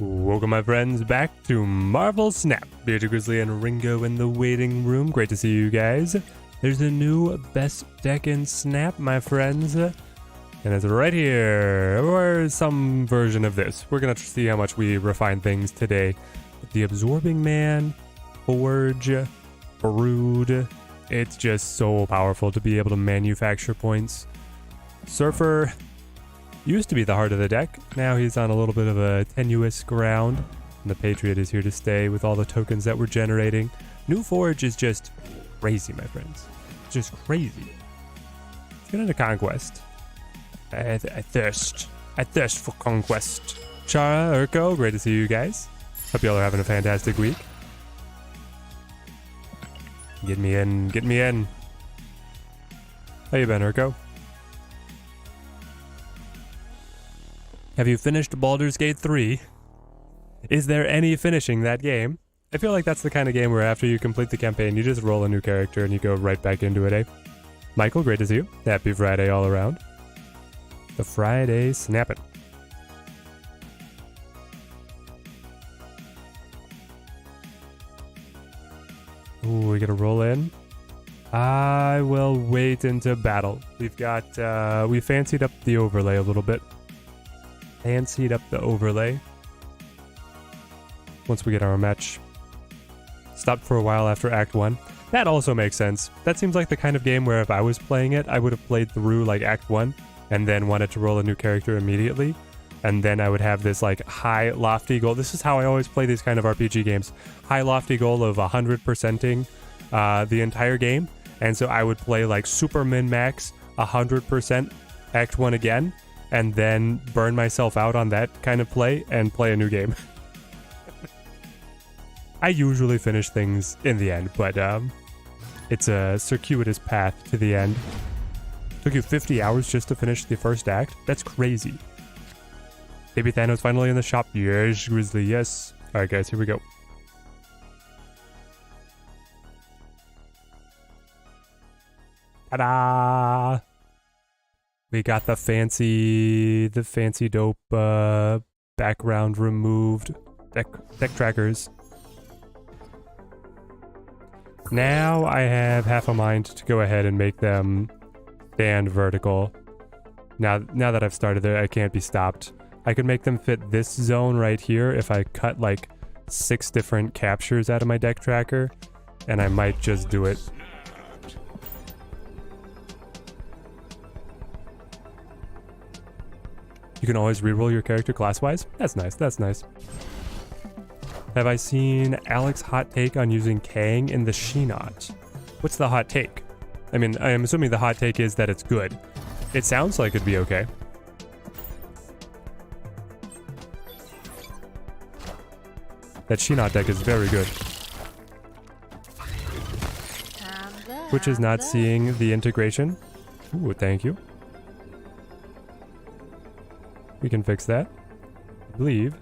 Welcome, my friends, back to Marvel Snap. Bearded Grizzly and Ringo in the waiting room. Great to see you guys. There's a new best deck in Snap, my friends. And it's right here, or some version of this. We're going to see how much we refine things today. The Absorbing Man, Forge, Brood. It's just so powerful to be able to manufacture points. Surfer used to be the heart of the deck. Now he's on a little bit of a tenuous ground. And the Patriot is here to stay with all the tokens that we're generating. New Forge is just crazy, my friends. It's just crazy. Let's get into Conquest. I thirst. I thirst for Conquest. Chara, Urko, great to see you guys. Hope y'all are having a fantastic week. Get me in. Get me in. How you been, Urko? Have you finished Baldur's Gate 3? Is there any finishing that game? I feel like that's the kind of game where after you complete the campaign, you just roll a new character and you go right back into it, eh? Michael, great to see you. Happy Friday all around. The Friday snapping. Ooh, we gotta roll in. I will wait into battle. We've got, we fancied up the overlay a little bit. Fancied up the overlay. Once we get our match. Stopped for a while after Act 1. That also makes sense. That seems like the kind of game where if I was playing it, I would have played through like Act 1 and then wanted to roll a new character immediately. And then I would have this like high lofty goal. This is how I always play these kind of RPG games. High lofty goal of 100%ing the entire game. And so I would play like super min-max 100% Act 1 again. And then burn myself out on that kind of play and play a new game. I usually finish things in the end, but it's a circuitous path to the end. Took you 50 hours just to finish the first act? That's crazy. Baby Thanos finally in the shop. Yes, Grizzly, yes. Alright guys, here we go. Ta-da! We got the fancy dope background removed deck trackers. Now I have half a mind to go ahead and make them stand vertical. Now that I've started there, I can't be stopped. I could make them fit this zone right here if I cut like 6 different captures out of my deck tracker, and I might just do it. You can always reroll your character class-wise. That's nice, that's nice. Have I seen Alex's hot take on using Kang in the She-Not? What's the hot take? I mean, I am assuming the hot take is that it's good. It sounds like it'd be okay. That She-Not deck is very good. Which is not seeing the integration. Ooh, thank you. We can fix that, I believe.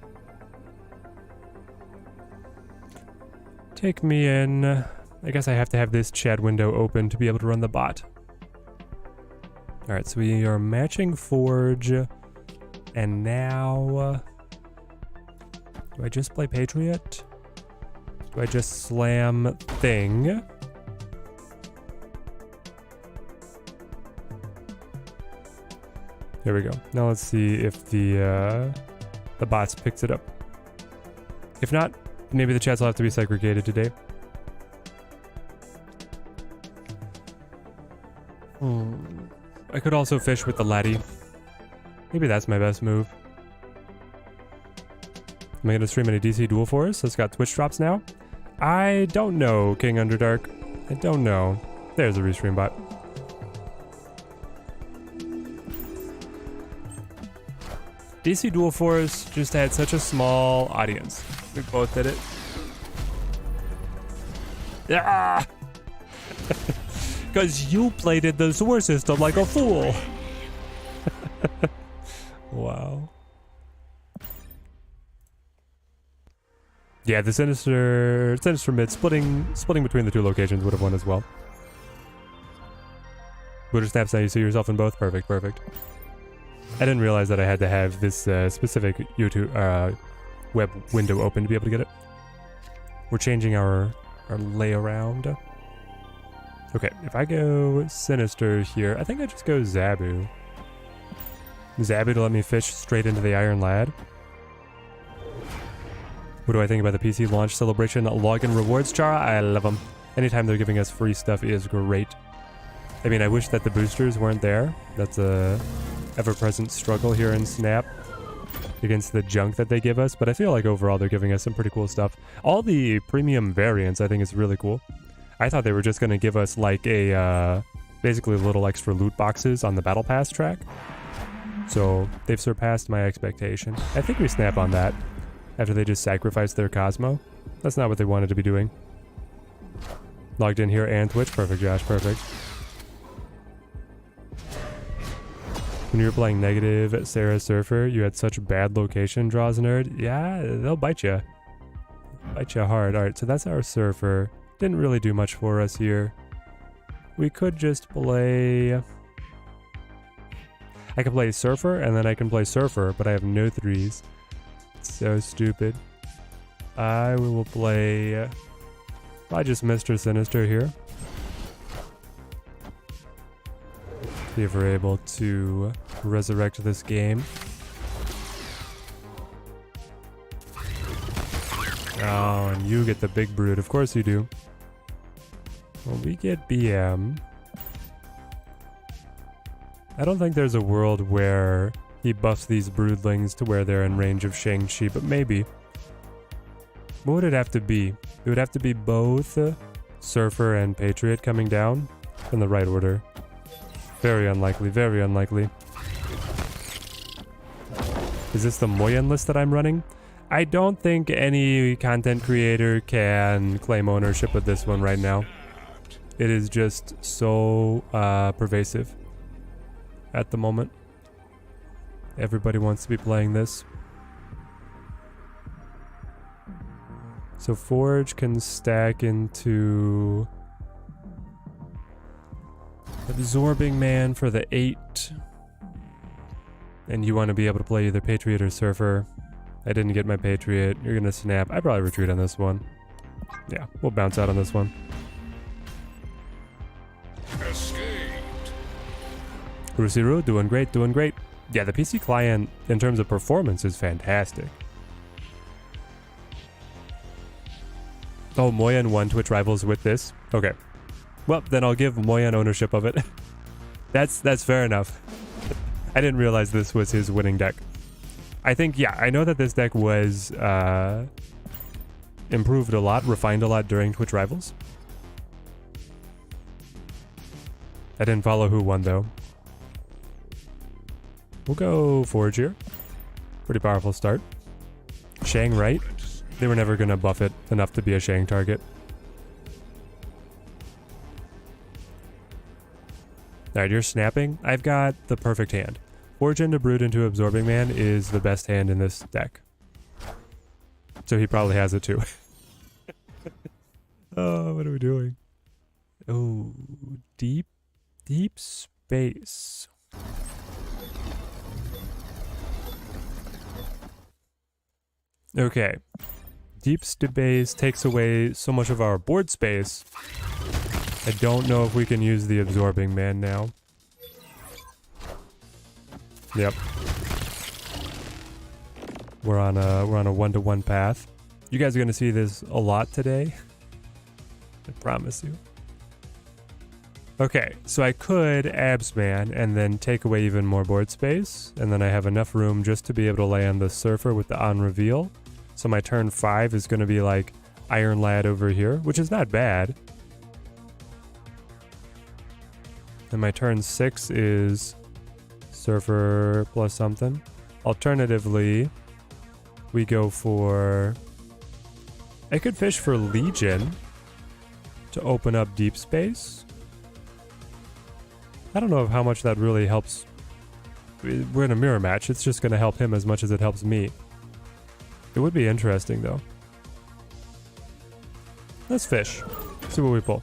Take me in. I guess I have to have this chat window open to be able to run the bot. Alright, so we are matching Forge. And now... do I just play Patriot? Do I just slam Thing? There we go. Now let's see if the bots picked it up. If not, maybe the chats will have to be segregated today. I could also fish with the laddie. Maybe that's my best move. Am I going to stream any DC Duel Force? It's got Twitch drops now? I don't know, King Underdark. I don't know. There's a restream bot. DC Duel Force just had such a small audience. We both did it. Ah! Because you played it the sewer system like a fool. Wow. Yeah, the Sinister mid splitting between the 2 locations would have won as well. Buddha Snaps, now you see yourself in both. Perfect, perfect. I didn't realize that I had to have this specific YouTube web window open to be able to get it. We're changing our lay around. Okay, if I go Sinister here, I think I just go Zabu. Zabu to let me fish straight into the Iron Lad. What do I think about the PC launch celebration login rewards, Chara? I love them. Anytime they're giving us free stuff is great. I mean, I wish that the boosters weren't there. That's a ever-present struggle here in Snap against the junk that they give us, but I feel like overall they're giving us some pretty cool stuff. All the premium variants I think is really cool. I thought they were just going to give us like a, basically little extra loot boxes on the Battle Pass track. So they've surpassed my expectation. I think we snap on that after they just sacrificed their Cosmo. That's not what they wanted to be doing. Logged in here and Twitch. Perfect, Josh. Perfect. When you were playing negative Sarah Surfer, you had such bad location draws, nerd. Yeah, they'll bite you. Bite you hard. Alright, so that's our Surfer. Didn't really do much for us here. We could just play... I can play Surfer, and then I can play Surfer, but I have no threes. So stupid. I will play... I just Mr. Sinister here. See if we're able to resurrect this game. Oh, and you get the big brood. Of course you do. Well, we get BM. I don't think there's a world where he buffs these broodlings to where they're in range of Shang-Chi, but maybe. What would it have to be? It would have to be both Surfer and Patriot coming down in the right order. Very unlikely, very unlikely. Is this the Moyen list that I'm running? I don't think any content creator can claim ownership of this one right now. It is just so pervasive at the moment. Everybody wants to be playing this. So Forge can stack into Absorbing Man for the 8. And you want to be able to play either Patriot or Surfer. I didn't get my Patriot. You're going to snap. I probably retreat on this one. Yeah, we'll bounce out on this one. Escaped. Rusiru, doing great, doing great. Yeah, the PC client, in terms of performance, is fantastic. Oh, Moyen won Twitch Rivals with this? Okay. Well, then I'll give Moyen ownership of it. That's fair enough. I didn't realize this was his winning deck. I think, yeah, I know that this deck was improved a lot, refined a lot during Twitch Rivals. I didn't follow who won, though. We'll go Forge here. Pretty powerful start. Shang, right? They were never going to buff it enough to be a Shang target. Alright, you're snapping. I've got the perfect hand. Forge into Brood into Absorbing Man is the best hand in this deck. So he probably has it too. Oh, what are we doing? Oh, deep space. Okay. Deep space takes away so much of our board space. I don't know if we can use the Absorbing Man now. Yep. We're on a 1-to-1 path. You guys are gonna see this a lot today. I promise you. Okay, so I could Absman and then take away even more board space, and then I have enough room just to be able to land the Surfer with the on reveal. So my turn 5 is gonna be like Iron Lad over here, which is not bad. And my turn 6 is Surfer plus something. Alternatively, we go for... I could fish for Legion to open up deep space. I don't know how much that really helps. We're in a mirror match. It's just going to help him as much as it helps me. It would be interesting, though. Let's fish. See what we pull.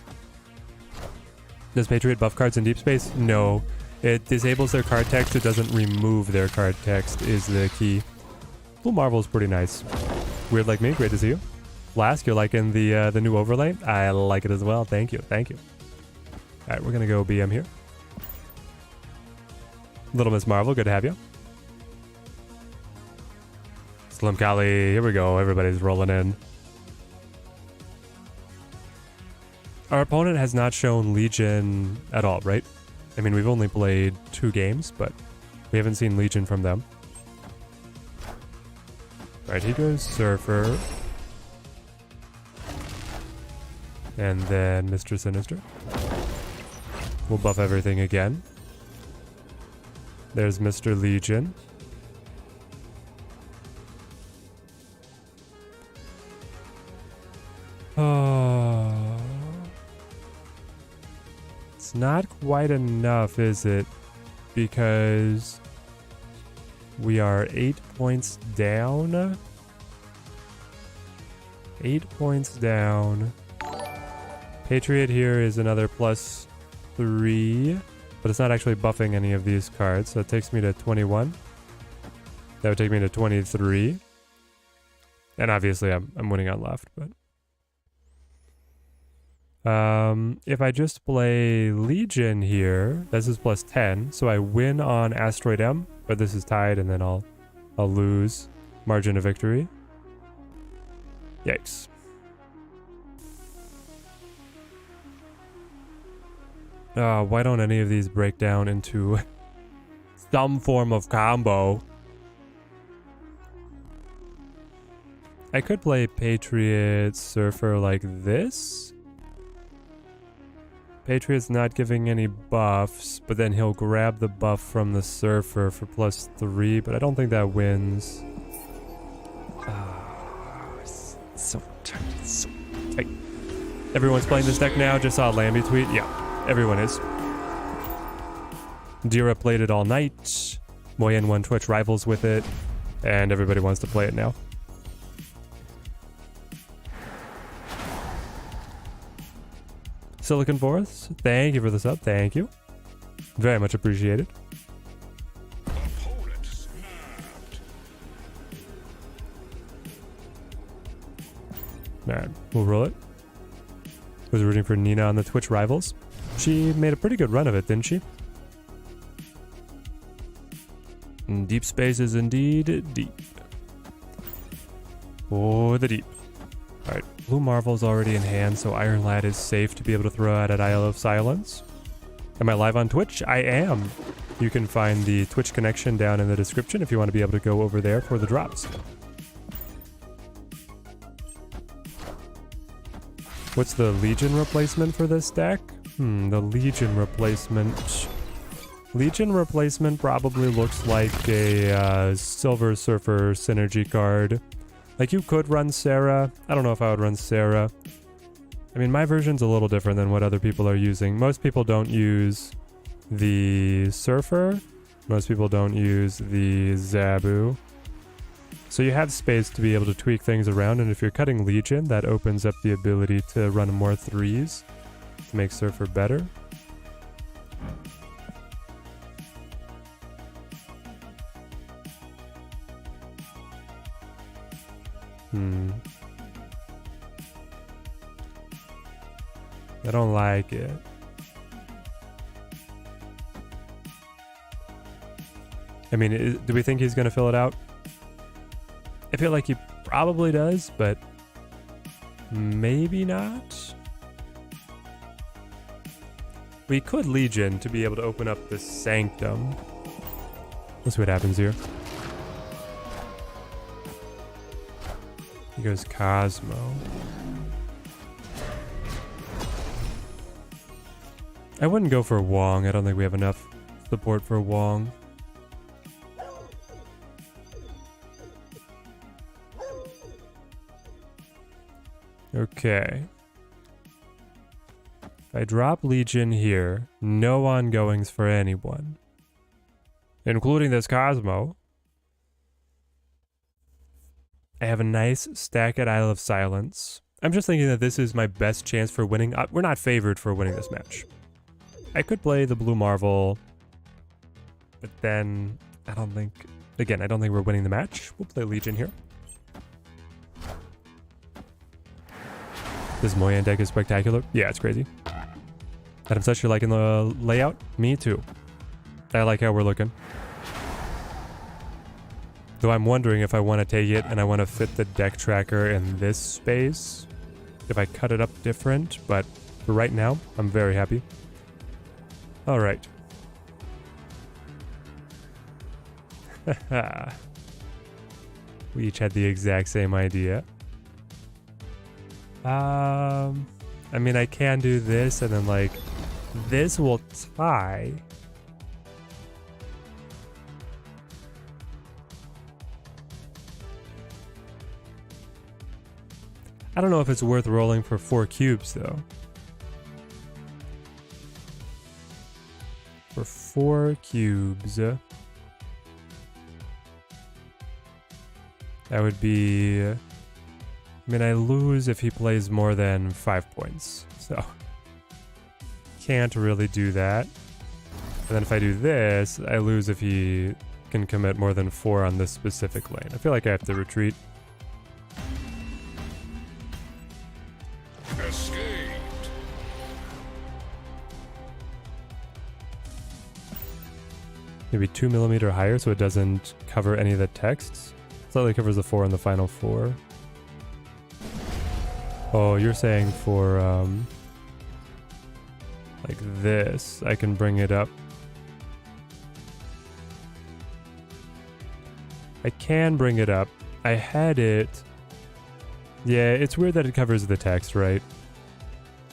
Does Patriot buff cards in deep space? No. It disables their card text. It doesn't remove their card text is the key. Blue Marvel is pretty nice. Weird Like Me, great to see you. Flask, you're liking the new overlay? I like it as well. Thank you. Thank you. All right, we're going to go BM here. Little Miss Marvel, good to have you. Slim Kali, here we go. Everybody's rolling in. Our opponent has not shown Legion at all, right? I mean, we've only played 2 games, but we haven't seen Legion from them. Right, he goes Surfer. And then Mr. Sinister. We'll buff everything again. There's Mr. Legion. Oh. It's not quite enough, is it? Because we are 8 points down. 8 points down. Patriot here is another +3, but it's not actually buffing any of these cards, so it takes me to 21. That would take me to 23. And obviously I'm winning on left, but if I just play Legion here, this is +10, so I win on Asteroid M, but this is tied, and then I'll lose margin of victory. Yikes. Why don't any of these break down into some form of combo? I could play Patriot Surfer like this. Patriot's not giving any buffs, but then he'll grab the buff from the Surfer for +3, but I don't think that wins. So tight, so tight. Everyone's playing this deck now. Just saw a Lambie tweet. Yeah, everyone is. Dira played it all night. Moyen won Twitch Rivals with it, and everybody wants to play it now. Silicon Force, thank you for the sub. Thank you. Very much appreciated. Opponent snapped. Alright, we'll roll it. Was rooting for Nina on the Twitch Rivals. She made a pretty good run of it, didn't she? And deep space is indeed deep. For the deep. Alright, Blue Marvel's already in hand, so Iron Lad is safe to be able to throw out at Isle of Silence. Am I live on Twitch? I am. You can find the Twitch connection down in the description if you want to be able to go over there for the drops. What's the Legion replacement for this deck? The Legion replacement. Legion replacement probably looks like a Silver Surfer synergy card. Like, you could run Sarah. I don't know if I would run Sarah. I mean, my version's a little different than what other people are using. Most people don't use the Surfer. Most people don't use the Zabu. So you have space to be able to tweak things around, and if you're cutting Legion, that opens up the ability to run more 3s to make Surfer better. I don't like it. I mean, do we think he's going to fill it out? I feel like he probably does, but maybe not. We could Legion to be able to open up the Sanctum. Let's see what happens here. He goes Cosmo. I wouldn't go for Wong. I don't think we have enough support for Wong. Okay. If I drop Legion here, no ongoings for anyone, including this Cosmo. I have a nice stack at Isle of Silence. I'm just thinking that this is my best chance for winning. We're not favored for winning this match. I could play the Blue Marvel, but then I don't think we're winning the match. We'll play Legion here. This Moyan deck is spectacular. Yeah, it's crazy. Adam says you're liking the layout? Me too. I like how we're looking. Though I'm wondering if I want to take it and I want to fit the deck tracker in this space. If I cut it up different, but for right now, I'm very happy. All right. We each had the exact same idea. I mean, I can do this and then like, this will tie. I don't know if it's worth rolling for 4 cubes though. For 4 cubes. That would be... I mean, I lose if he plays more than 5 points. So... can't really do that. And then if I do this, I lose if he can commit more than 4 on this specific lane. I feel like I have to retreat. Escaped. Maybe 2mm higher so it doesn't cover any of the texts. Slightly covers the 4 on the final 4. Oh, you're saying for like this, I can bring it up. I can bring it up. I had it. Yeah, it's weird that it covers the text, right?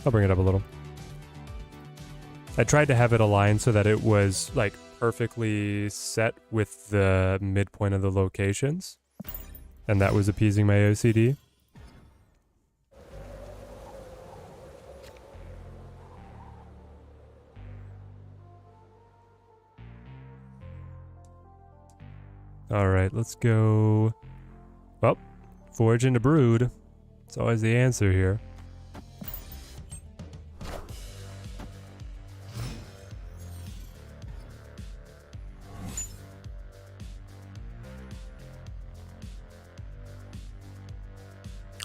I'll bring it up a little. I tried to have it aligned so that it was like perfectly set with the midpoint of the locations. And that was appeasing my OCD. Alright, let's go... Well, forge into brood. It's always the answer here.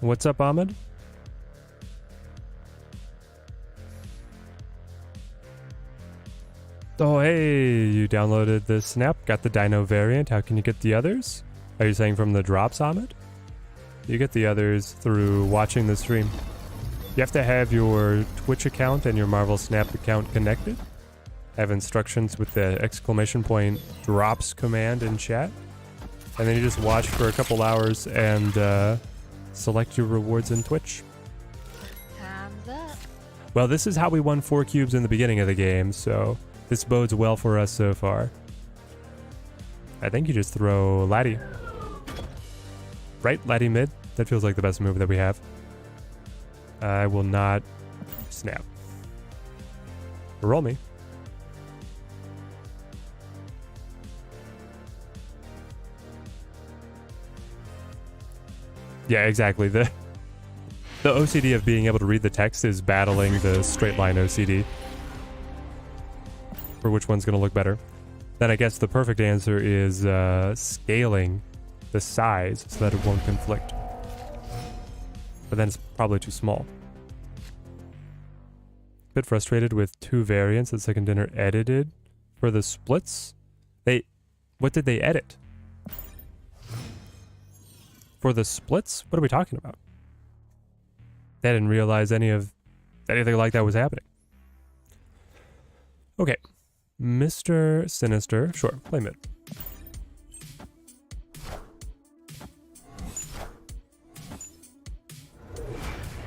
What's up, Ahmed? Oh, hey, you downloaded the Snap, got the Dino variant. How can you get the others? Are you saying from the drops, Ahmed? You get the others through watching the stream. You have to have your Twitch account and your Marvel Snap account connected. I have instructions with the exclamation point drops command in chat. And then you just watch for a couple hours and select your rewards in Twitch. Time's up. Well, this is how we won 4 cubes in the beginning of the game, so this bodes well for us so far. I think you just throw Laddie. Right? Laddie mid? That feels like the best move that we have. I will not snap. Roll me. Yeah, exactly. The OCD of being able to read the text is battling the straight line OCD. For which one's going to look better. Then I guess the perfect answer is scaling the size so that it won't conflict. But then it's probably too small. Bit frustrated with 2 variants that Second Dinner edited for the splits. What did they edit? For the splits? What are we talking about? I didn't realize anything like that was happening. Okay. Mr. Sinister. Sure, play mid.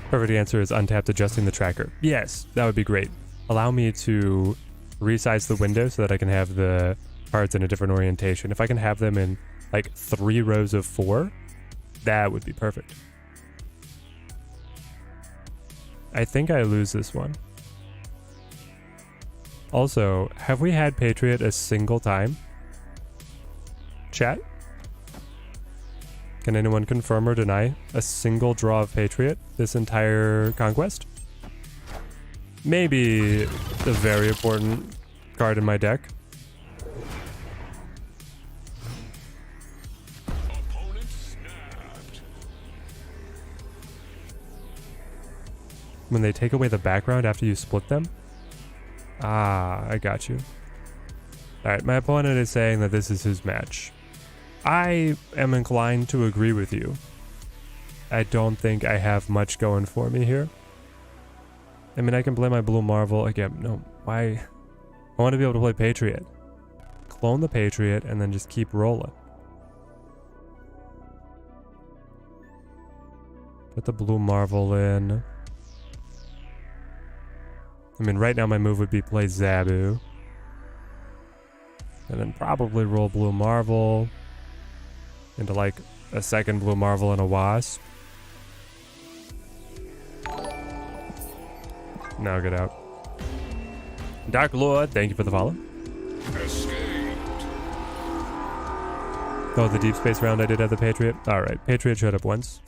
Perfect answer is untapped adjusting the tracker. Yes, that would be great. Allow me to resize the window so that I can have the cards in a different orientation. If I can have them in like 3 rows of 4, that would be perfect. I think I lose this one. Also, have we had Patriot a single time? Chat? Can anyone confirm or deny a single draw of Patriot this entire Conquest? Maybe a very important card in my deck. Opponent snapped. when they take away the background after you split them? Ah, I got you. Alright, my opponent is saying that this is his match. I am inclined to agree with you. I don't think I have much going for me here. I mean, I can play my Blue Marvel. Again, no, why? I want to be able to play Patriot. Clone the Patriot and then just keep rolling. Put the Blue Marvel in. I mean, right now my move would be play Zabu. And then probably roll Blue Marvel into like a second Blue Marvel and a Wasp. Now get out. Dark Lord, thank you for the follow. Escaped. Oh, the Deep Space round I did have the Patriot. Alright, Patriot showed up once.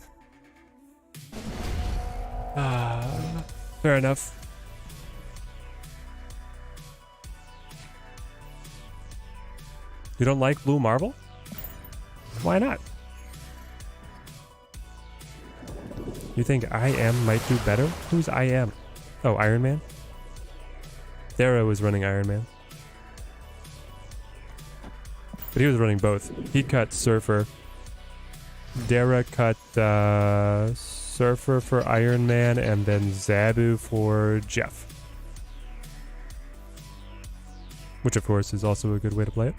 Fair enough. You don't like Blue Marvel? Why not? You think I Am might do better? Who's I Am? Oh, Iron Man? Darrow was running Iron Man. But he was running both. He cut Surfer. Dara cut Surfer for Iron Man and then Zabu for Jeff. Which of course is also a good way to play it.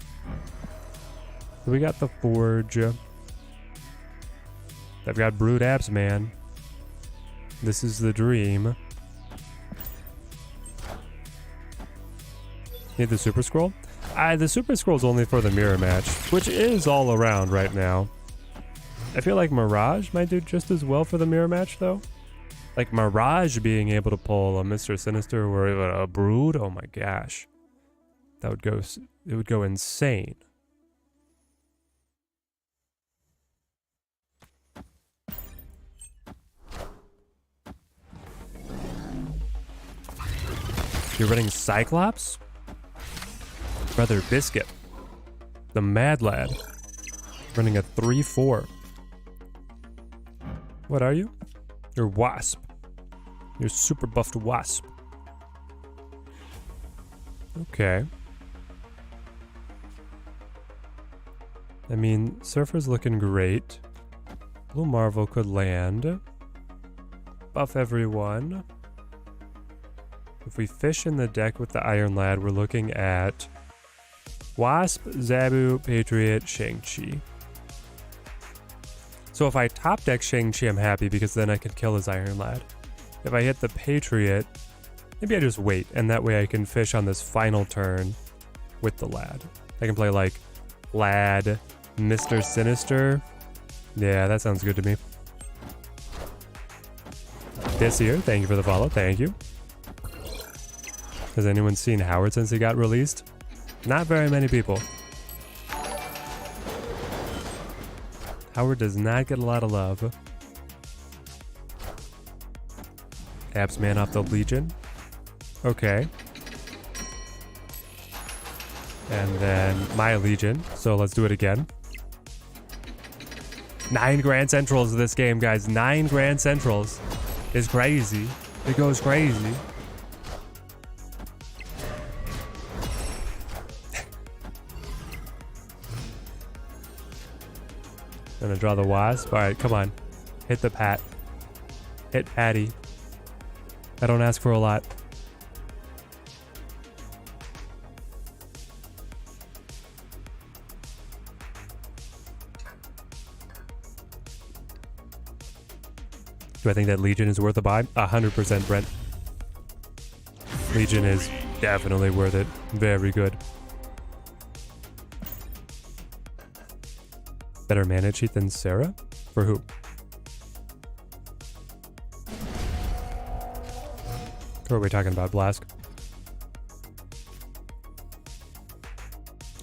So we got the Forge. I've got Brood Abs, man. This is the dream. Need the Super Scroll? The Super Scroll's only for the mirror match, which is all around right now. I feel like Mirage might do just as well for the mirror match, though. Like Mirage being able to pull a Mr. Sinister or even a Brood, oh my gosh. That would go, it would go insane. You're running Cyclops? Brother Biscuit. The Mad Lad. Running a 3-4. What are you? You're Wasp. You're super buffed Wasp. Okay. I mean, Surfer's looking great. Blue Marvel could land. Buff everyone. If we fish in the deck with the Iron Lad, we're looking at Wasp, Zabu, Patriot, Shang-Chi. So if I top deck Shang-Chi, I'm happy because then I can kill his Iron Lad. If I hit the Patriot, maybe I just wait, and that way I can fish on this final turn with the Lad. I can play like Lad, Mr. Sinister. Yeah, that sounds good to me. This here, thank you for the follow, thank you. Has anyone seen Howard since he got released? Not very many people. Howard does not get a lot of love. Abs man off the Legion. Okay. And then my Legion. So let's do it again. 9 Grand Centrals this game, guys. 9 Grand Centrals is crazy. It goes crazy. Gonna draw the Wasp. Alright, come on. Hit the Pat. Hit Patty. I don't ask for a lot. Do I think that Legion is worth a buy? 100%, Brent. Legion is definitely worth it. Very good. Better mana cheat than Sarah? For who? Who are we talking about, Blask?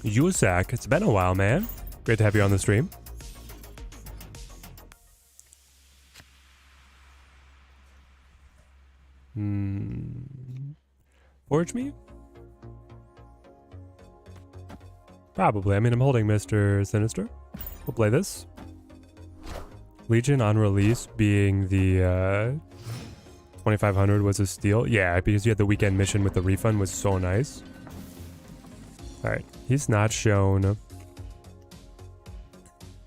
Yusak, it's been a while, man. Great to have you on the stream. Forge me? Probably. I mean, I'm holding Mr. Sinister. We'll play this. Legion on release being the 2,500 was a steal. Yeah, because you had the weekend mission with the refund was so nice. All right, he's not shown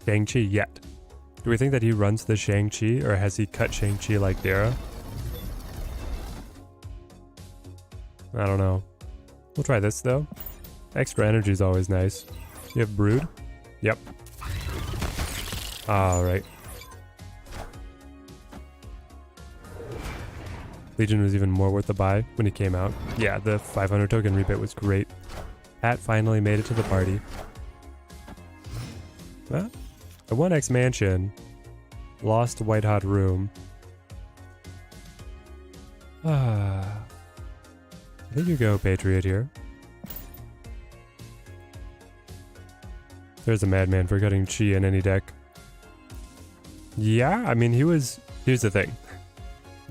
Shang-Chi yet. Do we think that he runs the Shang-Chi, or has he cut Shang-Chi like Dara? I don't know. We'll try this though. Extra energy is always nice. You have Brood? Yep. Alright. Legion was even more worth the buy when he came out. Yeah, the 500 token rebate was great. Pat finally made it to the party. Well, the 1X mansion. Lost White Hot Room. I think you go Patriot here. There's a madman for cutting chi in any deck. Yeah, I mean, here's the thing.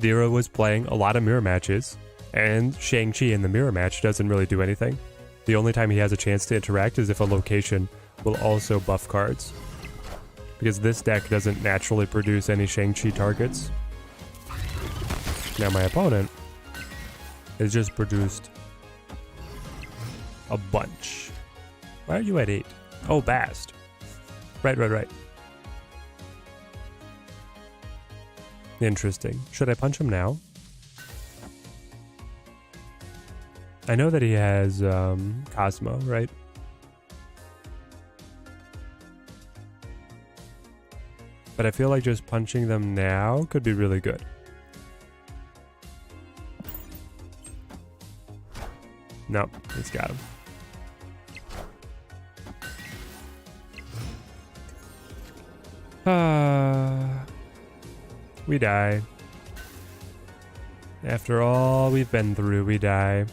Dira was playing a lot of mirror matches, and Shang-Chi in the mirror match doesn't really do anything. The only time he has a chance to interact is if a location will also buff cards. Because this deck doesn't naturally produce any Shang-Chi targets. Now my opponent has just produced a bunch. Why are you at 8? Oh, Bast. Right. Interesting. Should I punch him now? I know that he has Cosmo, right? But I feel like just punching them now could be really good. Nope, he's got him. We die. After all we've been through, we die.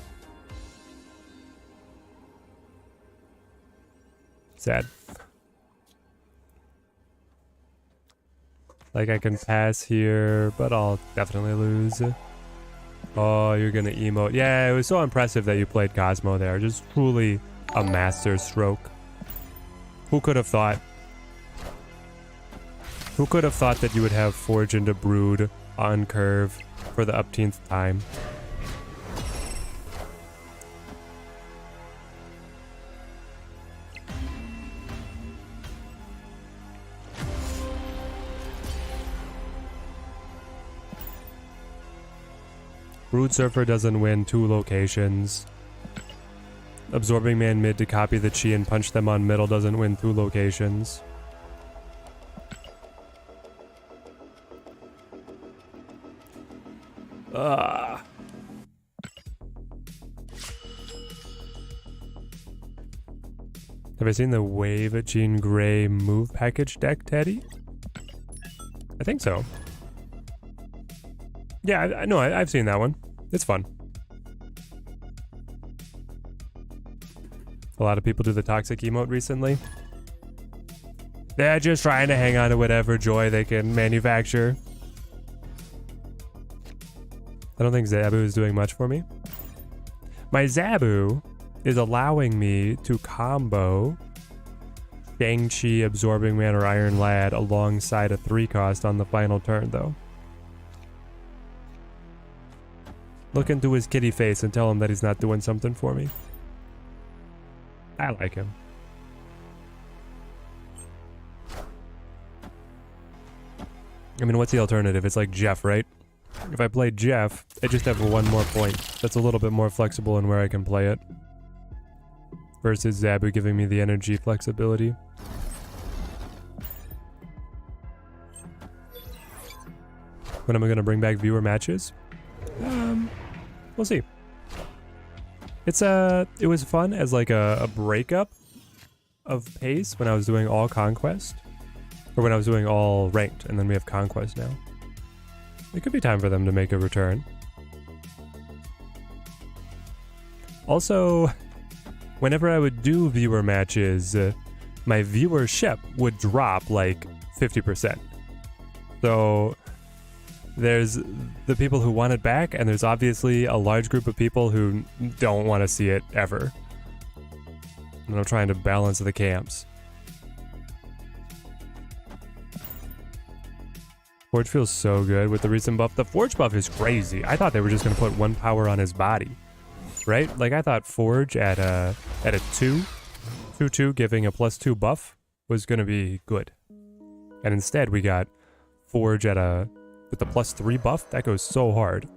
Sad. Like, I can pass here, but I'll definitely lose. Oh, you're gonna emote. Yeah, it was so impressive that you played Cosmo there. Just truly a master stroke. Who could have thought? Who could have thought that you would have Forge into Brood on curve for the upteenth time? Brood Surfer doesn't win 2 locations. Absorbing Man mid to copy the chi and punch them on middle doesn't win 2 locations. Have I seen the Wave Jean Grey move package deck, Teddy? I think so. Yeah, I know. I've seen that one. It's fun. A lot of people do the toxic emote recently. They're just trying to hang on to whatever joy they can manufacture. I don't think Zabu is doing much for me. My Zabu is allowing me to combo Shang-Chi, Absorbing Man, or Iron Lad alongside a 3-cost on the final turn, though. Look into his kitty face and tell him that he's not doing something for me. I like him. I mean, what's the alternative? It's like Jeff, right? If I play Jeff, I just have 1 more point. That's a little bit more flexible in where I can play it. Versus Zabu giving me the energy flexibility. When am I going to bring back viewer matches? We'll see. It was fun as like a breakup of pace when I was doing all Conquest. Or when I was doing all ranked, and then we have Conquest now. It could be time for them to make a return. Also, whenever I would do viewer matches, my viewership would drop like 50%. So there's the people who want it back, and there's obviously a large group of people who don't want to see it ever. And I'm trying to balance the camps. Forge feels so good with the recent buff. The Forge buff is crazy. I thought they were just going to put 1 power on his body, right? Like I thought Forge at a 2/2 giving a +2 buff was going to be good. And instead we got Forge at with the +3 buff. That goes so hard.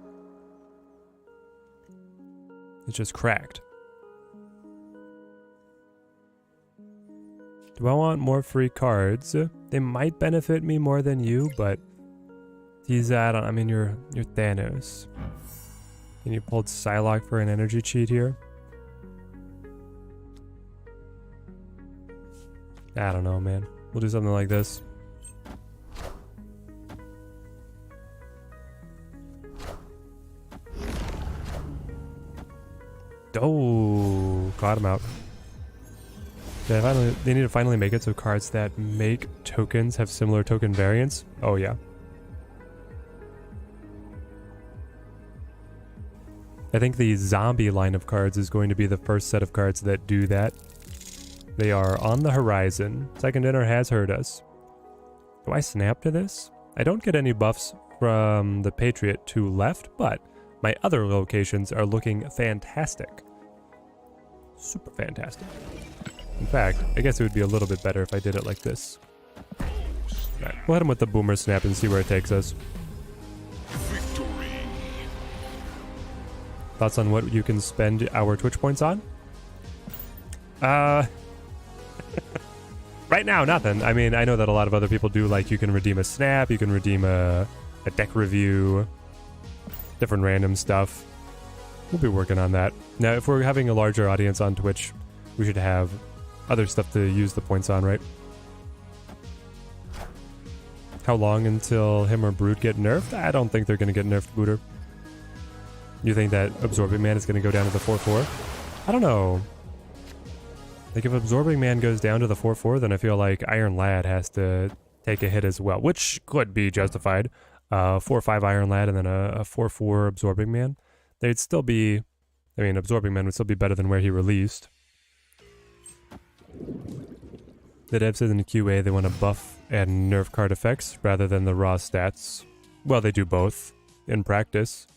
It's just cracked. Do I want more free cards? They might benefit me more than you, but these add-on, I mean, you're Thanos. And you pulled Psylocke for an energy cheat here? I don't know, man. We'll do something like this. Oh, caught him out. Yeah, they need to finally make it so cards that make tokens have similar token variants. Oh yeah. I think the zombie line of cards is going to be the first set of cards that do that. They are on the horizon. Second dinner has hurt us. Do I snap to this? I don't get any buffs from the Patriot to left, but my other locations are looking fantastic. Super fantastic. In fact, I guess it would be a little bit better if I did it like this. Alright, we'll hit him with the Boomer Snap and see where it takes us. Victory. Thoughts on what you can spend our Twitch points on? Right now, nothing. I mean, I know that a lot of other people do, like you can redeem a snap, you can redeem a deck review, different random stuff. We'll be working on that. Now, if we're having a larger audience on Twitch, we should have other stuff to use the points on, right? How long until him or Brood get nerfed? I don't think they're going to get nerfed, Booter. You think that Absorbing Man is going to go down to the 4/4? I don't know. Like, if Absorbing Man goes down to the 4/4, then I feel like Iron Lad has to take a hit as well, which could be justified. 4/5 Iron Lad and then a 4/4 Absorbing Man. They'd still be... I mean, Absorbing Man would still be better than where he released. The dev says in the QA they want to buff and nerf card effects rather than the raw stats. Well, they do both in practice.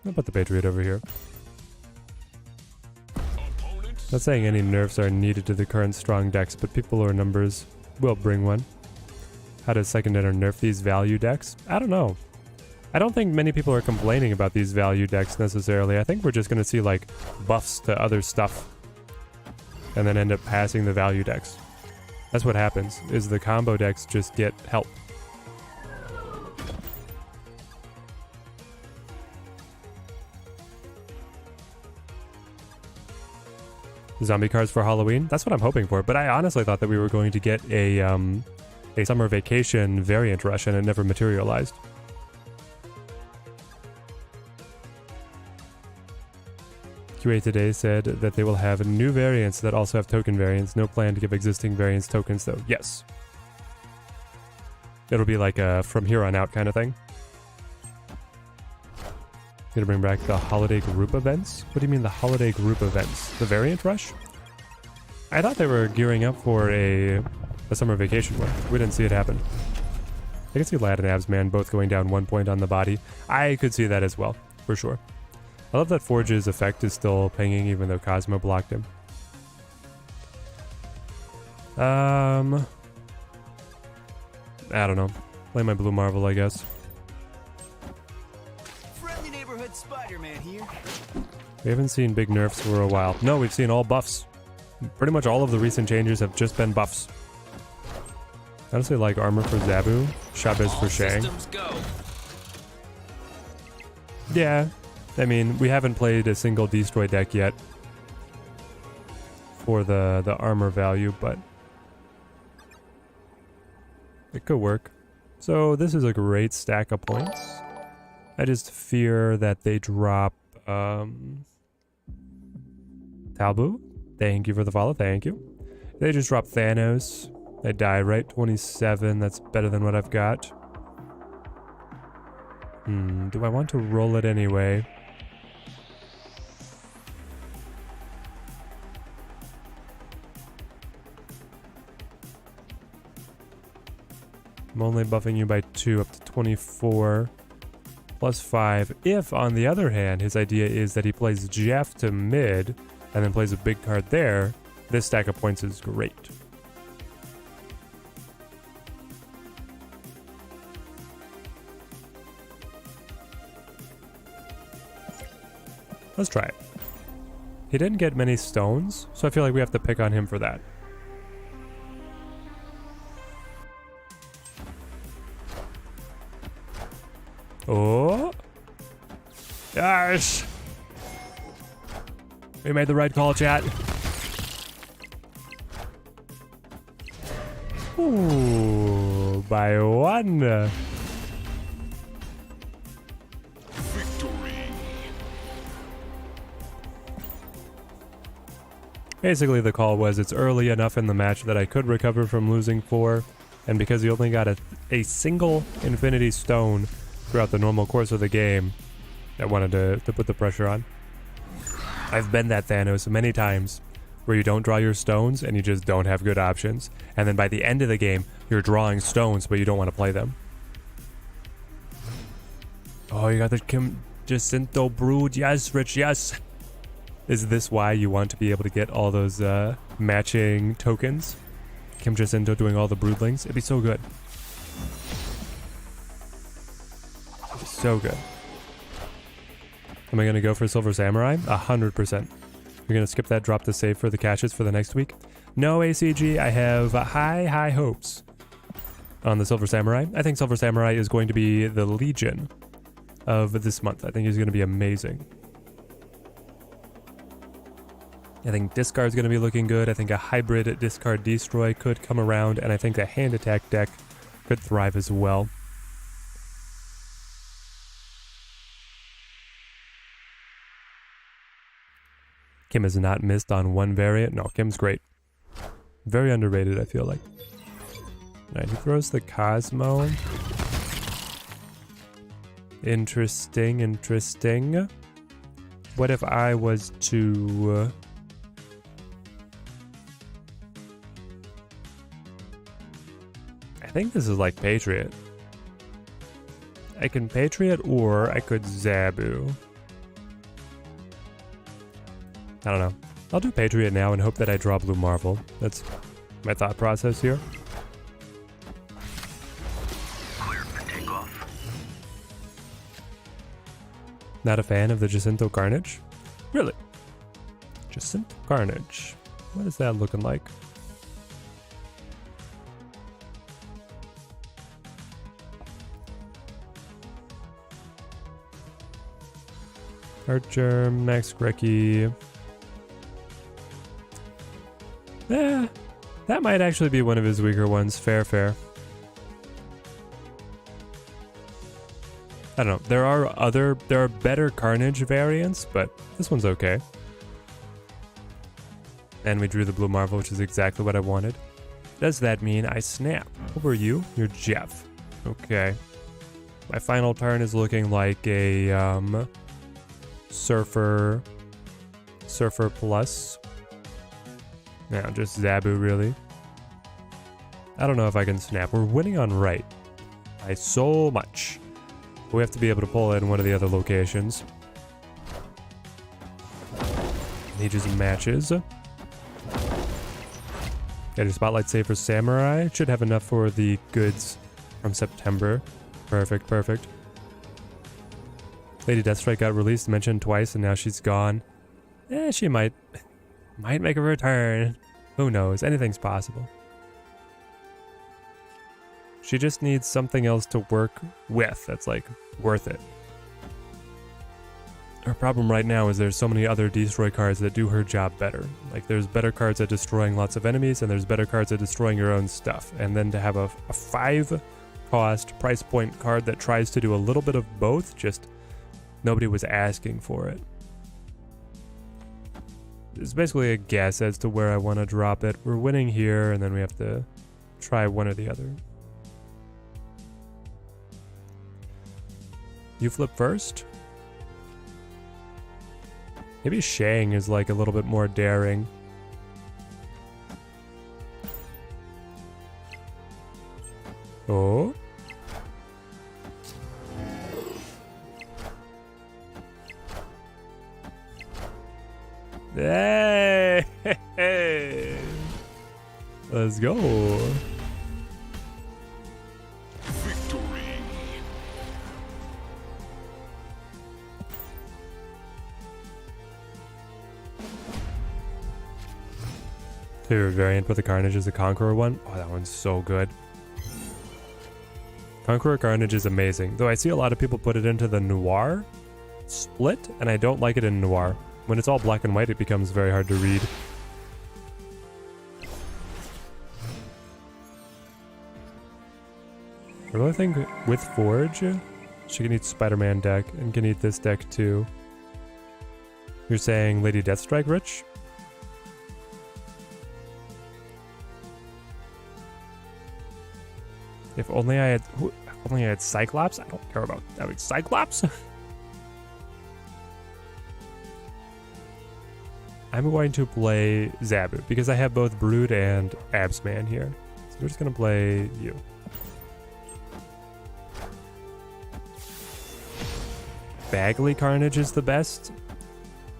I'll put the Patriot over here. Not saying any nerfs are needed to the current strong decks, but people or numbers will bring one. How does Second Enter nerf these value decks? I don't know. I don't think many people are complaining about these value decks necessarily. I think we're just going to see like buffs to other stuff and then end up passing the value decks. That's what happens, is the combo decks just get help. Zombie cards for Halloween? That's what I'm hoping for, but I honestly thought that we were going to get a summer vacation variant rush and it never materialized. QA today said that they will have new variants that also have token variants. No plan to give existing variants tokens though. Yes. It'll be like a from here on out kind of thing. Gonna bring back the holiday group events? What do you mean the holiday group events? The variant rush? I thought they were gearing up for a summer vacation one. We didn't see it happen. I can see Lad and Absman both going down 1 point on the body. I could see that as well, for sure. I love that Forge's effect is still pinging even though Cosmo blocked him. I don't know. Play my Blue Marvel, I guess. Friendly neighborhood Spider-Man here. We haven't seen big nerfs for a while. No, we've seen all buffs. Pretty much all of the recent changes have just been buffs. I honestly like armor for Zabu, Shabez for Shang. Yeah, I mean, we haven't played a single Destroy deck yet for the armor value, but it could work. So this is a great stack of points. I just fear that they drop Talbu. Thank you for the follow, thank you. They just drop Thanos. I die, right? 27, that's better than what I've got. Do I want to roll it anyway? I'm only buffing you by 2 up to 24 plus 5. If, on the other hand, his idea is that he plays Jeff to mid and then plays a big card there, this stack of points is great. Let's try it. He didn't get many stones, so I feel like we have to pick on him for that. Oh. Yes. We made the right call, chat. Ooh, by 1. Victory. Basically, the call was it's early enough in the match that I could recover from losing 4, and because he only got a single Infinity Stone throughout the normal course of the game, I wanted to put the pressure on. I've been that Thanos many times, where you don't draw your stones and you just don't have good options, and then by the end of the game, you're drawing stones, but you don't want to play them. Oh, you got the Kim Jacinto Brood. Yes, Rich, yes. Is this why you want to be able to get all those matching tokens? Kim Jacinto doing all the broodlings? It'd be so good. It'd be so good. Am I going to go for Silver Samurai? 100%. You're going to skip that drop to save for the caches for the next week? No, ACG, I have high hopes on the Silver Samurai. I think Silver Samurai is going to be the Legion of this month. I think he's going to be amazing. I think discard is going to be looking good. I think a hybrid discard destroy could come around, and I think a hand attack deck could thrive as well. Kim has not missed on one variant. No, Kim's great. Very underrated, I feel like. Alright, he throws the Cosmo. Interesting, interesting. What if I was to... I think this is like Patriot. I can Patriot or I could Zabu. I don't know. I'll do Patriot now and hope that I draw Blue Marvel. That's my thought process here. Clear for takeoff. Not a fan of the Jacinto Carnage? Really? Jacinto Carnage. What is that looking like? Archer, Max Grecki. That might actually be one of his weaker ones. Fair. I don't know. There are better Carnage variants, but this one's okay. And we drew the Blue Marvel, which is exactly what I wanted. Does that mean I snap? Over you? You're Jeff. Okay. My final turn is looking like a Surfer Plus. No, just Zabu, really. I don't know if I can snap. We're winning on right by so much. We have to be able to pull in one of the other locations. He just matches. Get a Spotlight save for Samurai. Should have enough for the goods from September. Perfect. Lady Deathstrike got released, mentioned twice, and now she's gone. She might make a return. Who knows? Anything's possible. She just needs something else to work with that's, like, worth it. Her problem right now is there's so many other destroy cards that do her job better. Like, there's better cards at destroying lots of enemies, and there's better cards at destroying your own stuff. And then to have a 5-cost price point card that tries to do a little bit of both, just nobody was asking for it. It's basically a guess as to where I want to drop it. We're winning here, and then we have to try one or the other. You flip first? Maybe Shang is like a little bit more daring. Oh. Hey! Let's go. Victory. Favorite variant with the Carnage is the Conqueror one. Oh, that one's so good. Conqueror Carnage is amazing, though I see a lot of people put it into the Noir split, and I don't like it in Noir. When it's all black and white, it becomes very hard to read. I really think with Forge, she can eat Spider-Man deck and can eat this deck too. You're saying Lady Deathstrike, Rich? If only I had Cyclops. I don't care about having Cyclops. I'm going to play Zabu because I have both Brood and Absman here. So we're just gonna play you. Bagley Carnage is the best.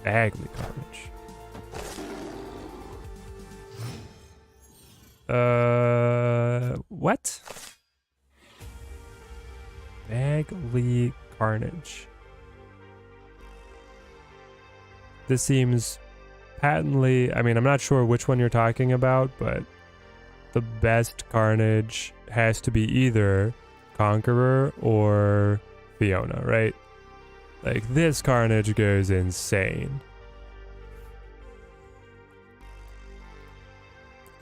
Bagley Carnage. What? Bagley Carnage. This seems patently, I mean, I'm not sure which one you're talking about, but the best Carnage has to be either Conqueror or Fiona, right? Like, this Carnage goes insane.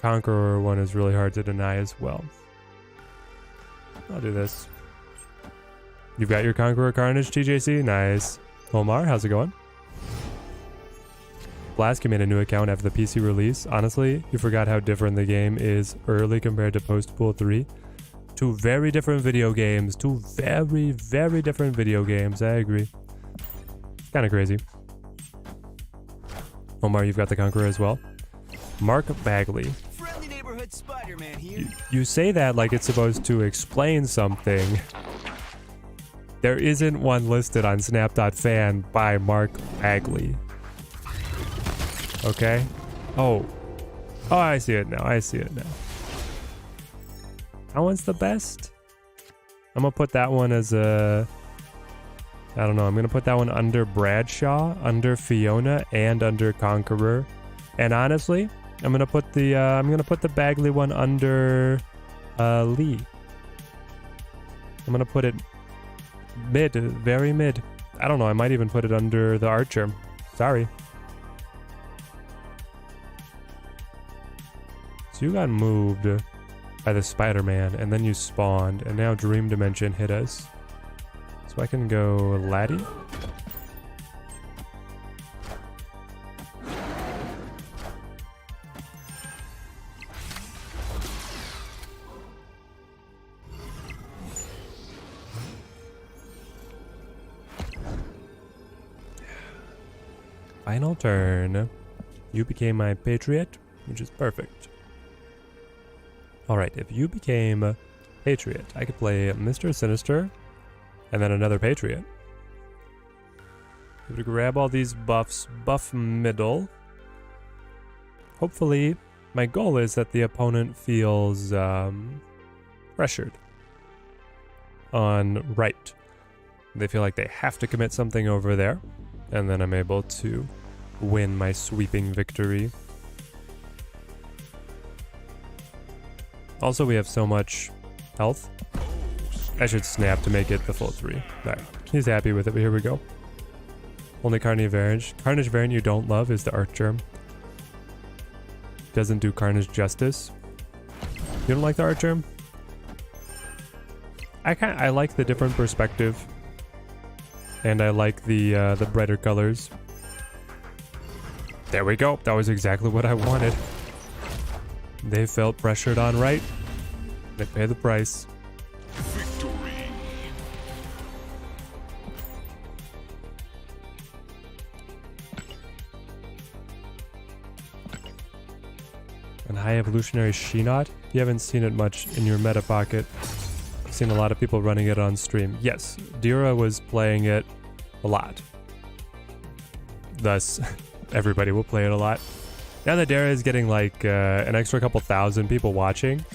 Conqueror one is really hard to deny as well. I'll do this. You've got your Conqueror Carnage, TJC? Nice. Omar, how's it going? Blask, you made a new account after the PC release. Honestly, you forgot how different the game is early compared to post-Pool 3. Two very different video games. Two very, very different video games. I agree. It's kind of crazy. Omar, you've got the Conqueror as well. Mark Bagley. Friendly neighborhood Spider-Man here. You say that like it's supposed to explain something. There isn't one listed on Snap.fan by Mark Bagley. Okay. Oh, I see it now. I see it now. That one's the best. I'm gonna put that one as a, I don't know. I'm gonna put that one under Bradshaw, under Fiona, and under Conqueror. And honestly, I'm gonna put the Bagley one under Lee. I'm gonna put it mid, very mid. I don't know. I might even put it under the Archer. Sorry. So you got moved by the Spider-Man, and then you spawned, and now Dream Dimension hit us. So I can go Laddie. Final turn. You became my Patriot, which is perfect. Alright, if you became Patriot, I could play Mr. Sinister and then another Patriot. You would grab all these buffs, buff middle. Hopefully, my goal is that the opponent feels pressured on right. They feel like they have to commit something over there, and then I'm able to win my sweeping victory. Also, we have so much health. I should snap to make it the full 3. Alright, he's happy with it, but here we go. Only Carnage variant you don't love is the Archer. Doesn't do Carnage justice. You don't like the Archer? I like the different perspective. And I like the brighter colors. There we go. That was exactly what I wanted. They felt pressured on right. They pay the price. Victory. And High Evolutionary Sheenot. You haven't seen it much in your meta pocket. Seen a lot of people running it on stream. Yes, Dira was playing it a lot. Thus, everybody will play it a lot. Now that Dira is getting like an extra couple thousand people watching,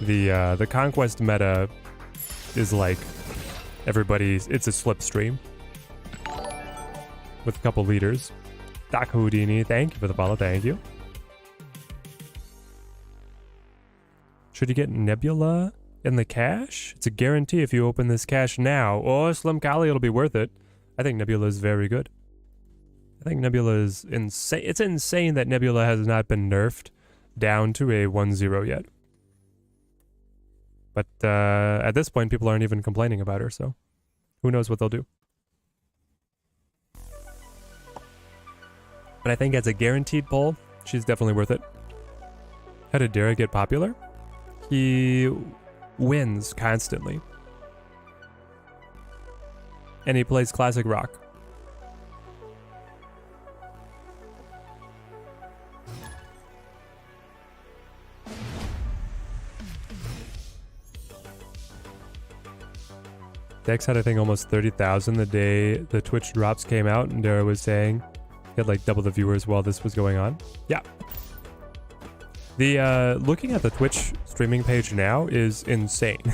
the Conquest meta is like it's a slipstream with a couple leaders. Doc Houdini, thank you for the follow, thank you. Should you get Nebula in the cache? It's a guarantee if you open this cache now. Oh, Slim Kali, it'll be worth it. I think Nebula is very good. I think Nebula is insane. It's insane that Nebula has not been nerfed down to a 1-0 yet. But at this point, people aren't even complaining about her, so who knows what they'll do. But I think as a guaranteed pull, she's definitely worth it. How did Dara get popular? He wins constantly. And he plays classic rock. Dex had, I think, almost 30,000 the day the Twitch drops came out, and Dara was saying he had like double the viewers while this was going on. Yeah. The looking at the Twitch streaming page now is insane.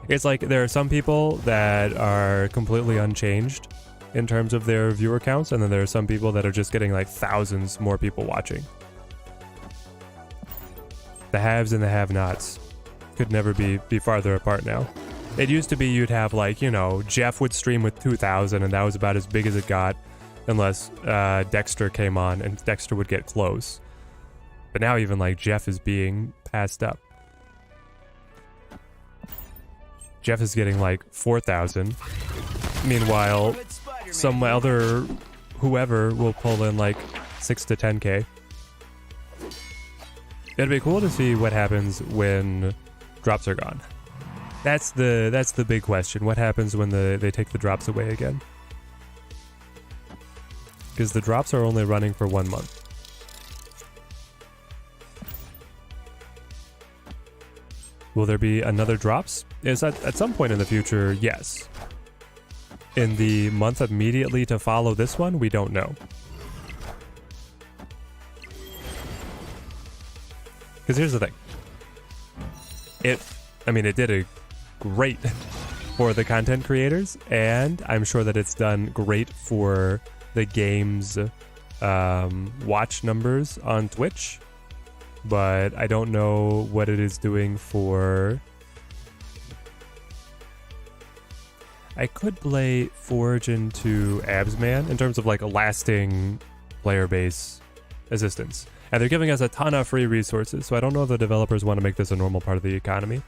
It's like there are some people that are completely unchanged in terms of their viewer counts, and then there are some people that are just getting like thousands more people watching. The haves and the have-nots could never be farther apart now. It used to be you'd have like, you know, Jeff would stream with 2,000 and that was about as big as it got, unless Dexter came on and Dexter would get close. But now even like Jeff is being passed up. Jeff is getting like 4,000. Meanwhile, some other whoever will pull in like 6 to 10k. It'd be cool to see what happens when drops are gone. That's the big question. What happens when they take the drops away again? Because the drops are only running for 1 month. Will there be another drops? Is that at some point in the future? Yes. In the month immediately to follow this one, we don't know. Because here's the thing. It did a great for the content creators, and I'm sure that it's done great for the game's watch numbers on Twitch, but I don't know what it is doing for... I could play Forge into Absman in terms of like a lasting player base assistance. And they're giving us a ton of free resources, so I don't know if the developers want to make this a normal part of the economy.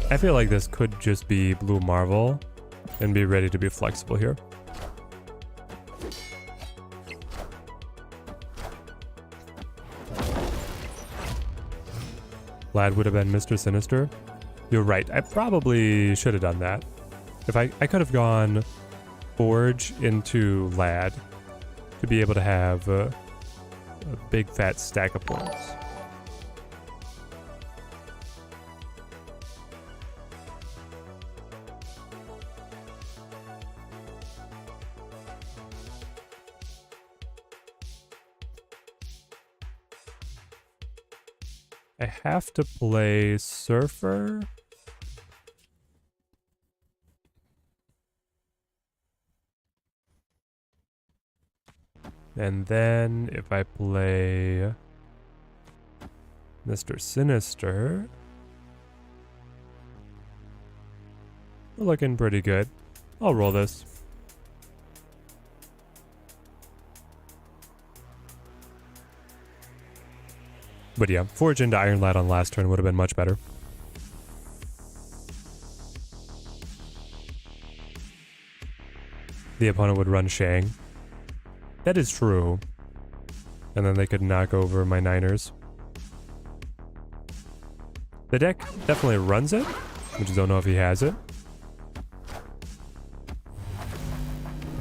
I feel like this could just be Blue Marvel and be ready to be flexible here. Lad would have been Mr. Sinister. You're right. I probably should have done that. If I could have gone Forge into Lad to be able to have a big fat stack of points. I have to play Surfer. And then if I play Mr. Sinister, we're looking pretty good. I'll roll this. But yeah, Forge into Iron Lad on last turn would have been much better. The opponent would run Shang. That is true. And then they could knock over my Niners. The deck definitely runs it. I just don't know if he has it.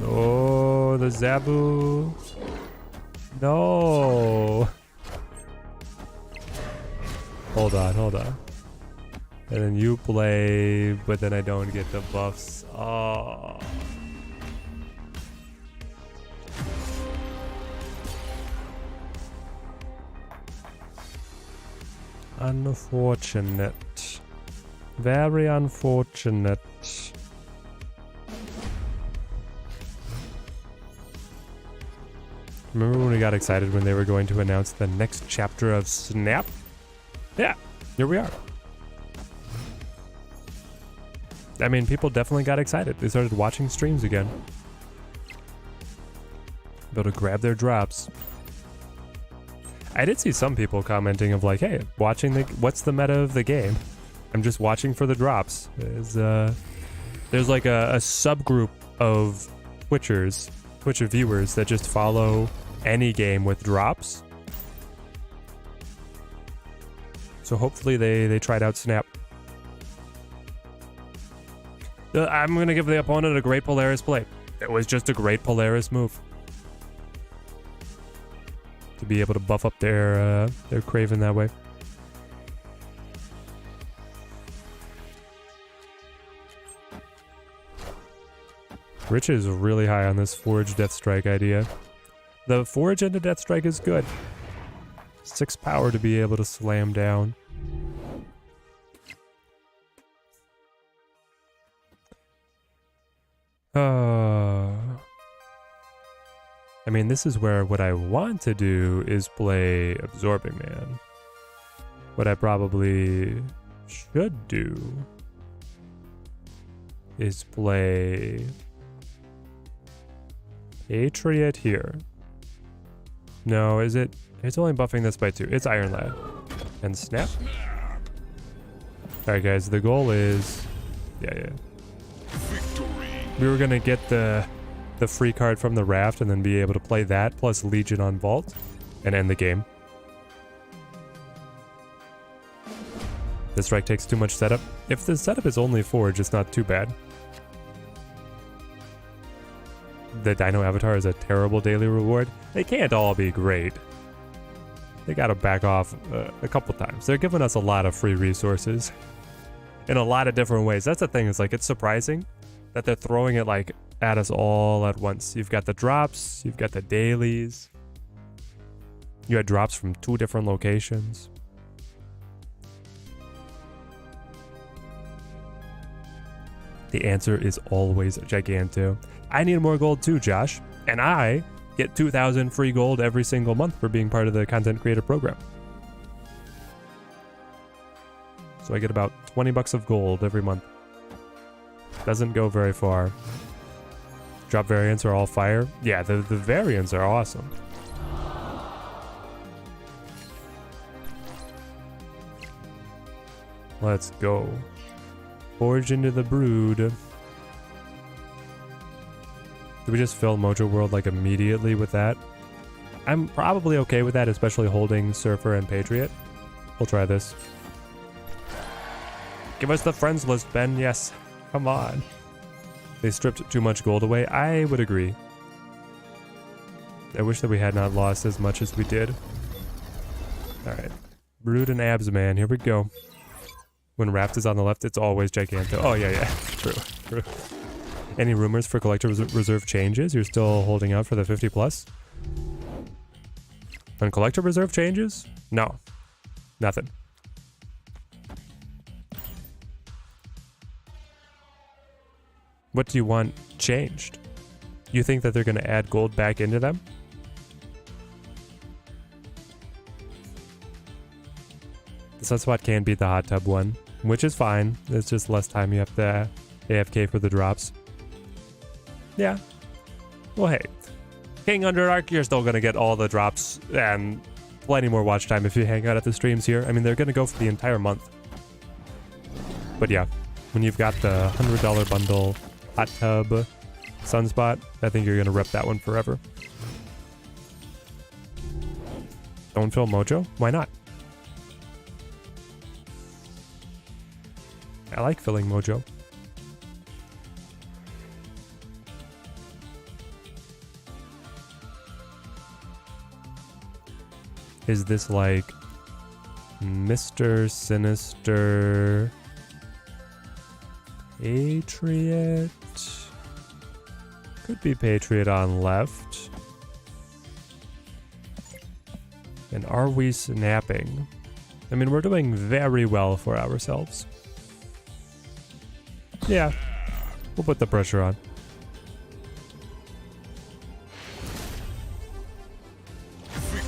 Oh, the Zabu. No. Hold on. And then you play, but then I don't get the buffs. Oh. Unfortunate. Very unfortunate. Remember when we got excited when they were going to announce the next chapter of Snap? Yeah, here we are. I mean, people definitely got excited. They started watching streams again. Able to grab their drops. I did see some people commenting of like, hey, what's the meta of the game? I'm just watching for the drops. There's like a subgroup of Twitch viewers that just follow any game with drops. So hopefully they tried out Snap. I'm going to give the opponent a great Polaris play. It was just a great Polaris move. To be able to buff up their Craven that way. Rich is really high on this Forge Death Strike idea. The Forge into Death Strike is good. 6 power to be able to slam down. I mean, this is where what I want to do is play Absorbing Man. What I probably should do is play Patriot here. No, is it? It's only buffing this by 2. It's Iron Lad. And Snap. Alright guys, the goal is... Yeah. Victory. We were gonna get the free card from the raft and then be able to play that plus Legion on Vault and end the game. This strike takes too much setup. If the setup is only Forge, it's not too bad. The Dino Avatar is a terrible daily reward. They can't all be great. They gotta back off a couple times. They're giving us a lot of free resources in a lot of different ways. That's the thing, is like, it's surprising that they're throwing it like at us all at once. You've got the drops, you've got the dailies. You had drops from 2 different locations. The answer is always Giganto. I need more gold too, Josh. And I get 2,000 free gold every single month for being part of the content creator program. So I get about 20 bucks of gold every month. Doesn't go very far. Drop variants are all fire. Yeah, the variants are awesome. Let's go. Forge into the Brood. Do we just fill Mojo World like immediately with that? I'm probably okay with that, especially holding Surfer and Patriot. We'll try this. Give us the friends list, Ben. Yes. Come on. They stripped too much gold away. I would agree. I wish that we had not lost as much as we did. Alright. Brood and Abs, man. Here we go. When Raft is on the left, it's always Giganto. Oh, yeah. True. Any rumors for Collector Reserve changes? You're still holding out for the 50 plus? On Collector Reserve changes? No. Nothing. What do you want changed? You think that they're going to add gold back into them? The Sunspot can beat the Hot Tub one, which is fine. It's just less time you have to AFK for the drops. Yeah. Well, hey. King Underdark, you're still going to get all the drops and plenty more watch time if you hang out at the streams here. I mean, they're going to go for the entire month. But yeah, when you've got the $100 bundle, Hot Tub, Sunspot, I think you're going to rep that one forever. Don't fill Mojo? Why not? I like filling Mojo. Is this like Mr. Sinister Patriot? Could be Patriot on left. And are we snapping? I mean, we're doing very well for ourselves. Yeah, we'll put the pressure on.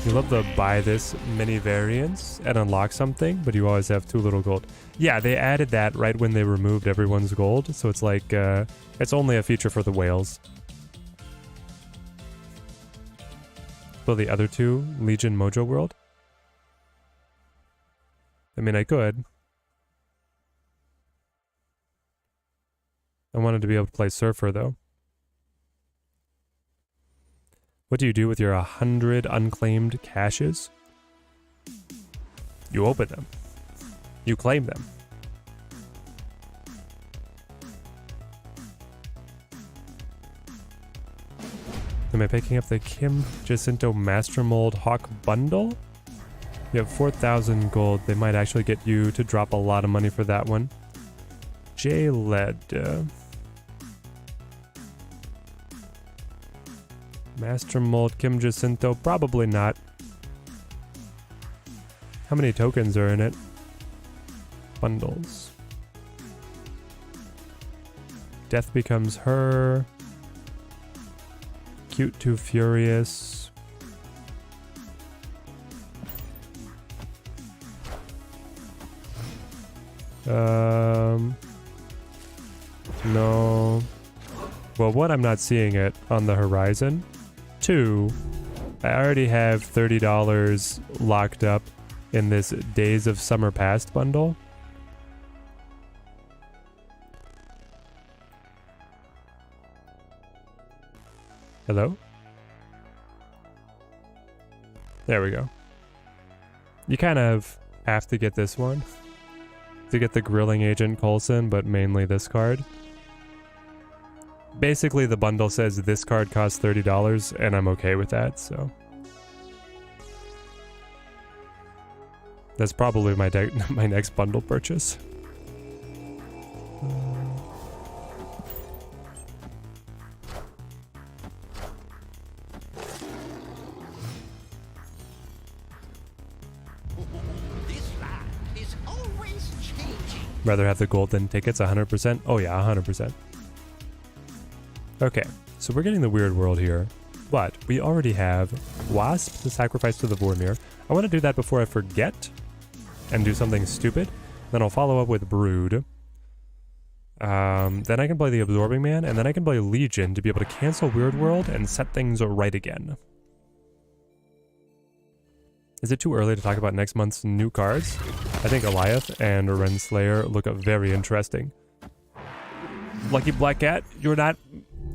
You love to buy this mini variants and unlock something, but you always have too little gold. Yeah, they added that right when they removed everyone's gold, so it's like, it's only a feature for the whales. So the other two, Legion Mojo World? I mean, I could. I wanted to be able to play Surfer, though. What do you do with your 100 unclaimed caches? You open them. You claim them. Am I picking up the Kim Jacinto Master Mold Hawk bundle? You have 4,000 gold. They might actually get you to drop a lot of money for that one. J-Led. Master Mold Kim Jacinto. Probably not. How many tokens are in it? Bundles. Death becomes her. Cute to Furious. No. Well, one, I'm not seeing it on the horizon. Two, I already have $30 locked up in this Days of Summer Past bundle. Hello? There we go. You kind of have to get this one to get the Grilling Agent Coulson, but mainly this card. Basically, the bundle says this card costs $30, and I'm okay with that, so. That's probably my my next bundle purchase. Rather have the gold than tickets, 100%? Oh yeah, 100%. Okay, so we're getting the weird world here, but we already have Wasp to sacrifice to the Vormir. I want to do that before I forget and do something stupid. Then I'll follow up with Brood. Then I can play the Absorbing Man, and then I can play Legion to be able to cancel Weird World and set things right again. Is it too early to talk about next month's new cards? I think Goliath and Renslayer look very interesting. Lucky Black Cat, you're not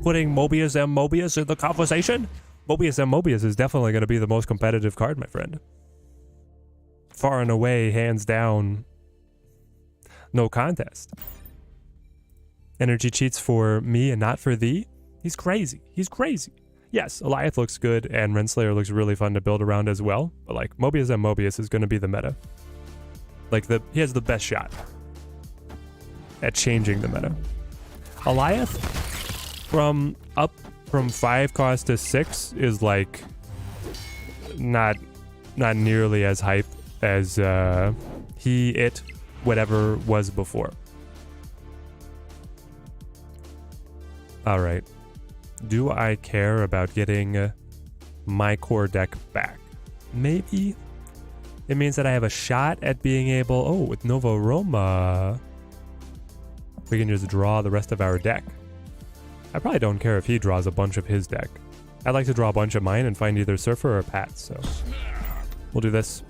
putting Mobius M. Mobius in the conversation? Mobius M. Mobius is definitely going to be the most competitive card, my friend. Far and away, hands down, no contest. Energy cheats for me and not for thee? He's crazy. He's crazy. Yes, Goliath looks good, and Renslayer looks really fun to build around as well. But like, Mobius M. Mobius is going to be the meta. Like, he has the best shot at changing the meta. Goliath, from 5 cost to 6 is like not nearly as hype as whatever was before. All right. Do I care about getting my core deck back? Maybe. It means that I have a shot at being able... Oh, with Novo Roma, we can just draw the rest of our deck. I probably don't care if he draws a bunch of his deck. I'd like to draw a bunch of mine and find either Surfer or Pat, so... We'll do this.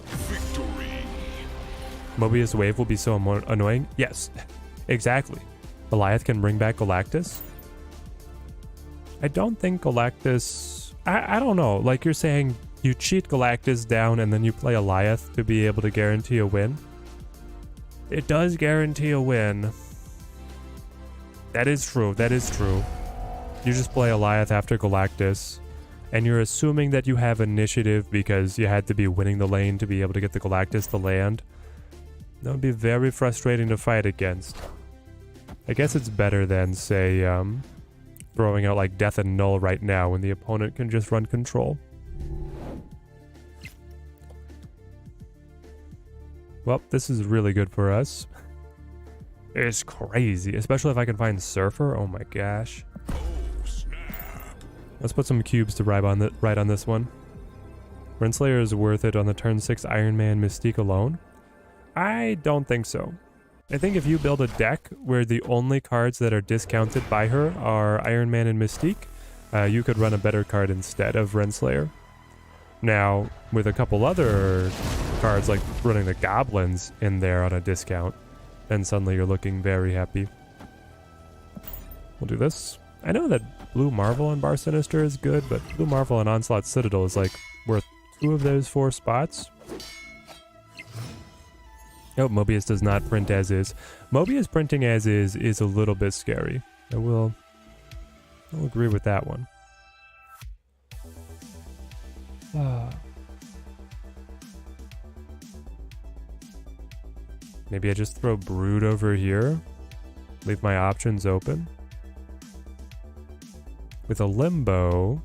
Victory. Mobius Wave will be so annoying. Yes, exactly. Goliath can bring back Galactus. I don't think Galactus... I don't know. Like you're saying, you cheat Galactus down and then you play Goliath to be able to guarantee a win. It does guarantee a win. That is true. That is true. you just play Eliath after Galactus, and you're assuming that you have initiative because you had to be winning the lane to be able to get the Galactus to land. That would be very frustrating to fight against. I guess it's better than, say, throwing out like Death and Null right now when the opponent can just run control. Well, this is really good for us. It's crazy, especially if I can find Surfer. Oh my gosh. Let's put some cubes to ride on this one. Renslayer is worth it on the turn 6 Iron Man Mystique alone? I don't think so. I think if you build a deck where the only cards that are discounted by her are Iron Man and Mystique, you could run a better card instead of Renslayer. Now, with a couple other cards like running the Goblins in there on a discount, then suddenly you're looking very happy. We'll do this. I know that Blue Marvel and Bar Sinister is good, but Blue Marvel and Onslaught Citadel is like worth 2 of those 4 spots. Oh, Mobius does not print as is. Mobius printing as is a little bit scary. I'll agree with that one. Maybe I just throw Brood over here. Leave my options open. With a Limbo.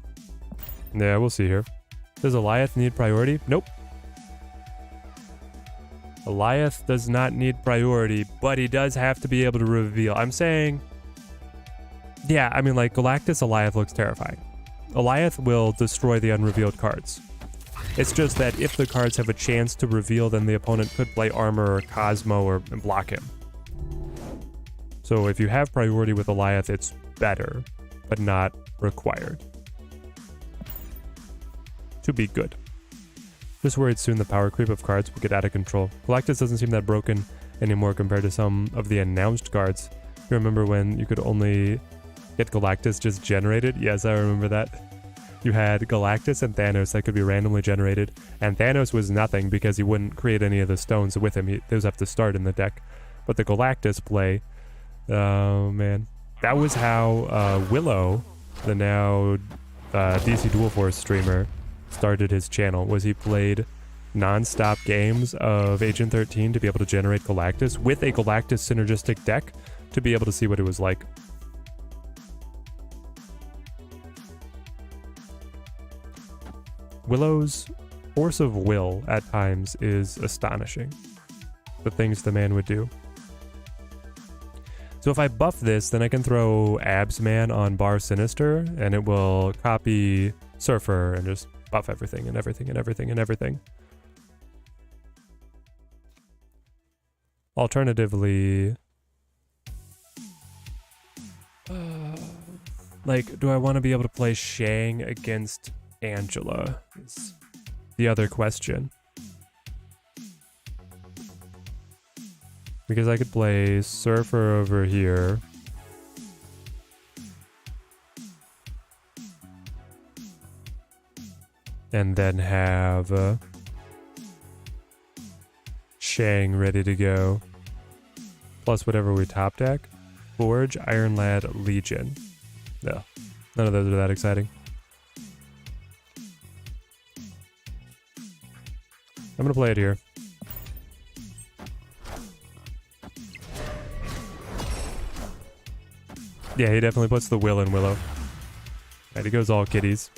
Yeah, we'll see here. Does Eliath need priority? Nope. Eliath does not need priority, but he does have to be able to reveal. I'm saying... Yeah, I mean, like, Galactus Eliath looks terrifying. Eliath will destroy the unrevealed cards. It's just that if the cards have a chance to reveal, then the opponent could play Armor or Cosmo and block him. So if you have priority with Eliath, it's better, but not required. To be good. Just worried soon the power creep of cards will get out of control. Galactus doesn't seem that broken anymore compared to some of the announced cards. You remember when you could only get Galactus just generated? Yes, I remember that. You had Galactus and Thanos that could be randomly generated, and Thanos was nothing because he wouldn't create any of the stones with him. Those have to start in the deck. But the Galactus play, oh man. That was how Willow, the now DC Dual Force streamer, started his channel, was he played non-stop games of Agent 13 to be able to generate Galactus with a Galactus synergistic deck to be able to see what it was like. Willow's force of will at times is astonishing. The things the man would do. So if I buff this, then I can throw Absman on Bar Sinister, and it will copy Surfer and just buff everything and everything and everything and everything. Alternatively, like, do I want to be able to play Shang against Angela? Is the other question. Because I could play Surfer over here. And then have Shang ready to go. Plus whatever we top deck. Forge, Iron Lad, Legion. No, none of those are that exciting. I'm gonna play it here. Yeah, he definitely puts the will in Willow. Right, he goes all kitties.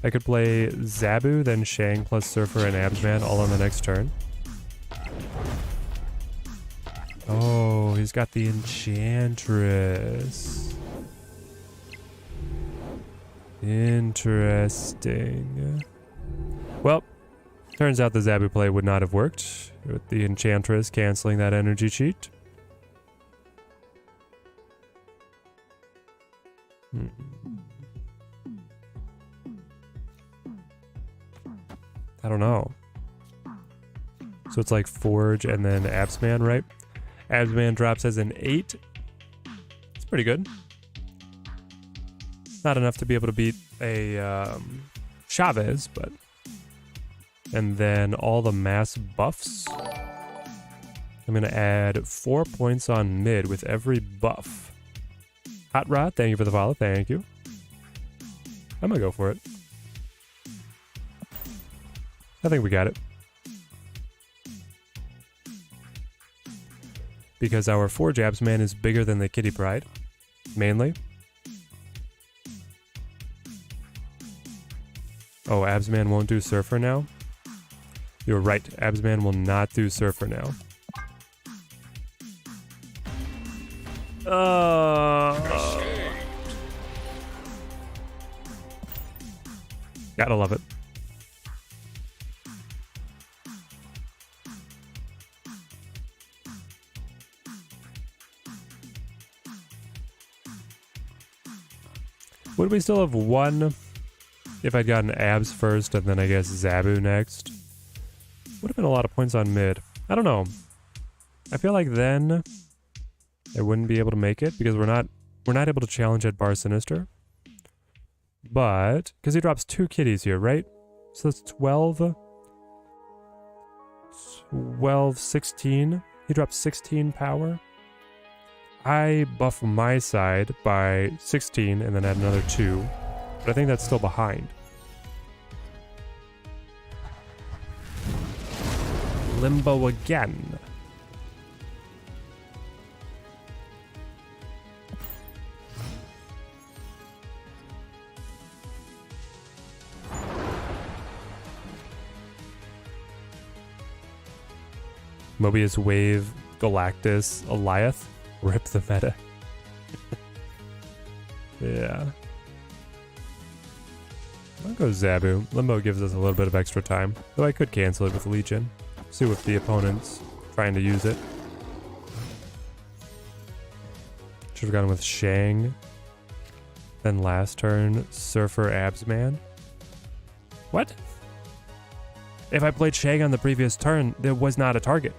I could play Zabu, then Shang plus Surfer and Absman all on the next turn. Oh, he's got the Enchantress. Interesting. Well, turns out the Zabu play would not have worked with the Enchantress canceling that energy cheat. I don't know. So it's like Forge and then Absman, right? Absman drops as an 8. It's pretty good. Not enough to be able to beat a Chavez, but... And then all the mass buffs. I'm going to add 4 points on mid with every buff. Hot Rod, thank you for the follow. Thank you. I'm gonna go for it. I think we got it. Because our Forge Absman is bigger than the Kitty Pride, mainly. Oh, Absman won't do Surfer now? You're right, Absman will not do Surfer now. Gotta love it. Would we still have one if I'd gotten Abs first and then I guess Zabu next? Would have been a lot of points on mid. I don't know. I feel like then I wouldn't be able to make it because we're not able to challenge at Bar Sinister. But because he drops 2 kitties here, right? So that's 12, 16. He drops 16 power. I buff my side by 16 and then add another 2. But I think that's still behind. Limbo again. Mobius Wave, Galactus, Eliath. Rip the meta. Yeah. I'll go Zabu. Limbo gives us a little bit of extra time. Though I could cancel it with Legion. See if the opponent's trying to use it. Should have gone with Shang. Then last turn, Surfer Absman. What? If I played Shang on the previous turn, there was not a target.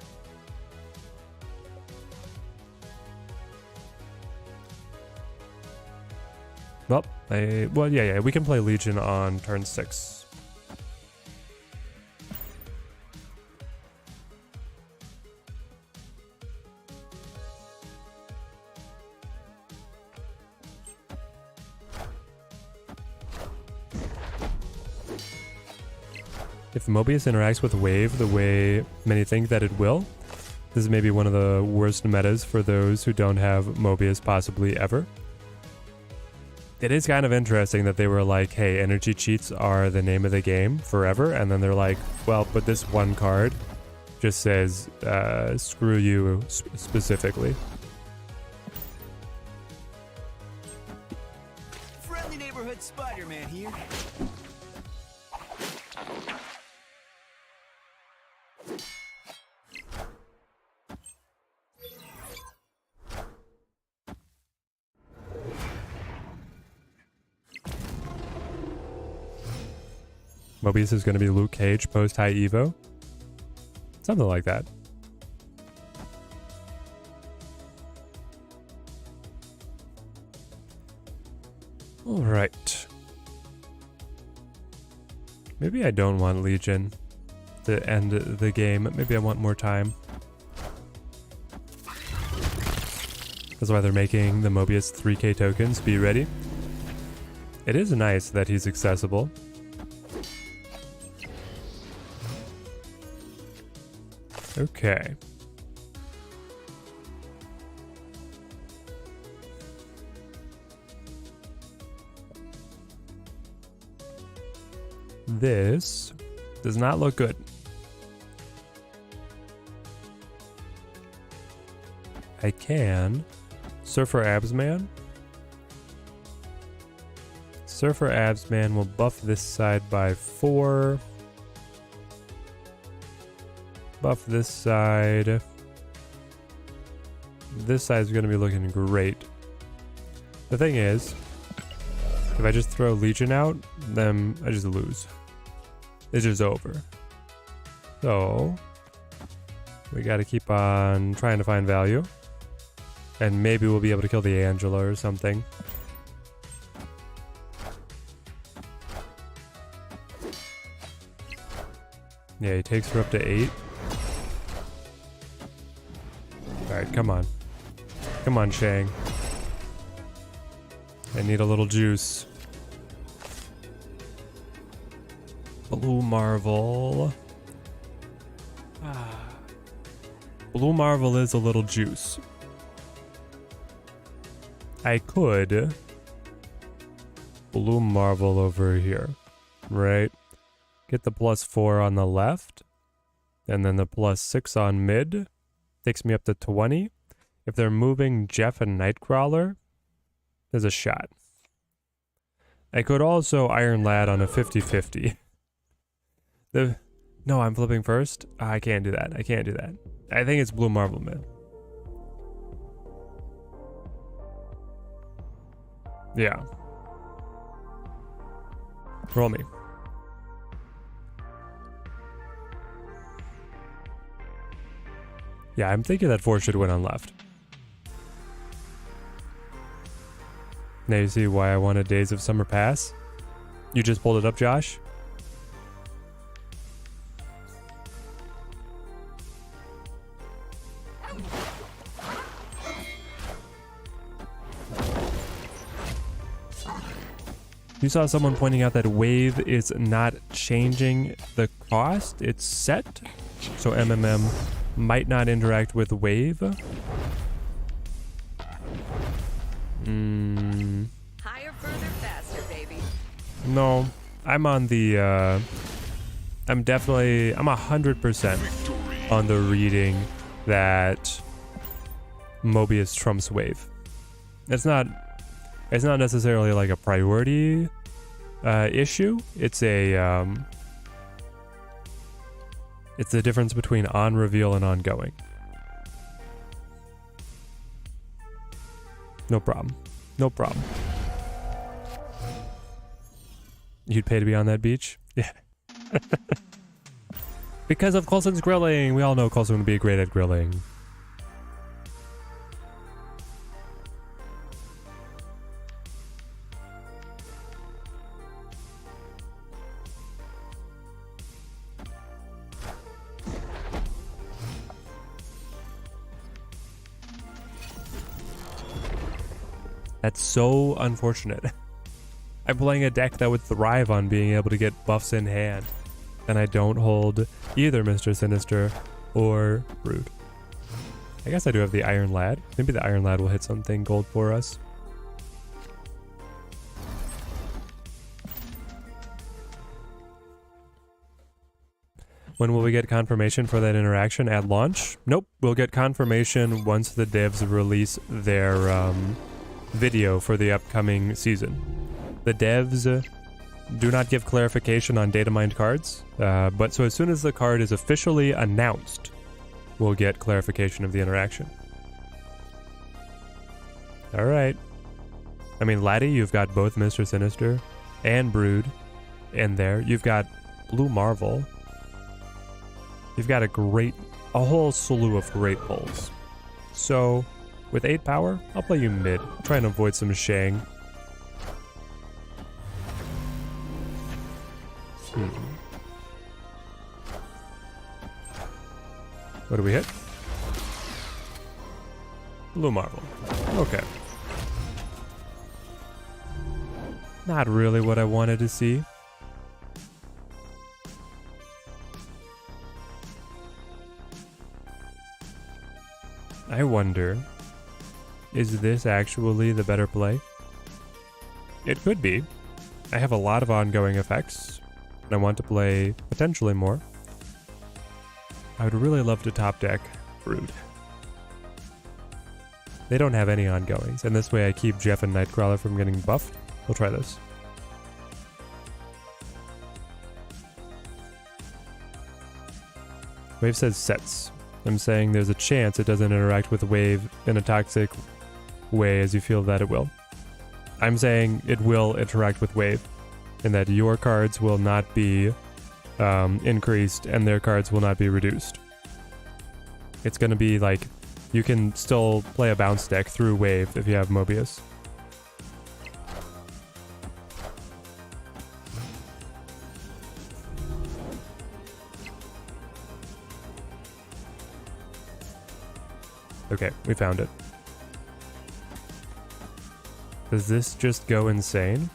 Well, yeah, we can play Legion on turn 6. If Mobius interacts with Wave the way many think that it will, this is maybe one of the worst metas for those who don't have Mobius possibly ever. It is kind of interesting that they were like, hey, energy cheats are the name of the game forever. And then they're like, well, but this one card just says, screw you specifically. Friendly neighborhood Spider-Man here. Mobius is going to be Luke Cage post high Evo. Something like that. Alright. Maybe I don't want Legion to end the game. Maybe I want more time. That's why they're making the Mobius 3k tokens. Be ready. It is nice that he's accessible. Okay. This does not look good. I can Surfer Absman. Surfer Absman will buff this side by 4. Buff this side. This side is going to be looking great. The thing is, if I just throw Legion out, then I just lose. It's just over. So, we got to keep on trying to find value. And maybe we'll be able to kill the Angela or something. Yeah, he takes her up to 8. Alright, come on. Come on, Shang. I need a little juice. Blue Marvel. Blue Marvel is a little juice. I could Blue Marvel over here, right? Get the +4 on the left, and then the +6 on mid. Takes me up to 20. If they're moving Jeff and Nightcrawler, there's a shot. I could also Iron Lad on a 50-50. No, I'm flipping first. I can't do that. I can't do that. I think it's Blue Marvel mid. Yeah. Roll me. Yeah, I'm thinking that 4 should win on left. Now you see why I wanted Days of Summer Pass? You just pulled it up, Josh? You saw someone pointing out that Wave is not changing the cost. It's set. So MMM might not interact with Wave. Higher, further, faster, baby. No, I'm on the, I'm 100% on the reading that Mobius trumps Wave. It's not necessarily like a priority issue. It's the difference between on reveal and ongoing. No problem. No problem. You'd pay to be on that beach? Yeah. Because of Coulson's grilling. We all know Coulson would be great at grilling. That's so unfortunate. I'm playing a deck that would thrive on being able to get buffs in hand, and I don't hold either Mr. Sinister or Brood. I guess I do have the Iron Lad. Maybe the Iron Lad will hit something gold for us. When will we get confirmation for that interaction? At launch? Nope. We'll get confirmation once the devs release their video for the upcoming season. The devs do not give clarification on data mined cards, but so as soon as the card is officially announced, we'll get clarification of the interaction. All right. I mean, Laddie, you've got both Mr. Sinister and Brood in there. You've got Blue Marvel. You've got a whole slew of great pulls. So with 8 power, I'll play you mid. Try and avoid some Shang. What do we hit? Blue Marvel. Okay. Not really what I wanted to see. I wonder, is this actually the better play? It could be. I have a lot of ongoing effects, and I want to play potentially more. I would really love to top deck Brood. They don't have any ongoings, and this way I keep Jeff and Nightcrawler from getting buffed. We'll try this. Wave says sets. I'm saying there's a chance it doesn't interact with Wave in a toxic way as you feel that it will. I'm saying it will interact with Wave, and that your cards will not be increased and their cards will not be reduced. It's going to be like, you can still play a bounce deck through Wave if you have Mobius. Okay, we found it. Does this just go insane?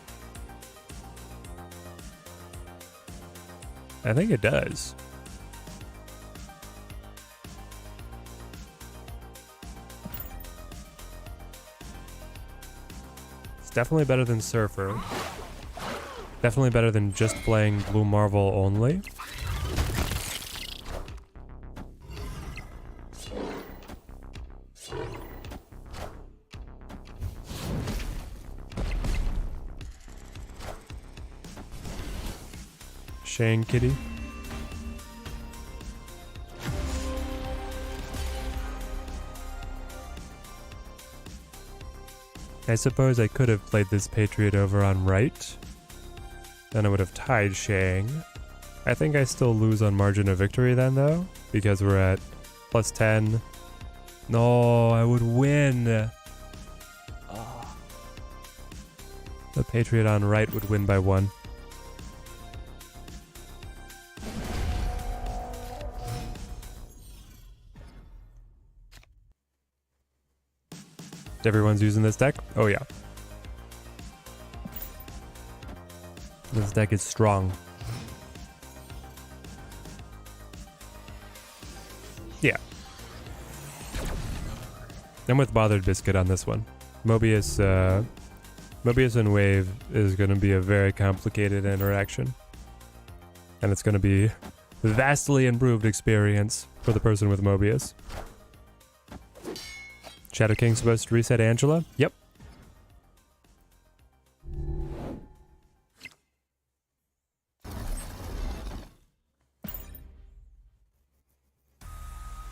I think it does. It's definitely better than Surfer. Definitely better than just playing Blue Marvel only. Shang Kitty. I suppose I could have played this Patriot over on right. Then I would have tied Shang. I think I still lose on margin of victory then though, because we're at plus 10. No, I would win. The Patriot on right would win by 1. Everyone's using this deck? Oh yeah. This deck is strong. Yeah. I'm with Bothered Biscuit on this one. Mobius and Wave is going to be a very complicated interaction. And it's going to be a vastly improved experience for the person with Mobius. Shadow King's supposed to reset Angela? Yep.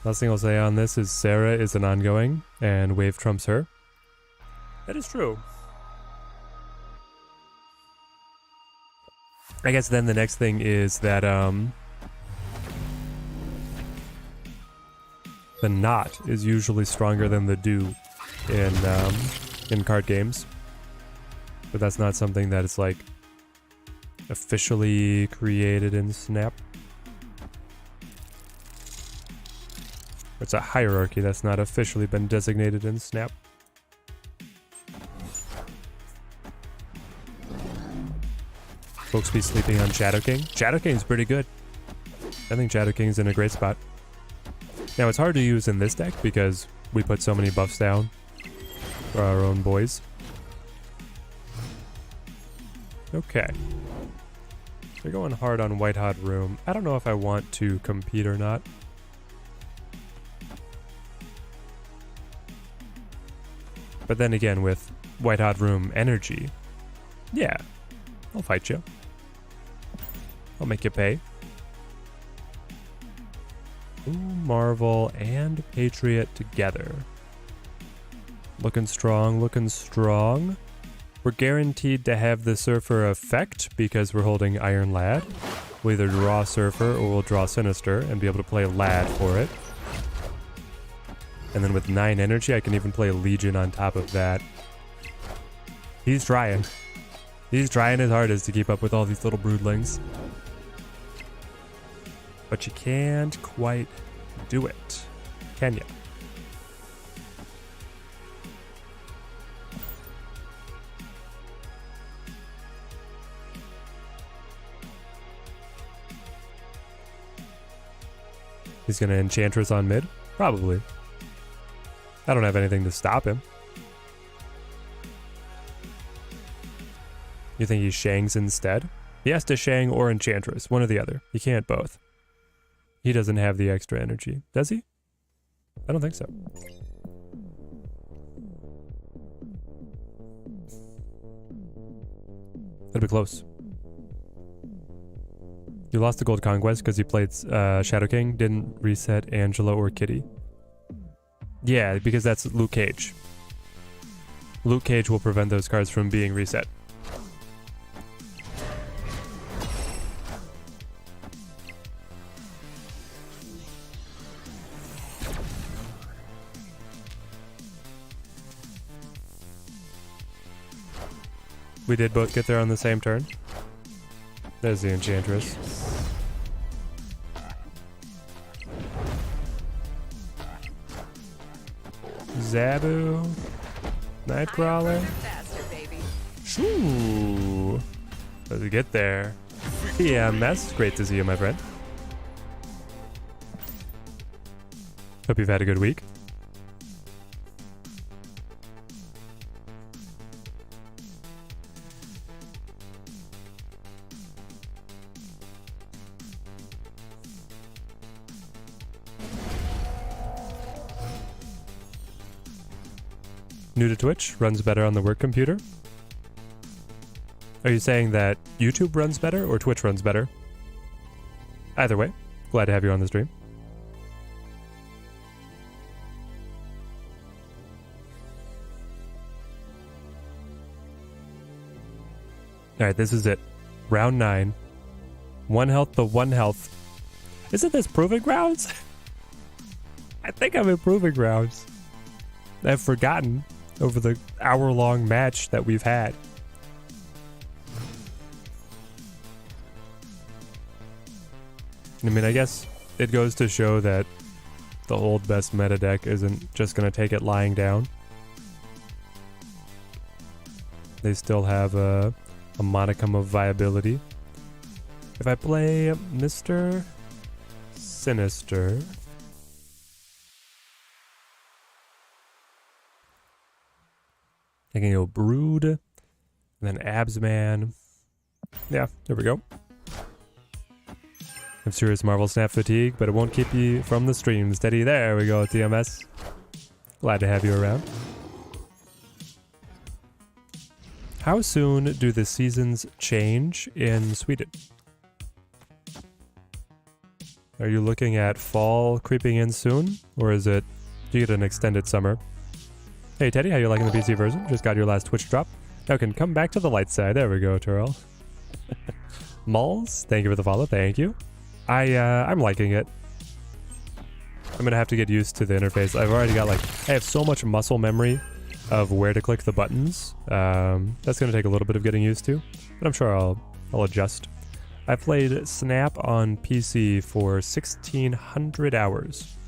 Last thing I'll say on this is Sarah is an ongoing, and Wave trumps her. That is true. I guess then the next thing is that, the knot is usually stronger than the do in card games. But that's not something that is like officially created in Snap. It's a hierarchy that's not officially been designated in Snap. Folks be sleeping on Shadow King. Shadow King's pretty good. I think Shadow King's in a great spot. Now it's hard to use in this deck because we put so many buffs down for our own boys. Okay. They're going hard on White Hot Room. I don't know if I want to compete or not. But then again, with White Hot Room energy, yeah, I'll fight you. I'll make you pay. Ooh, Marvel and Patriot together. Looking strong, looking strong. We're guaranteed to have the Surfer effect because we're holding Iron Lad. We'll either draw Surfer or we'll draw Sinister and be able to play Lad for it. And then with 9 energy, I can even play Legion on top of that. He's trying. He's trying his hardest to keep up with all these little broodlings. But you can't quite do it, can you? He's gonna Enchantress on mid? Probably. I don't have anything to stop him. You think he Shangs instead? He has to Shang or Enchantress, one or the other. He can't both. He doesn't have the extra energy, does he? I don't think so. That'd be close. You lost the Gold Conquest because you played Shadow King, didn't reset Angela or Kitty. Yeah, because that's Luke Cage. Luke Cage will prevent those cards from being reset. We did both get there on the same turn. There's the Enchantress. Zabu. Nightcrawler. Faster, baby. Ooh. Let's get there. PMS, great to see you, my friend. Hope you've had a good week. New to Twitch, runs better on the work computer. Are you saying that YouTube runs better or Twitch runs better? Either way, glad to have you on the stream. Alright, this is it. Round 9. 1 health to 1 health. Isn't this Proving Grounds? I think I'm in Proving Grounds. I've forgotten over the hour-long match that we've had. I mean, I guess it goes to show that the old best meta deck isn't just going to take it lying down. They still have a modicum of viability. If I play Mr. Sinister... I can go Brood, and then Absman. Yeah, there we go. I'm serious Marvel Snap fatigue, but it won't keep you from the stream. Steady, there we go, TMS. Glad to have you around. How soon do the seasons change in Sweden? Are you looking at fall creeping in soon, or is it, do you get an extended summer? Hey Teddy, how you liking the PC version? Just got your last Twitch drop. Now can come back to the light side. There we go, Turl. Malls, thank you for the follow. Thank you. I'm liking it. I'm gonna have to get used to the interface. I've already got I have so much muscle memory of where to click the buttons. That's gonna take a little bit of getting used to, but I'm sure I'll adjust. I played Snap on PC for 1,600 hours.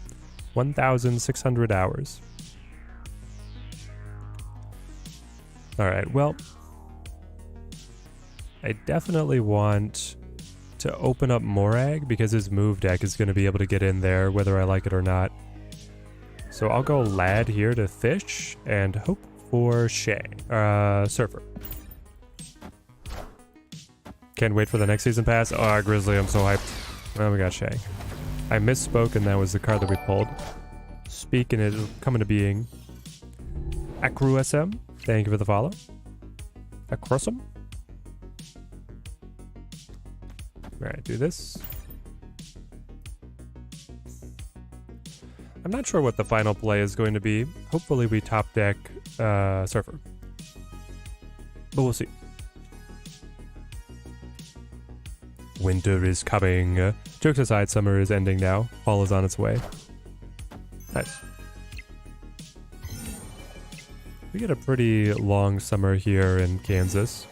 1,600 hours. Alright, well, I definitely want to open up Morag because his move deck is going to be able to get in there whether I like it or not. So I'll go Lad here to fish and hope for Surfer. Can't wait for the next season pass. Oh, Grizzly, I'm so hyped. Oh, we got Shang. I misspoke and that was the card that we pulled. Speak and it'll come into being. Acru SM. Thank you for the follow. Acrossum. Alright, do this. I'm not sure what the final play is going to be. Hopefully we top deck Surfer. But we'll see. Winter is coming. Jokes aside, summer is ending now. Fall is on its way. Nice. We get a pretty long summer here in Kansas.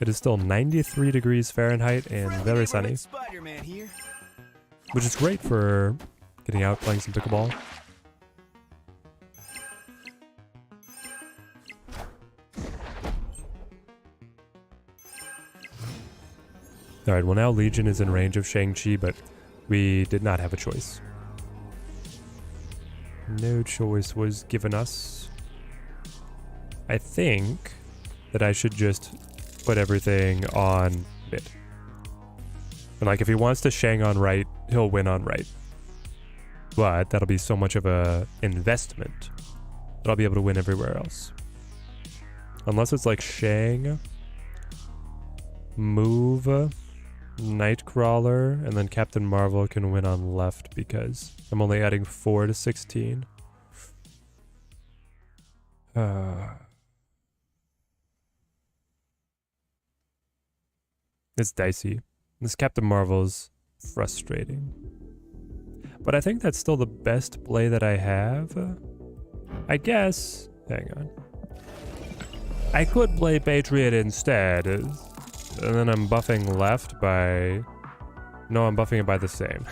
It is still 93 degrees Fahrenheit and very sunny, which is great for getting out playing some pickleball. Alright, well now Legion is in range of Shang-Chi, but we did not have a choice. No choice was given us. I think that I should just put everything on mid. And if he wants to Shang on right, he'll win on right. But that'll be so much of a investment that I'll be able to win everywhere else. Unless it's Shang, move, Nightcrawler, and then Captain Marvel can win on left because I'm only adding 4 to 16. It's dicey. This Captain Marvel's frustrating. But I think that's still the best play that I have. I guess... Hang on. I could play Patriot instead. And then I'm buffing left by... No, I'm buffing it by the same.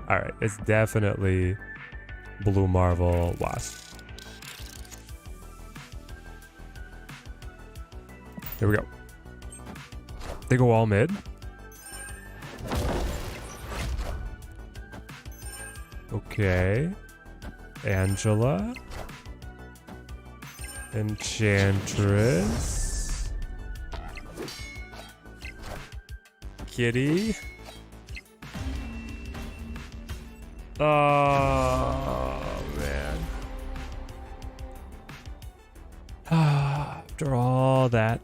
Alright, it's definitely Blue Marvel Wasp. There we go. They go all mid. Okay. Angela. Enchantress. Kitty. Oh, man. After all that.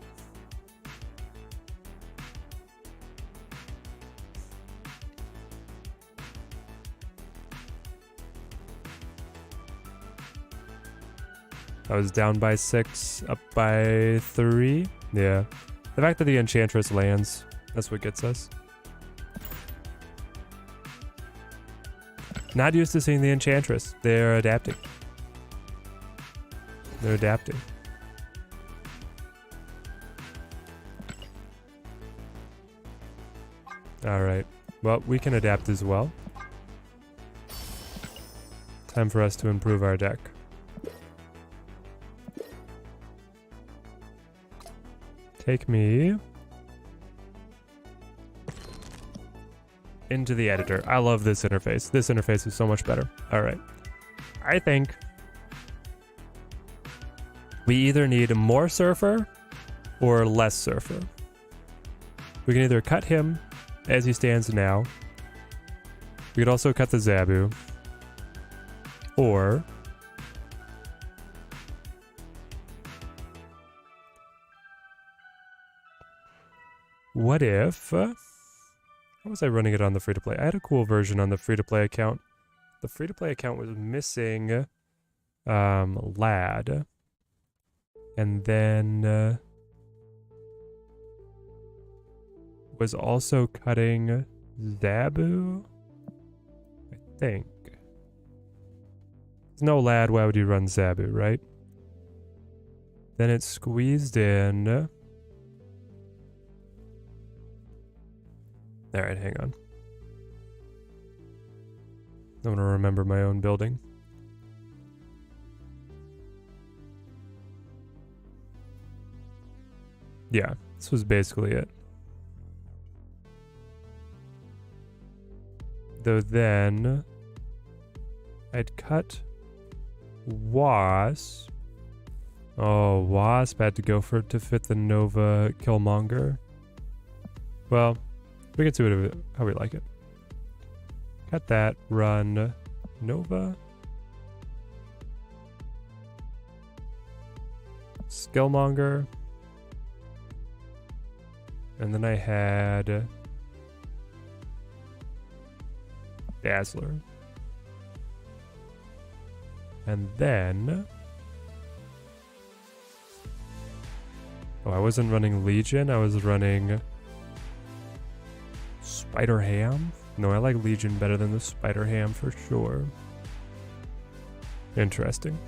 I was down by 6, up by 3. Yeah. The fact that the Enchantress lands, that's what gets us. Not used to seeing the Enchantress. They're adapting. They're adapting. Alright. Well, we can adapt as well. Time for us to improve our deck. Take me into the editor. I love this interface. This interface is so much better. All right. I think we either need more Surfer or less Surfer. We can either cut him as he stands now. We could also cut the Zabu. Or what if... how was I running it on the free-to-play? I had a cool version on the free-to-play account. The free-to-play account was missing Lad. And then was also cutting Zabu, I think. There's no Lad, why would you run Zabu, right? Then it squeezed in... Alright, hang on. I want to remember my own building. Yeah, this was basically it. Though then... I'd cut... Wasp. Oh, Wasp had to go for it to fit the Nova Killmonger. Well... We can see what how we like it. Cut that, run Nova. Skillmonger. And then I had Dazzler. And then... Oh, I wasn't running Legion, I was running... Spider Ham? No, I like Legion better than the Spider Ham for sure. Interesting.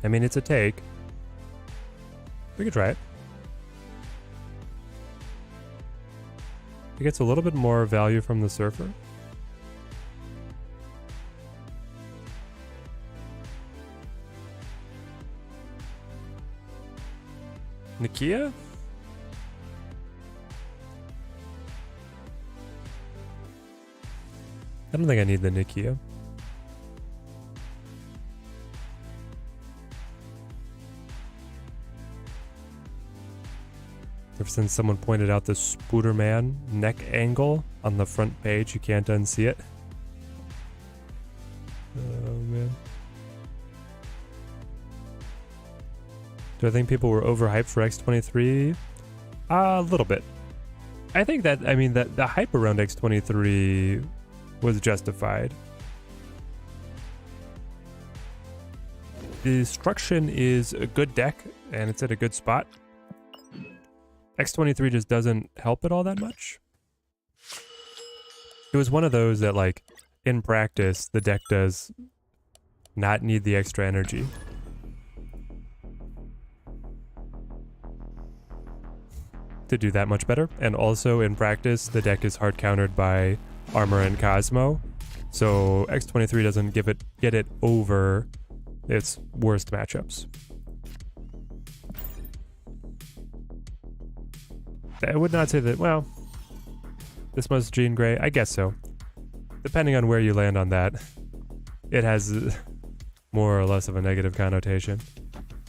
I mean, it's a take. We could try it. It gets a little bit more value from the Surfer. Nakia? I don't think I need the Nakia. Ever since someone pointed out the Spooderman neck angle on the front page, you can't unsee it. Oh man. Do I think people were overhyped for X23? A little bit. I think that, I mean, that the hype around X23 was justified. The Destruction is a good deck, and it's at a good spot. X23 just doesn't help it all that much. It was one of those that, like, in practice, the deck does not need the extra energy. To do that much better. And also, in practice, the deck is hard countered by Armor and Cosmo, so X23 doesn't get it over its worst matchups. I would not say that, well, this was Jean Grey, I guess so. Depending on where you land on that, it has more or less of a negative connotation.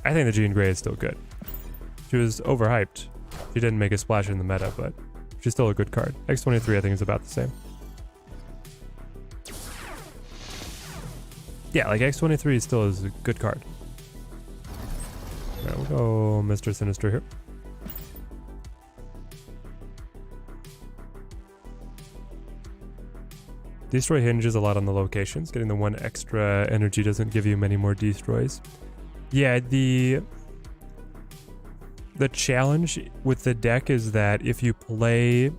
I think the Jean Grey is still good. She was overhyped. She didn't make a splash in the meta, but she's still a good card. X23 I think is about the same. Yeah, like X23 still is a good card. Alright, we'll go Mr. Sinister here. Destroy hinges a lot on the locations. Getting the one extra energy doesn't give you many more destroys. Yeah, the challenge with the deck is that if you play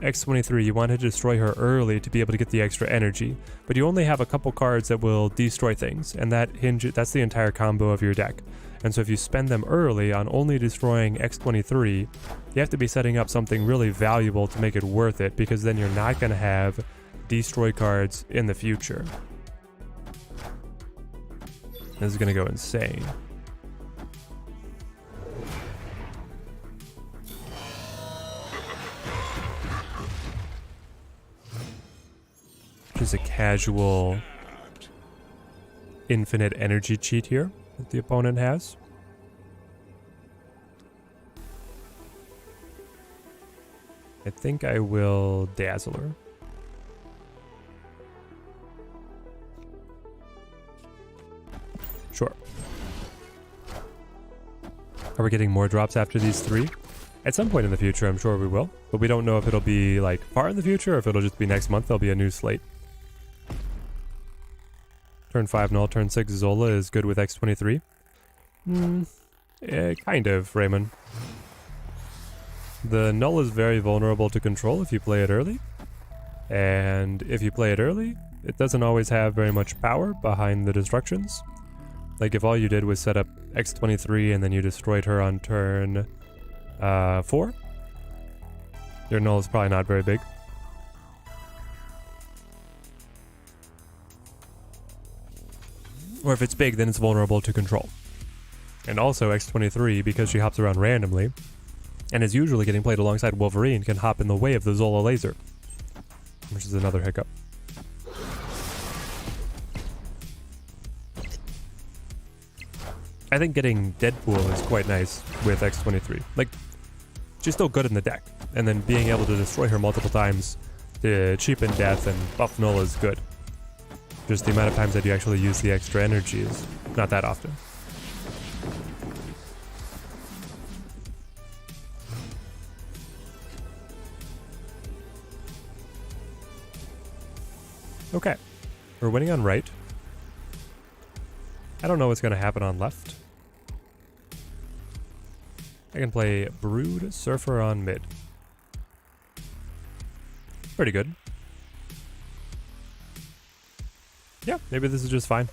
X23, you want to destroy her early to be able to get the extra energy, but you only have a couple cards that will destroy things, and that's the entire combo of your deck. And so if you spend them early on only destroying X23, you have to be setting up something really valuable to make it worth it, because then you're not going to have destroy cards in the future. This is going to go insane. Just a casual infinite energy cheat here that the opponent has. I think I will dazzle her. Sure. Are we getting more drops after these 3? At some point in the future, I'm sure we will, but we don't know if it'll be like far in the future or if it'll just be next month. There'll be a new slate. Turn 5 null, turn 6 Zola is good with X23. Kind of, Raymond. The null is very vulnerable to control if you play it early. And if you play it early, it doesn't always have very much power behind the destructions. Like if all you did was set up X23 and then you destroyed her on turn 4, your null is probably not very big. Or if it's big, then it's vulnerable to control. And also X23, because she hops around randomly, and is usually getting played alongside Wolverine, can hop in the way of the Zola laser. Which is another hiccup. I think getting Deadpool is quite nice with X23. Like, she's still good in the deck, and then being able to destroy her multiple times to cheapen death and buff null is good. Just the amount of times that you actually use the extra energy is not that often. Okay, we're winning on right. I don't know what's going to happen on left. I can play Brood Surfer on mid. Pretty good. Yeah, maybe this is just fine.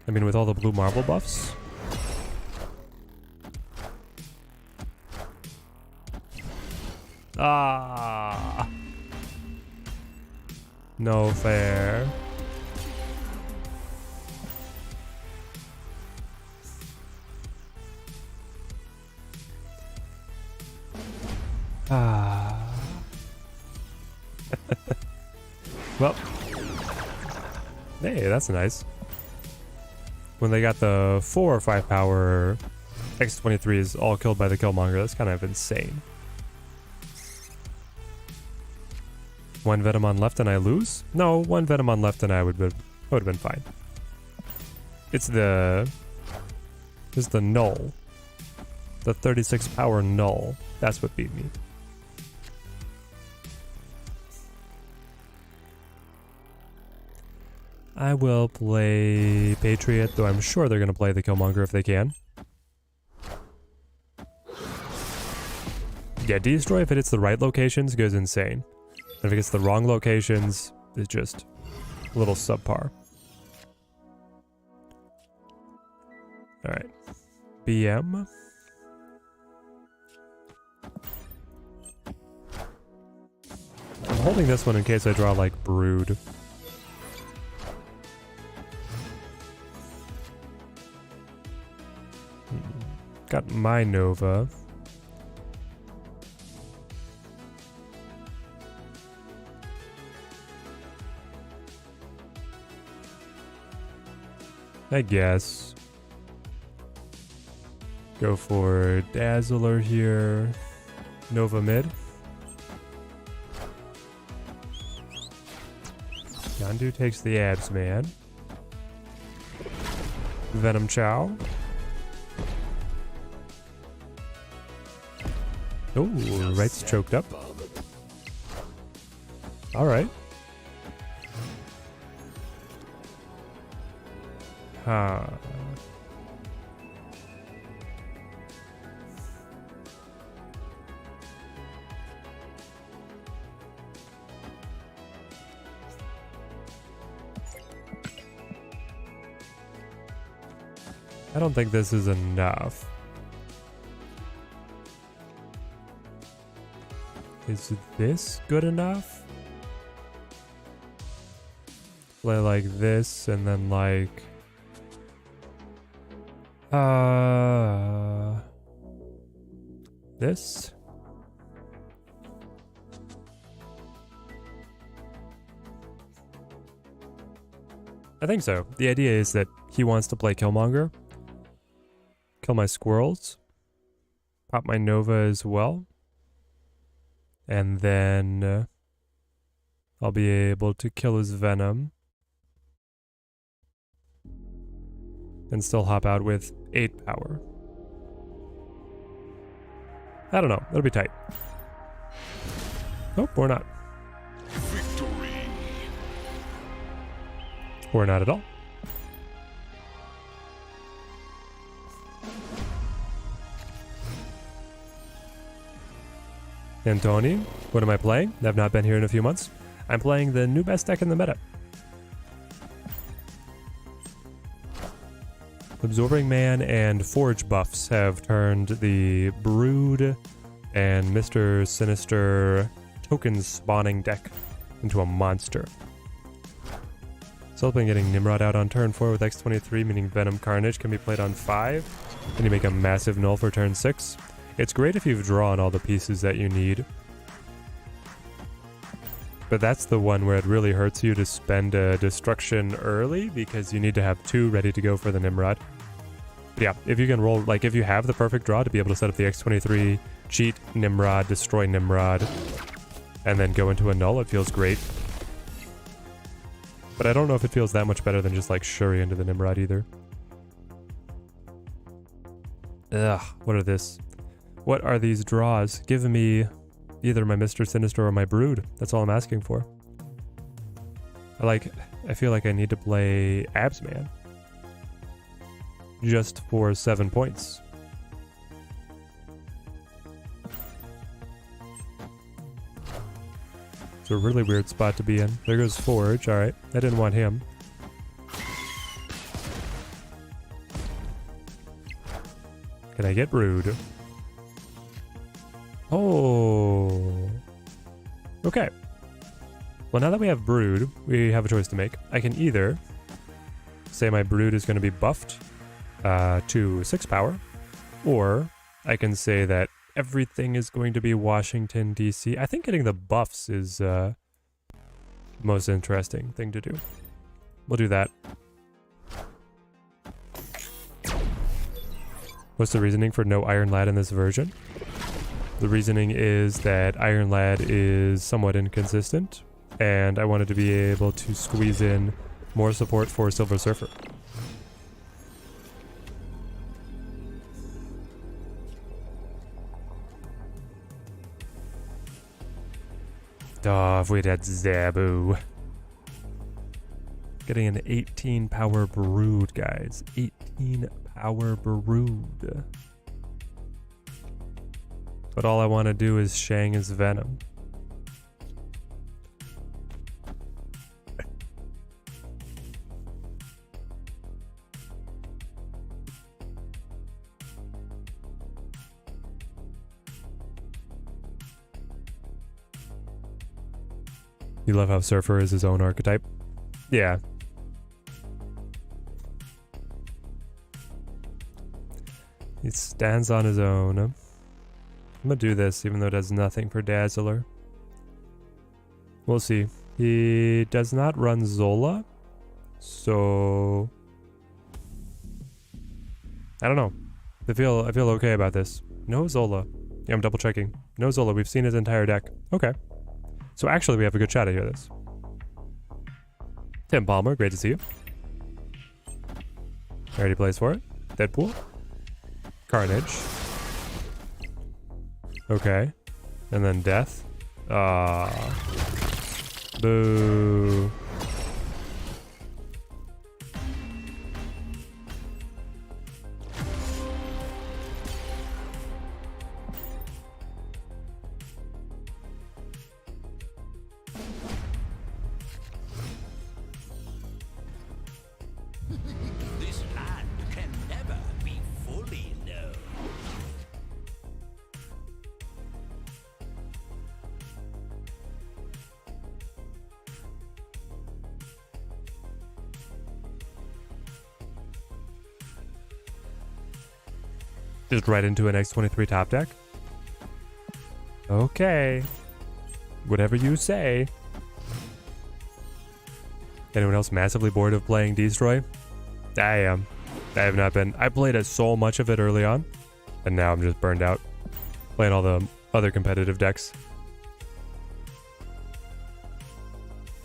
I mean, with all the blue marble buffs. Ah. No fair. Ah. Well. Hey, that's nice. When they got the 4 or 5 power X23s all killed by the Killmonger, that's kind of insane. 1 Venom on left and I lose? No, 1 Venom on left and I would have been fine. It's the null. The 36 power null. That's what beat me. I will play Patriot, though I'm sure they're going to play the Killmonger if they can. Yeah, Destroy, if it hits the right locations, goes insane. And if it gets the wrong locations, it's just a little subpar. Alright. BM. I'm holding this one in case I draw like Brood. got my Nova. I guess. Go for Dazzler here. Nova mid. Yondu takes the abs, man. Venom Chow. Oh, right's choked up. Alright. Huh. I don't think this is enough. Is this good enough? Play like this and then like... This? I think so. The idea is that he wants to play Killmonger. Kill my squirrels. Pop my Nova as well. And then I'll be able to kill his Venom. And still hop out with 8 power. I don't know. It'll be tight. Nope, or not. Victory. Or not at all. And Tony, what am I playing? I've not been here in a few months. I'm playing the new best deck in the meta. Absorbing Man and Forge buffs have turned the Brood and Mr. Sinister token spawning deck into a monster. So I've been getting Nimrod out on turn 4 with X23, meaning Venom Carnage can be played on 5. Then you make a massive null for turn 6. It's great if you've drawn all the pieces that you need. But that's the one where it really hurts you to spend a destruction early because you need to have 2 ready to go for the Nimrod. But yeah, if you can roll, like if you have the perfect draw to be able to set up the X23, cheat Nimrod, destroy Nimrod, and then go into a null, it feels great. But I don't know if it feels that much better than just like Shuri into the Nimrod either. Ugh, what are this? What are these draws? Give me either my Mr. Sinister or my Brood. That's all I'm asking for. I feel like I need to play Absman. Just for 7 points. It's a really weird spot to be in. There goes Forge. Alright, I didn't want him. Can I get Brood? Oh. Okay. Well, now that we have Brood, we have a choice to make. I can either say my Brood is going to be buffed to 6 power, or I can say that everything is going to be Washington, D.C. I think getting the buffs is the most interesting thing to do. We'll do that. What's the reasoning for no Iron Lad in this version? The reasoning is that Iron Lad is somewhat inconsistent, and I wanted to be able to squeeze in more support for Silver Surfer. Oh, if we'd had Zabu. Getting an 18 power Brood, guys. 18 power Brood. But all I want to do is Shang his Venom. You love how Surfer is his own archetype? Yeah. He stands on his own. I'm gonna do this even though it does nothing for Dazzler. We'll see. He does not run Zola, so I don't know. I feel okay about this. No Zola. Yeah, I'm double checking. No Zola. We've seen his entire deck. Okay. So actually, we have a good shot at hear this. Tim Palmer, great to see you. Already plays for it. Deadpool. Carnage. Okay. And then Death. Boo. This land can never be fully known. Just right into an X23 top deck. Okay. Whatever you say. Anyone else massively bored of playing Destroy? I am. I have not been. I played so much of it early on, and now I'm just burned out. Playing all the other competitive decks.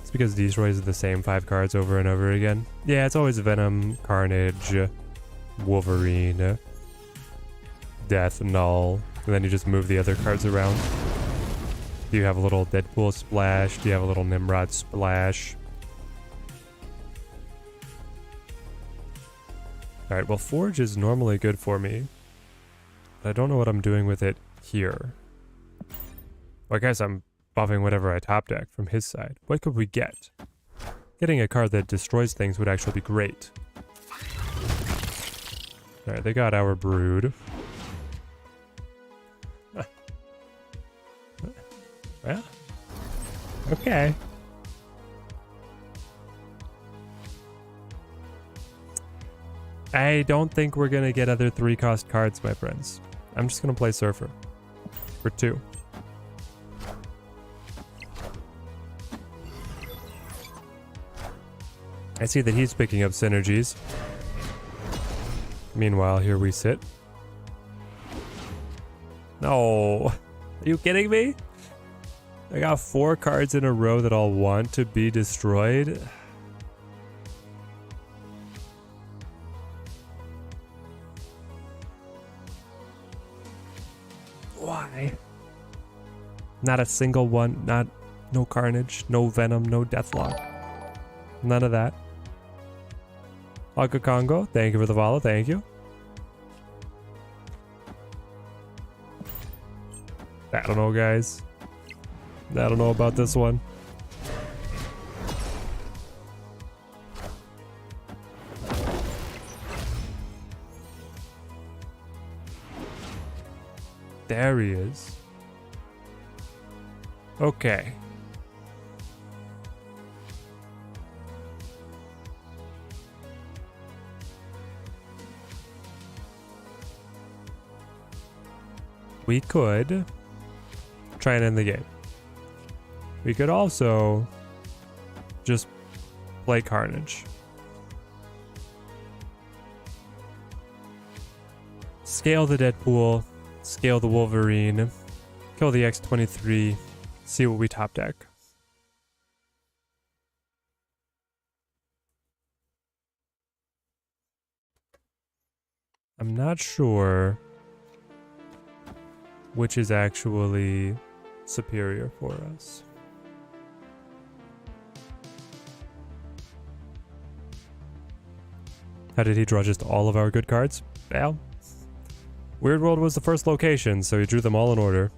It's because Destroy is the same 5 cards over and over again. Yeah, it's always Venom, Carnage, Wolverine, Death, Null, and then you just move the other cards around. Do you have a little Deadpool splash? Do you have a little Nimrod splash? Alright, well Forge is normally good for me. But I don't know what I'm doing with it here. Well, I guess I'm buffing whatever I top deck from his side. What could we get? Getting a card that destroys things would actually be great. Alright, they got our Brood. Well, okay. I don't think we're gonna get other 3-cost cards, my friends. I'm just gonna play Surfer for 2. I see that he's picking up synergies. Meanwhile, here we sit. No, are you kidding me? I got 4 cards in a row that all want to be destroyed. Why? Not a single one, no Carnage, no Venom, no Deathlock. None of that. Aga Congo, thank you for the follow, thank you. I don't know, guys. I don't know about this one. There he is. Okay. We could try and end the game. We could also just play Carnage. Scale the Deadpool, scale the Wolverine, kill the X23, see what we top deck. I'm not sure which is actually superior for us. How did he draw just all of our good cards? Well, Weird World was the first location, so he drew them all in order.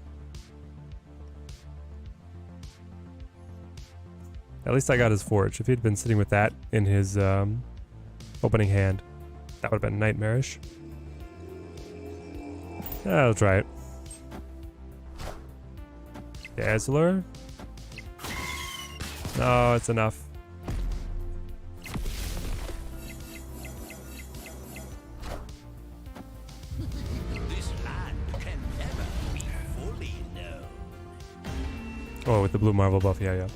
At least I got his Forge. If he'd been sitting with that in his opening hand, that would have been nightmarish. I'll try it. Dazzler? No, it's enough. Oh, with the blue Marvel buff, yeah.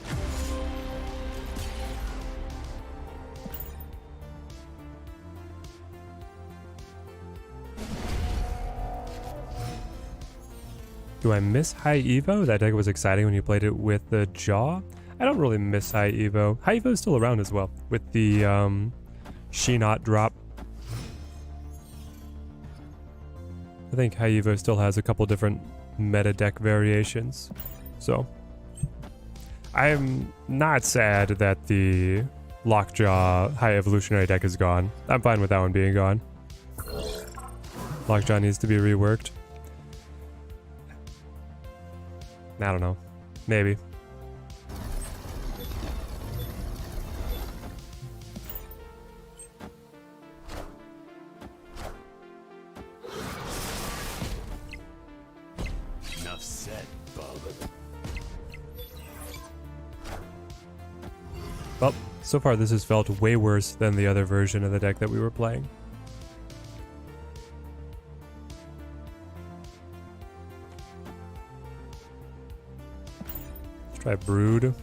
Do I miss High Evo? That deck was exciting when you played it with the Jaw. I don't really miss High Evo. High Evo is still around as well with the She-Not drop. I think High Evo still has a couple different meta deck variations. So I'm not sad that the Lockjaw High Evolutionary deck is gone. I'm fine with that one being gone. Lockjaw needs to be reworked. I don't know. Maybe. Enough said, bub. Well, so far this has felt way worse than the other version of the deck that we were playing. Try Brood.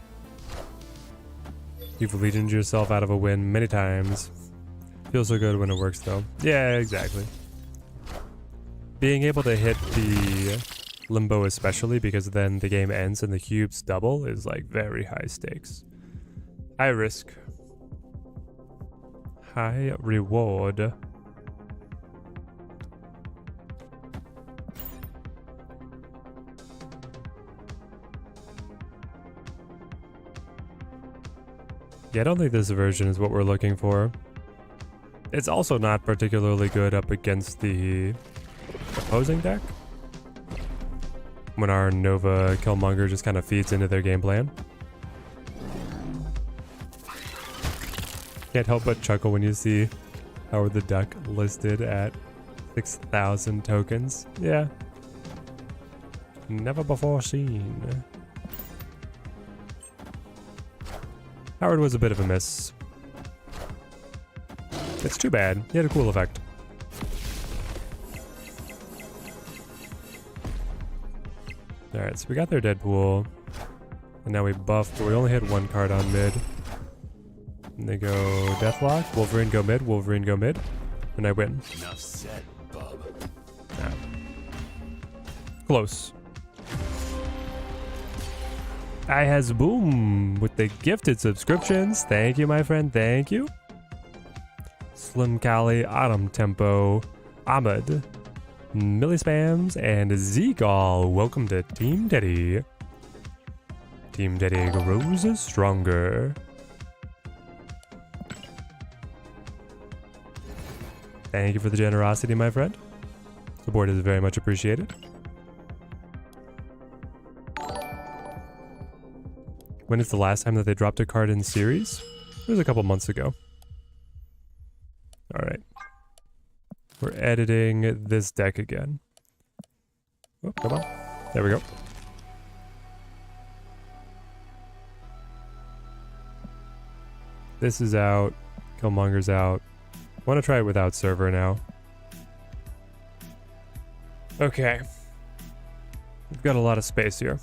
You've legioned yourself out of a win many times. Feels so good when it works though. Yeah, exactly. Being able to hit the Limbo especially, because then the game ends and the cubes double, is like very high stakes. High risk. High reward. Yeah, I don't think this version is what we're looking for. It's also not particularly good up against the opposing deck, when our Nova Killmonger just kind of feeds into their game plan. Can't help but chuckle when you see Howard the Duck listed at 6,000 tokens. Yeah. Never before seen. Howard was a bit of a miss. It's too bad. He had a cool effect. Alright, so we got their Deadpool. And now we buffed, but we only had one card on mid. And they go Deathlock, Wolverine go mid, Wolverine go mid. And I win. Enough said, bub. Yeah. Close. I has Boom with the gifted subscriptions. Thank you, my friend. Thank you. Slim Cali, Autumn Tempo, Ahmed, Millie Spams, and Zeke all. Welcome to Team Teddy. Team Teddy grows stronger. Thank you for the generosity, my friend. Support is very much appreciated. When is the last time that they dropped a card in series? It was a couple months ago. All right. We're editing this deck again. Oh, come on. There we go. This is out. Killmonger's out. I want to try it without server now. Okay. We've got a lot of space here.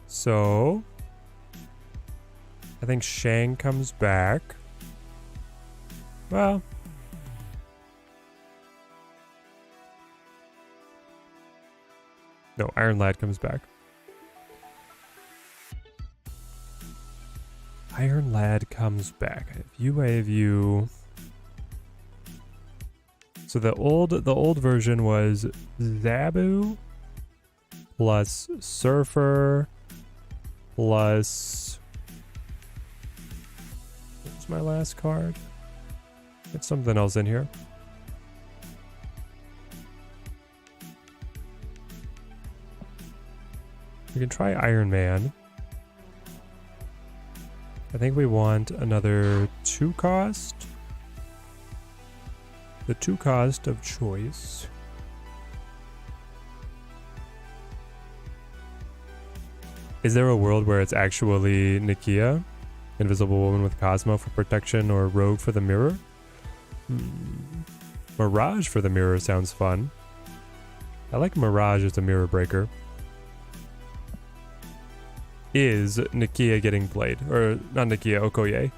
So, I think Shang comes back. Well, no, Iron Lad comes back. Iron Lad comes back. I have you. So the old version was Zabu plus Surfer plus, what's my last card? It's something else in here. We can try Iron Man. I think we want another 2 cost. The 2 cost of choice. Is there a world where it's actually Nakia, Invisible Woman with Cosmo for protection, or Rogue for the mirror? Mirage for the mirror sounds fun. I like Mirage as a mirror breaker. is Nakia getting played. Or, not Nakia, Okoye.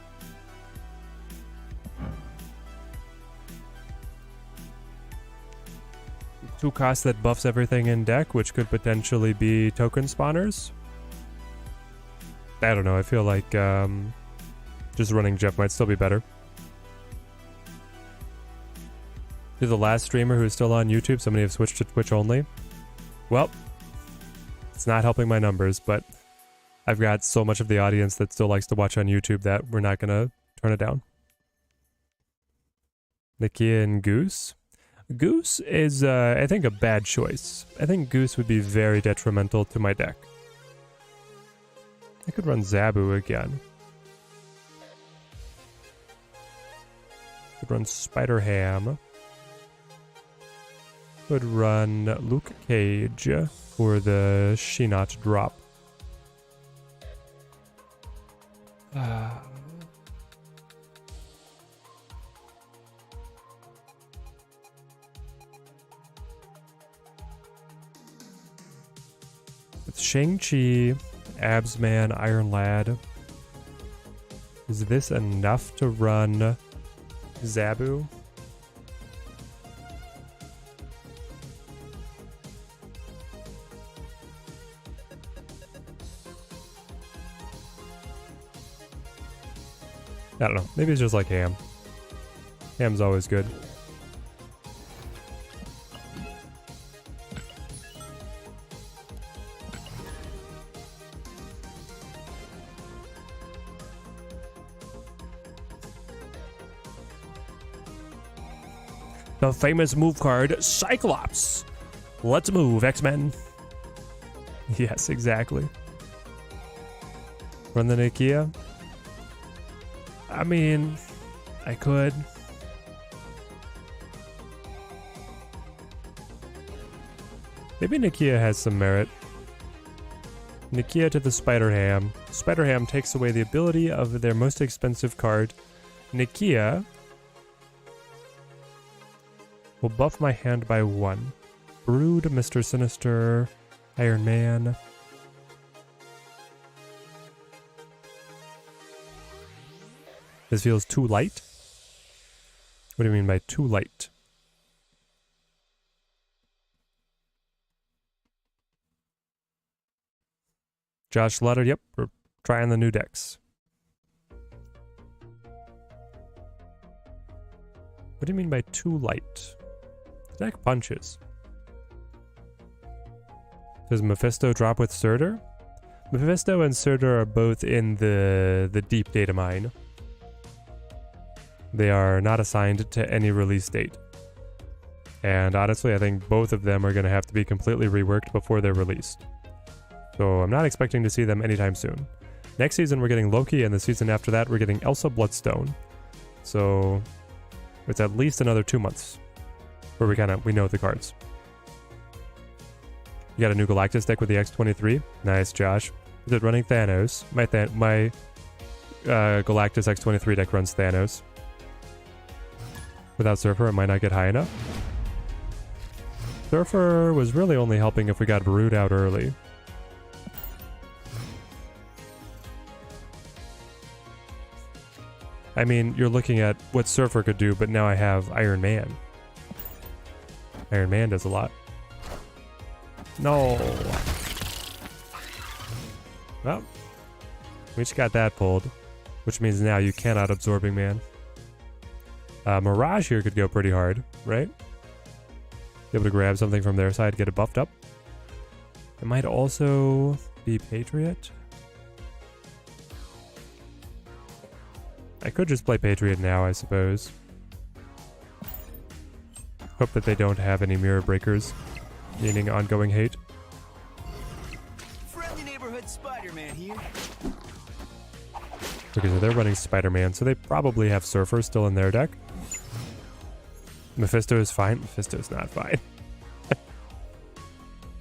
Two costs that buffs everything in deck, which could potentially be token spawners. I don't know, I feel like just running Jeff might still be better. You're the last streamer who's still on YouTube, so many have switched to Twitch only. Well, it's not helping my numbers, but I've got so much of the audience that still likes to watch on YouTube that we're not gonna turn it down. Nakia and Goose. Goose is, I think, a bad choice. I think Goose would be very detrimental to my deck. I could run Zabu again. Could run Spider Ham. Could run Luke Cage for the Shinot drop. With Shang-Chi, Absman, Iron Lad. Is this enough to run Zabu? I don't know. Maybe it's just like Ham. Ham's always good. The famous move card, Cyclops. Let's move, X-Men. Yes, exactly. Run the Nakia. I mean, I could. Maybe Nakia has some merit. Nakia to the Spider Ham. Spider Ham takes away the ability of their most expensive card. Nakia will buff my hand by 1. Brood, Mr. Sinister, Iron Man. This feels too light? What do you mean by too light? Josh Slaughter, yep, we're trying the new decks. What do you mean by too light? The deck punches. Does Mephisto drop with Surtur? Mephisto and Surtur are both in the deep data mine. They are not assigned to any release date. And honestly, I think both of them are going to have to be completely reworked before they're released. So I'm not expecting to see them anytime soon. Next season we're getting Loki, and the season after that we're getting Elsa Bloodstone. So it's at least another 2 months where we know the cards. You got a new Galactus deck with the X-23. Nice, Josh. Is it running Thanos? My Galactus X-23 deck runs Thanos. Without Surfer, it might not get high enough. Surfer was really only helping if we got Brood out early. I mean, you're looking at what Surfer could do, but now I have Iron Man. Iron Man does a lot. No. Well, we just got that pulled, which means now you cannot Absorbing Man. Mirage here could go pretty hard, right? Be able to grab something from their side, get it buffed up. It might also be Patriot. I could just play Patriot now, I suppose. Hope that they don't have any mirror breakers, meaning ongoing hate. Friendly neighborhood Spider-Man here. Okay, so they're running Spider-Man, so they probably have Surfer still in their deck. Mephisto is fine. Mephisto is not fine.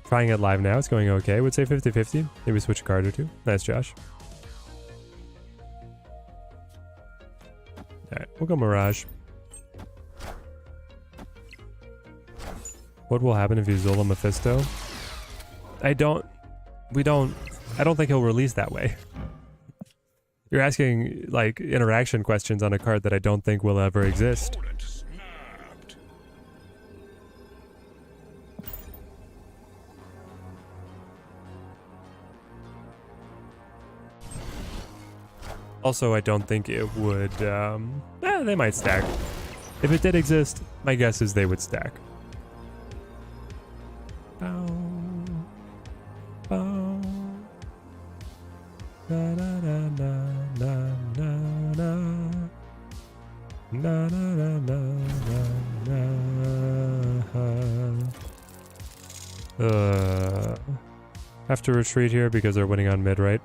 Trying it live now. It's going okay. Would say 50-50. Maybe switch a card or two. Nice, Josh. Alright, we'll go Mirage. What will happen if you Zola Mephisto? I I don't think he'll release that way. You're asking, like, interaction questions on a card that I don't think will ever exist. Opponent snapped. Also, I don't think it would, they might stack. If it did exist, my guess is they would stack. Bow. Bow. Na na na na na na na. Na na na na na. Have to retreat here because they're winning on mid, right?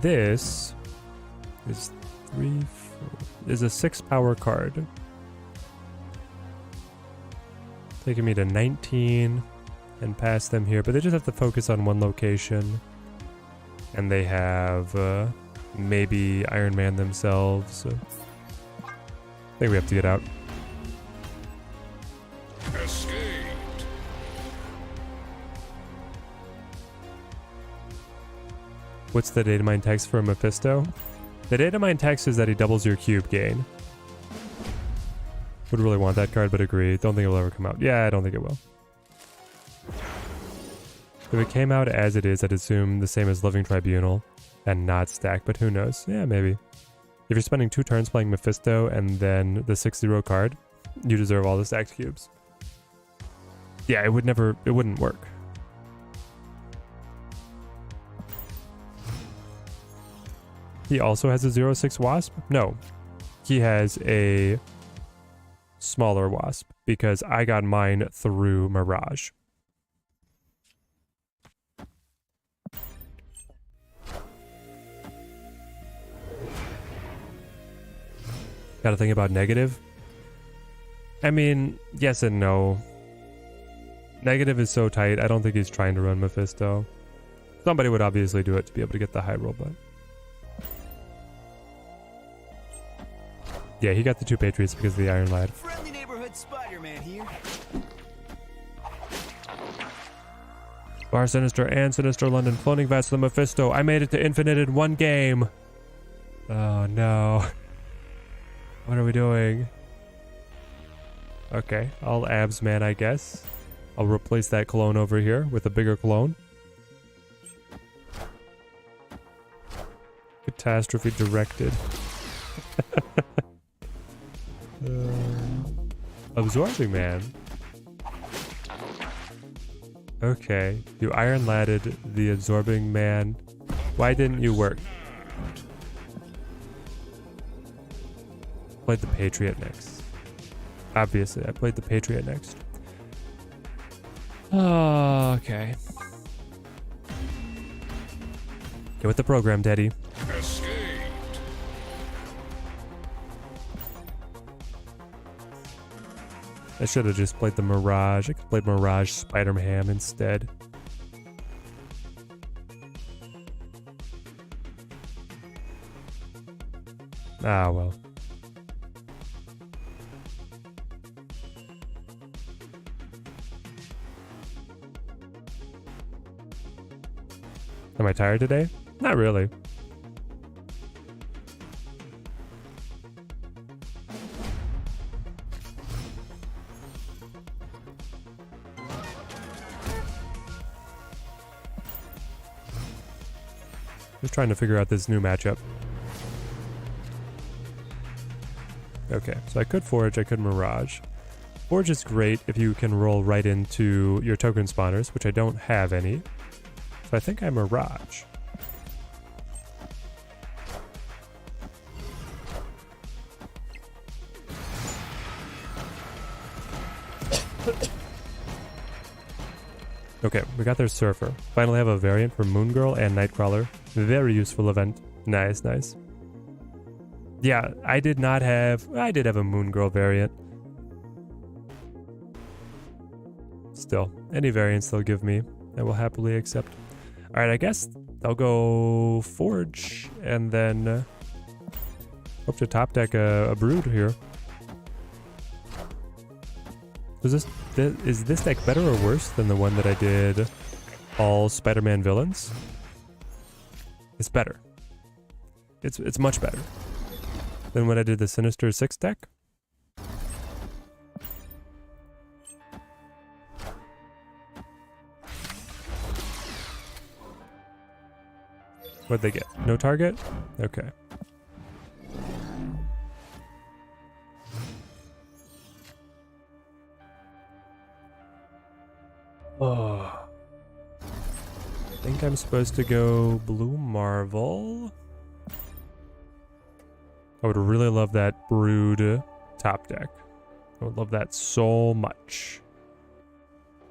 This is is a 6 power card. Taking me to 19 and past them here, but they just have to focus on one location. And they have maybe Iron Man themselves. I think we have to get out. Escaped. What's the data mine text for Mephisto? The data mine text is that he doubles your cube gain. Would really want that card, but agree. Don't think it will ever come out. Yeah, I don't think it will. If it came out as it is, I'd assume the same as Living Tribunal and not stack, but who knows? Yeah, maybe. If you're spending 2 turns playing Mephisto and then the 6-0 card, you deserve all the stacked cubes. Yeah, it wouldn't work. He also has a 0-6 Wasp? No. He has a smaller Wasp because I got mine through Mirage. Gotta think about negative. I mean, yes and no. Negative is so tight, I don't think he's trying to run Mephisto. Somebody would obviously do it to be able to get the high roll, but... yeah, he got the 2 Patriots because of the Iron Lad. Friendly neighborhood Spider-Man here. Bar Sinister and Sinister London cloning vest the Mephisto. I made it to Infinite in 1 game. Oh no. What are we doing? Okay, I'll abs man, I guess. I'll replace that clone over here with a bigger clone. Catastrophe directed. Absorbing man. Okay, you iron ladded the absorbing man. Why didn't you work? Played the Patriot next. Obviously, I played the Patriot next. Oh, okay. Get with the program, Daddy. Escaped. I should have just played the Mirage. I could have played Mirage Spider-Man instead. Ah, well. Am I tired today? Not really. Just trying to figure out this new matchup. Okay, so I could Forge, I could Mirage. Forge is great if you can roll right into your token spawners, which I don't have any. So I think I Mirage. Okay, we got their Surfer. Finally have a variant for Moon Girl and Nightcrawler. Very useful event. Nice, nice. Yeah, I did have a Moon Girl variant. Still, any variants they'll give me, I will happily accept. Alright, I guess I'll go Forge and then hope to top deck a Brood here. Is this deck better or worse than the one that I did all Spider-Man villains? It's better. It's much better than when I did the Sinister 6 deck. What'd they get? No target? Okay. Oh. I think I'm supposed to go Blue Marvel. I would really love that Brood top deck. I would love that so much.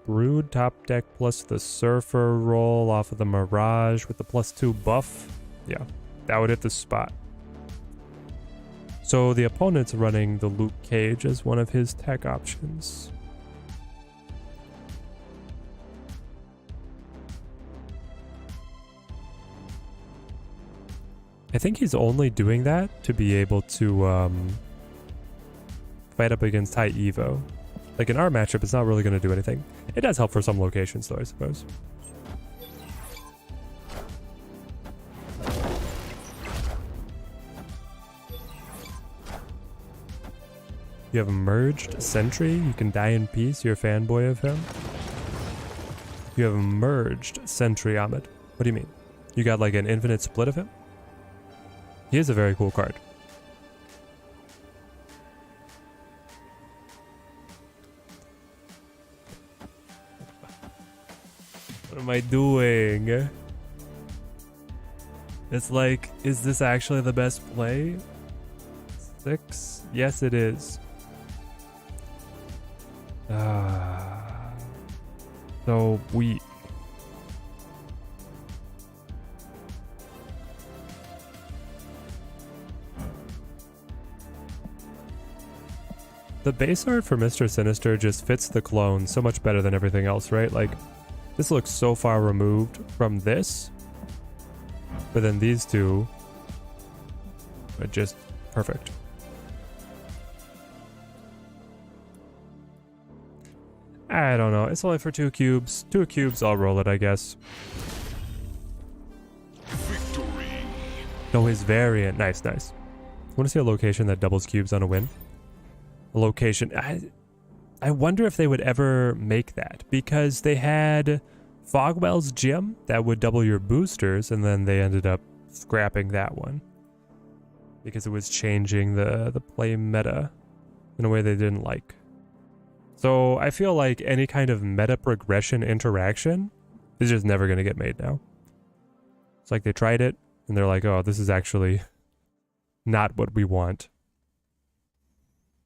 Brood top deck plus the Surfer roll off of the Mirage with the +2 buff. Yeah, that would hit the spot. So the opponent's running the Luke Cage as one of his tech options. I think he's only doing that to be able to fight up against high Evo. Like in our matchup, it's not really going to do anything. It does help for some locations though, I suppose. You have merged Sentry. You can die in peace. You're a fanboy of him. You have merged Sentry Ahmed. What do you mean? You got like an infinite split of him? He is a very cool card. What am I doing? It's like, is this actually the best play? 6? Yes, it is. So weak. The base art for Mr. Sinister just fits the clone so much better than everything else, right? Like, this looks so far removed from this, but then these two are just perfect. I don't know. It's only for 2 cubes. 2 cubes, I'll roll it, I guess. Victory. No, his variant. Nice, nice. Want to see a location that doubles cubes on a win? A location. I wonder if they would ever make that, because they had Fogwell's Gym that would double your boosters, and then they ended up scrapping that one because it was changing the play meta in a way they didn't like. So I feel like any kind of meta progression interaction is just never going to get made now. It's like they tried it and they're like, oh, this is actually not what we want.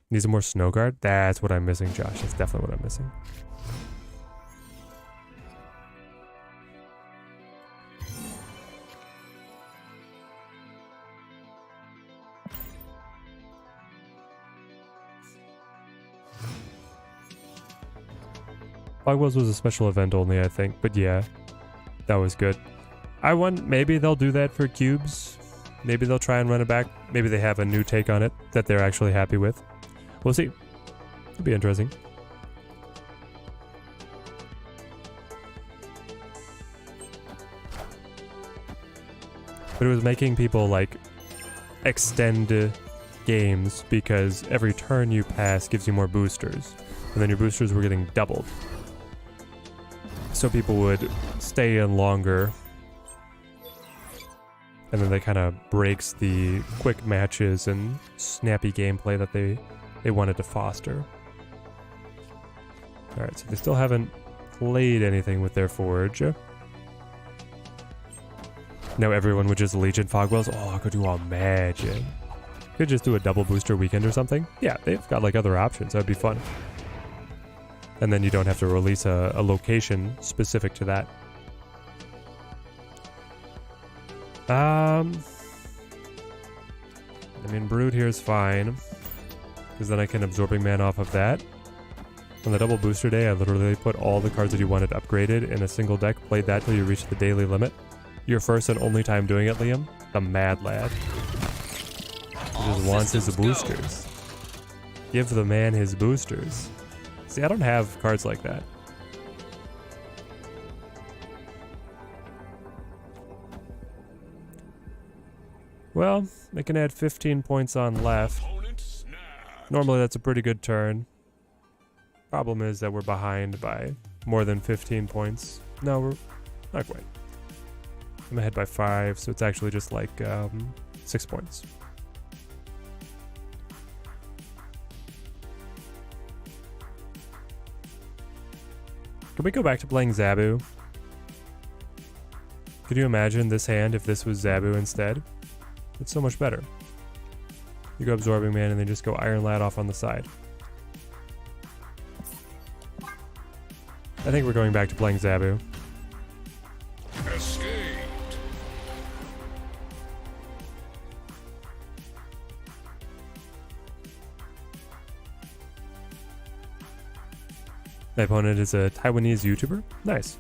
Needs a more snow guard? That's what I'm missing, Josh. That's definitely what I'm missing. Fogwells was a special event only, I think, but yeah, that was good. I want, maybe they'll do that for cubes. Maybe they'll try and run it back. Maybe they have a new take on it that they're actually happy with. We'll see. It'll be interesting. But it was making people like extend games because every turn you pass gives you more boosters, and then your boosters were getting doubled. So people would stay in longer, and then that kind of breaks the quick matches and snappy gameplay that they wanted to foster. Alright, so they still haven't played anything with their Forge. Now everyone would just Legion Fogwells. Oh, could you imagine? Could just do a double booster weekend or something. Yeah, they've got like other options. That'd be fun. And then you don't have to release a location specific to that. I mean, Brood here is fine, because then I can Absorbing Man off of that. On the double booster day, I literally put all the cards that you wanted upgraded in a single deck, played that till you reach the daily limit. Your first and only time doing it, Liam. The mad lad. He just wants his boosters. Give the man his boosters. See, I don't have cards like that. Well, I can add 15 points on left. Opponent snapped. Normally that's a pretty good turn. Problem is that we're behind by more than 15 points. No, we're not quite. I'm ahead by 5, so it's actually just like 6 points. Can we go back to playing Zabu? Could you imagine this hand if this was Zabu instead? It's so much better. You go Absorbing Man and then just go Iron Lad off on the side. I think we're going back to playing Zabu. Escaped. My opponent is a Taiwanese YouTuber. Nice.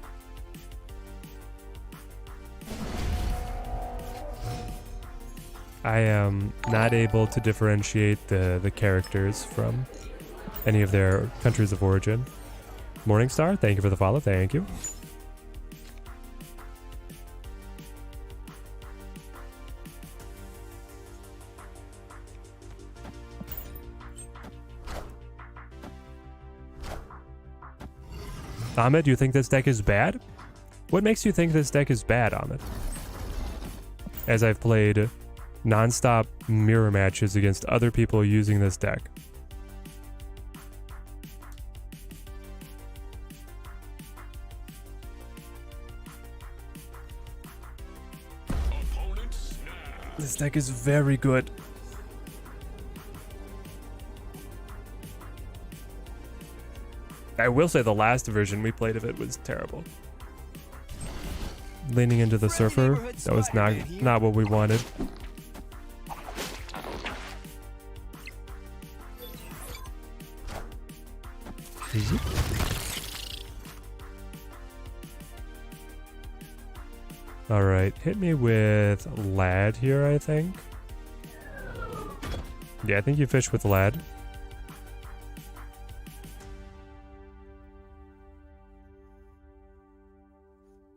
I am not able to differentiate the characters from any of their countries of origin. Morningstar, thank you for the follow. Thank you. Ahmed, you think this deck is bad? What makes you think this deck is bad, Ahmed? As I've played non-stop mirror matches against other people using this deck. Opponent snapped. This deck is very good. I will say the last version we played of it was terrible. Leaning into the Surfer, that was not what we wanted. Alright, hit me with Lad here, I think. Yeah, I think you fish with Lad.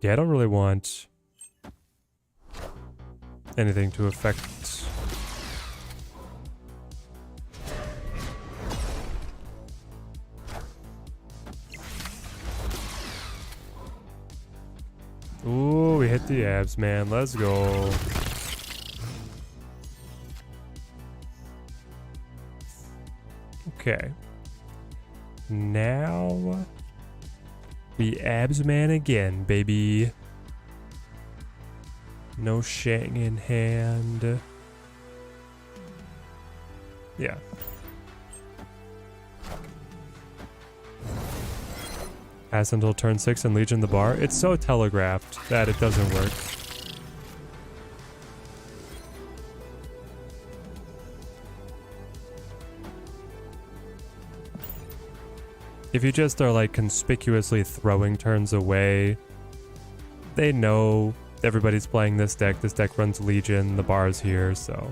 Yeah, I don't really want anything to affect. Ooh, we hit the abs, man. Let's go. Okay. Now we abs man again, baby. No Shang in hand. Yeah. Pass until turn 6 and Legion the bar. It's so telegraphed that it doesn't work. If you just are like conspicuously throwing turns away, they know everybody's playing this deck. This deck runs Legion, the bar's here, so.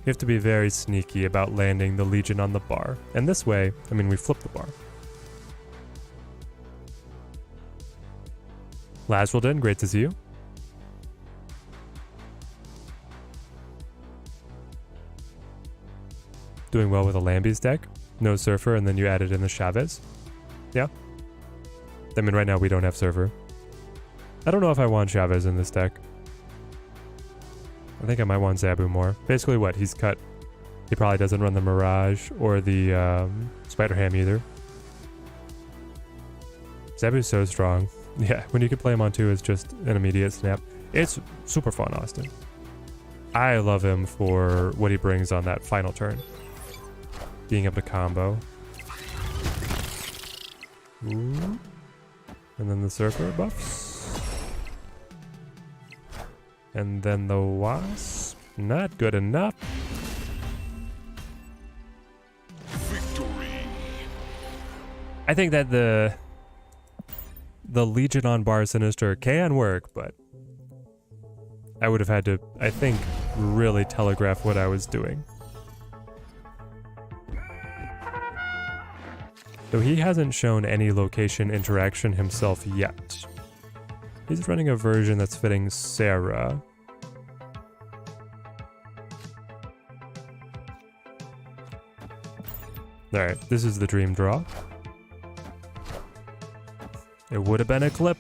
You have to be very sneaky about landing the Legion on the bar. And this way, I mean, we flip the bar. Laswelden, great to see you. Doing well with a Lambies deck. No Surfer, and then you added in the Chavez. Yeah. I mean, right now we don't have Surfer. I don't know if I want Chavez in this deck. I think I might want Zabu more. Basically what? He's cut. He probably doesn't run the Mirage or the Spider Ham either. Zabu's so strong. Yeah, when you can play him on 2, it's just an immediate snap. It's super fun, Austin. I love him for what he brings on that final turn. Being able to combo. Ooh. And then the Surfer buffs. And then the Wasp. Not good enough. Victory. I think that the Legion on Bar Sinister can work, but I would have had to, I think, really telegraph what I was doing. So he hasn't shown any location interaction himself yet. He's running a version that's fitting Sarah. Alright, this is the dream draw. It would have been a clip.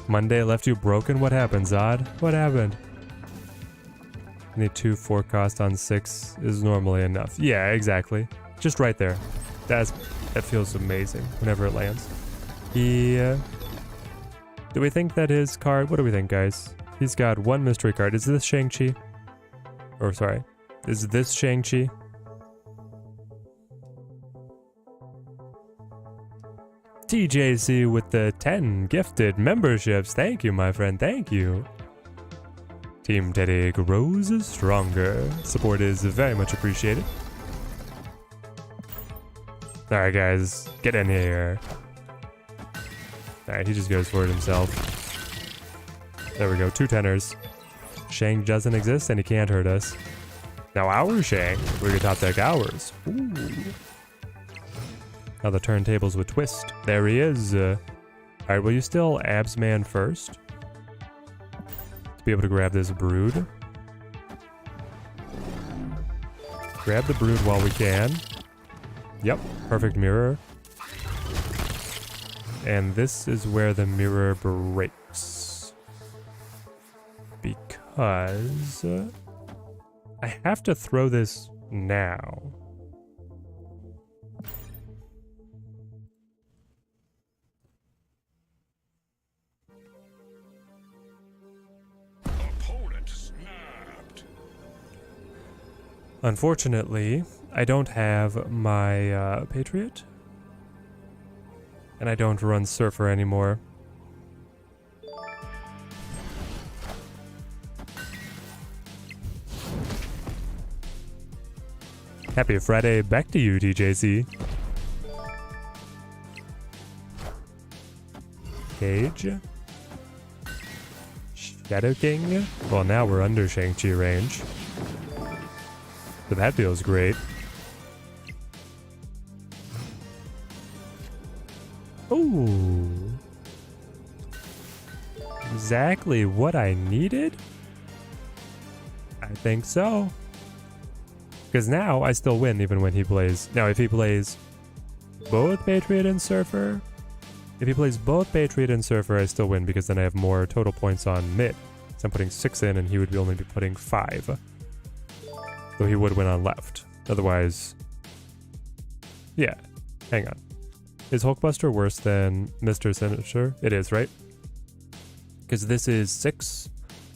Monday left you broken? What happened, Zod? What happened? Need 2 forecast on 6 is normally enough. Yeah, exactly. Just right there. That feels amazing whenever it lands. Do we think that his card... What do we think, guys? He's got 1 mystery card. Is this Shang-Chi? Or, sorry. Is this Shang-Chi? TJC with the 10 gifted memberships. Thank you, my friend. Thank you. Team Teddy grows stronger. Support is very much appreciated. Alright, guys. Get in here. Alright, he just goes for it himself. There we go. 2 tenors. Shang doesn't exist and he can't hurt us. Now our Shang. We can top deck ours. Ooh. Now the turntables would twist. There he is. Alright, will you still abs man first? To be able to grab this brood. Grab the brood while we can. Yep, perfect mirror. And this is where the mirror breaks. Because I have to throw this now. Opponent snapped. Unfortunately, I don't have my Patriot. And I don't run Surfer anymore. Happy Friday back to you, TJC. Cage. Shadow King. Well, now we're under Shang-Chi range. So that feels great. Ooh. Exactly what I needed? I think so. Because now I still win even when he plays. Now if he plays both Patriot and Surfer. If he plays both Patriot and Surfer, I still win because then I have more total points on mid. So I'm putting 6 in and he would only be putting 5. Though he would win on left. Otherwise... Yeah. Hang on. Is Hulkbuster worse than Mr. Sinister? It is, right? Because this is 6.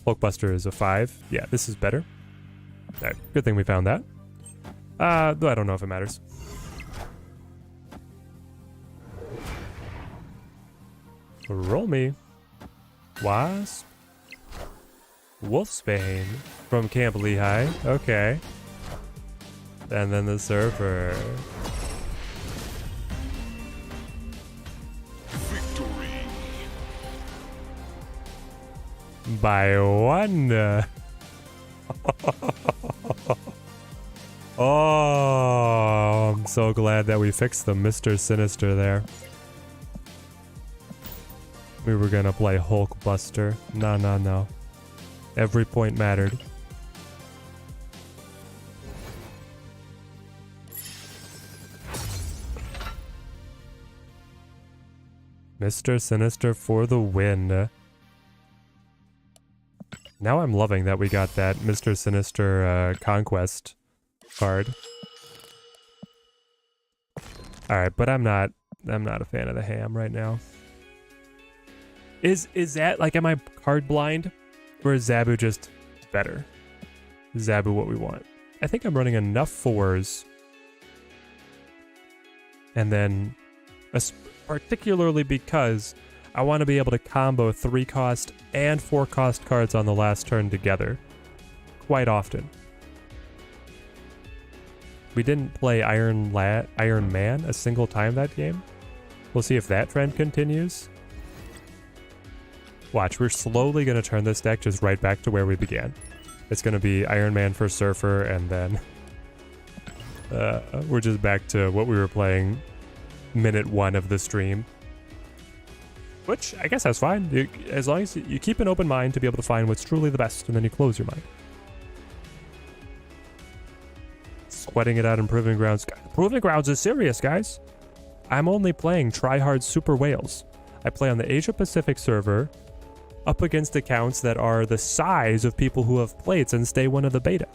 Hulkbuster is a 5. Yeah, this is better. Alright, good thing we found that. Though I don't know if it matters. Roll me. Wasp. Wolfsbane from Camp Lehigh. Okay. And then the Surfer. Victory. By 1. Oh, I'm so glad that we fixed the Mr. Sinister there. We were gonna play Hulkbuster. No. Every point mattered. Mr. Sinister for the win. Now I'm loving that we got that Mr. Sinister Conquest card. Alright, but I'm not a fan of the ham right now. Is that, like, am I card blind? Or is Zabu just better? Is Zabu what we want? I think I'm running enough 4s. And then, particularly because I want to be able to combo 3 cost and 4 cost cards on the last turn together. Quite often. We didn't play Iron Man a single time that game. We'll see if that trend continues. Watch, we're slowly going to turn this deck just right back to where we began. It's going to be Iron Man for Surfer, and then we're just back to what we were playing minute 1 of the stream. Which, I guess that's fine. As long as you keep an open mind to be able to find what's truly the best, and then you close your mind. Sweating it out in Proving Grounds. Proving Grounds is serious, guys. I'm only playing tryhard super whales. I play on the Asia Pacific server up against accounts that are the size of people who have played since day 1 of the beta.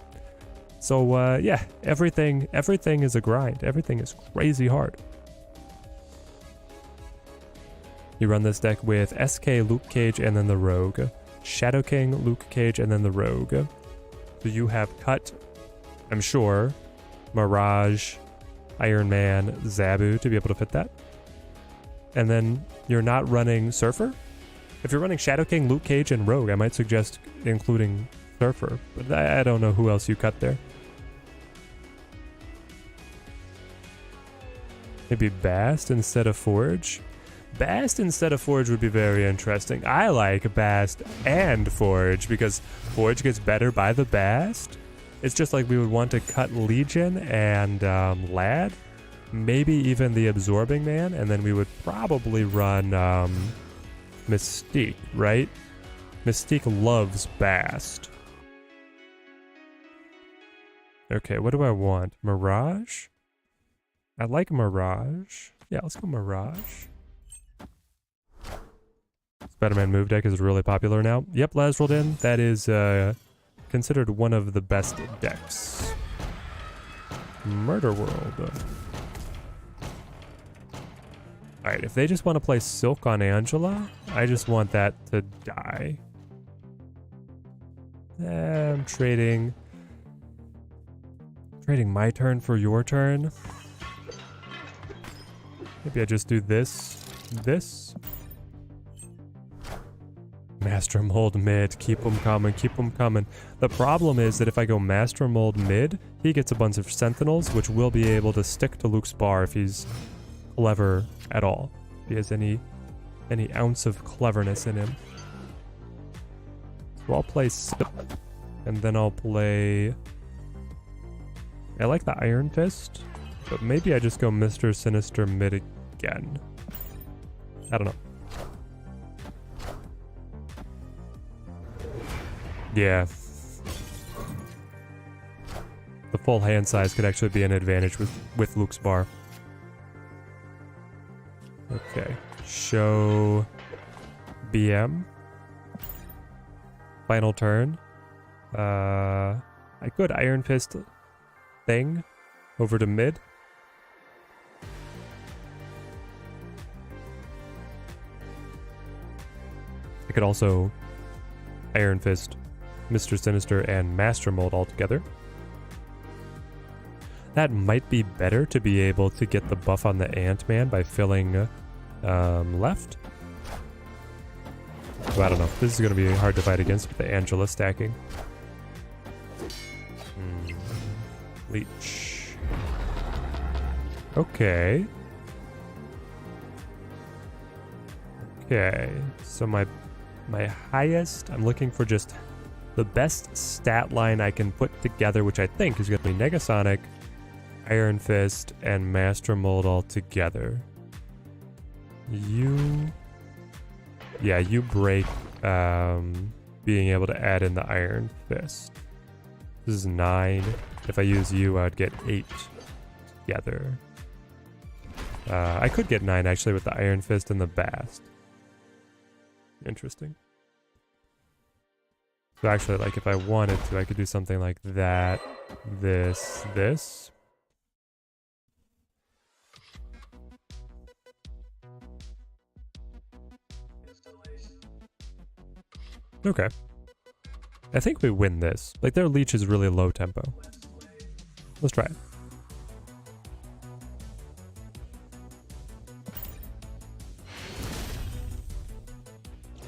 So, yeah, everything is a grind. Everything is crazy hard. You run this deck with SK, Luke Cage, and then the Rogue. Shadow King, Luke Cage, and then the Rogue. So you have cut, I'm sure, Mirage, Iron Man, Zabu to be able to fit that. And then you're not running Surfer? If you're running Shadow King, Luke Cage, and Rogue, I might suggest including Surfer. But I don't know who else you cut there. Maybe Bast instead of Forge? Bast instead of Forge would be very interesting. I like Bast and Forge because Forge gets better by the Bast. It's just like we would want to cut Legion and Lad. Maybe even the Absorbing Man. And then we would probably run Mystique, right? Mystique loves Bast. Okay, what do I want? Mirage? I like Mirage. Yeah, let's go Mirage. Spider-Man move deck is really popular now. Yep, Laz rolled in. That is considered one of the best decks. Murder World. Alright, if they just want to play Silk on Angela, I just want that to die. I'm trading my turn for your turn. Maybe I just do this. Master Mold mid, keep them coming, keep them coming. The problem is that if I go Master Mold mid, he gets a bunch of Sentinels, which will be able to stick to Luke's bar if he's clever at all. If he has any ounce of cleverness in him. So I'll play Sip, and then I'll play... I like the Iron Fist, but maybe I just go Mr. Sinister mid again. I don't know. Yeah. The full hand size could actually be an advantage with Luke's bar. Okay. Show BM. Final turn. I could Iron Fist thing over to mid. I could also Iron Fist Mr. Sinister and Master Mold all together. That might be better to be able to get the buff on the Ant-Man by filling left. So I don't know. This is going to be hard to fight against with the Angela stacking. Leech. Okay. Okay. So my highest, I'm looking for just the best stat line I can put together, which I think is going to be Negasonic, Iron Fist, and Master Mold all together. You break being able to add in the Iron Fist. This is 9. If I use you, I'd get 8 together. I could get 9 actually with the Iron Fist and the Bast. Interesting. So actually, like, if I wanted to, I could do something like that, this. Okay. I think we win this. Like, their leech is really low tempo. Let's try it.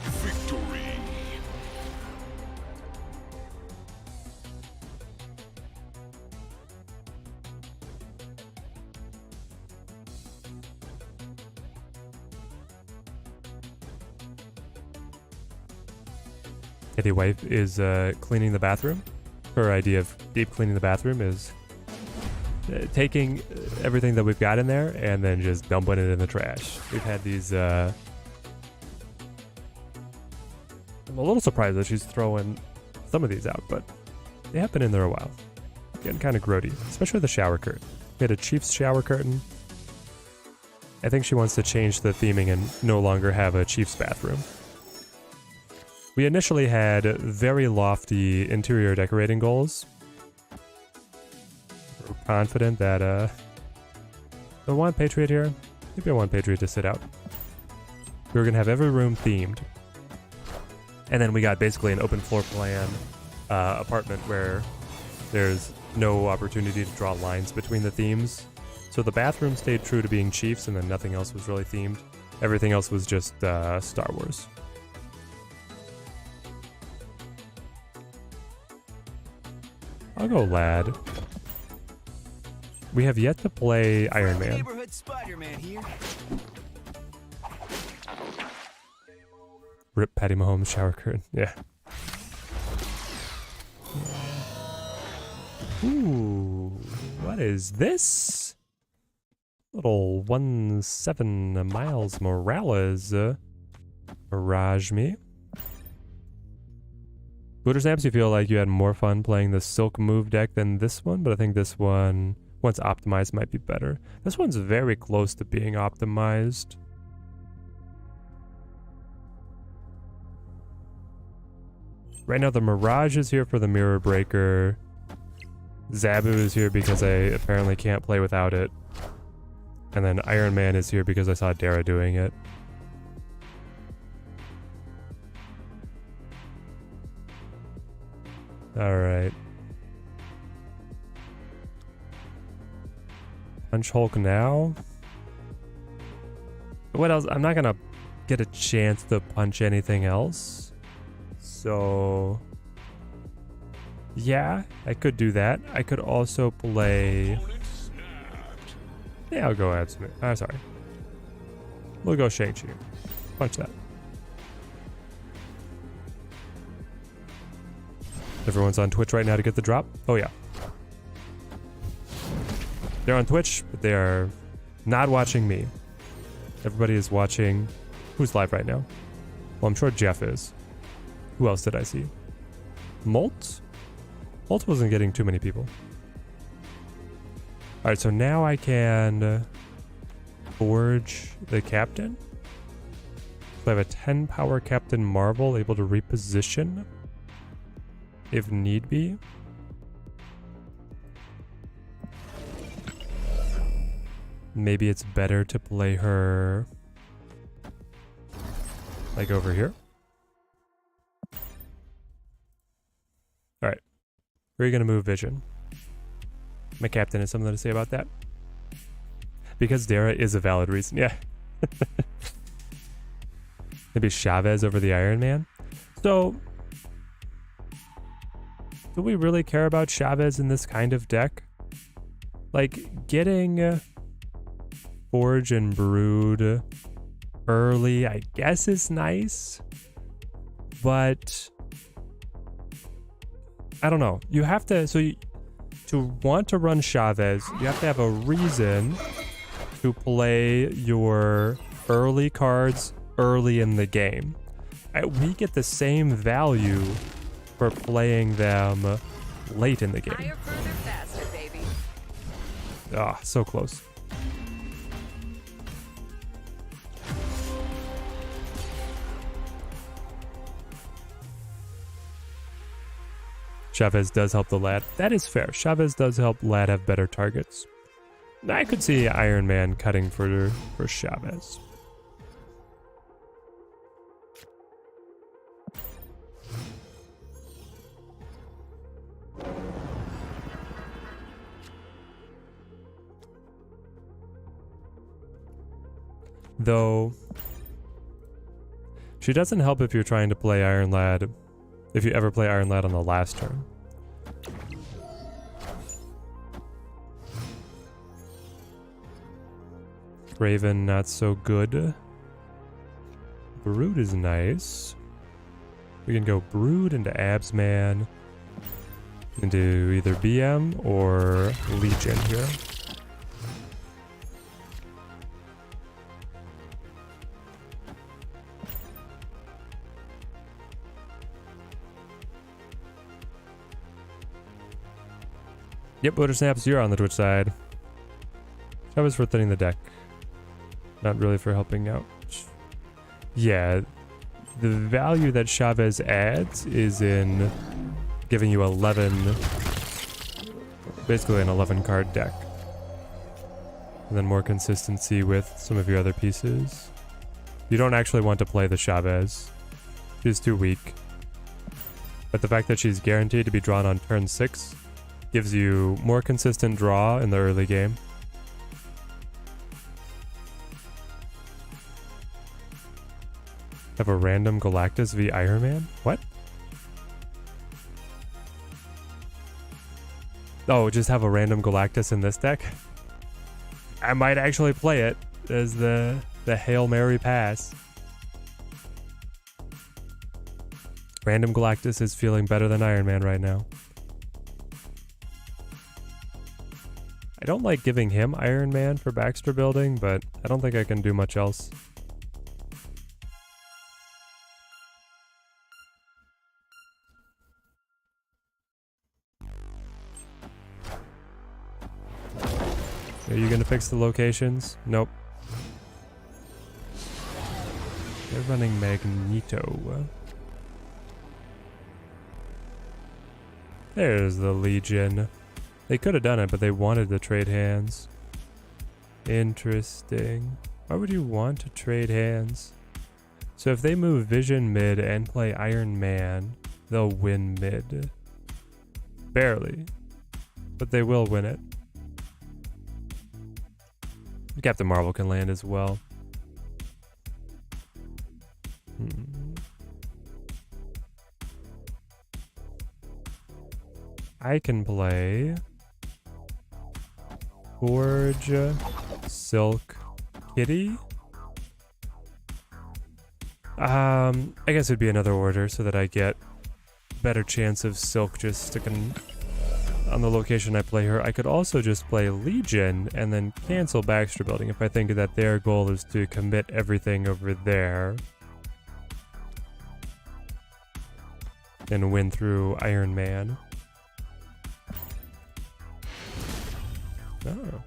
Victory. Kitty wife is cleaning the bathroom. Her idea of deep cleaning the bathroom is taking everything that we've got in there and then just dumping it in the trash. We've had these. I'm a little surprised that she's throwing some of these out, but they have been in there a while. Getting kind of grody, especially the shower curtain. We had a Chief's shower curtain. I think she wants to change the theming and no longer have a Chief's bathroom. We initially had very lofty interior decorating goals. We're confident that, do I want Patriot here? Maybe I want Patriot to sit out. We were gonna have every room themed. And then we got basically an open floor plan apartment where there's no opportunity to draw lines between the themes. So the bathroom stayed true to being Chiefs, and then nothing else was really themed. Everything else was just Star Wars. I'll go Lad. We have yet to play Iron Man. Neighborhood Spider-Man here. Rip Patty Mahomes shower curtain. Yeah. Ooh, what is this? Little 1-7 Miles Morales Mirage me. Booter Snaps, you feel like you had more fun playing the Silk Move deck than this one, but I think this one, once optimized, might be better. This one's very close to being optimized. Right now, the Mirage is here for the Mirror Breaker. Zabu is here because I apparently can't play without it. And then Iron Man is here because I saw Dara doing it. Alright. Punch Hulk now? What else? I'm not gonna get a chance to punch anything else. So... yeah, I could do that. I could also play... yeah, I'll go Absmith. Sorry. We'll go Shang-Chi. Punch that. Everyone's on Twitch right now to get the drop. Oh, yeah. They're on Twitch, but they are not watching me. Everybody is watching... who's live right now? Well, I'm sure Jeff is. Who else did I see? Molt? Molt wasn't getting too many people. Alright, so now I can forge the captain. So I have a 10 power Captain Marvel able to reposition if need be. Maybe it's better to play her like over here. Alright. Where are you going to move Vision? My captain has something to say about that. Because Dara is a valid reason, yeah. Maybe Chavez over the Iron Man. So, do we really care about Chavez in this kind of deck? Like, getting Forge and Brood early, I guess is nice. But, I don't know. You have to, to want to run Chavez, you have to have a reason to play your early cards early in the game. We get the same value for playing them late in the game. Higher, further, faster, baby. Ah, so close. Chavez does help the lad. That is fair. Chavez does help lad have better targets. I could see Iron Man cutting for Chavez. Though, she doesn't help if you're trying to play Iron Lad, if you ever play Iron Lad on the last turn. Raven, not so good. Brood is nice. We can go Brood into Absman, into either BM or Legion here. Yep, Buttersnaps, you're on the Twitch side. That was for thinning the deck. Not really for helping out. Yeah, the value that Chavez adds is in giving you 11, basically an 11 card deck. And then more consistency with some of your other pieces. You don't actually want to play the Chavez. She's too weak. But the fact that she's guaranteed to be drawn on turn 6 gives you more consistent draw in the early game. Have a random Galactus v Iron Man? What? Oh, just have a random Galactus in this deck? I might actually play it as the Hail Mary pass. Random Galactus is feeling better than Iron Man right now. I don't like giving him Iron Man for Baxter building, but I don't think I can do much else. Are you gonna fix the locations? Nope. They're running Magneto. There's the Legion. They could have done it, but they wanted to trade hands. Interesting. Why would you want to trade hands? So if they move Vision mid and play Iron Man, they'll win mid. Barely. But they will win it. Captain Marvel can land as well. I can play Forge, Silk, Kitty. I guess it'd be another order so that I get better chance of Silk just sticking on the location I play her. I could also just play Legion and then cancel Baxter building if I think that their goal is to commit everything over there and win through Iron Man. Oh,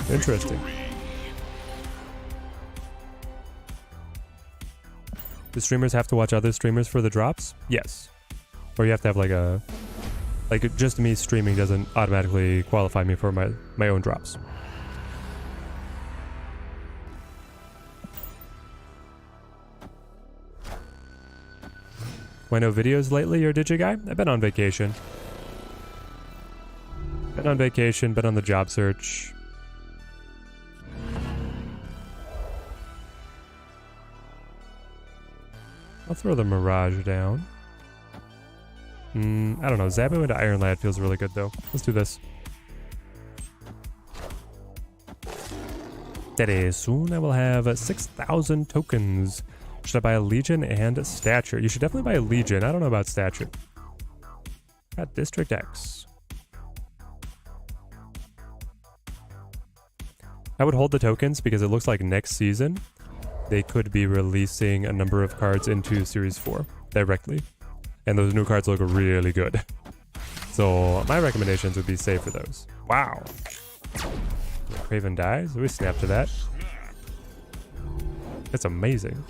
interesting. Do streamers have to watch other streamers for the drops? Yes. Or you have to have like just me streaming doesn't automatically qualify me for my own drops. Why no videos lately, or did you, guy? I've been on vacation. Been on vacation, been on the job search. I'll throw the Mirage down. I don't know. Zabu into Iron Lad feels really good, though. Let's do this. Today, soon I will have 6,000 tokens. Should I buy a Legion and Stature? You should definitely buy a Legion. I don't know about Stature. Got District X. I would hold the tokens because it looks like next season they could be releasing a number of cards into Series 4 directly. And those new cards look really good. So my recommendations would be save for those. Wow. Craven dies? We snap to that. That's amazing.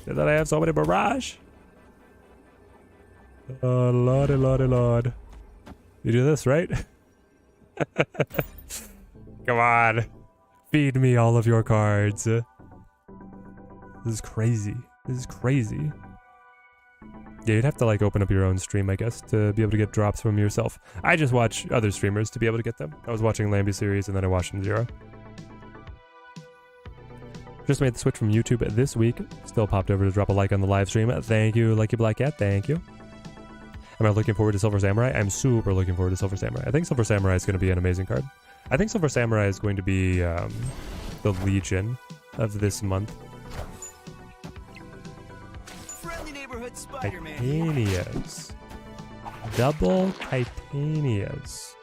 Did I have so many Mirage? Oh, lordy, lordy, lord. You do this, right? Come on. Feed me all of your cards. This is crazy. This is crazy. Yeah, you'd have to like open up your own stream, I guess, to be able to get drops from yourself. I just watch other streamers to be able to get them. I was watching Lambie series and then I watched Zero. Just made the switch from YouTube this week. Still popped over to drop a like on the live stream. Thank you, Lucky Black Cat. Thank you. Am I looking forward to Silver Samurai? I'm super looking forward to Silver Samurai. I think Silver Samurai is going to be an amazing card. I think Silver Samurai is going to be the Legion of this month. Spider-Man here. Titanias. Double Titanias.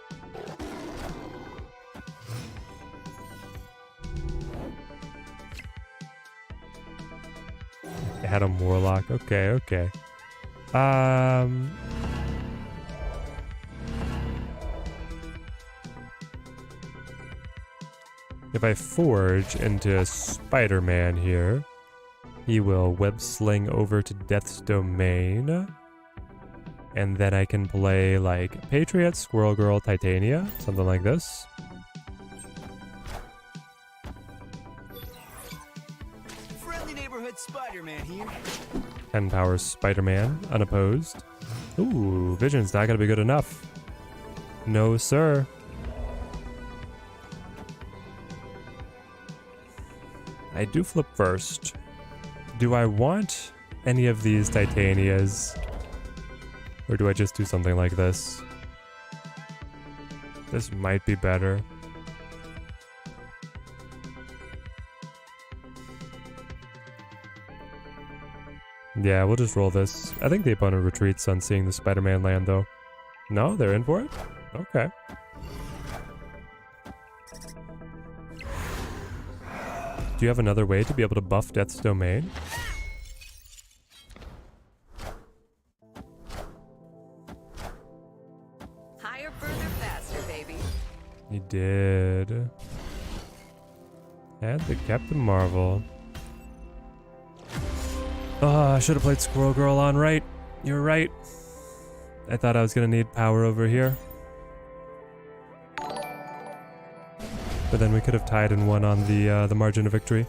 Adam Warlock. Okay, okay. If I forge into Spider-Man here, he will web sling over to Death's Domain. And then I can play like Patriot, Squirrel Girl, Titania, something like this. Friendly neighborhood Spider-Man here. 10 power Spider-Man, unopposed. Ooh, Vision's not gonna be good enough. No, sir. I do flip first. Do I want any of these Titanias? Or do I just do something like this? This might be better. Yeah, we'll just roll this. I think the opponent retreats on seeing the Spider-Man land, though. No, they're in for it? Okay. Do you have another way to be able to buff Death's Domain? Higher, further, faster, baby. He did. Had the Captain Marvel. Oh, I should have played Squirrel Girl on right. You're right. I thought I was gonna need power over here. But then we could have tied and won on the margin of victory.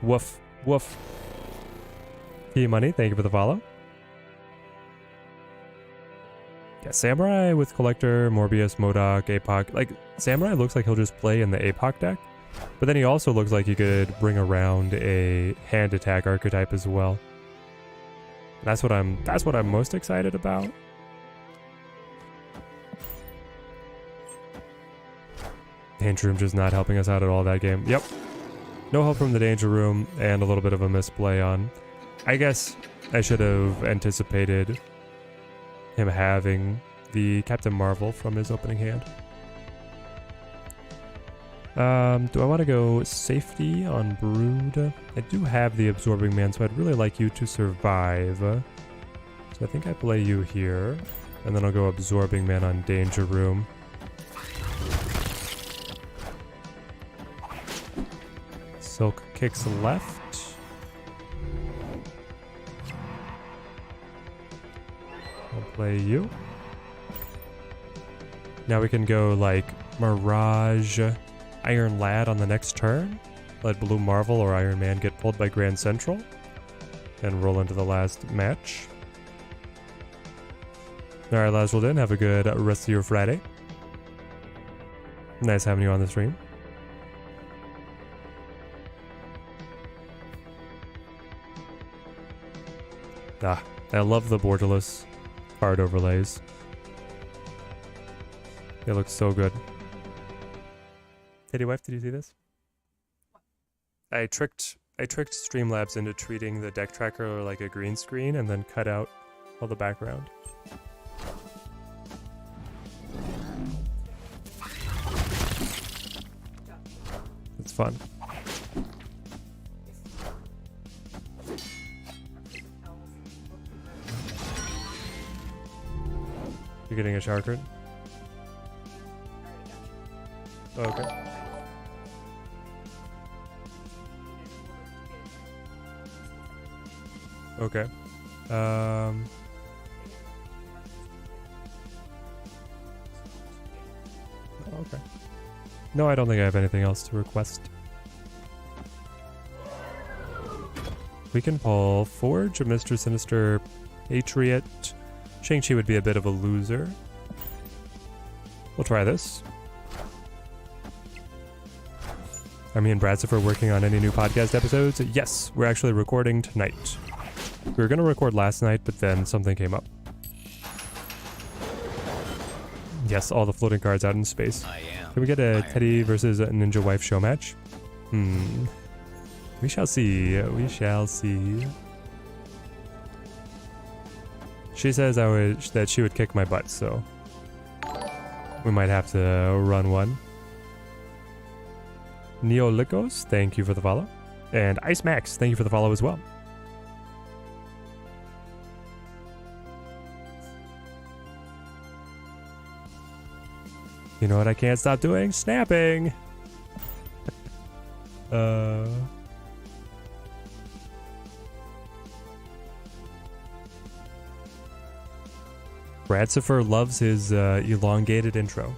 Woof, woof. Key Money, thank you for the follow. Yeah, Samurai with Collector, Morbius, MODOK, APOC. Like, Samurai looks like he'll just play in the APOC deck. But then he also looks like he could bring around a hand attack archetype as well. That's what I'm most excited about. Danger Room just not helping us out at all that game. Yep. No help from the Danger Room and a little bit of a misplay on. I guess I should have anticipated him having the Captain Marvel from his opening hand. Do I want to go safety on Brood? I do have the Absorbing Man, so I'd really like you to survive. So I think I play you here. And then I'll go Absorbing Man on Danger Room. Silk kicks left. I'll play you. Now we can go like Mirage, Iron Lad on the next turn. Let Blue Marvel or Iron Man get pulled by Grand Central. And roll into the last match. Alright, lads, well then, have a good rest of your Friday. Nice having you on the stream. Ah, I love the borderless card overlays. They look so good. Teddy Wife, did you see this? I tricked Streamlabs into treating the deck tracker like a green screen and then cut out all the background. It's fun. You're getting a Sharkard? Oh, okay. Okay. Oh, okay. No, I don't think I have anything else to request. We can pull Forge, a Mr. Sinister, Patriot. Shang-Chi would be a bit of a loser. We'll try this. Are me and Bradsifer working on any new podcast episodes? Yes, we're actually recording tonight. We were going to record last night, but then something came up. Yes, all the floating cards out in space. Can we get a Teddy versus a Ninja Wife show match? We shall see. We shall see. She says that she would kick my butt, so we might have to run one. Neolicos, thank you for the follow. And Ice Max, thank you for the follow as well. You know what I can't stop doing? Snapping! Bradsifer loves his elongated intro.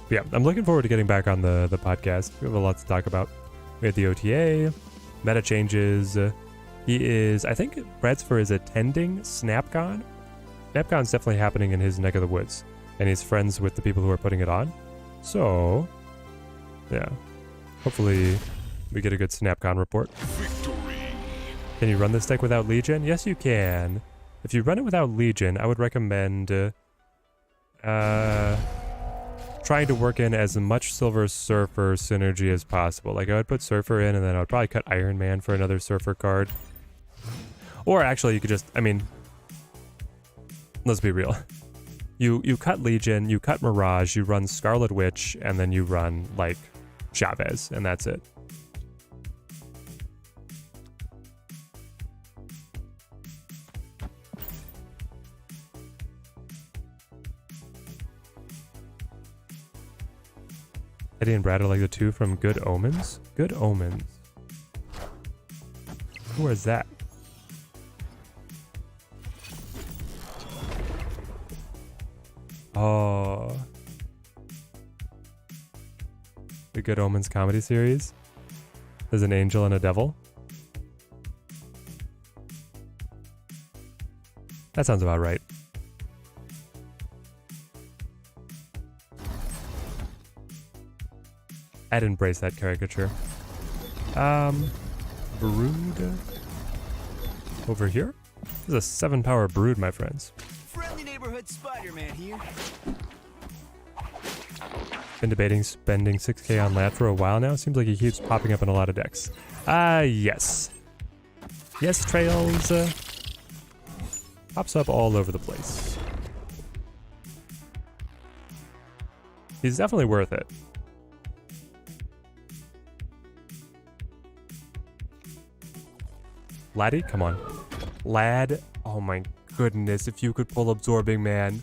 Yeah, I'm looking forward to getting back on the podcast. We have a lot to talk about. We had the OTA, meta changes. He is, I think Bradsifer is attending SnapCon. SnapCon's definitely happening in his neck of the woods, and he's friends with the people who are putting it on. So, yeah, hopefully we get a good SnapCon report. Victory. Can you run this deck without Legion? Yes, you can. If you run it without Legion, I would recommend trying to work in as much Silver Surfer synergy as possible. Like, I would put Surfer in, and then I would probably cut Iron Man for another Surfer card. Or actually, you could just, I mean, let's be real. You cut Legion, you cut Mirage, you run Scarlet Witch, and then you run, like, Chavez, and that's it. Eddie and Brad are like the two from Good Omens? Good Omens. Who is that? Oh. The Good Omens comedy series? There's an angel and a devil? That sounds about right. I'd embrace that caricature. Brood over here? This is a 7-power brood, my friends. Friendly neighborhood Spider-Man here. Been debating spending 6k on Lad for a while now. Seems like he keeps popping up in a lot of decks. Yes. Yes, Trails. Pops up all over the place. He's definitely worth it. Laddie, come on. Lad, oh my goodness, if you could pull Absorbing Man.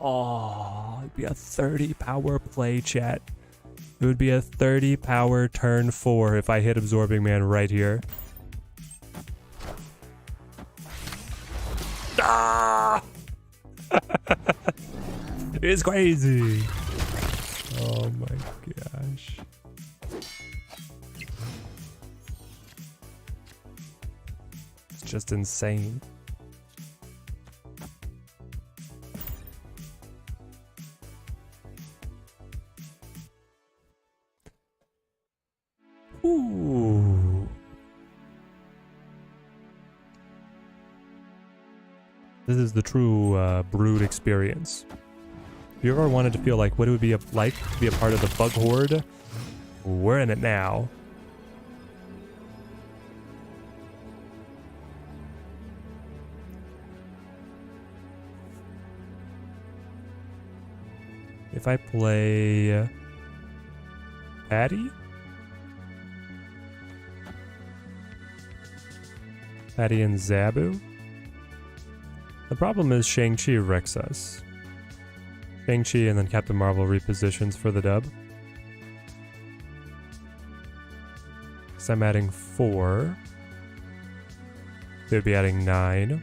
Oh, it'd be a 30 power play, chat. It would be a 30 power turn 4 if I hit Absorbing Man right here. Ah! It's crazy. Oh my gosh. Just insane. Ooh. This is the true Brood experience. If you ever wanted to feel like what it would be like to be a part of the Bug Horde, we're in it now. If I play Patty? Patty and Zabu? The problem is Shang-Chi wrecks us. Shang-Chi and then Captain Marvel repositions for the dub. So I'm adding 4. They'd be adding 9.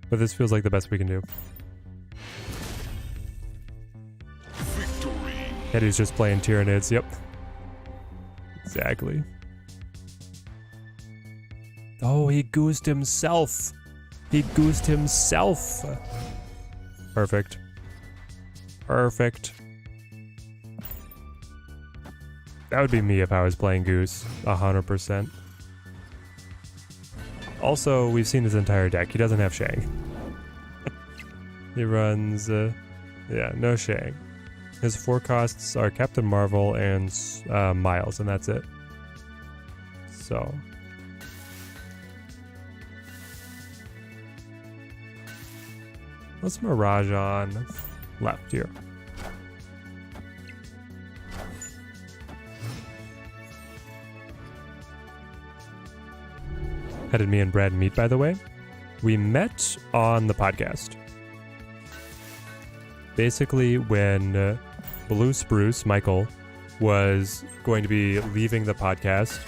But this feels like the best we can do. Victory. Eddie's just playing Tyranids, yep. Exactly. Oh, he goosed himself. He goosed himself. Perfect. Perfect. That would be me if I was playing Goose. 100%. Also, we've seen his entire deck. He doesn't have Shang. He runs, yeah, no Shang. His forecasts are Captain Marvel and Miles, and that's it. So let's Mirage on left here. How did me and Brad meet, by the way? We met on the podcast. Basically, when Blue Spruce, Michael, was going to be leaving the podcast,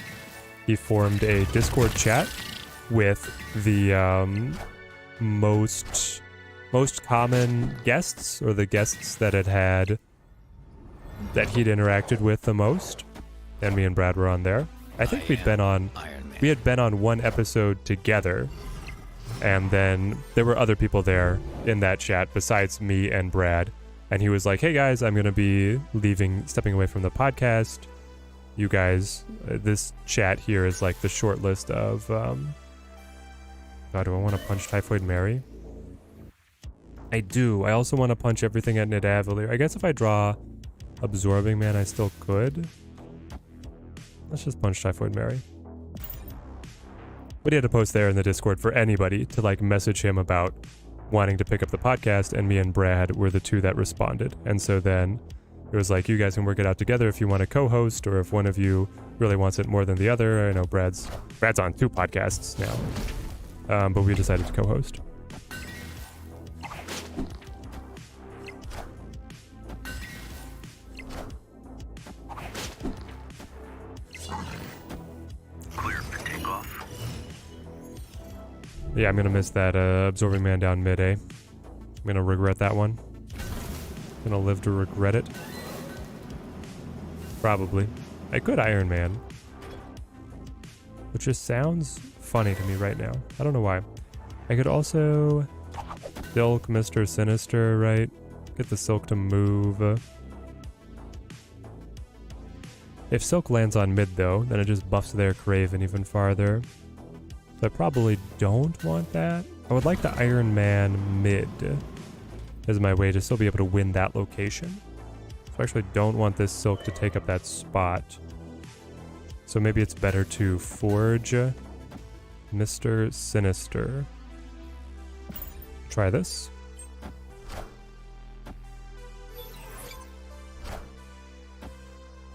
he formed a Discord chat with the most common guests, or the guests that he'd interacted with the most. And me and Brad were on there. I think we had been on one episode together, and then there were other people there in that chat besides me and Brad. And he was like, hey guys, I'm going to be stepping away from the podcast. You guys, this chat here is like the short list of, God, do I want to punch Typhoid Mary? I do. I also want to punch everything at Nidavellir. I guess if I draw Absorbing Man, I still could. Let's just punch Typhoid Mary. But he had to post there in the Discord for anybody to like message him about wanting to pick up the podcast, and me and Brad were the two that responded. And so then it was like, you guys can work it out together if you want to co-host, or if one of you really wants it more than the other. I know Brad's on 2 podcasts now, but we decided to co-host. Yeah, I'm gonna miss that Absorbing Man down mid, eh? I'm gonna regret that one. Gonna live to regret it. Probably. I could Iron Man, which just sounds funny to me right now. I don't know why. I could also Silk Mr. Sinister, right? Get the Silk to move. If Silk lands on mid though, then it just buffs their Craven even farther. So I probably don't want that. I would like the Iron Man mid as my way to still be able to win that location. So I actually don't want this Silk to take up that spot. So maybe it's better to forge Mr. Sinister. Try this.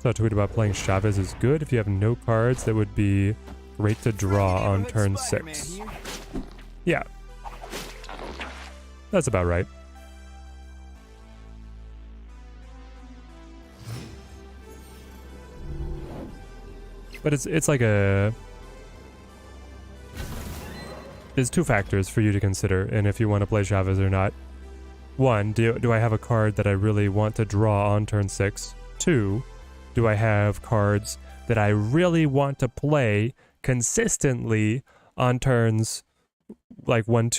So a tweet about playing Chavez is good if you have no cards that would be great to draw on turn 6. Yeah. That's about right. But it's like a... There's 2 factors for you to consider, and if you want to play Chavez or not. 1, do I have a card that I really want to draw on turn 6? 2, do I have cards that I really want to play consistently on turns like 1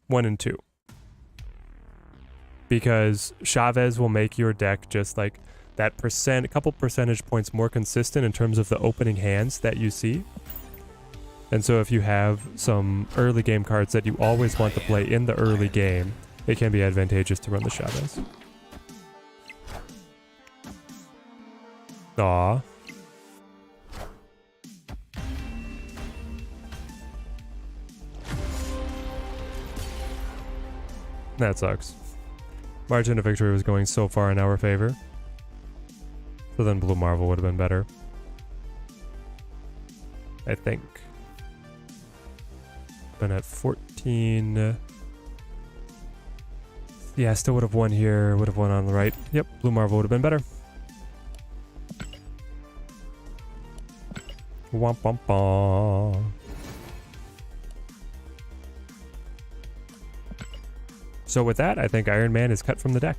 and 2? Because Chavez will make your deck just like that a couple percentage points more consistent in terms of the opening hands that you see. And so if you have some early game cards that you always want to play in the early game, it can be advantageous to run the Chavez. Aw. That sucks. Margin of victory was going so far in our favor. So then Blue Marvel would have been better. I think. Been at 14. Yeah, still would have won here. Would have won on the right. Yep, Blue Marvel would have been better. Womp womp womp. So with that, I think Iron Man is cut from the deck.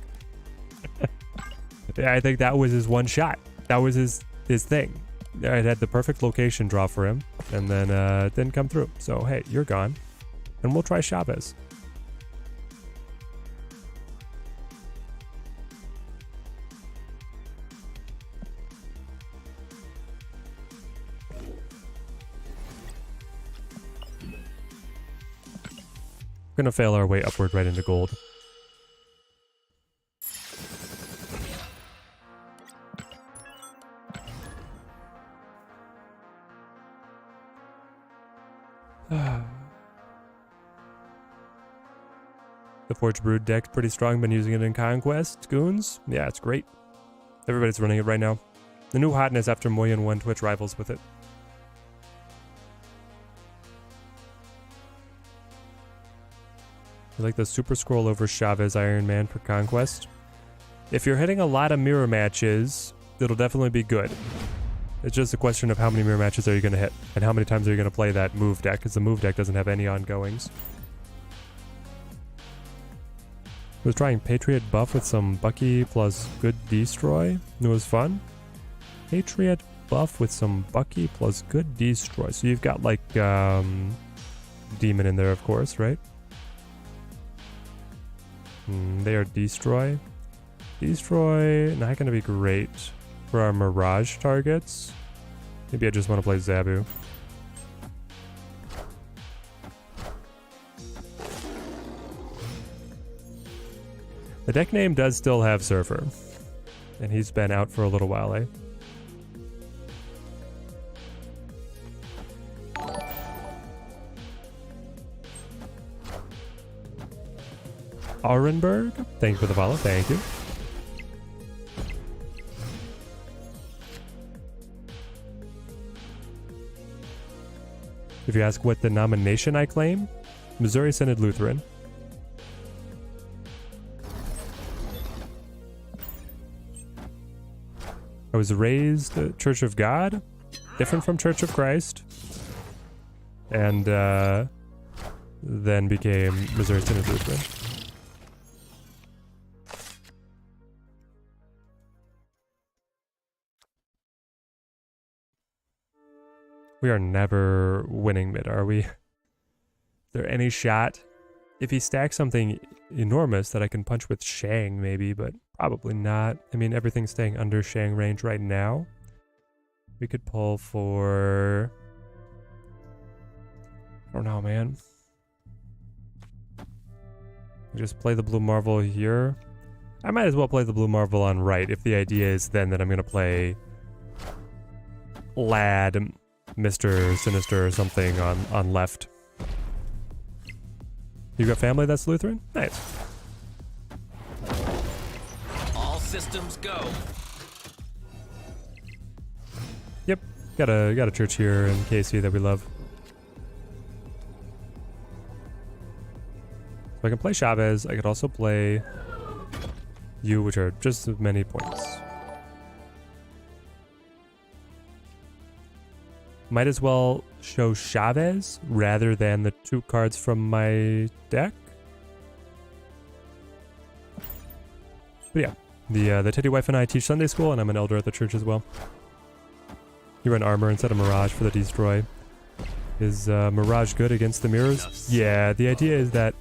I think that was his one shot. That was his thing. It had the perfect location draw for him, and then it didn't come through. So hey, you're gone. And we'll try Chavez. We're gonna fail our way upward right into gold. The Forge Brood deck's pretty strong. Been using it in Conquest. Goons? Yeah, it's great. Everybody's running it right now. The new hotness after Moyen 1 Twitch rivals with it. You like the Super Scroll over Chavez Iron Man for Conquest? If you're hitting a lot of mirror matches, it'll definitely be good. It's just a question of how many mirror matches are you going to hit, and how many times are you going to play that move deck, because the move deck doesn't have any ongoings. I was trying Patriot buff with some Bucky plus good destroy. It was fun. Patriot buff with some Bucky plus good destroy. So you've got like Demon in there, of course, right? They are destroy. Destroy, not going to be great for our Mirage targets. Maybe I just want to play Zabu. The deck name does still have Surfer, and he's been out for a little while, eh? Arenberg, thank you for the follow, thank you. If you ask what denomination I claim, Missouri Synod Lutheran. I was raised Church of God, different from Church of Christ, and then became Missouri Synod Lutheran. We are never winning mid, are we? Is there any shot? If he stacks something enormous that I can punch with Shang, maybe, but probably not. I mean, everything's staying under Shang range right now. We could pull for... I don't know, man. We just play the Blue Marvel here. I might as well play the Blue Marvel on right, if the idea is then that I'm going to play Lad, Mr. Sinister or something on left. You got family that's Lutheran? Nice. All systems go. Yep, got a church here in KC that we love. So I can play Chavez. I could also play you, which are just as many points. Might as well show Chavez rather than the 2 cards from my deck. But yeah, the Teddy wife and I teach Sunday school, and I'm an elder at the church as well. You run armor instead of Mirage for the destroy. Is Mirage good against the mirrors? Yeah, the idea is that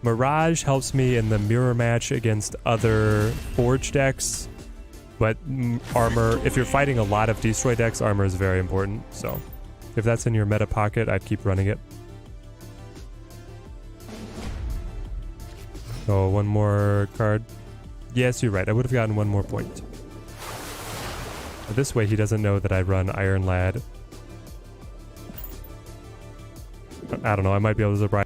Mirage helps me in the mirror match against other Forge decks. But armor, if you're fighting a lot of destroy decks, armor is very important. So if that's in your meta pocket, I'd keep running it. Oh, one more card. Yes, you're right. I would have gotten one more point. But this way, he doesn't know that I run Iron Lad. I don't know. I might be able to surprise.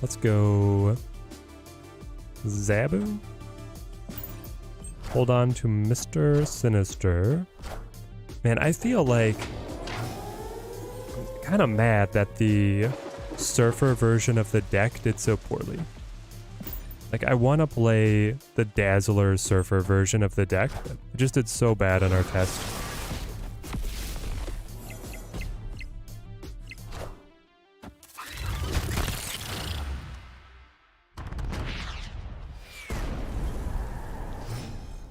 Let's go Zabu. Hold on to Mr. Sinister. Man, I feel like I'm kind of mad that the Surfer version of the deck did so poorly. Like, I want to play the Dazzler Surfer version of the deck, but it just did so bad on our test.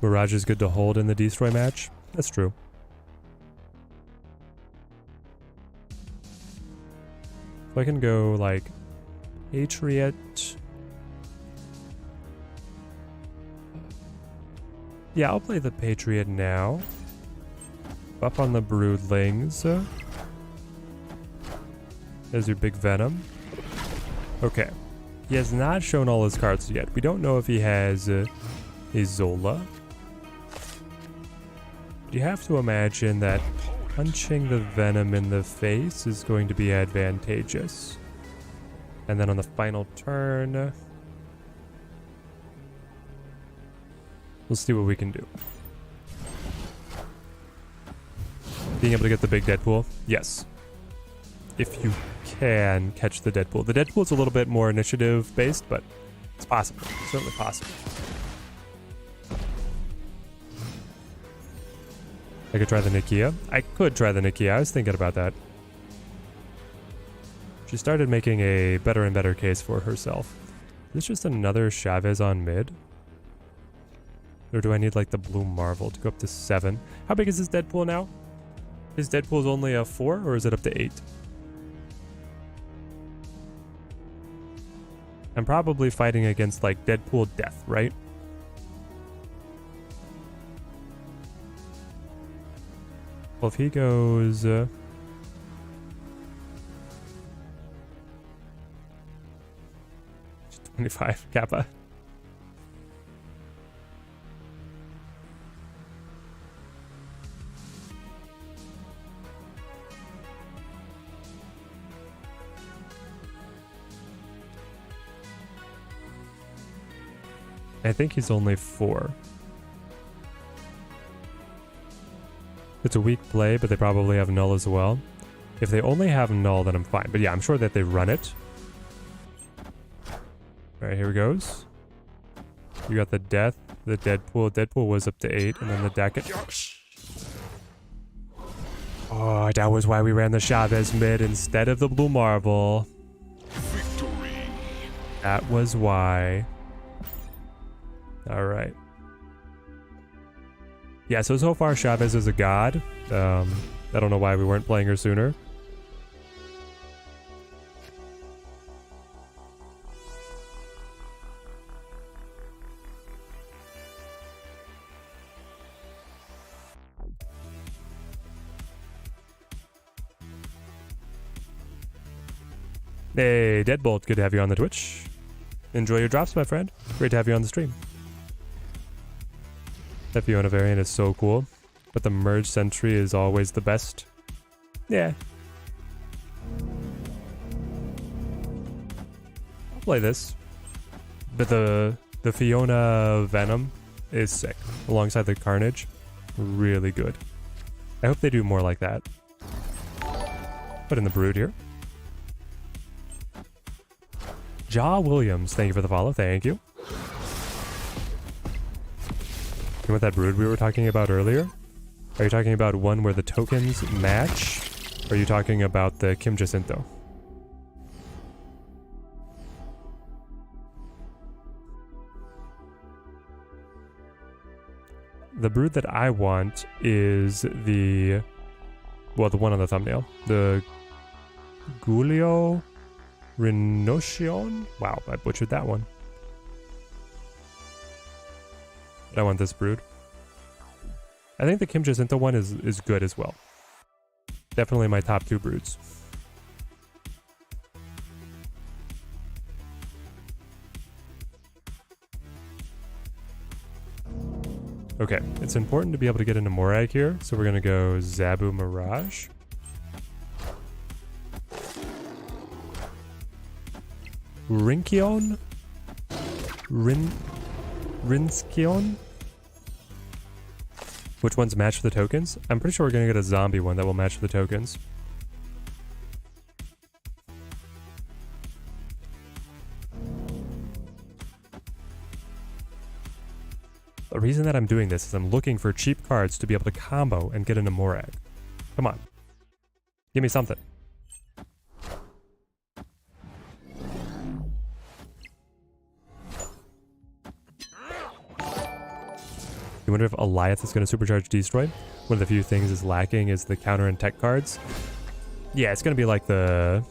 Mirage is good to hold in the destroy match. That's true. So I can go like Patriot. Yeah, I'll play the Patriot now. Up on the Broodlings. There's your big Venom. Okay. He has not shown all his cards yet. We don't know if he has a Zola. You have to imagine that punching the Venom in the face is going to be advantageous. And then on the final turn, we'll see what we can do. Being able to get the big Deadpool? Yes. If you can catch the Deadpool. The Deadpool's a little bit more initiative based, but it's possible. It's certainly possible. I could try the Nikia. I could try the Nikia. I was thinking about that. She started making a better and better case for herself. Is this just another Chavez on mid? Or do I need like the Blue Marvel to go up to 7? How big is this Deadpool now? Is Deadpool's only a 4 or is it up to 8? I'm probably fighting against like Deadpool Death, right? Well, if he goes... 25 Kappa. I think he's only 4. It's a weak play, but they probably have null as well. If they only have null, then I'm fine. But yeah, I'm sure that they run it. Alright, here it goes. You got the Death, the Deadpool. Deadpool was up to 8, and then the Deck. Oh, that was why we ran the Chavez mid instead of the Blue Marvel. Victory. That was why. Alright. Yeah, so far Chavez is a god. I don't know why we weren't playing her sooner. Hey, Deadbolt, good to have you on the Twitch. Enjoy your drops, my friend. Great to have you on the stream. That Fiona variant is so cool, but the merge sentry is always the best. Yeah. I'll play this. But the Fiona Venom is sick. Alongside the Carnage. Really good. I hope they do more like that. Put in the Brood here. Ja Williams, thank you for the follow. Thank you. You want that Brood we were talking about earlier? Are you talking about one where the tokens match? Or are you talking about the Kim Jacinto? The Brood that I want is the... well, the one on the thumbnail. The Gulio Renotion? Wow, I butchered that one. But I want this Brood. I think the Kim Jacinto one is good as well. Definitely my top 2 Broods. Okay, it's important to be able to get into Morag here, so we're gonna go Zabu Mirage. Rinkion? Rinskion? Which ones match the tokens? I'm pretty sure we're gonna get a zombie one that will match the tokens. The reason that I'm doing this is I'm looking for cheap cards to be able to combo and get into Morag. Come on. Give me something. You wonder if Eliath is going to supercharge Destroy? One of the few things is lacking is the counter and tech cards. Yeah, it's going to be like the...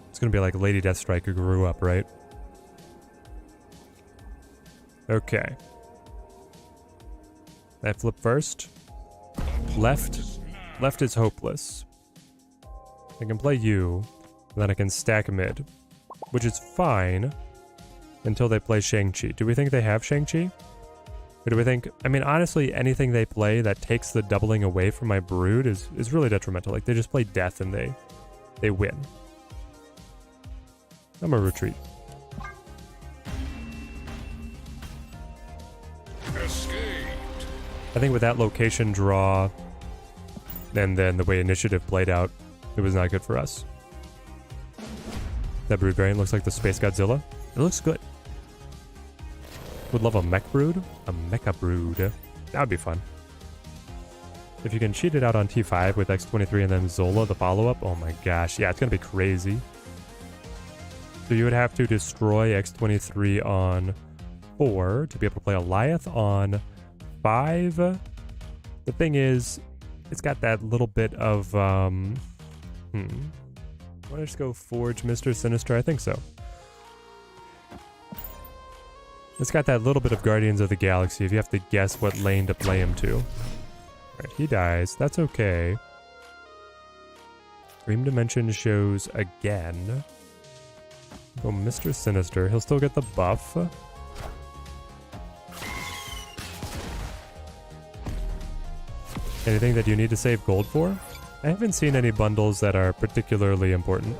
it's going to be like Lady Deathstrike who grew up, right? Okay. I flip first. Left. Left is hopeless. I can play you, and then I can stack mid, which is fine until they play Shang-Chi. Do we think they have Shang-Chi? What do we think? I mean, honestly, anything they play that takes the doubling away from my Brood is really detrimental. Like, they just play Death and they win. I'm gonna retreat. Escaped. I think with that location draw, and then the way initiative played out, it was not good for us. That Brood variant looks like the Space Godzilla. It looks good. Would love a mech Brood. A mecha Brood. That would be fun. If you can cheat it out on T5 with X23 and then Zola, the follow-up, oh my gosh. Yeah, it's going to be crazy. So you would have to destroy X23 on 4 to be able to play Goliath on 5. The thing is, it's got that little bit of, Want to just go Forge Mr. Sinister? I think so. It's got that little bit of Guardians of the Galaxy if you have to guess what lane to play him to. Alright, he dies. That's okay. Dream Dimension shows again. Go Mr. Sinister. He'll still get the buff. Anything that you need to save gold for? I haven't seen any bundles that are particularly important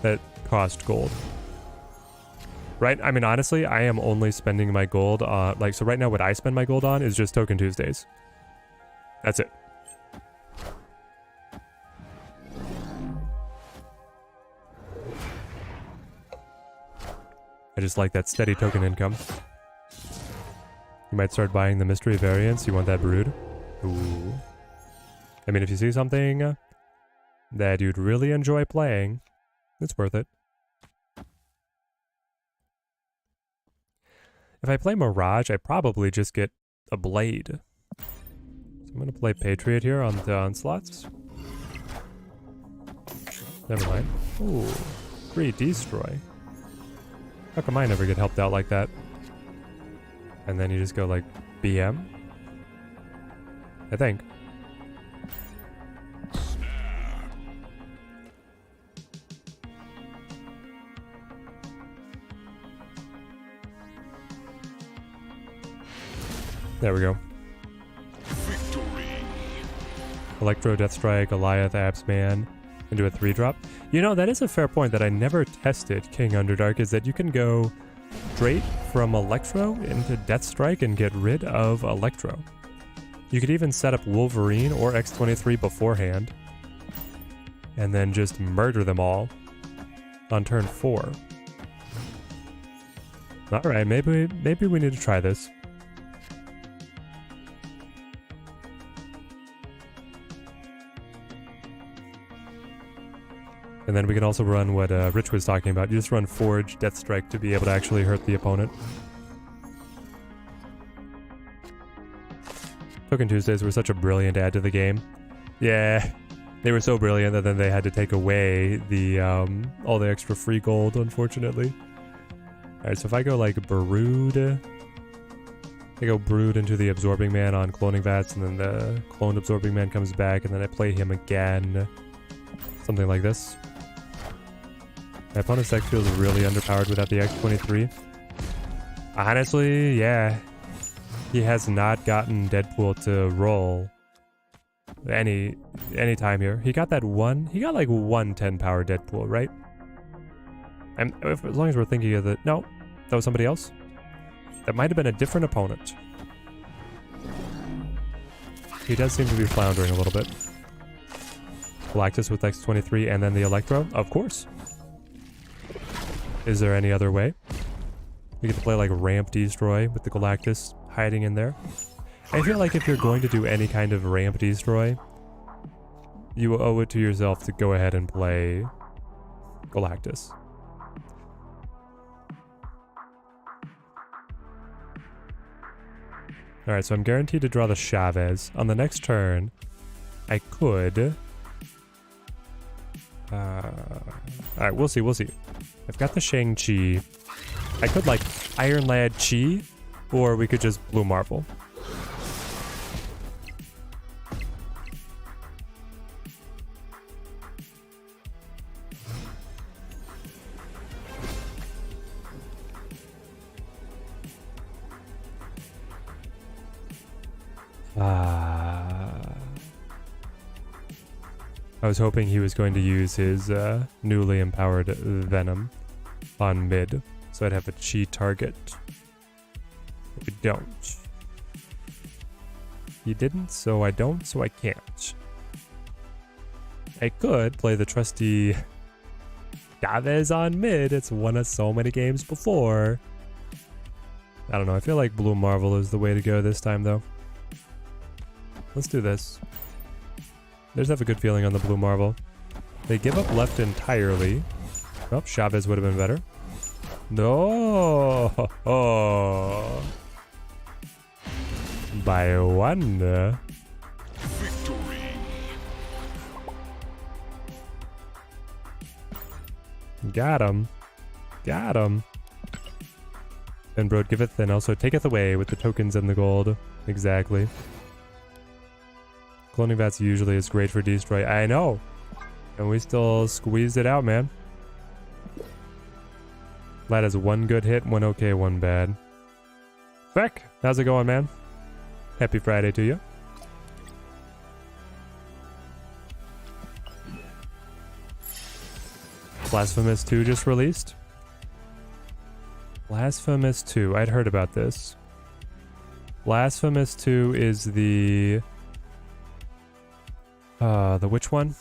that cost gold. Right? I mean, honestly, I am only spending my gold on... Like, so right now what I spend my gold on is just Token Tuesdays. That's it. I just like that steady token income. You might start buying the mystery variants. You want that Brood? Ooh. I mean, if you see something that you'd really enjoy playing, it's worth it. If I play Mirage, I probably just get a Blade. So I'm going to play Patriot here on the Onslaughts. Never mind. Ooh, free Destroy. How come I never get helped out like that? And then you just go like BM? I think. There we go. Victory. Electro, Deathstrike, Goliath, Absman into a 3-drop. You know, that is a fair point that I never tested, King Underdark, is that you can go straight from Electro into Deathstrike and get rid of Electro. You could even set up Wolverine or X23 beforehand and then just murder them all on turn 4. Alright, maybe we need to try this. And then we can also run what Rich was talking about. You just run Forge, Deathstrike to be able to actually hurt the opponent. Token Tuesdays were such a brilliant add to the game. Yeah, they were so brilliant that then they had to take away the all the extra free gold, unfortunately. Alright, so if I go like Brood, I go Brood into the Absorbing Man on Cloning Vats, and then the cloned Absorbing Man comes back, and then I play him again. Something like this. My opponent's deck feels really underpowered without the X23. Honestly, yeah. He has not gotten Deadpool to roll any time here. He got that one. He got like 110 power Deadpool, right? And as long as we're thinking of the... No, that was somebody else. That might have been a different opponent. He does seem to be floundering a little bit. Galactus with X23 and then the Electro? Of course. Is there any other way? We get to play like Ramp Destroy with the Galactus hiding in there. I feel like if you're going to do any kind of Ramp Destroy, you owe it to yourself to go ahead and play Galactus. Alright, so I'm guaranteed to draw the Chavez. On the next turn, I could... Alright, we'll see. I've got the Shang-Chi. I could like Iron Lad Chi, or we could just Blue Marvel. I was hoping he was going to use his newly empowered Venom on mid, so I'd have a chi target. But we don't. He didn't, so I don't, so I can't. I could play the trusty Chavez on mid. It's won us so many games before. I don't know. I feel like Blue Marvel is the way to go this time, though. Let's do this. There's have a good feeling on the Blue Marvel. They give up left entirely. Oh, Chavez would have been better. No. Oh. By one. Victory. Got him. Got him. And Broad giveth and also taketh away with the tokens and the gold. Exactly. Cloning Vats usually is great for destroy. I know. And we still squeezed it out, man. Lad has one good hit, one okay, one bad. Feck, how's it going, man? Happy Friday to you. Blasphemous 2 just released. Blasphemous 2, I'd heard about this. Blasphemous 2 is the which one?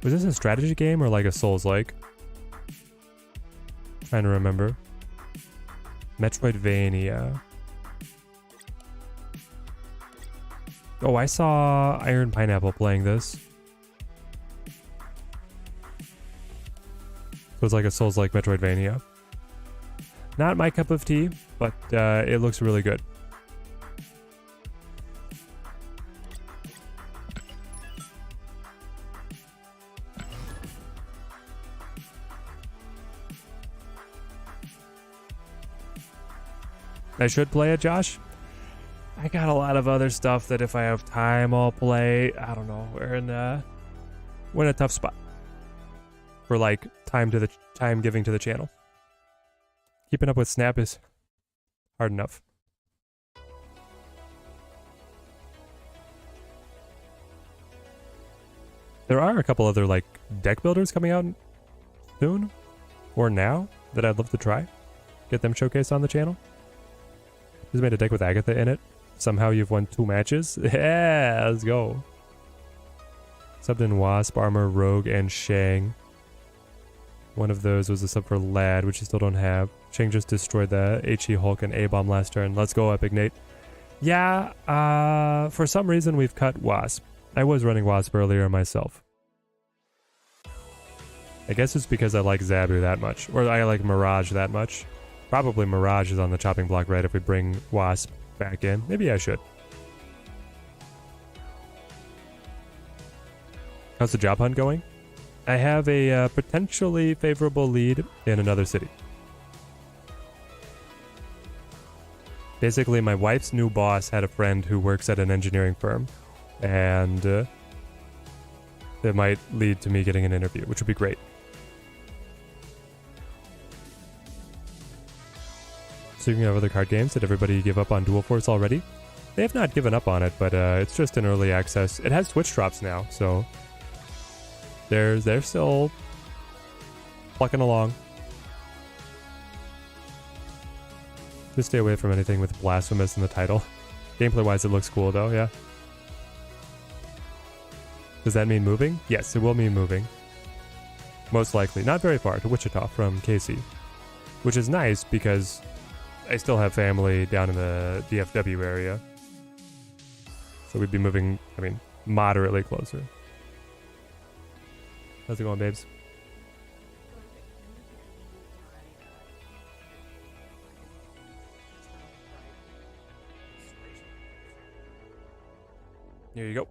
Was this a strategy game or like a Souls-like? Trying to remember. Metroidvania. Oh, I saw Iron Pineapple playing this. It was like a Souls-like Metroidvania. Not my cup of tea, but it looks really good. I should play it, Josh. I got a lot of other stuff that if I have time, I'll play. I don't know. We're in a tough spot for like time giving to the channel. Keeping up with Snap is hard enough. There are a couple other like deck builders coming out soon or now that I'd love to try. Get them showcased on the channel. Just made a deck with Agatha in it. Somehow you've won 2 matches. Yeah, let's go. Subbed in Wasp, Armor, Rogue, and Shang. One of those was a sub for Lad, which you still don't have. Shang just destroyed the HE Hulk and A-Bomb last turn. Let's go, Epic Nate. Yeah, for some reason we've cut Wasp. I was running Wasp earlier myself. I guess it's because I like Zabu that much. Or I like Mirage that much. Probably Mirage is on the chopping block, right, if we bring Wasp back in. Maybe I should. How's the job hunt going? I have a potentially favorable lead in another city. Basically, my wife's new boss had a friend who works at an engineering firm, and it might lead to me getting an interview, which would be great. Speaking of other card games, did everybody give up on Dual Force already? They have not given up on it, but it's just in early access. It has Twitch drops now, so they're still plucking along. Just stay away from anything with Blasphemous in the title. Gameplay-wise, it looks cool, though, yeah. Does that mean moving? Yes, it will mean moving. Most likely. Not very far, to Wichita from KC. Which is nice, because I still have family down in the DFW area. So we'd be moving, I mean, moderately closer. How's it going, babes? Here you go.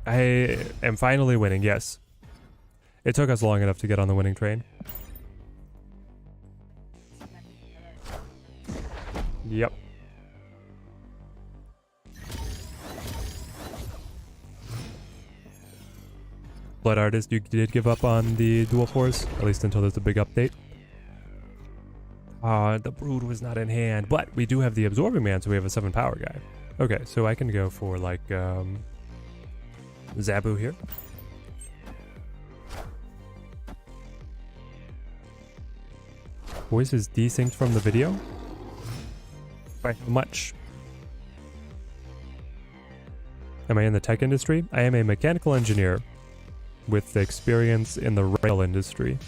I am finally winning, yes. It took us long enough to get on the winning train. Yep. Blood Artist, you did give up on the dual force, at least until there's a big update. The Brood was not in hand, but we do have the Absorbing Man, so we have a 7 power guy. Okay, so I can go for like Zabu here. Voice is desynced from the video. By how much? Am I in the tech industry? I am a mechanical engineer with experience in the rail industry.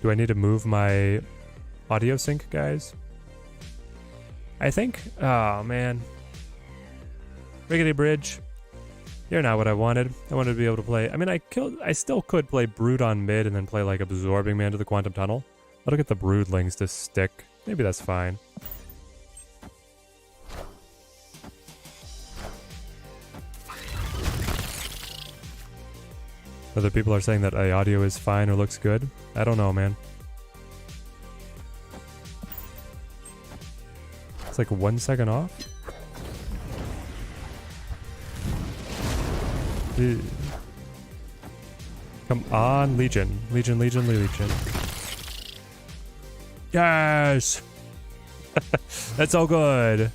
Do I need to move my audio sync, guys? I think... Oh, man. Riggedy Bridge. You're not what I wanted. I wanted to be able to play... I mean, I still could play Brood on mid and then play, like, Absorbing Man to the Quantum Tunnel. I'll get the Broodlings to stick. Maybe that's fine. Other people are saying that the audio is fine or looks good. I don't know, man. It's like 1 second off. Ew. Come on, Legion. Legion, Legion, Legion. Yes! That's so good.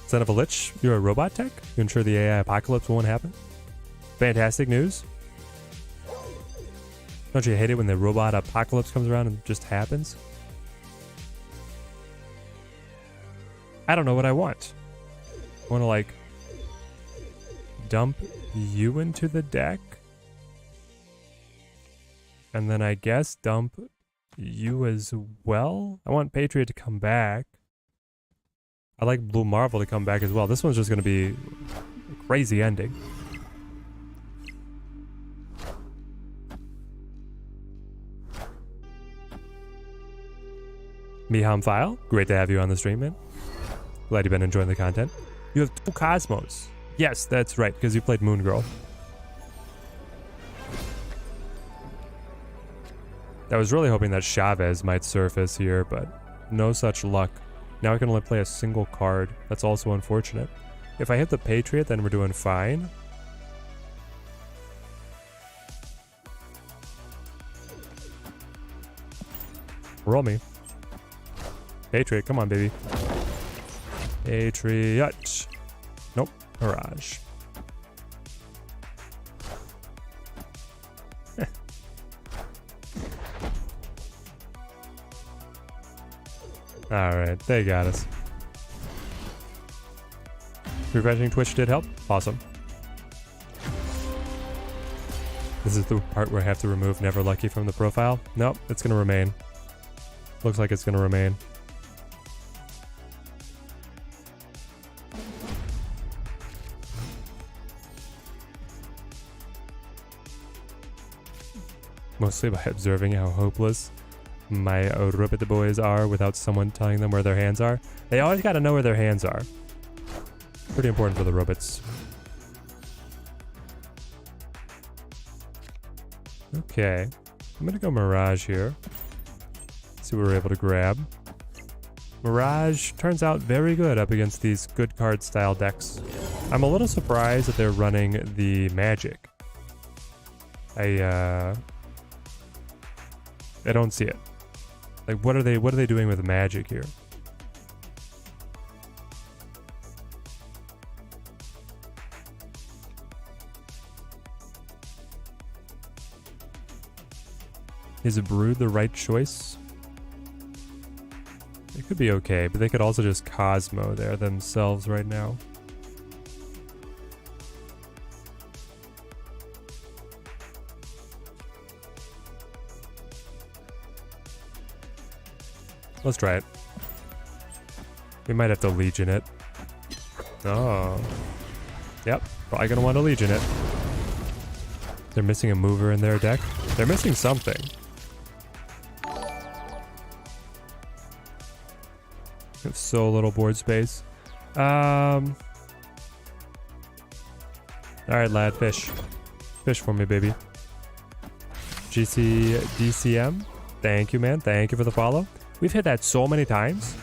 Son of a Lich, you're a robot tech? You ensure the AI apocalypse won't happen? Fantastic news. Don't you hate it when the robot apocalypse comes around and just happens? I don't know what I want. I want to, like, dump you into the deck. And then I guess dump you as well. I want Patriot to come back. I like Blue Marvel to come back as well. This one's just going to be a crazy ending. Miham File, great to have you on the stream, man. Glad you've been enjoying the content. You have 2 Cosmos. Yes, that's right, because you played Moon Girl. I was really hoping that Chavez might surface here, but no such luck. Now I can only play a single card. That's also unfortunate. If I hit the Patriot, then we're doing fine. Roll me. Patriot, come on, baby. Patriot. Nope. Mirage. Alright, they got us. Refreshing Twitch did help. Awesome. This is the part where I have to remove Never Lucky from the profile. Nope, it's gonna remain. Looks like it's gonna remain. Mostly by observing how hopeless my Ribbit boys are without someone telling them where their hands are. They always gotta know where their hands are. Pretty important for the Ribbits. Okay. I'm gonna go Mirage here. See what we're able to grab. Mirage turns out very good up against these good card style decks. I'm a little surprised that they're running the Magic. I don't see it. Like, what are they doing with Magic here? Is Brood the right choice? It could be okay, but they could also just Cosmo there themselves right now. Let's try it. We might have to Legion it. Oh. Yep, probably gonna want to Legion it. They're missing a mover in their deck. They're missing something. We have so little board space. Alright, lad, fish. Fish for me, baby. GC DCM. Thank you, man. Thank you for the follow. We've hit that so many times.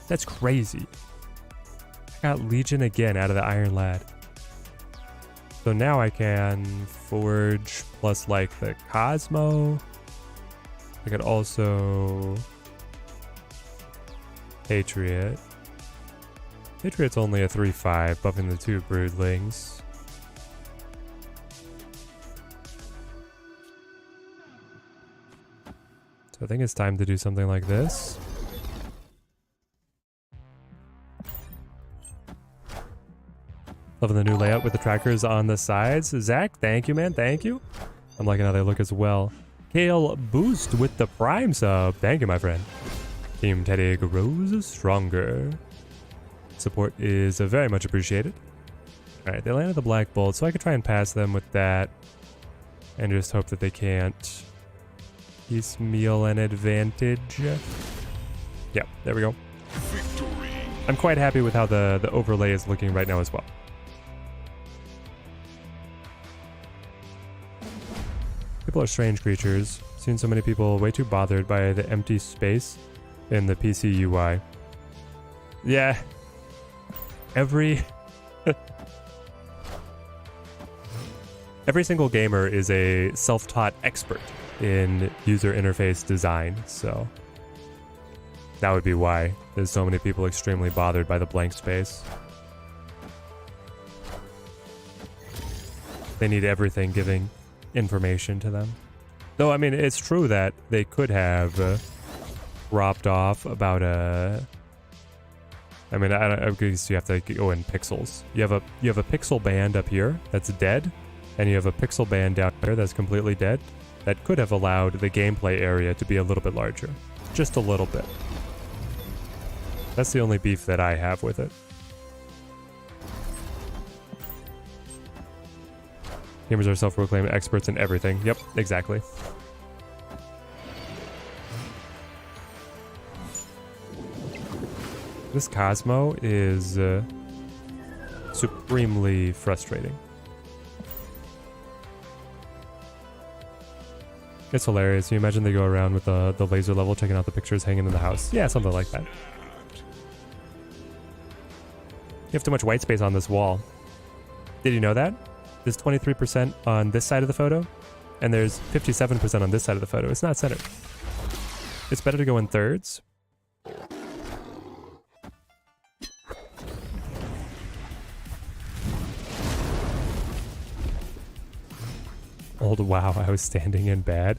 That's crazy. I got Legion again out of the Iron Lad. So now I can forge plus like the Cosmo. I could also Patriot. Patriot's only a 3/5, buffing the 2 broodlings. So I think it's time to do something like this. Loving the new layout with the trackers on the sides. Zach, thank you, man. Thank you. I'm liking how they look as well. Kale Boost with the Prime sub. Thank you, my friend. Team Teddy grows stronger. Support is very much appreciated. Alright, they landed the Black Bolt, so I could try and pass them with that. And just hope that they can't piecemeal an advantage. Yep, there we go. Victory. I'm quite happy with how the overlay is looking right now as well. People are strange creatures. Seen so many people way too bothered by the empty space in the PC UI. Yeah. Every single gamer is a self-taught expert in user interface design, so that would be why there's so many people extremely bothered by the blank space. They need everything giving information to them. Though, I mean, it's true that they could have dropped off about a... I mean, I guess you have to go in pixels. You have a pixel band up here that's dead, and you have a pixel band down here that's completely dead. That could have allowed the gameplay area to be a little bit larger. Just a little bit. That's the only beef that I have with it. Gamers are self-proclaimed experts in everything. Yep, exactly. This Cosmo is supremely frustrating. It's hilarious. You imagine they go around with the laser level checking out the pictures hanging in the house. Yeah, something like that. You have too much white space on this wall. Did you know that? There's 23% on this side of the photo, and there's 57% on this side of the photo. It's not centered. It's better to go in thirds. Old wow, I was standing in bad.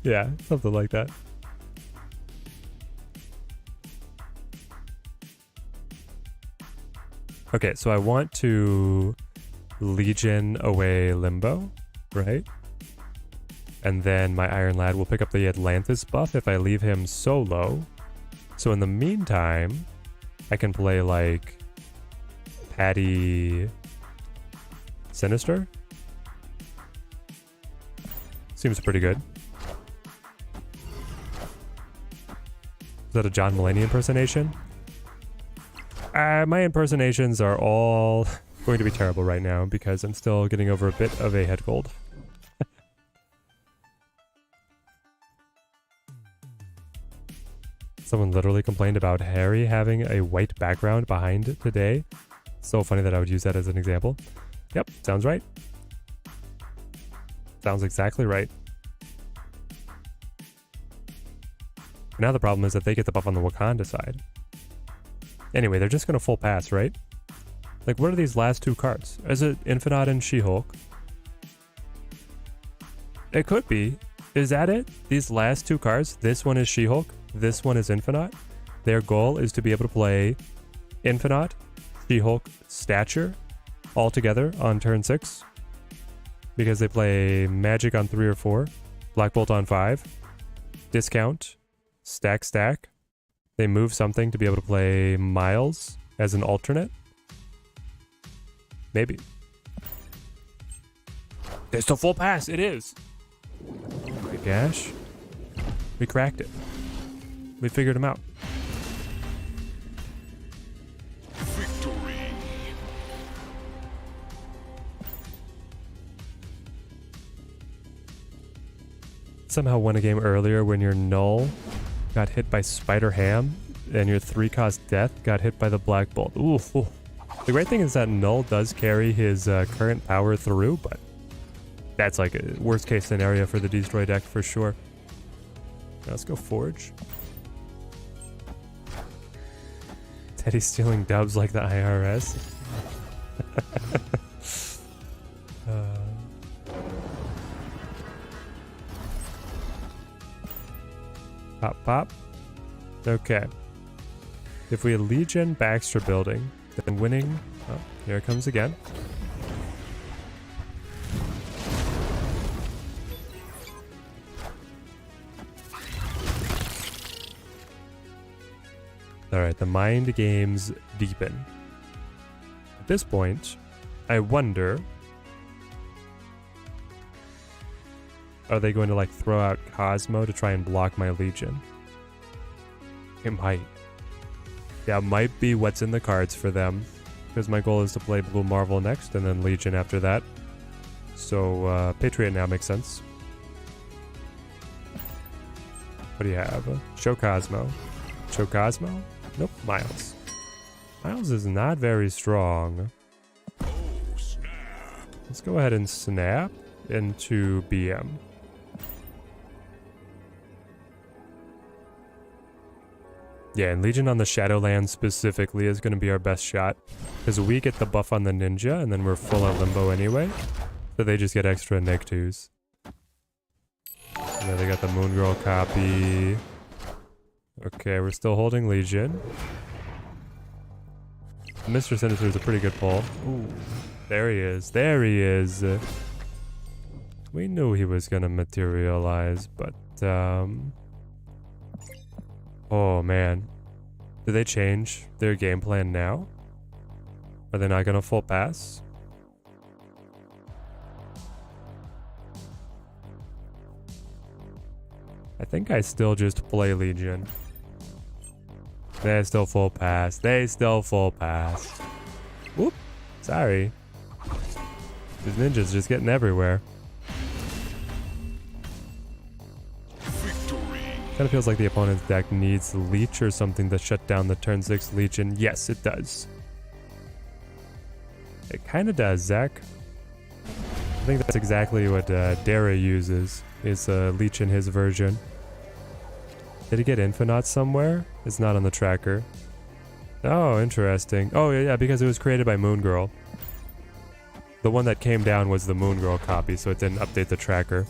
Yeah, something like that. Okay, so I want to Legion away Limbo, right? And then my Iron Lad will pick up the Atlantis buff if I leave him solo. So in the meantime, I can play like Patty Sinister. Seems pretty good. Is that a John Mulaney impersonation? My impersonations are all going to be terrible right now because I'm still getting over a bit of a head cold. Someone literally complained about Harry having a white background behind today. So funny that I would use that as an example. Yep, sounds right. Sounds exactly right. Now the problem is that they get the buff on the Wakanda side. Anyway, they're just going to full pass, right? Like, what are these last two cards? Is it Infinite and She-Hulk? It could be. Is that it? These last two cards? This one is She-Hulk. This one is Infinite. Their goal is to be able to play Infinite, She-Hulk, Stature all together on turn 6. Because they play Magic on 3 or 4, Black Bolt on 5, Discount, Stack. They move something to be able to play Miles as an alternate. Maybe. It's the full pass. It is. Oh my gosh. We cracked it. We figured him out. Victory. somehow won a game earlier when your null got hit by Spider Ham and your 3-cost death got hit by the Black Bolt. Ooh. The great thing is that null does carry his current power through, but that's like a worst case scenario for the destroy deck for sure. Now let's go Forge. Teddy's stealing dubs like the IRS. Pop, pop. Okay. If we Legion Baxter building, then winning... Oh, here it comes again. Alright, the mind games deepen. At this point, I wonder... Are they going to like throw out Cosmo to try and block my Legion? It might. Yeah, it might be what's in the cards for them. Because my goal is to play Blue Marvel next and then Legion after that. So, Patriot now makes sense. What do you have? Show Cosmo. Show Cosmo? Nope, Miles. Miles is not very strong. Oh, snap. Let's go ahead and snap into BM. Yeah, and Legion on the Shadowlands specifically is going to be our best shot. Because we get the buff on the Ninja, and then we're full on Limbo anyway. So they just get extra Neg 2s. And then they got the Moon Girl copy. Okay, we're still holding Legion. Mr. Sinister is a pretty good pull. Ooh, there he is. There he is. We knew he was going to materialize, but... Oh, man. Did they change their game plan now? Are they not going to full pass? I think I still just play Legion. They still full pass. They still full pass. Whoop. Sorry. These ninjas just getting everywhere. Kind of feels like the opponent's deck needs Leech or something to shut down the turn 6 Legion. Yes, it does. It kind of does, Zach. I think that's exactly what Dara uses, is Leech in his version. Did he get Infinite somewhere? It's not on the tracker. Oh, interesting. Oh, yeah, because it was created by Moon Girl. The one that came down was the Moon Girl copy, so it didn't update the tracker.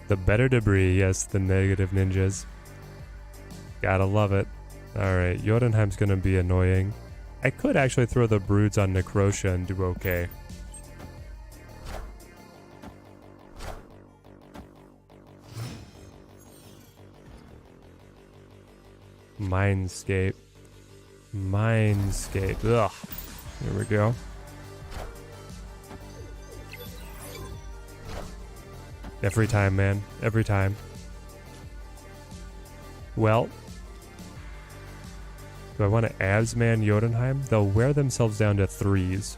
The better debris, yes, the negative ninjas. Gotta love it. Alright, Jotunheim's gonna be annoying. I could actually throw the Broods on Necrotia and do okay. Mindscape. Mindscape. Ugh. Here we go. Every time, man. Every time. Well. Do I want to Absman Jotunheim? They'll wear themselves down to 3s.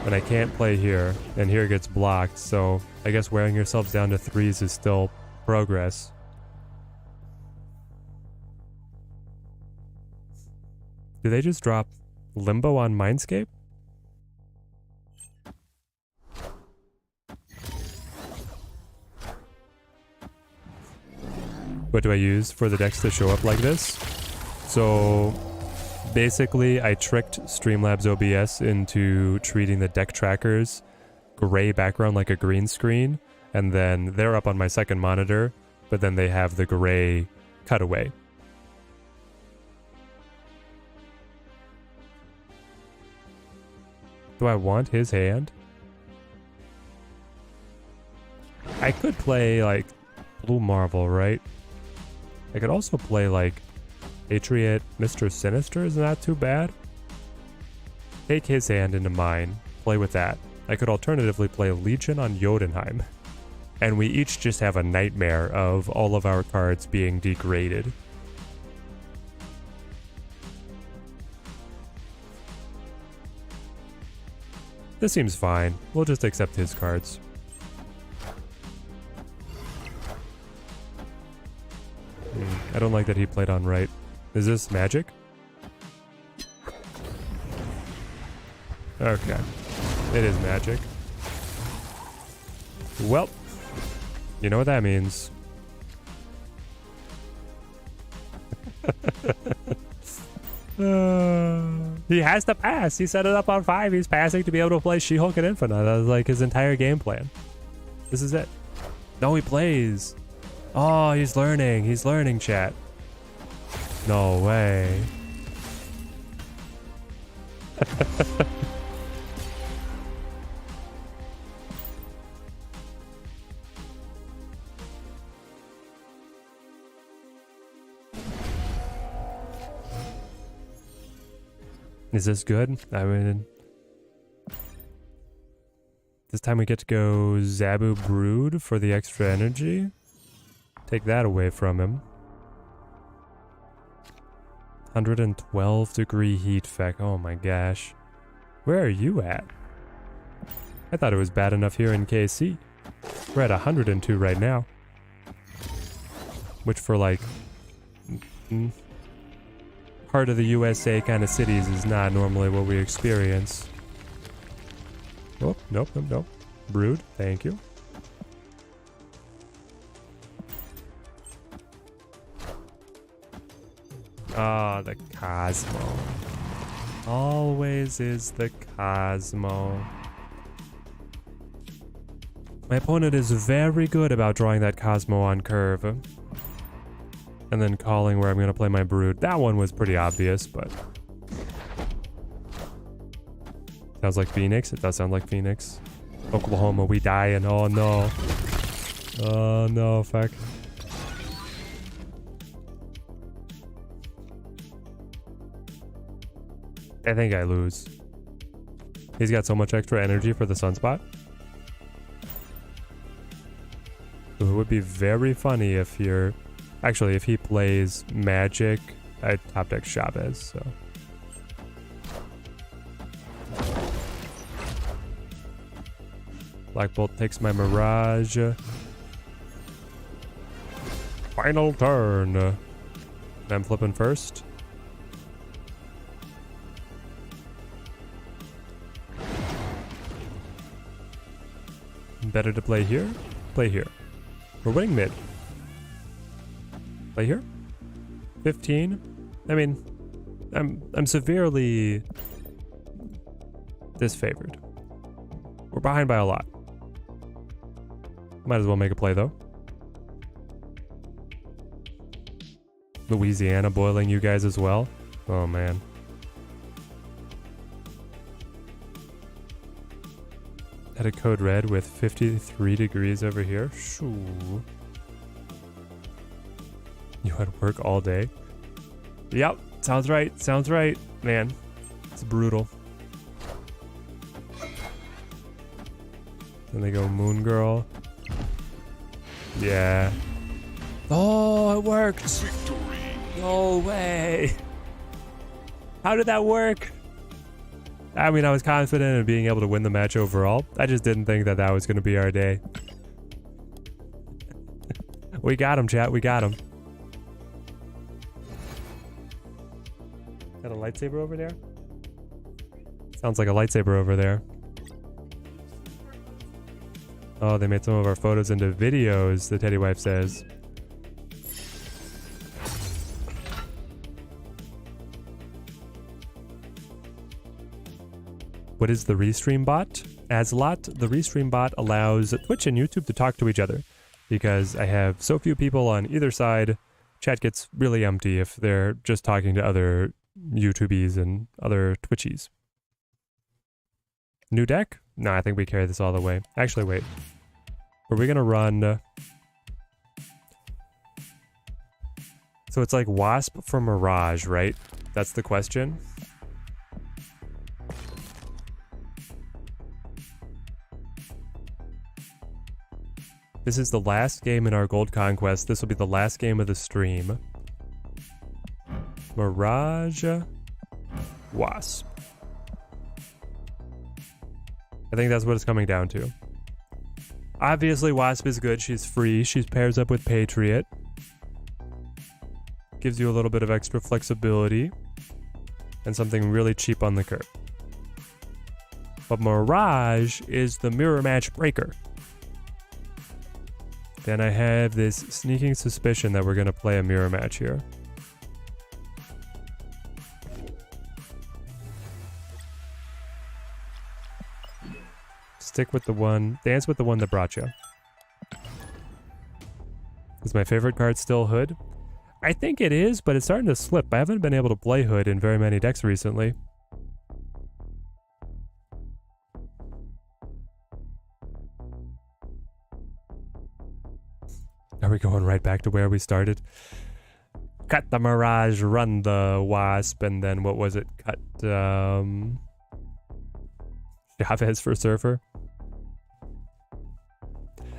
And I can't play here. And here gets blocked, so I guess wearing yourselves down to 3s is still progress. Do they just drop Limbo on Mindscape? What do I use for the decks to show up like this? So basically I tricked Streamlabs OBS into treating the deck trackers gray background like a green screen, and then they're up on my second monitor, but then they have the gray cutaway. Do I want his hand? I could play like Blue Marvel, right? I could also play like Patriot Mr. Sinister is not too bad. Take his hand into mine, play with that. I could alternatively play Legion on Jotunheim. And we each just have a nightmare of all of our cards being degraded. This seems fine. We'll just accept his cards. I don't like that he played on right. Is this magic? Okay. It is magic. Well, you know what that means. He has to pass. He set it up on 5. He's passing to be able to play She-Hulk and Infinite. That was like his entire game plan. This is it. No, he plays. Oh, he's learning. He's learning, chat. No way. Is this good? I mean, this time we get to go Zabu Brood for the extra energy. Take that away from him. 112 degree heat effect. Oh my gosh. Where are you at? I thought it was bad enough here in KC. We're at 102 right now. Which for like part of the USA kind of cities is not normally what we experience. Oh, nope. Brood, thank you. Ah, the Cosmo. Always is the Cosmo. My opponent is very good about drawing that Cosmo on curve. And then calling where I'm going to play my Brood. That one was pretty obvious, but... Sounds like Phoenix. It does sound like Phoenix. Oklahoma, we dying. Oh no. Oh no, fuck. I think I lose. He's got so much extra energy for the Sunspot. It would be very funny if you're... Actually, if he plays Magic, I top deck Chavez, so... Black Bolt takes my Mirage. Final turn. I'm flipping first. Better to play here? Play here. We're winning mid. Play here? 15? I mean, I'm severely disfavored. We're behind by a lot. Might as well make a play though. Louisiana boiling you guys as well? Oh man. Had a code red with 53 degrees over here. Shoo. You had work all day? Yep, sounds right, Man, it's brutal. Then they go Moon Girl. Yeah. Oh, it worked! Victory. No way! How did that work? I mean, I was confident in being able to win the match overall. I just didn't think that that was going to be our day. We got him, chat. We got him. Got a lightsaber over there? Sounds like a lightsaber over there. Oh, they made some of our photos into videos, the Teddy Wife says. What is the Restream bot? Aslot, the Restream bot allows Twitch and YouTube to talk to each other. Because I have so few people on either side, chat gets really empty if they're just talking to other YouTubies and other Twitchies. New deck? No, I think we carry this all the way. Actually, wait. Are we gonna run... So it's like Wasp for Mirage, right? That's the question. This is the last game in our Gold Conquest. This will be the last game of the stream. Mirage... Wasp. I think that's what it's coming down to. Obviously, Wasp is good. She's free. She pairs up with Patriot. Gives you a little bit of extra flexibility. And something really cheap on the curve. But Mirage is the mirror match breaker. Then I have this sneaking suspicion that we're going to play a mirror match here. Stick with the one, dance with the one that brought you. Is my favorite card still Hood? I think it is, but it's starting to slip. I haven't been able to play Hood in very many decks recently. Are we going right back to where we started? Cut the Mirage, run the Wasp, and then what was it? Cut, Chavez for Surfer?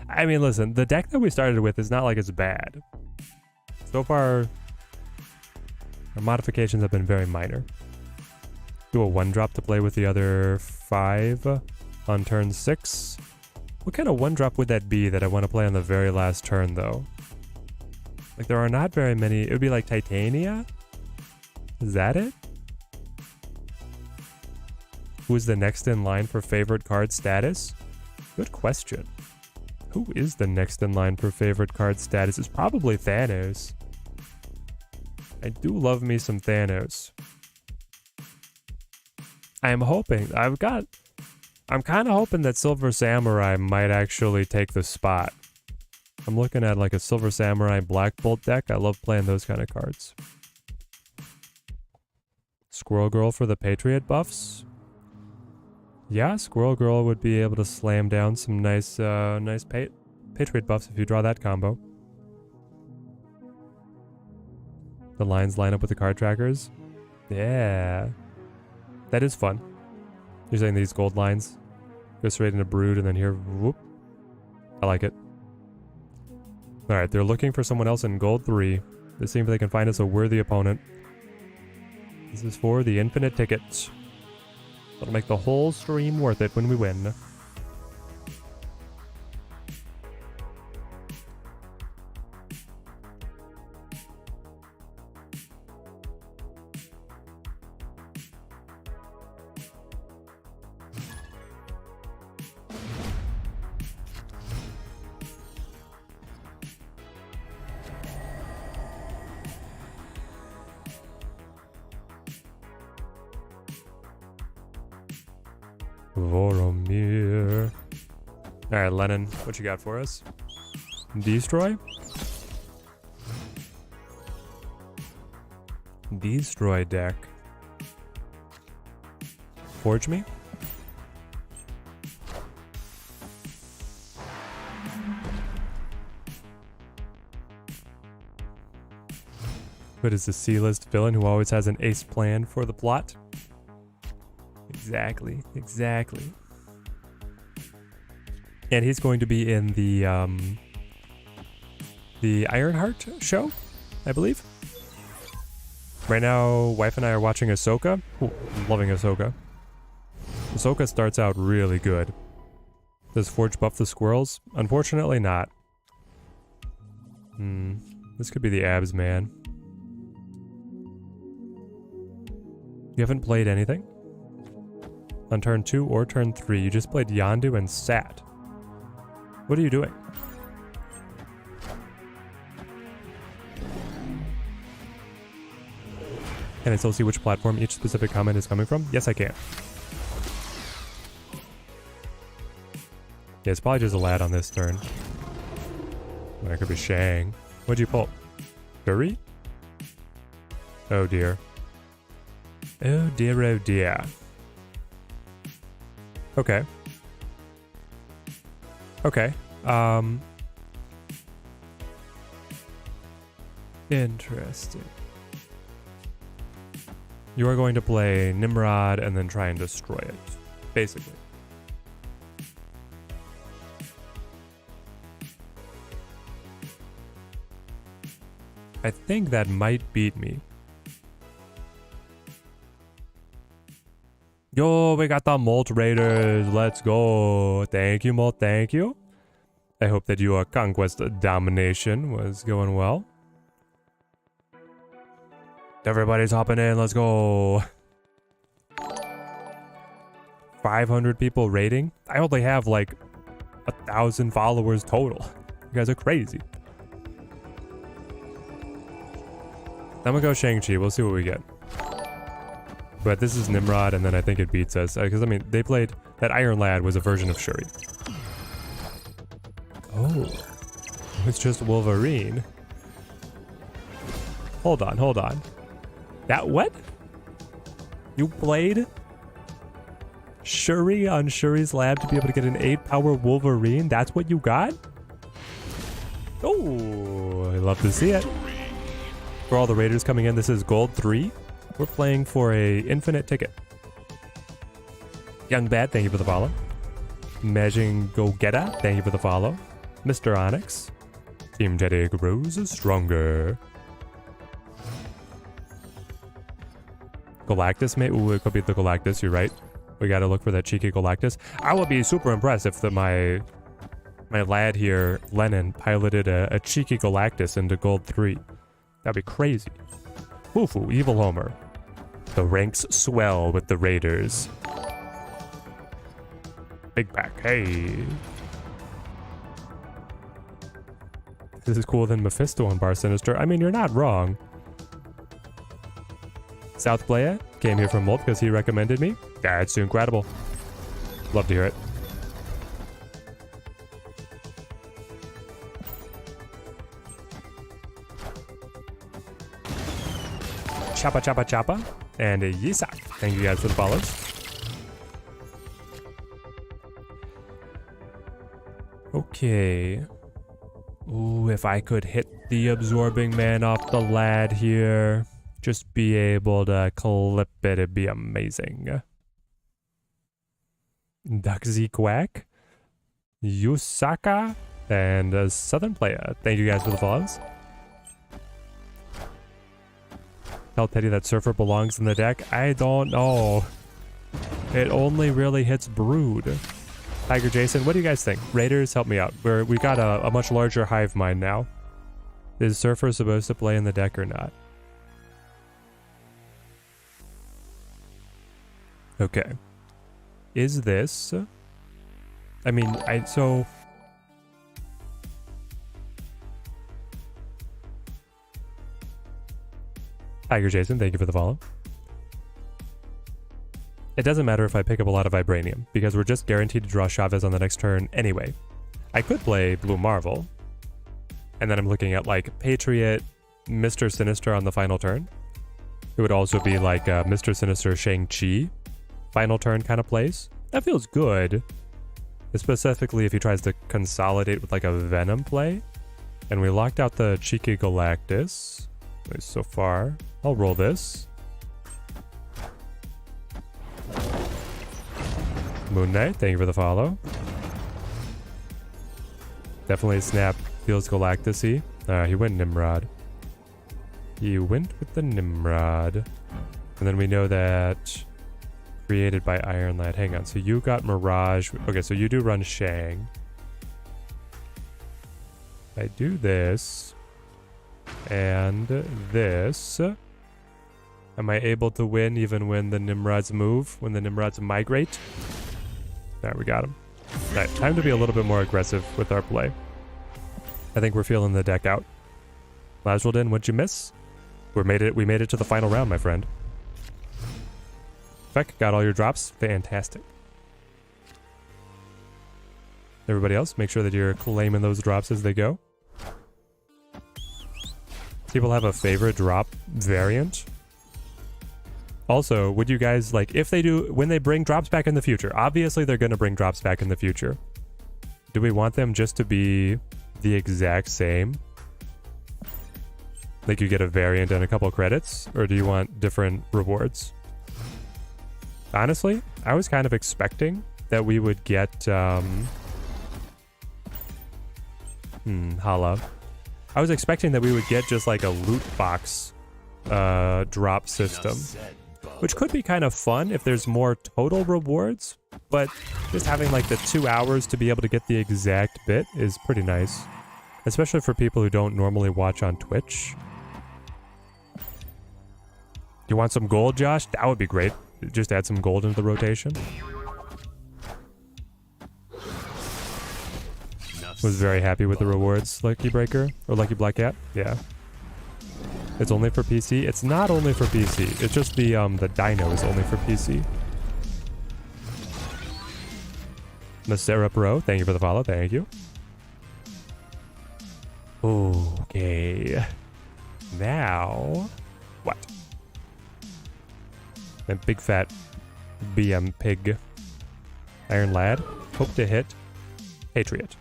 I mean, listen, the deck that we started with is not like it's bad. So far, our modifications have been very minor. Do a 1-drop to play with the other 5 on turn 6. What kind of 1-drop would that be that I want to play on the very last turn, though? Like, there are not very many. It would be like Titania? Is that it? Who is the next in line for favorite card status? Good question. Who is the next in line for favorite card status? It's probably Thanos. I do love me some Thanos. I'm hoping. I'm kind of hoping that Silver Samurai might actually take the spot. I'm looking at like a Silver Samurai Black Bolt deck. I love playing those kind of cards. Squirrel Girl for the Patriot buffs. Yeah, Squirrel Girl would be able to slam down some nice Patriot buffs if you draw that combo. The lines line up with the card trackers. Yeah. That is fun. You're saying these gold lines go straight into Brood and then here, whoop. I like it. Alright, they're looking for someone else in gold 3. They see if they can find us a worthy opponent. This is for the infinite tickets. That'll make the whole stream worth it when we win. Voromir. Alright, Lennon, what you got for us? Destroy? Destroy deck. Forge me? What is the C-list villain who always has an ace plan for the plot? Exactly, exactly. And he's going to be in the Ironheart show, I believe. Right now, wife and I are watching Ahsoka. Ooh, I'm loving Ahsoka. Ahsoka starts out really good. Does Forge buff the squirrels? Unfortunately not. This could be the abs, man. You haven't played anything? On turn 2 or turn 3, you just played Yondu and Sat. What are you doing? Can I still see which platform each specific comment is coming from? Yes, I can. Yeah, it's probably just a lad on this turn. That could be Shang. What'd you pull? Curry? Oh dear. Oh dear, oh dear. Okay. Okay. Interesting. You are going to play Nimrod and then try and destroy it, basically. I think that might beat me. Yo, we got the Molt Raiders. Let's go. Thank you, Molt. Thank you. I hope that your Conquest domination was going well. Everybody's hopping in. Let's go. 500 people rating. I only have like 1,000 followers total. You guys are crazy. I'm gonna go Shang-Chi. We'll see what we get. But this is Nimrod, and then I think it beats us. Because, I mean, they played... That Iron Lad was a version of Shuri. Oh. It's just Wolverine. Hold on, hold on. That what? You played Shuri on Shuri's Lab to be able to get an 8-power Wolverine? That's what you got? Oh, I love to see it. For all the Raiders coming in, this is Gold 3. We're playing for a infinite ticket. Young Bad, thank you for the follow. Majin Gogeta, thank you for the follow. Mr. Onyx. Team Teddy grows stronger. Galactus, mate? Ooh, it could be the Galactus, you're right. We gotta look for that cheeky Galactus. I would be super impressed if my lad here, Lennon, piloted a cheeky Galactus into Gold 3. That'd be crazy. Fufu, Evil Homer. The ranks swell with the Raiders. Big Pack, hey. This is cooler than Mephisto on Bar Sinister. I mean, you're not wrong. South Playa came here from Molt because he recommended me. That's incredible. Love to hear it. Choppa Choppa Choppa and Yisak. Thank you guys for the follows. Okay. Ooh, if I could hit the absorbing man off the lad here, just be able to clip it, it'd be amazing. Duxy Quack, Yusaka, and Southern Playa. Thank you guys for the follows. Tell Teddy that Surfer belongs in the deck. I don't know. It only really hits Brood. Tiger Jason, what do you guys think? Raiders, help me out. We got a much larger hive mind now. Is Surfer supposed to play in the deck or not? Okay. Is this... I mean, so... Tiger Jason, thank you for the follow. It doesn't matter if I pick up a lot of Vibranium, because we're just guaranteed to draw Chavez on the next turn anyway. I could play Blue Marvel, and then I'm looking at like Patriot, Mr. Sinister on the final turn. It would also be like Mr. Sinister Shang-Chi final turn kind of plays. That feels good, specifically if he tries to consolidate with like a Venom play. And we locked out the Cheeky Galactus, at least so far. I'll roll this. Moon Knight, thank you for the follow. Definitely Snap feels Galactus-y. He went Nimrod. He went with the Nimrod. And then we know that created by Iron Lad. Hang on, so you got Mirage. Okay, so you do run Shang. I do this. And this. Am I able to win even when the Nimrods move? When the Nimrods migrate? There, we got him. Alright, time to be a little bit more aggressive with our play. I think we're feeling the deck out. Lasraldin, what'd you miss? We made it to the final round, my friend. Feck, got all your drops. Fantastic. Everybody else, make sure that you're claiming those drops as they go. People have a favorite drop variant. Also, would you guys like, if they do, when they bring drops back in the future, obviously they're going to bring drops back in the future. Do we want them just to be the exact same? Like you get a variant and a couple credits? Or do you want different rewards? Honestly, I was kind of expecting that we would get, Hala. I was expecting that we would get just like a loot box drop system. which could be kind of fun if there's more total rewards, but just having like the 2 hours to be able to get the exact bit is pretty nice, especially for people who don't normally watch on Twitch. You want some gold, Josh? That would be great. Just add some gold into the rotation. Was very happy with the rewards, Lucky Breaker, or Lucky Black Cat. Yeah. It's only for PC? It's not only for PC. It's just the dino is only for PC. Masera Pro, thank you for the follow. Thank you. Okay. Now, what? A big fat BM pig. Iron Lad. Hope to hit. Patriot.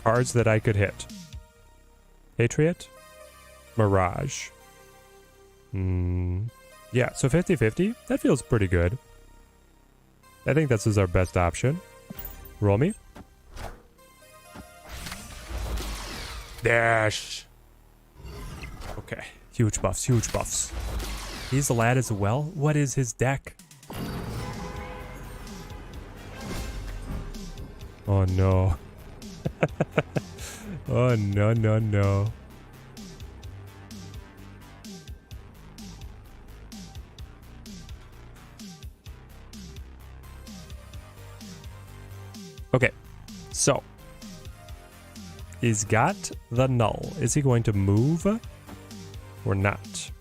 Cards that I could hit. Patriot. Mirage. Yeah, so 50-50. That feels pretty good. I think this is our best option. Roll me. Dash. Okay. Huge buffs, huge buffs. He's the lad as well. What is his deck? Oh no. Oh no, no, no. Okay, so he's got the null. Is he going to move or not?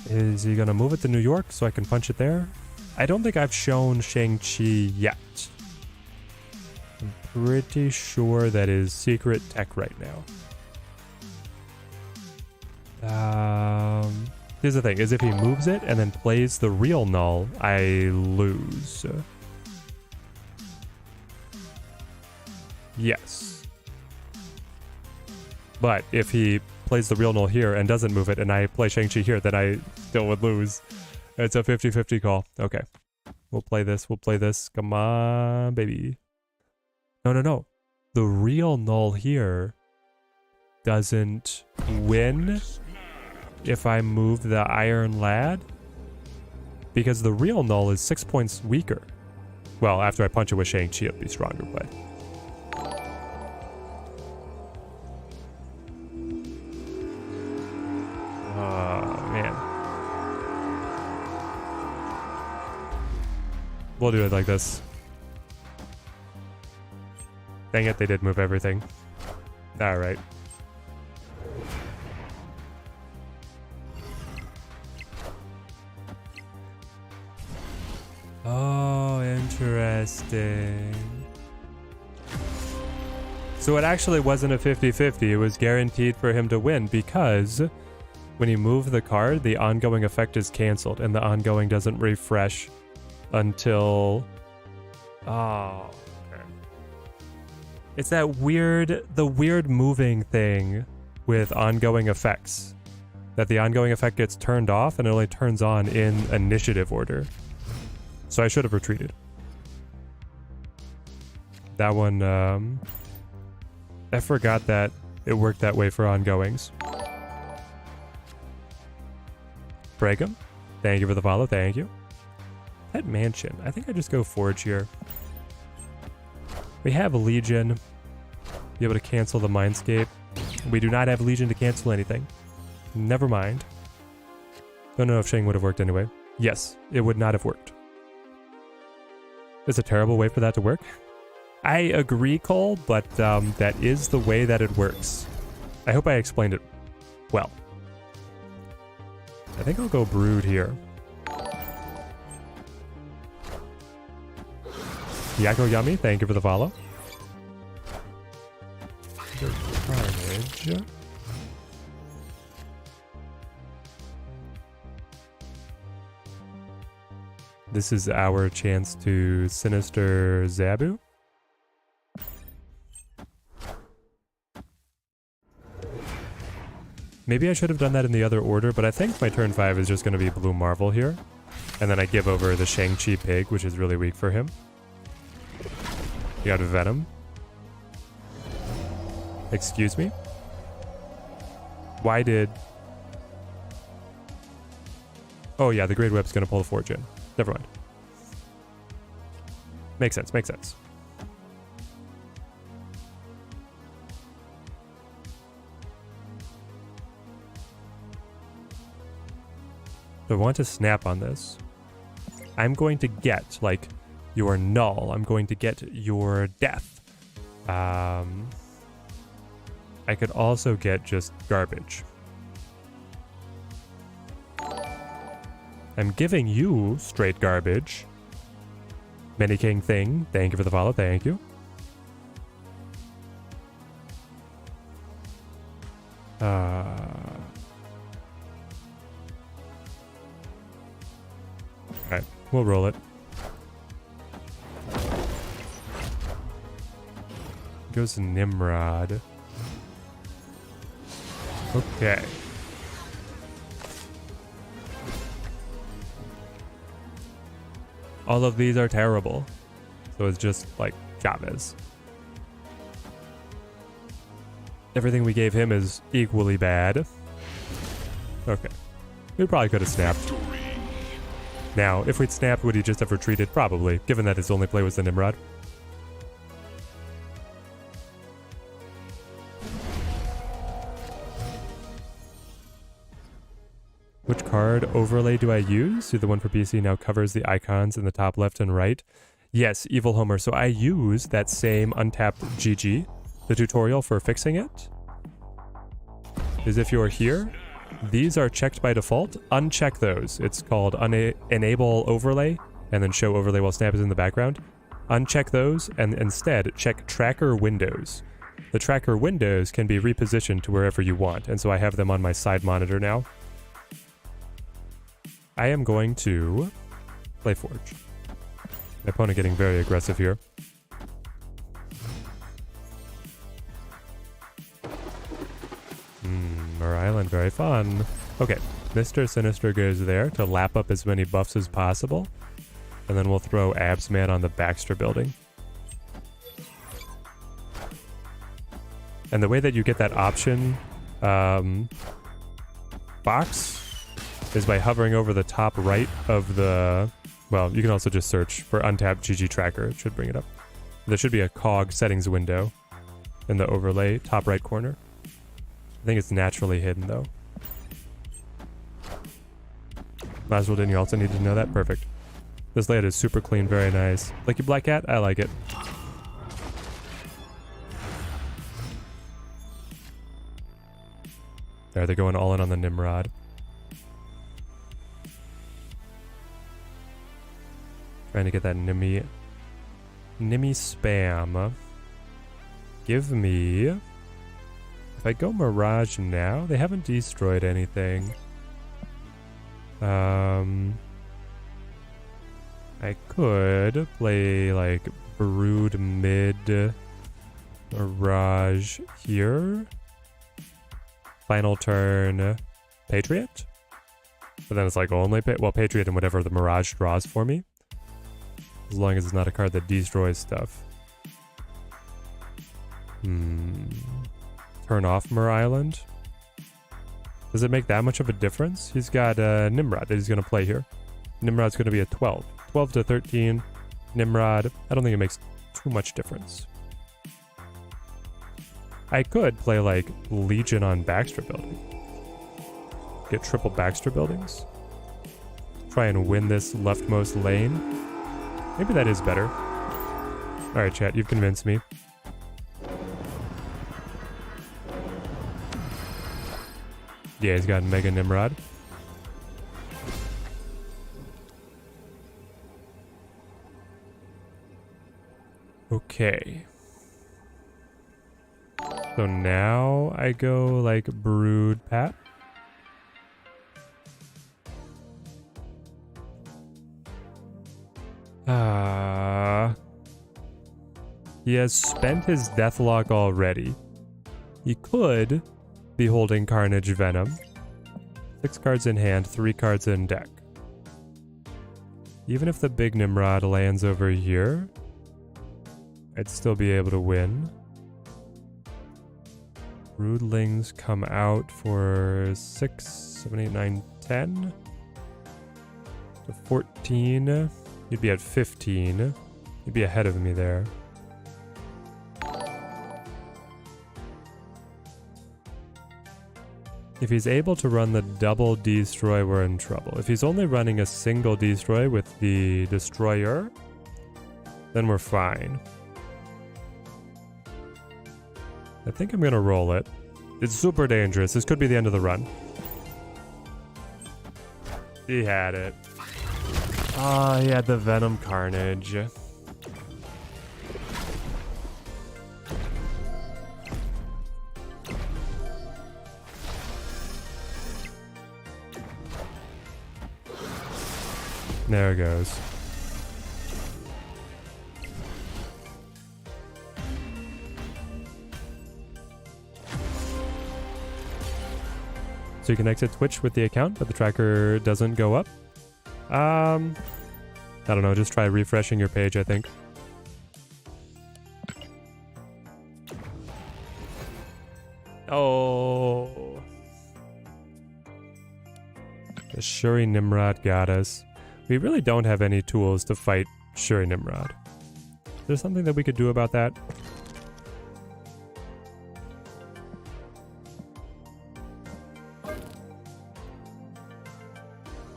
Is he going to move it to New York so I can punch it there? I don't think I've shown Shang-Chi yet. I'm pretty sure that is secret tech right now. Here's the thing, is if he moves it and then plays the real null, I lose. Yes. But if he plays the real null here and doesn't move it and I play Shang-Chi here, then I still would lose. It's a 50-50 call. Okay. We'll play this. We'll play this. Come on, baby. No, no, no. The real null here doesn't win if I move the Iron Lad. Because the real null is 6 points weaker. Well, after I punch it with Shang-Chi, it'll be stronger, but... man. We'll do it like this. Dang it, they did move everything. Alright. Oh, interesting. So it actually wasn't a 50-50. It was guaranteed for him to win because when you move the card, the ongoing effect is canceled and the ongoing doesn't refresh until... Oh, okay. It's that the weird moving thing with ongoing effects. That the ongoing effect gets turned off and it only turns on in initiative order. So I should have retreated. That one, I forgot that it worked that way for ongoings. Bragum, thank you for the follow, thank you. That mansion, I think I just go Forge here. We have Legion, be able to cancel the Mindscape. We do not have Legion to cancel anything. Never mind. Don't know if Shang would have worked anyway. Yes, it would not have worked. It's a terrible way for that to work. I agree, Cole, but that is the way that it works. I hope I explained it well. I think I'll go Brood here. Yakko Yummy, thank you for the follow. Go Carnage. This is our chance to Sinister Zabu. Maybe I should have done that in the other order, but I think my turn 5 is just going to be Blue Marvel here. And then I give over the Shang-Chi Pig, which is really weak for him. You got Venom. Excuse me? Why did... Oh yeah, the Great Whip's gonna pull the fortune. Never mind. Makes sense, makes sense. So I want to snap on this. I'm going to get, like, your null. I'm going to get your death. I could also get just garbage. I'm giving you straight garbage. Many King Thing, thank you for the follow, thank you. Alright, we'll roll it. Goes Nimrod. Okay. All of these are terrible. So it's just like Chavez. Everything we gave him is equally bad. Okay. We probably could have snapped. Now, if we'd snapped, would he just have retreated? Probably, given that his only play was the Nimrod. Which card overlay do I use? See, the one for PC now covers the icons in the top left and right. Yes, Evil Homer. So I use that same untapped GG, the tutorial for fixing it. Is if you're here, these are checked by default. Uncheck those. It's called enable overlay and then show overlay while snap is in the background. Uncheck those and instead check tracker windows. The tracker windows can be repositioned to wherever you want. And so I have them on my side monitor now. I am going to play Forge. My opponent getting very aggressive here. Our island, very fun. Okay, Mr. Sinister goes there to lap up as many buffs as possible. And then we'll throw Absman on the Baxter building. And the way that you get that option box is by hovering over the top right of the... Well, you can also just search for untapped GG tracker. It should bring it up. There should be a cog settings window in the overlay top right corner. I think it's naturally hidden though. Might as well didn't you also need to know that? Perfect. This layout is super clean, very nice. Like you Black Cat? I like it. There, they're going all in on the Nimrod. Trying to get that Nimmy spam. Give me... If I go Mirage now, they haven't destroyed anything. I could play like Brood mid Mirage here. Final turn Patriot. But then it's like only Patriot and whatever the Mirage draws for me. As long as it's not a card that destroys stuff. Turn off Mir Island. Does it make that much of a difference? He's got Nimrod that he's going to play here. Nimrod's going to be a 12. 12 to 13. Nimrod. I don't think it makes too much difference. I could play like Legion on Baxter building. Get triple Baxter buildings. Try and win this leftmost lane. Maybe that is better. Alright, chat, you've convinced me. Yeah, he's got Mega Nimrod. Okay. So now I go like Brood Pat. He has spent his Deathlock already. He could be holding Carnage Venom. 6 cards in hand, 3 cards in deck. Even if the big Nimrod lands over here, I'd still be able to win. Broodlings come out for 6, 7, 8, 9, 10. So 14. You'd be at 15. You'd be ahead of me there. If he's able to run the double destroy, we're in trouble. If he's only running a single destroy with the destroyer, then we're fine. I think I'm gonna roll it. It's super dangerous. This could be the end of the run. He had it. Ah, he had the Venom Carnage. There it goes. So you can exit Twitch with the account, but the tracker doesn't go up. I don't know, just try refreshing your page, I think. Oh. The Shuri Nimrod got us. We really don't have any tools to fight Shuri Nimrod. Is there something that we could do about that?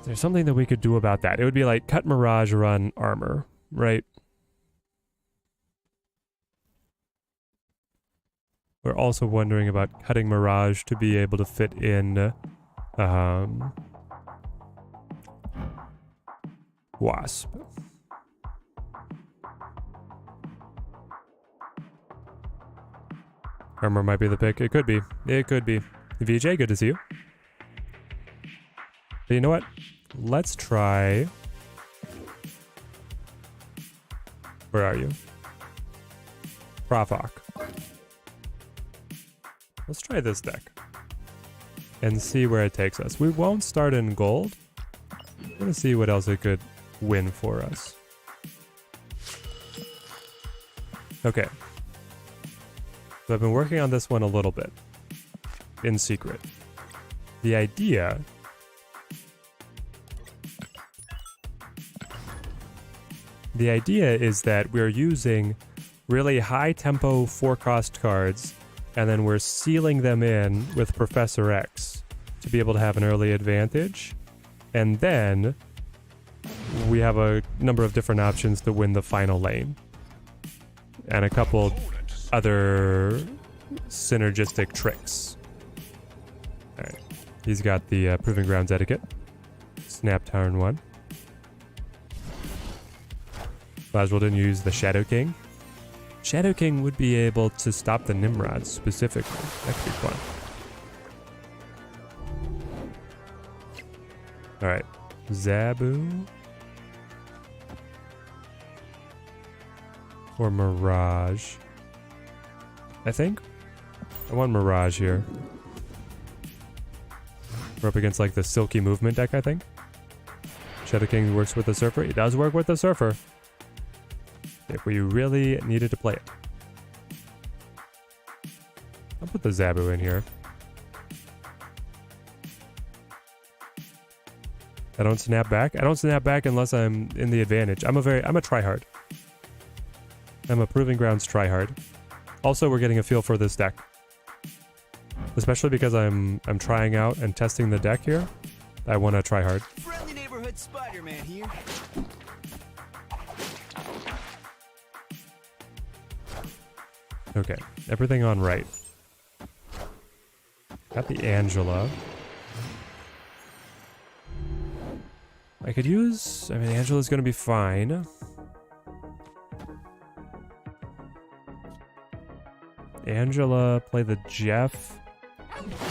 There's something that we could do about that. It would be like cut Mirage, run armor, right? We're also wondering about cutting Mirage to be able to fit in Wasp. Armor might be the pick. It could be. It could be. VJ, good to see you. But you know what? Let's try... Where are you? Profok. Let's try this deck. And see where it takes us. We won't start in gold. I'm gonna see what else it could win for us. Okay. So I've been working on this one a little bit. In secret. The idea... The idea is that we're using really high tempo 4-cost cards, and then we're sealing them in with Professor X to be able to have an early advantage. And then we have a number of different options to win the final lane. And a couple other synergistic tricks. Alright. He's got the Proving Grounds Etiquette. Snap turn 1. Laswell didn't use the Shadow King. Shadow King would be able to stop the Nimrod specifically. That could be fun. Alright. Zabu. Or Mirage. I think. I want Mirage here. We're up against like the Silky Movement deck, I think. Shadow King works with the Surfer. He does work with the Surfer. If we really needed to play it. I'll put the Zabu in here. I don't snap back. I don't snap back unless I'm in the advantage. I'm a tryhard. I'm a Proving Grounds tryhard. Also, we're getting a feel for this deck. Especially because I'm trying out and testing the deck here. I want to try hard. Friendly neighborhood Spider-Man here. Okay, everything on right. Got the Angela. I could use... I mean, Angela's gonna be fine. Angela, play the Jeff.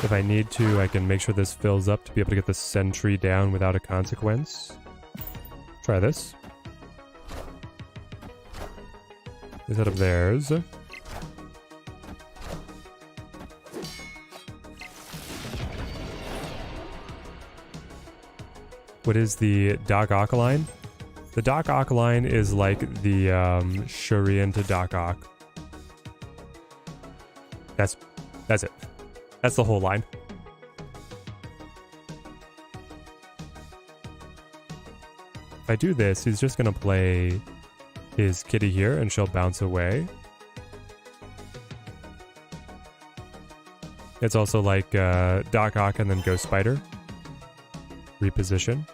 If I need to, I can make sure this fills up to be able to get the Sentry down without a consequence. Try this. Instead of theirs. What is the Doc Ock line? The Doc Ock line is like the Shuri into Doc Ock. That's it. That's the whole line. If I do this, he's just gonna play his kitty here and she'll bounce away. It's also like Doc Ock and then Ghost Spider. Reposition.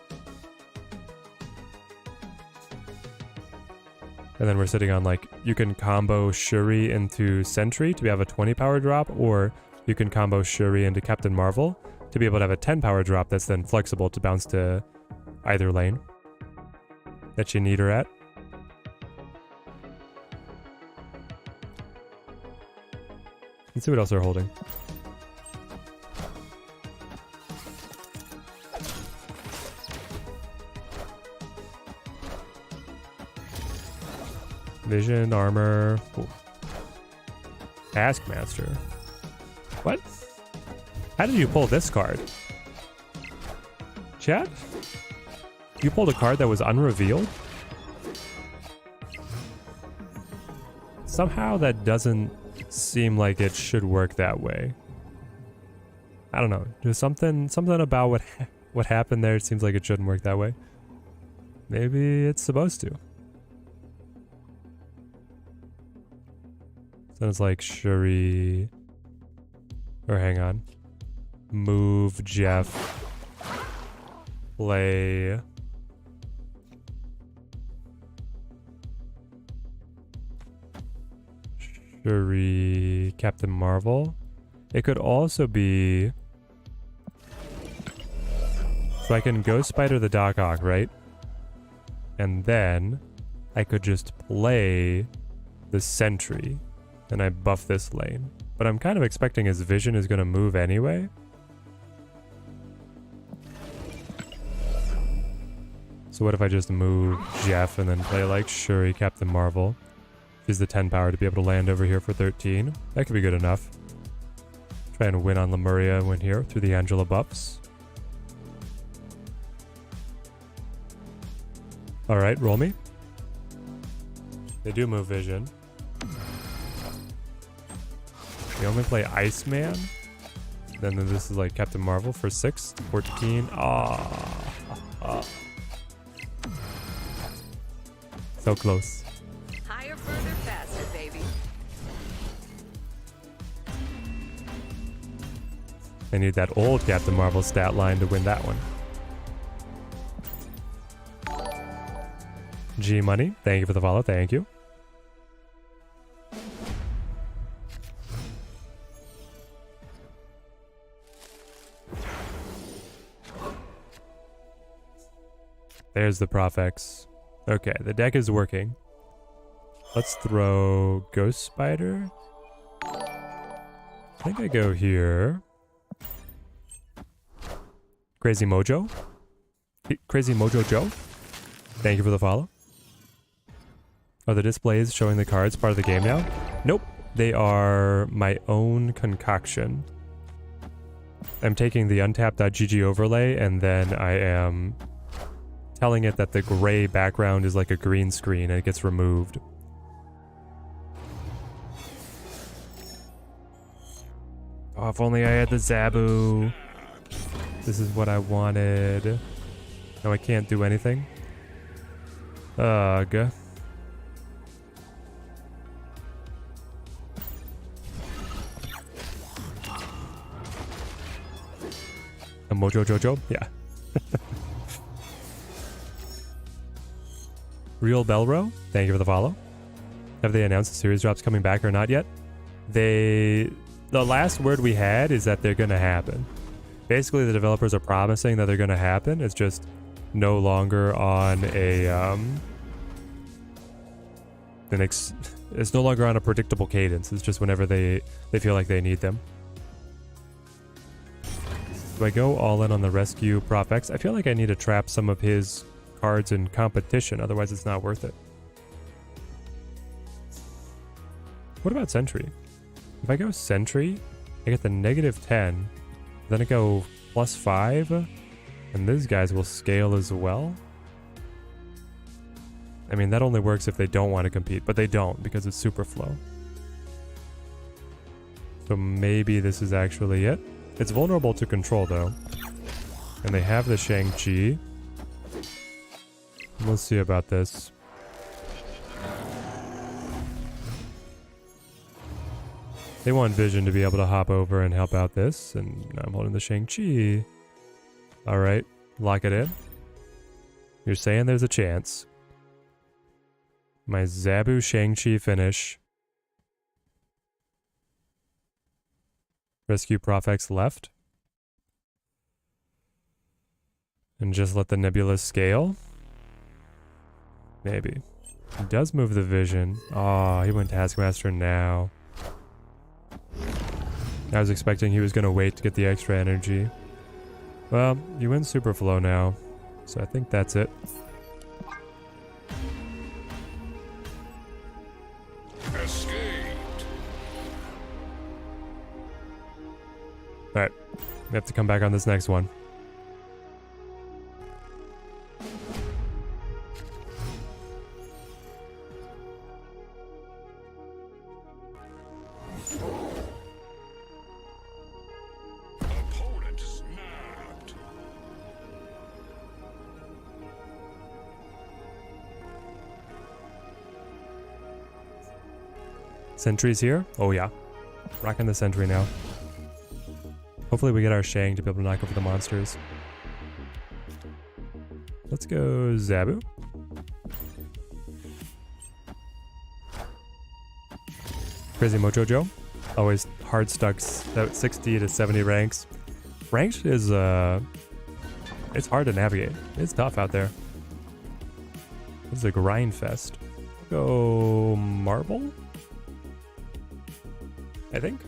And then we're sitting on like, you can combo Shuri into Sentry to have a 20 power drop, or you can combo Shuri into Captain Marvel to be able to have a 10 power drop that's then flexible to bounce to either lane that you need her at. Let's see what else they're holding. Vision, armor. Ooh. Taskmaster. What? How did you pull this card? Chat? You pulled a card that was unrevealed? Somehow that doesn't seem like it should work that way. I don't know. There's something about what happened there. It seems like it shouldn't work that way. Maybe it's supposed to. Sounds like Shuri. Or hang on. Move Jeff. Play. Shuri. Captain Marvel. It could also be. So I can Ghost Spider the Doc Ock, right? And then I could just play the Sentry. And I buff this lane. But I'm kind of expecting his vision is going to move anyway. So what if I just move Jeff and then play like Shuri, Captain Marvel? Use the 10 power to be able to land over here for 13. That could be good enough. Try and win on Lemuria win here through the Angela buffs. Alright, roll me. They do move vision. We only play Iceman. Then this is like Captain Marvel for 6, 14. So close. Higher, further, faster, baby. I need that old Captain Marvel stat line to win that one. G Money, thank you for the follow. Thank you. There's the Profex. Okay, the deck is working. Let's throw Ghost Spider. I think I go here. Crazy Mojo. Crazy Mojo Joe. Thank you for the follow. Are the displays showing the cards part of the game now? Nope. They are my own concoction. I'm taking the untapped.gg overlay and then I am telling it that the gray background is like a green screen and it gets removed. Oh, if only I had the Zabu. This is what I wanted. No, I can't do anything. Ugh. A Mojo Jojo? Yeah. Real Belro, thank you for the follow. Have they announced the series drops coming back or not yet? The last word we had is that they're going to happen. Basically, the developers are promising that they're going to happen. It's just no longer on a it's no longer on a predictable cadence. It's just whenever they feel like they need them. Do I go all in on the rescue Profex? I feel like I need to trap some of his cards in competition, otherwise it's not worth it. What about Sentry? If I go Sentry, I get the -10, then I go +5, and these guys will scale as well. I mean, that only works if they don't want to compete, but they don't because it's super flow. So maybe this is actually it. It's vulnerable to control though. And they have the Shang-Chi. We'll see about this. They want Vision to be able to hop over and help out this, and I'm holding the Shang-Chi. Alright, lock it in. You're saying there's a chance. My Zabu Shang-Chi finish. Rescue Profex left. And just let the Nebula scale? Maybe. He does move the Vision. Oh, he went Taskmaster now. I was expecting he was going to wait to get the extra energy. Well, you win Super Flow now. So I think that's it. Escaped. Alright. We have to come back on this next one. Opponent snapped. Sentry's here? Oh yeah. Rocking the Sentry now. Hopefully we get our Shang to be able to knock over the monsters. Let's go Zabu. Crazy Mojo Joe. Always hard stuck at 60 to 70 ranks. Ranked is, it's hard to navigate. It's tough out there. This is a grind fest. Go Marble? I think.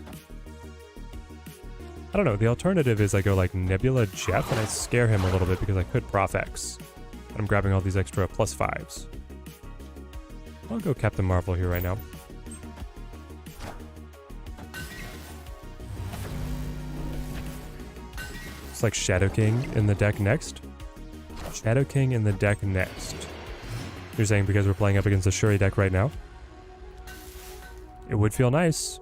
I don't know. The alternative is I go like Nebula Jeff and I scare him a little bit because I could Prof X. I'm grabbing all these extra +5s. I'll go Captain Marvel here right now. It's like Shadow King in the deck next. Shadow King in the deck next. You're saying because we're playing up against a Shuri deck right now? It would feel nice.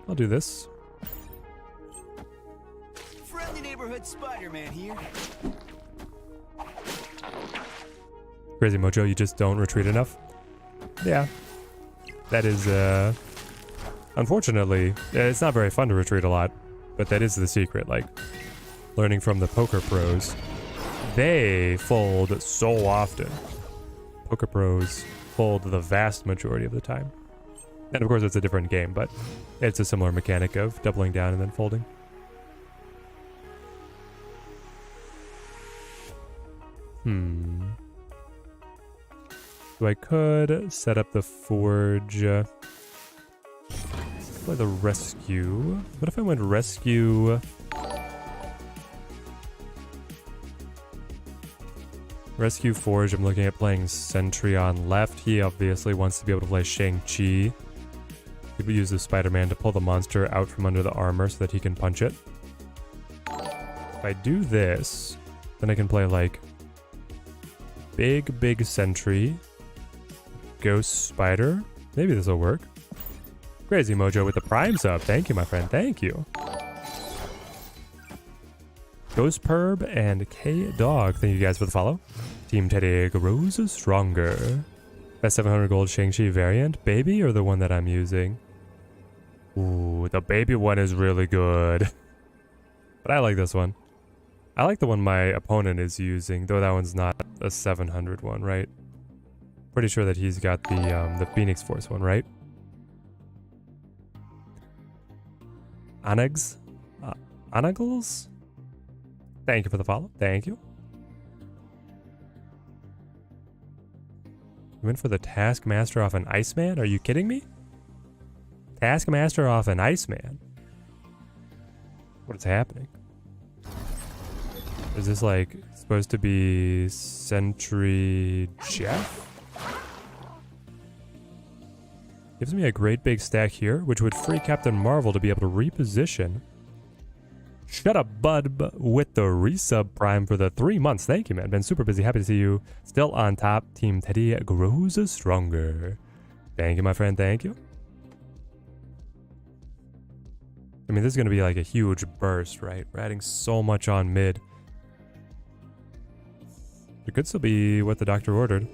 I'll do this. Friendly neighborhood Spider-Man here. Crazy Mojo, you just don't retreat enough? Yeah. That is, unfortunately, it's not very fun to retreat a lot, but that is the secret, like, learning from the poker pros. They fold so often. Poker pros fold the vast majority of the time. And of course it's a different game, but it's a similar mechanic of doubling down and then folding. So I could set up the Forge. Play the Rescue. What if I went Rescue? Rescue Forge, I'm looking at playing Sentry on left. He obviously wants to be able to play Shang-Chi. He would use the Spider-Man to pull the monster out from under the armor so that he can punch it. If I do this, then I can play like big Sentry, Ghost Spider. Maybe this will work. Crazy Mojo with the Prime sub. Thank you, my friend. Thank you. Ghost Perb and K-Dog. Thank you guys for the follow. Team Teddy grows stronger. Best 700 gold Shang-Chi variant. Baby or the one that I'm using? Ooh, the baby one is really good. But I like this one. I like the one my opponent is using, though that one's not a 700 one, right? Pretty sure that he's got the Phoenix Force one, right? Anags? Anagles? Thank you for the follow. Thank you. You went for the Taskmaster off an Iceman? Are you kidding me? Taskmaster off an Iceman? What is happening? Is this like supposed to be Sentry Jeff? Gives me a great big stack here, which would free Captain Marvel to be able to reposition. Shut up, bud, with the resub Prime for the 3 months. Thank you, man. Been super busy. Happy to see you still on top. Team Teddy grows stronger. Thank you, my friend. Thank you. I mean, this is going to be like a huge burst, right? We're adding so much on mid. It could still be what the doctor ordered.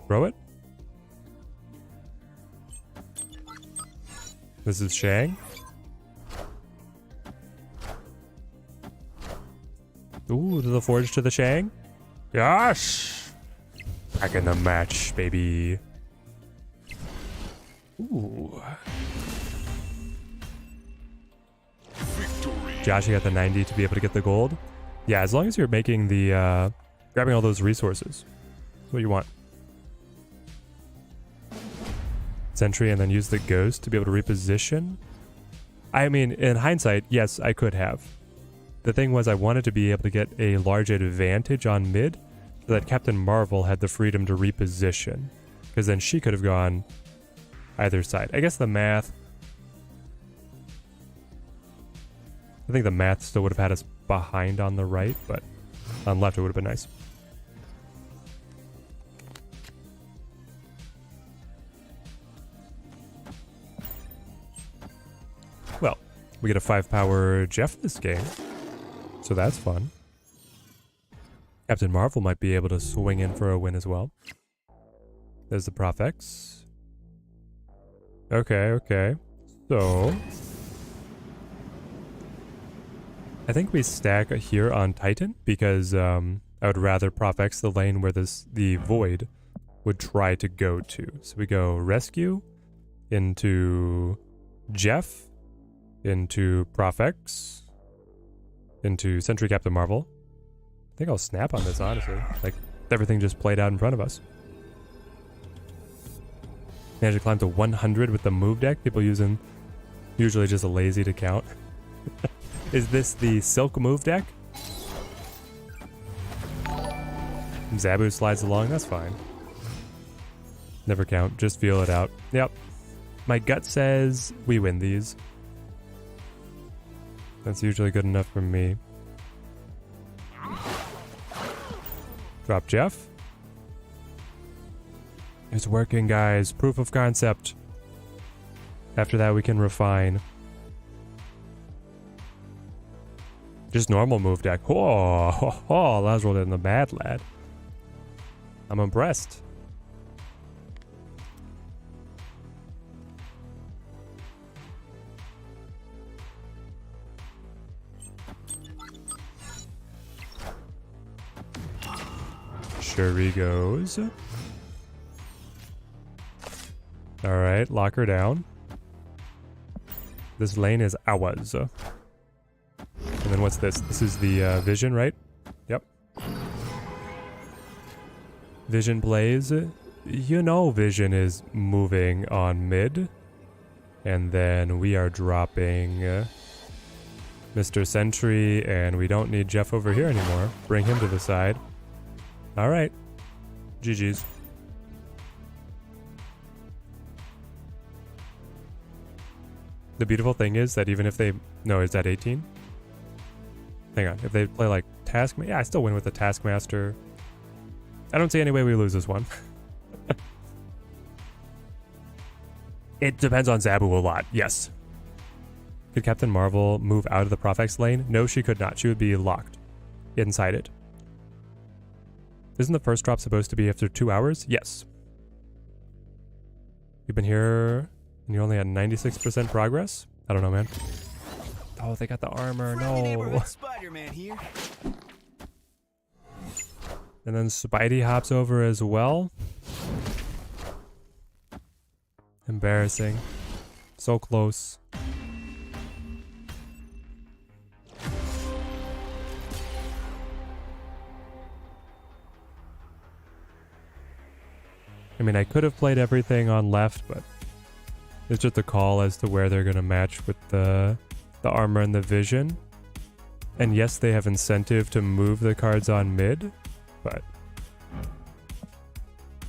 Throw it. This is Shang. Ooh, to the forge to the Shang. Gosh! Back in the match, baby. Ooh. Victory. Josh, you got the 90 to be able to get the gold. Yeah, as long as you're making the, grabbing all those resources. That's what you want. Sentry and then use the ghost to be able to reposition. I mean, in hindsight, yes, I could have. The thing was I wanted to be able to get a large advantage on mid so that Captain Marvel had the freedom to reposition. Because then she could have gone either side. I guess the math... I think the math still would have had us behind on the right, but on left it would have been nice. Well, we get a 5-power Jeff this game, so that's fun. Captain Marvel might be able to swing in for a win as well. There's the Prof X. Okay. So... I think we stack here on Titan because I would rather Prof X the lane where the Void would try to go to. So we go Rescue into Jeff, into Prof X, into Sentry Captain Marvel. I think I'll snap on this, honestly. Like, everything just played out in front of us. Managed to climb to 100 with the move deck. People using usually just a lazy to count. Is this the Silk move deck? Zabu slides along, that's fine. Never count, just feel it out. Yep. My gut says we win these. That's usually good enough for me. Drop Jeff. It's working, guys. Proof of concept. After that, we can refine. Just normal move deck. Oh, Lazarol in the bad lad. I'm impressed. Sure goes. Alright, lock her down. This lane is ours. And then what's this? This is the Vision, right? Yep. Vision plays. You know Vision is moving on mid. And then we are dropping Mr. Sentry, and we don't need Jeff over here anymore. Bring him to the side. Alright. GG's. The beautiful thing is that even if they... No, is that 18? Hang on. If they play like Taskmaster... Yeah, I still win with the Taskmaster. I don't see any way we lose this one. It depends on Zabu a lot, yes. Could Captain Marvel move out of the Prof X lane? No, she could not. She would be locked inside it. Isn't the first drop supposed to be after 2 hours? Yes. You've been here and you only had 96% progress? I don't know, man. Oh, they got the armor. No. Spider-Man here. And then Spidey hops over as well. Embarrassing. So close. I mean, I could have played everything on left, but it's just a call as to where they're going to match with the armor and the vision. And yes, they have incentive to move the cards on mid, but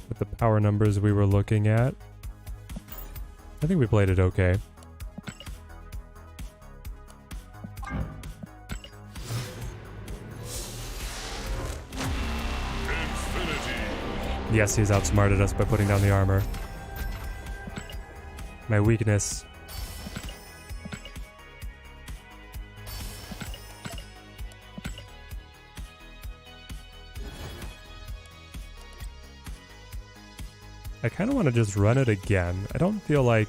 with the power numbers we were looking at, I think we played it okay. Yes, he's outsmarted us by putting down the armor. My weakness. I kind of want to just run it again. I don't feel like...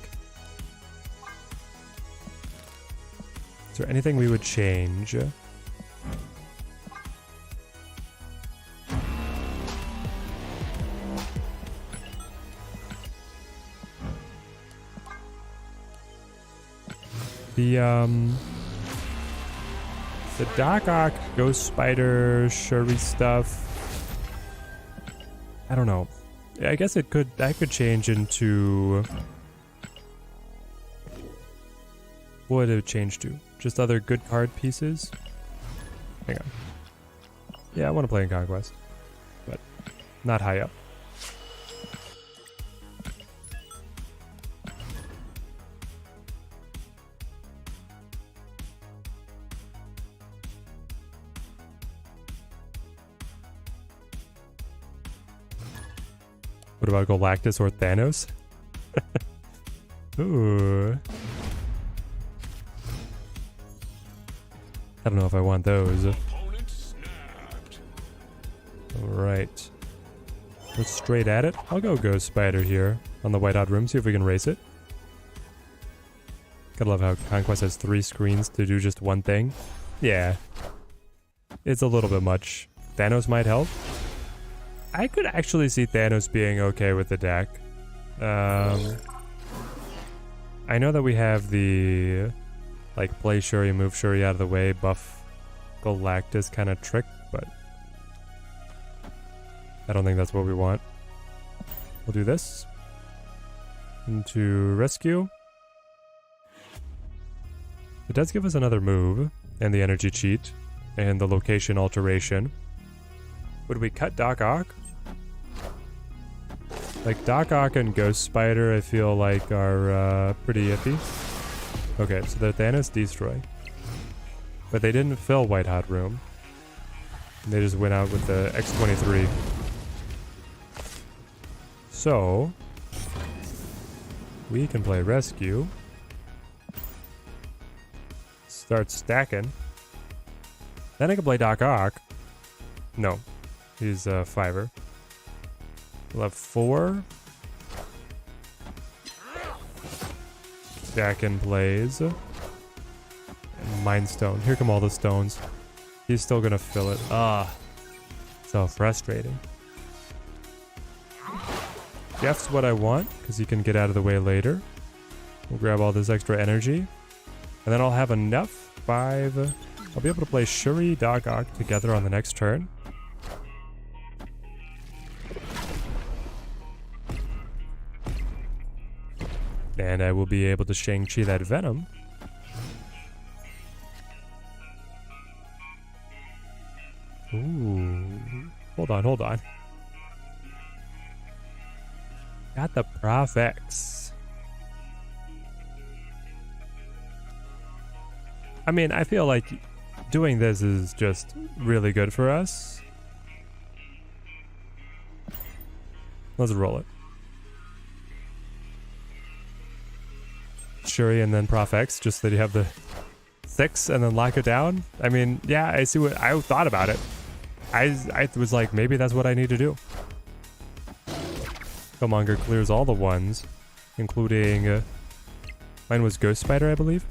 Is there anything we would change? The Doc Ock, Ghost Spider, Shuri stuff. I don't know. I guess that could change into... What would it change to? Just other good card pieces? Hang on. Yeah, I want to play in Conquest. But not high up. What about Galactus or Thanos? Ooh. I don't know if I want those. Opponent snapped. Alright. Let's straight at it. I'll go Ghost Spider here on the White Hot Room, see if we can race it. Gotta love how Conquest has 3 screens to do just one thing. Yeah. It's a little bit much. Thanos might help. I could actually see Thanos being okay with the deck. I know that we have the like play Shuri, move Shuri out of the way, buff Galactus kind of trick, but I don't think that's what we want. We'll do this. Into rescue. It does give us another move, and the energy cheat, and the location alteration. Would we cut Doc Ock? Like, Doc Ock and Ghost Spider, I feel like, are pretty iffy. Okay, so they're Thanos Destroy. But they didn't fill White Hot Room. They just went out with the X-23. So, we can play Rescue. Start stacking. Then I can play Doc Ock. No, he's a 5er. We'll have 4. Stacking plays. And Mind Stone. Here come all the stones. He's still gonna fill it. Ah, so frustrating. Jeff's what I want, because he can get out of the way later. We'll grab all this extra energy. And then I'll have enough. 5. I'll be able to play Shuri, Doc Ock together on the next turn. And I will be able to Shang-Chi that Venom. Ooh. Hold on. Got the Prof X. I mean, I feel like doing this is just really good for us. Let's roll it. Shuri and then Prof X, just that you have the 6 and then lock it down. I mean, yeah, I see what I thought about it. I was like, maybe that's what I need to do. Killmonger clears all the ones, including mine was Ghost Spider, I believe.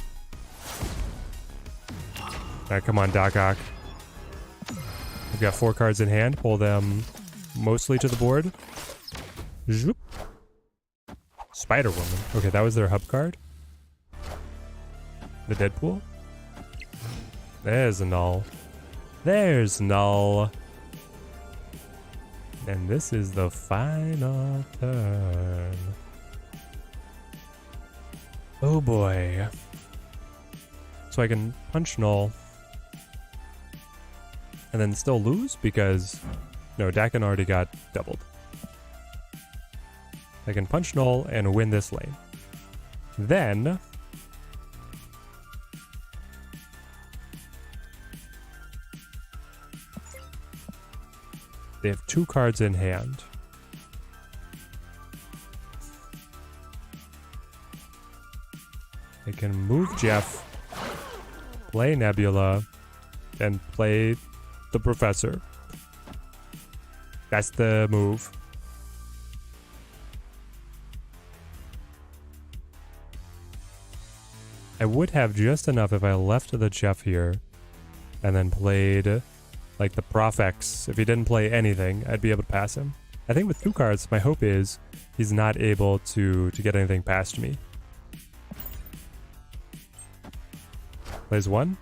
Alright, come on, Doc Ock. We've got 4 cards in hand. Pull them mostly to the board. Zoop. Spider-Woman. Okay, that was their hub card. The Deadpool. There's a null. There's null. And this is the final turn. Oh boy. So I can punch null. And then still lose because... No, Dakin already got doubled. I can punch null and win this lane. Then... they have 2 cards in hand. I can move Jeff, play Nebula, and play the Professor. That's the move. I would have just enough if I left the Jeff here and then played like the Prof X. If he didn't play anything, I'd be able to pass him. I think with 2 cards, my hope is he's not able to get anything past me. Plays 1.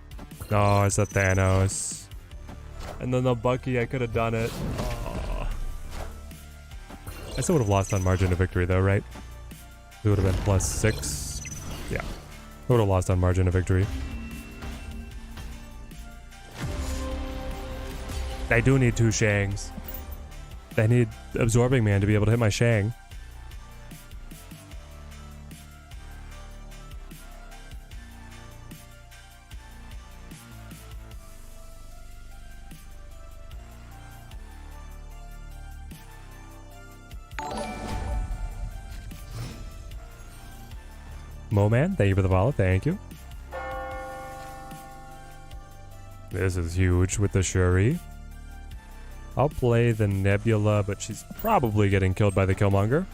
Oh, it's a Thanos. And then the Bucky, I could have done it. Oh. I still would have lost on margin of victory though, right? It would have been +6. Yeah. I would have lost on margin of victory. I do need 2 Shangs. I need Absorbing Man to be able to hit my Shang. Moman, thank you for the follow. Thank you. This is huge with the Shuri. I'll play the Nebula, but she's probably getting killed by the Killmonger.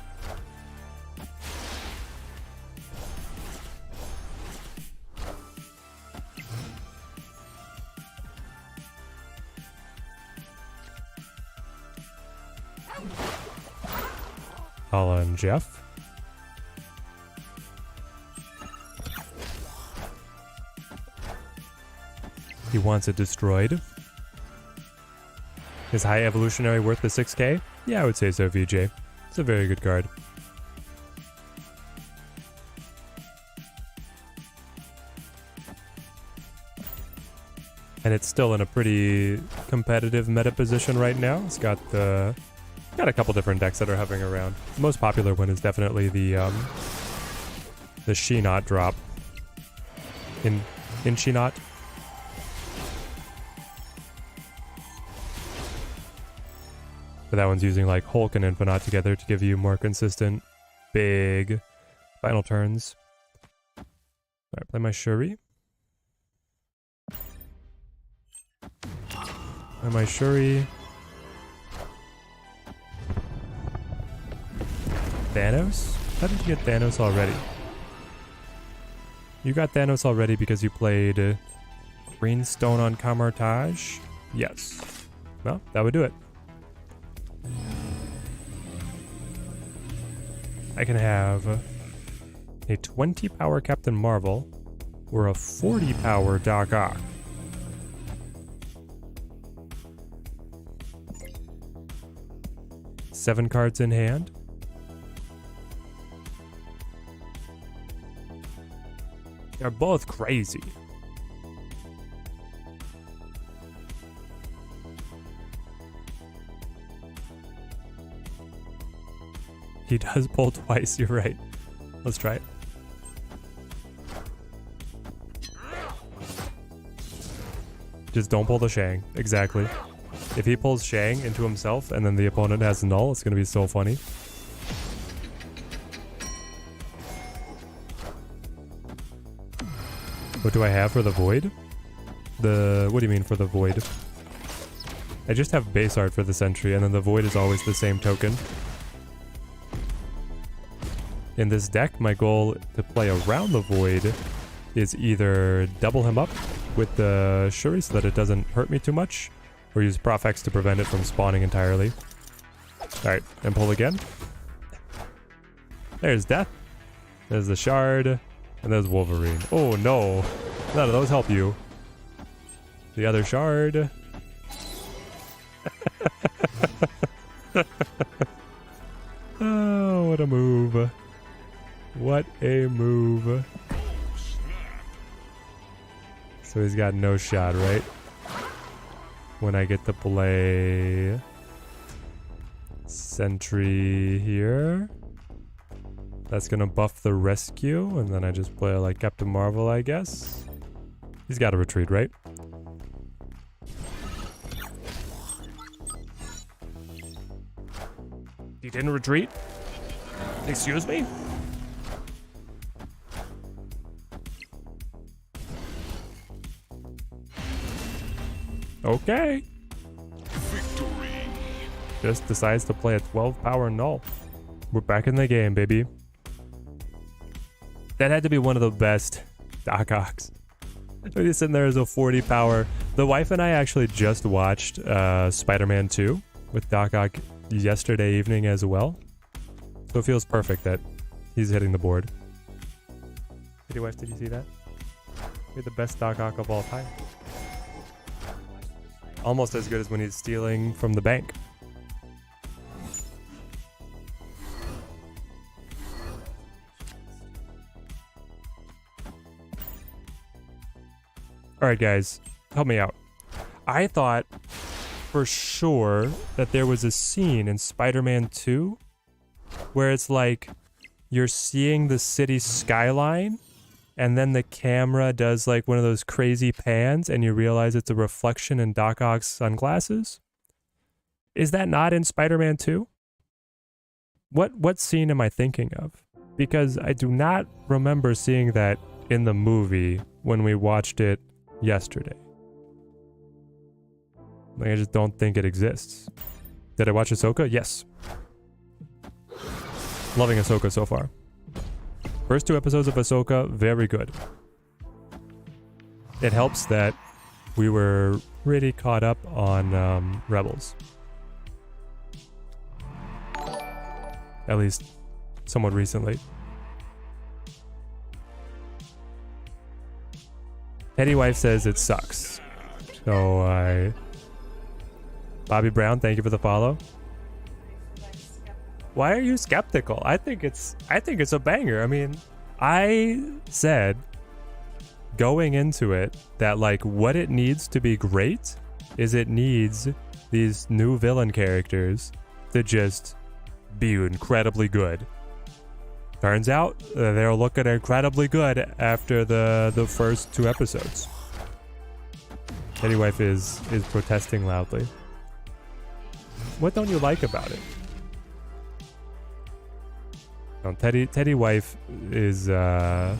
Hala and Jeff. He wants it destroyed. Is High Evolutionary worth the 6k? Yeah, I would say so, VJ. It's a very good card. And it's still in a pretty competitive meta position right now. It's got a couple different decks that are hovering around. The most popular one is definitely the She-Not drop. In She-Not. But that one's using like Hulk and Infinite together to give you more consistent, big final turns. Alright, play my Shuri. Play my Shuri. Thanos? How did you get Thanos already? You got Thanos already because you played Greenstone on Camartage? Yes. Well, that would do it. I can have a 20 power Captain Marvel or a 40 power Doc Ock. Seven cards in hand. They're both crazy. He does pull twice, you're right. Let's try it. Just don't pull the Shang. Exactly. If he pulls Shang into himself and then the opponent has null, it's going to be so funny. What do I have for the Void? What do you mean for the Void? I just have base art for the Sentry, and then the Void is always the same token. In this deck, my goal to play around the Void is either double him up with the Shuri so that it doesn't hurt me too much, or use Prof X to prevent it from spawning entirely. Alright, and pull again. There's Death. There's the Shard. And there's Wolverine. Oh no! None of those help you. The other Shard. Oh, what a move. What a move. So he's got no shot, right? When I get to play Sentry here. That's gonna buff the rescue, and then I just play like Captain Marvel, I guess. He's gotta retreat, right? He didn't retreat? Excuse me? Okay. Victory. Just decides to play a 12 power null. We're back in the game, baby. That had to be one of the best Doc Ock's. He's sitting there as a 40 power. The wife and I actually just watched Spider-Man 2 with Doc Ock yesterday evening as well. So it feels perfect that he's hitting the board. Kitty wife, did you see that? You're the best Doc Ock of all time. Almost as good as when he's stealing from the bank. Alright guys, help me out. I thought for sure that there was a scene in Spider-Man 2 where it's like you're seeing the city skyline and then the camera does like one of those crazy pans and you realize it's a reflection in Doc Ock's sunglasses. Is that not in Spider-Man 2? What scene am I thinking of? Because I do not remember seeing that in the movie when we watched it yesterday. Like, I just don't think it exists. Did I watch Ahsoka? Yes. Loving Ahsoka so far. First 2 episodes of Ahsoka, very good. It helps that we were pretty caught up on Rebels. At least somewhat recently. Teddy wife says it sucks. So Bobby Brown, thank you for the follow. Why are you skeptical? I think it's a banger. I mean, I said going into it that like what it needs to be great is it needs these new villain characters to just be incredibly good. Turns out they're looking incredibly good after the first 2 episodes. Teddy wife is protesting loudly. What don't you like about it? No, Teddy wife is a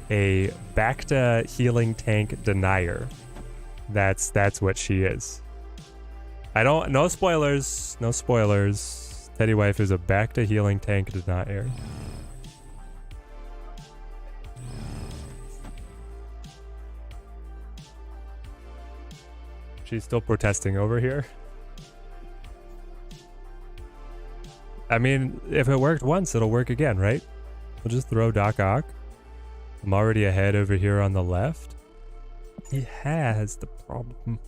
Bacta healing tank denier. That's what she is. No spoilers. No spoilers. Teddy wife is a Bacta healing tank denier. She's still protesting over here. I mean, if it worked once, it'll work again, right? We'll just throw Doc Ock. I'm already ahead over here on the left. He has the problem.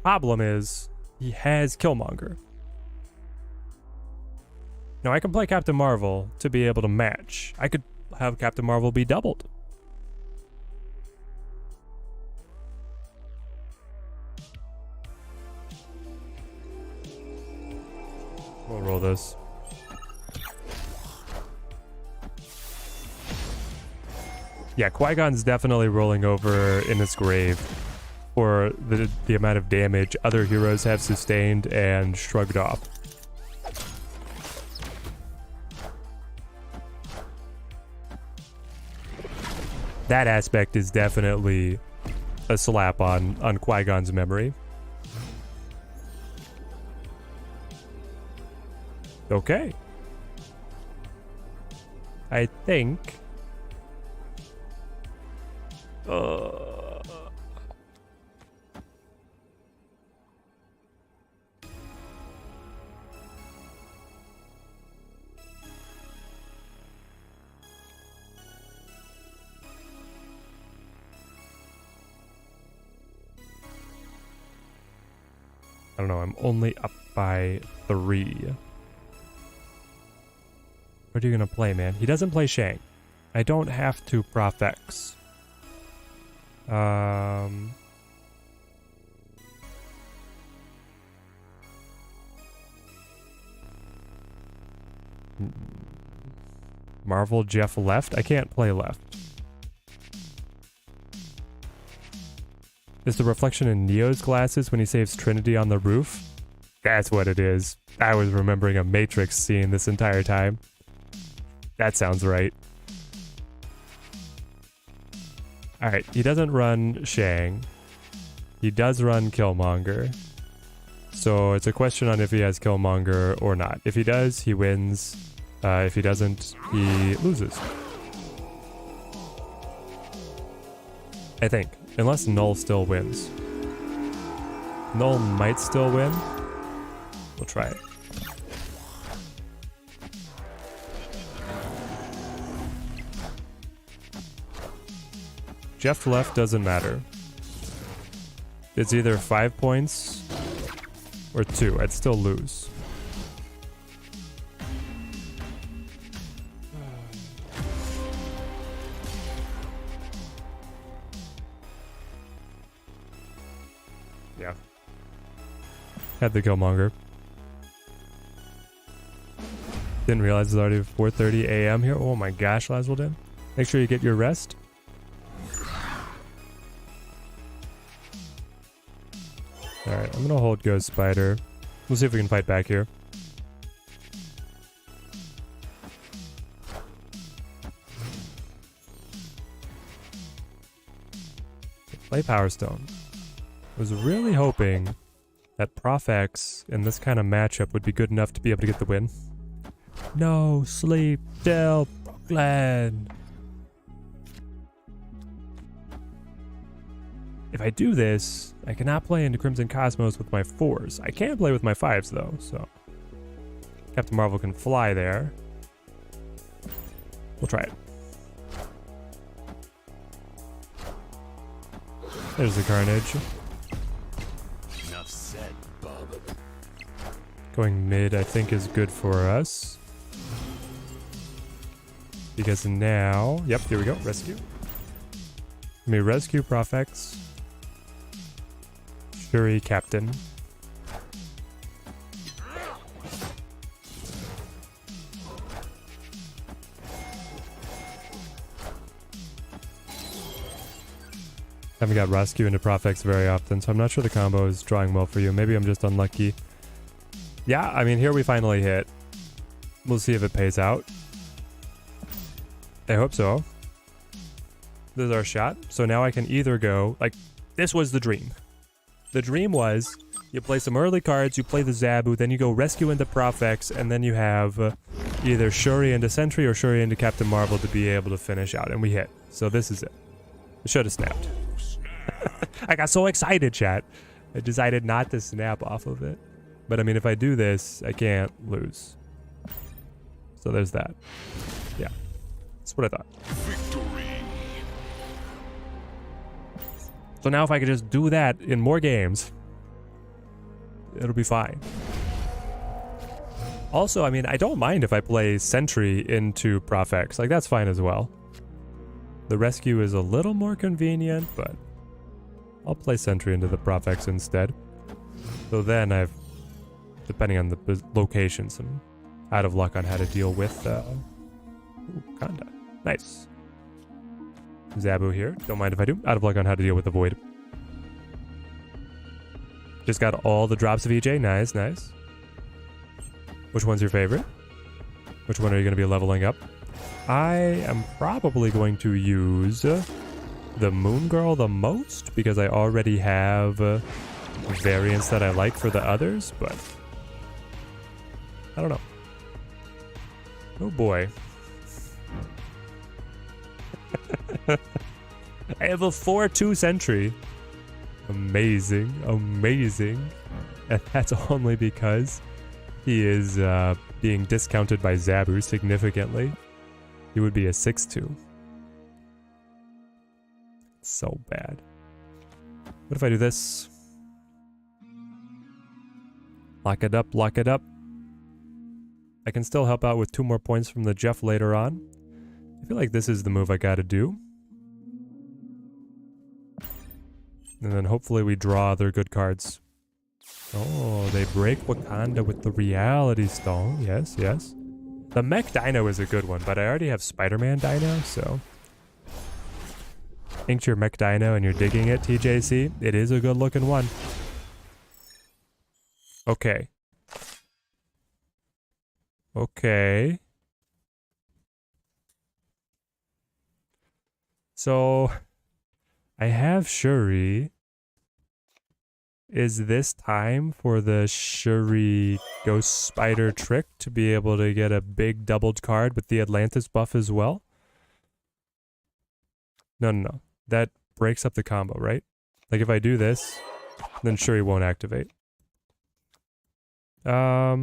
Problem is, he has Killmonger. Now, I can play Captain Marvel to be able to match. I could have Captain Marvel be doubled. We'll roll this. Yeah, Qui-Gon's definitely rolling over in his grave for the amount of damage other heroes have sustained and shrugged off. That aspect is definitely a slap on Qui-Gon's memory. Okay. I think... I don't know, I'm only up by 3. What are you gonna play, man? He doesn't play Shang. I don't have to Prof X. Marvel Jeff left? I can't play left. Is the reflection in Neo's glasses when he saves Trinity on the roof? That's what it is. I was remembering a Matrix scene this entire time. That sounds right. Alright, he doesn't run Shang. He does run Killmonger. So it's a question on if he has Killmonger or not. If he does, he wins. If he doesn't, he loses. I think. Unless Null still wins. Null might still win. We'll try it. Jeff left doesn't matter. It's either 5 points or 2. I'd still lose. Yeah. Had the Killmonger. Didn't realize it's already 4:30 a.m. here. Oh my gosh, Laswell. Make sure you get your rest. Alright, I'm gonna hold Ghost Spider. We'll see if we can fight back here. Play Power Stone. Was really hoping that Prof X in this kind of matchup would be good enough to be able to get the win. No sleep till Brooklyn. If I do this, I cannot play into Crimson Cosmos with my 4s. I can play with my 5s though, so Captain Marvel can fly there. We'll try it. There's the Carnage. Enough said, Bob. Going mid, I think, is good for us. Because now... Yep, here we go. Rescue. Let me rescue Prof X. Shuri, Captain. Haven't got rescue into Prof X very often, so I'm not sure the combo is drawing well for you. Maybe I'm just unlucky. Yeah, I mean, here we finally hit. We'll see if it pays out. I hope so. This is our shot. So now I can either go... Like, this was the dream. The dream was, you play some early cards, you play the Zabu, then you go rescue into Prof X, and then you have either Shuri into Sentry or Shuri into Captain Marvel to be able to finish out. And we hit. So this is it. It should have snapped. I got so excited, chat. I decided not to snap off of it. But I mean, if I do this, I can't lose. So there's that. Yeah. That's what I thought. Victory. So now if I could just do that in more games, it'll be fine. Also, I mean, I don't mind if I play Sentry into Prof X. Like, that's fine as well. The rescue is a little more convenient, but I'll play Sentry into the Prof X instead. So then I've, depending on the locations, I'm out of luck on how to deal with Kanda. Nice. Zabu here. Don't mind if I do. Out of luck on how to deal with the Void. Just got all the drops of EJ. Nice, nice. Which one's your favorite? Which one are you going to be leveling up? I am probably going to use the Moon Girl the most because I already have variants that I like for the others, but I don't know. Oh boy. I have a 4-2 Sentry. Amazing, amazing. And that's only because he is being discounted by Zabu significantly. He would be a 6-2. So bad. What if I do this? Lock it up, lock it up. I can still help out with 2 more points from the Jeff later on. I feel like this is the move I gotta do. And then hopefully we draw other good cards. Oh, they break Wakanda with the Reality Stone. Yes, yes. The Mech Dino is a good one, but I already have Spider-Man Dino, so... Inked your Mech Dino and you're digging it, TJC. It is a good looking one. Okay. Okay. So, I have Shuri. Is this time for the Shuri Ghost Spider trick to be able to get a big doubled card with the Atlantis buff as well? No, no, no. That breaks up the combo, right? Like if I do this, then Shuri won't activate. I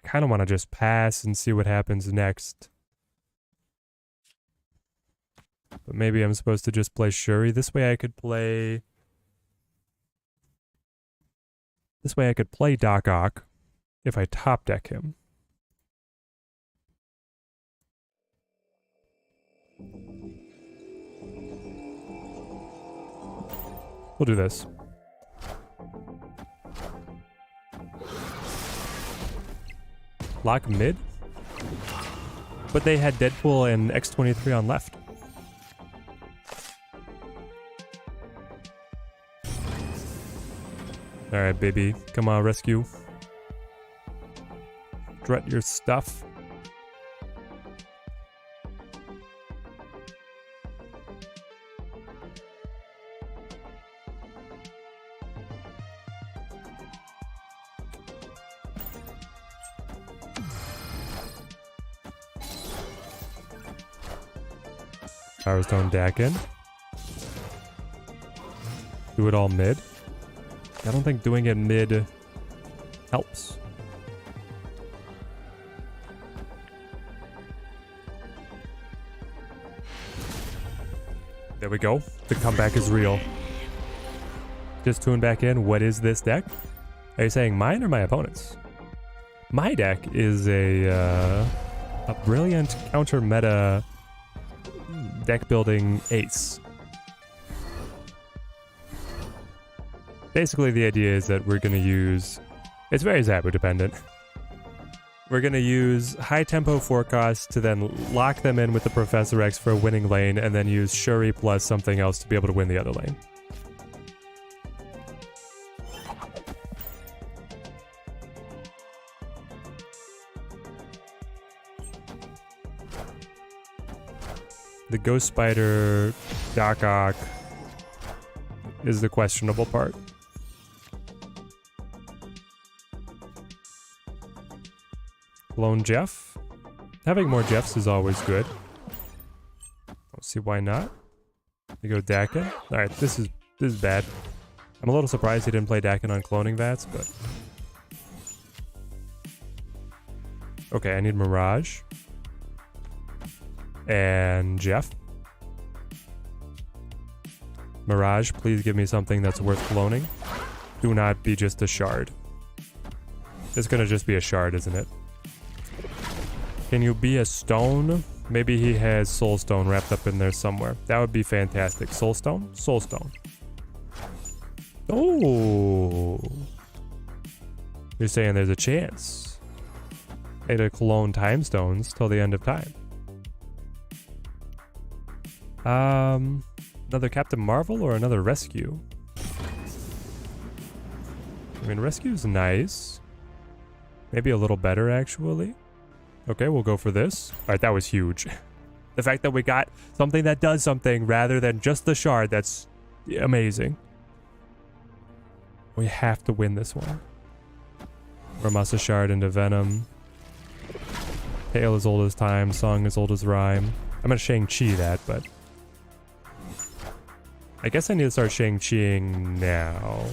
kind of want to just pass and see what happens next. But maybe I'm supposed to just play Shuri. This way I could play... This way I could play Doc Ock if I top deck him. We'll do this. Lock mid? But they had Deadpool and X-23 on left. Alright, baby. Come on, rescue. Strut your stuff. Power Stone Dakin. Do it all mid. I don't think doing it mid helps. There we go. The comeback is real. Just tune back in. What is this deck? Are you saying mine or my opponent's? My deck is a brilliant counter meta deck building ace. Basically, the idea is that we're going to use... It's very Zabu dependent. We're going to use high tempo forecast to then lock them in with the Professor X for a winning lane, and then use Shuri plus something else to be able to win the other lane. The Ghost Spider Doc Ock is the questionable part. Clone Jeff. Having more Jeffs is always good. Don't see why not. We go Dakin. Alright, this is bad. I'm a little surprised he didn't play Dakin on cloning Vats, but... Okay, I need Mirage. And Jeff. Mirage, please give me something that's worth cloning. Do not be just a shard. It's gonna just be a shard, isn't it? Can you be a stone? Maybe he has Soul Stone wrapped up in there somewhere. That would be fantastic. Soul Stone? Soul Stone. Oh. You're saying there's a chance. Hey, to clone Time Stones till the end of time. Another Captain Marvel or another Rescue? I mean, Rescue's nice. Maybe a little better, actually. Okay, we'll go for this. Alright, that was huge. The fact that we got something that does something rather than just the shard, that's amazing. We have to win this one. Ramasa Shard into Venom. Tale as old as time, song as old as rhyme. I'm gonna Shang-Chi that, but... I guess I need to start Shang-Chiing now.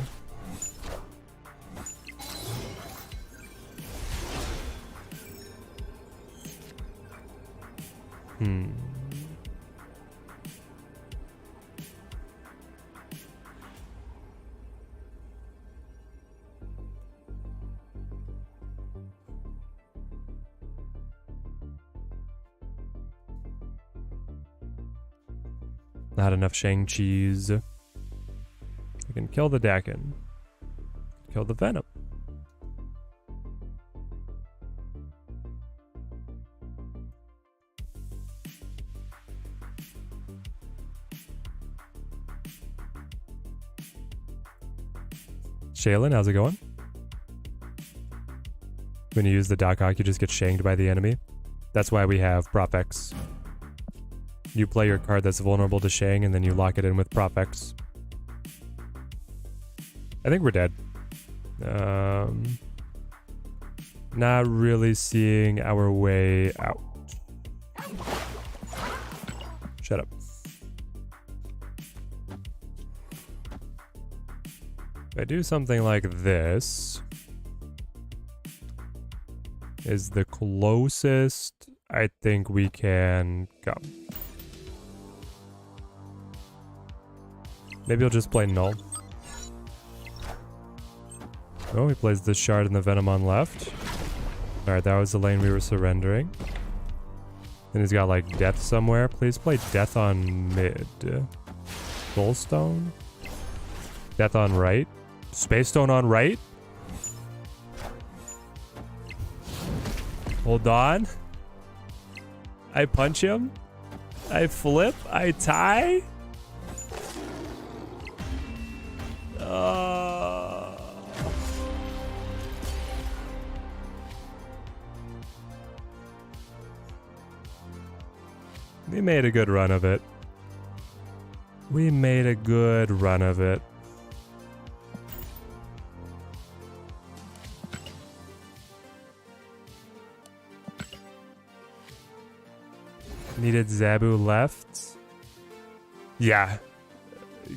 Not enough Shang-Chis. I can kill the Dakin. Kill the Venom. Shaylin, how's it going? When you use the Doc Ock, you just get shanged by the enemy. That's why we have Prop X. You play your card that's vulnerable to Shang, and then you lock it in with Prop X. I think we're dead. Not really seeing our way out. Shut up. If I do something like this, is the closest I think we can come. Maybe I'll just play null. Oh, he plays the shard and the venom on left. Alright, that was the lane we were surrendering. Then he's got like death somewhere. Please play death on mid. Soulstone? Death on right? Space Stone on right? Hold on. I punch him. I flip. I tie. We made a good run of it. We made a good run of it. Needed Zabu left. Yeah.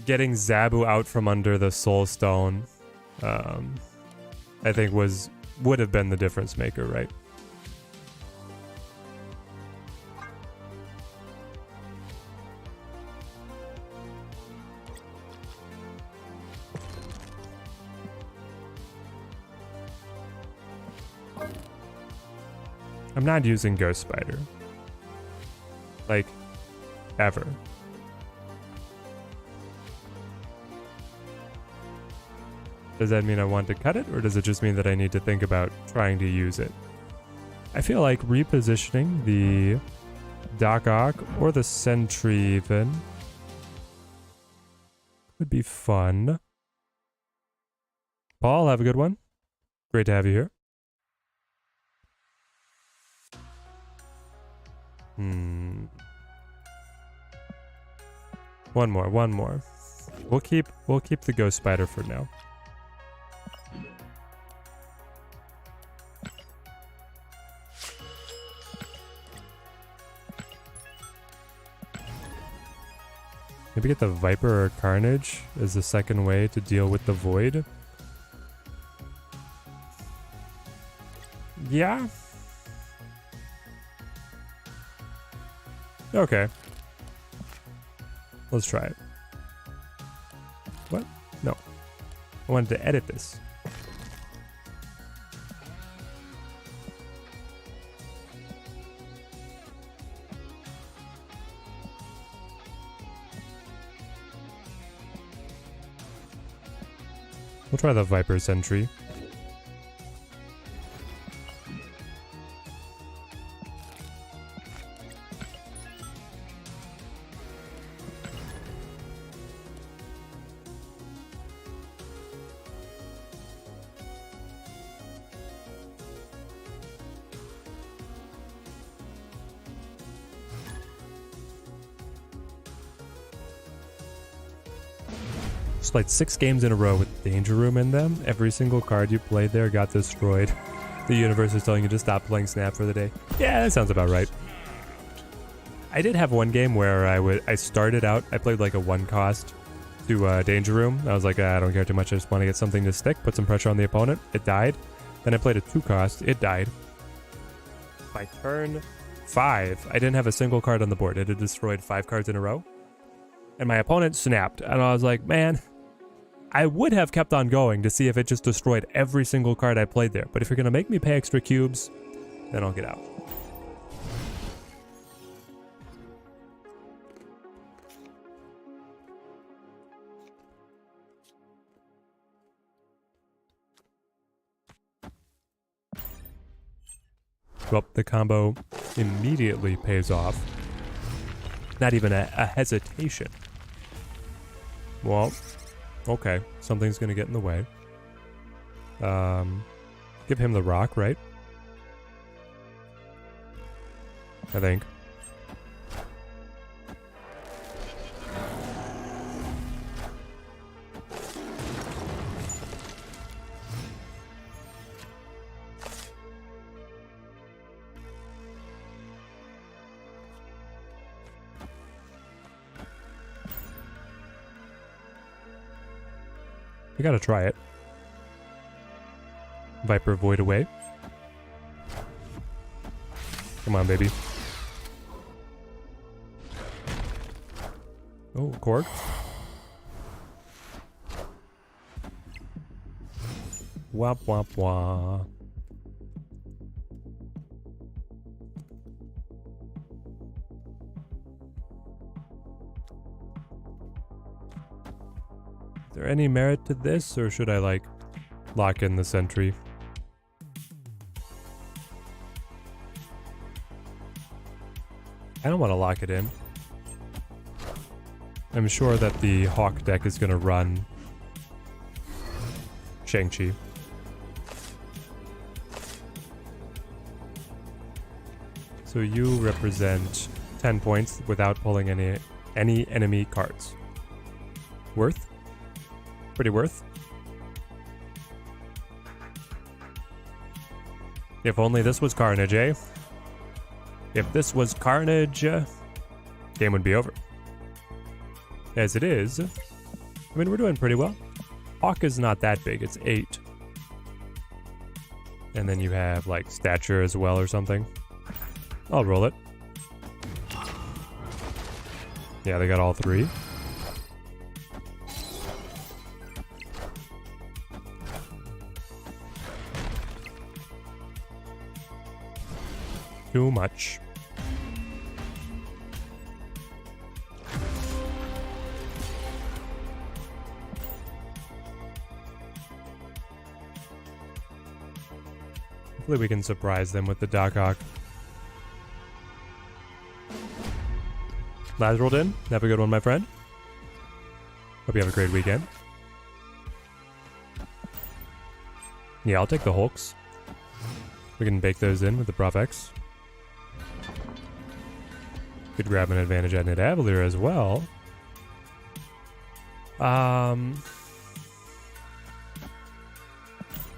Getting Zabu out from under the Soul Stone, I think would have been the difference maker, right? I'm not using Ghost Spider. Like, ever. Does that mean I want to cut it, or does it just mean that I need to think about trying to use it? I feel like repositioning the Doc Ock or the Sentry even would be fun. Paul, have a good one. Great to have you here. One more. We'll keep the Ghost Spider for now. Maybe get the Viper or Carnage as the second way to deal with the Void. Yeah. Okay. Let's try it. What? No. I wanted to edit this. We'll try the Viper Sentry. Just played 6 games in a row with Danger Room in them. Every single card you played there got destroyed. The universe is telling you to stop playing Snap for the day. Yeah, that sounds about right. I did have one game where I started out, I played like a 1 cost to Danger Room. I was like, I don't care too much, I just want to get something to stick, put some pressure on the opponent. It died. Then I played a 2 cost, it died. By turn 5, I didn't have a single card on the board. It had destroyed 5 cards in a row. And my opponent snapped, and I was like, man, I would have kept on going to see if it just destroyed every single card I played there. But if you're going to make me pay extra cubes, then I'll get out. Well, the combo immediately pays off. Not even a hesitation. Well, okay. Something's going to get in the way. Give him the rock, right? I think. We gotta try it. Viper Void away. Come on, baby. Oh, Cork. Wop wop wah. Is there any merit to this, or should I like lock in the sentry? I don't want to lock it in. I'm sure that the Hawk deck is going to run Shang-Chi. So you represent 10 points without pulling any enemy cards. Worth? Pretty worth. If only this was Carnage, eh? If this was Carnage, game would be over. As it is, I mean, we're doing pretty well. Hawk is not that big, it's 8. And then you have, like, stature as well or something. I'll roll it. Yeah, they got all 3. Too much. Hopefully we can surprise them with the Doc Ock. Laz rolled in. Have a good one, my friend. Hope you have a great weekend. Yeah, I'll take the Hulks. We can bake those in with the Prof X. Could grab an advantage at Nidavellir as well.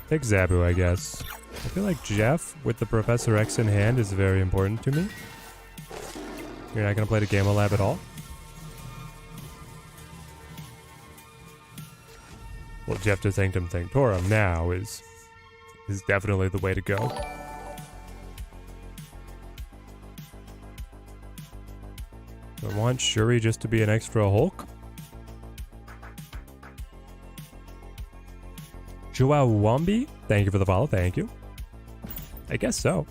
Take Zabu, I guess. I feel like Jeff with the Professor X in hand is very important to me. You're not going to play the Gamma Lab at all? Well, Jeff to Sanctum Sanctorum now is definitely the way to go. I want Shuri just to be an extra Hulk. Wombi, thank you for the follow, thank you. I guess so.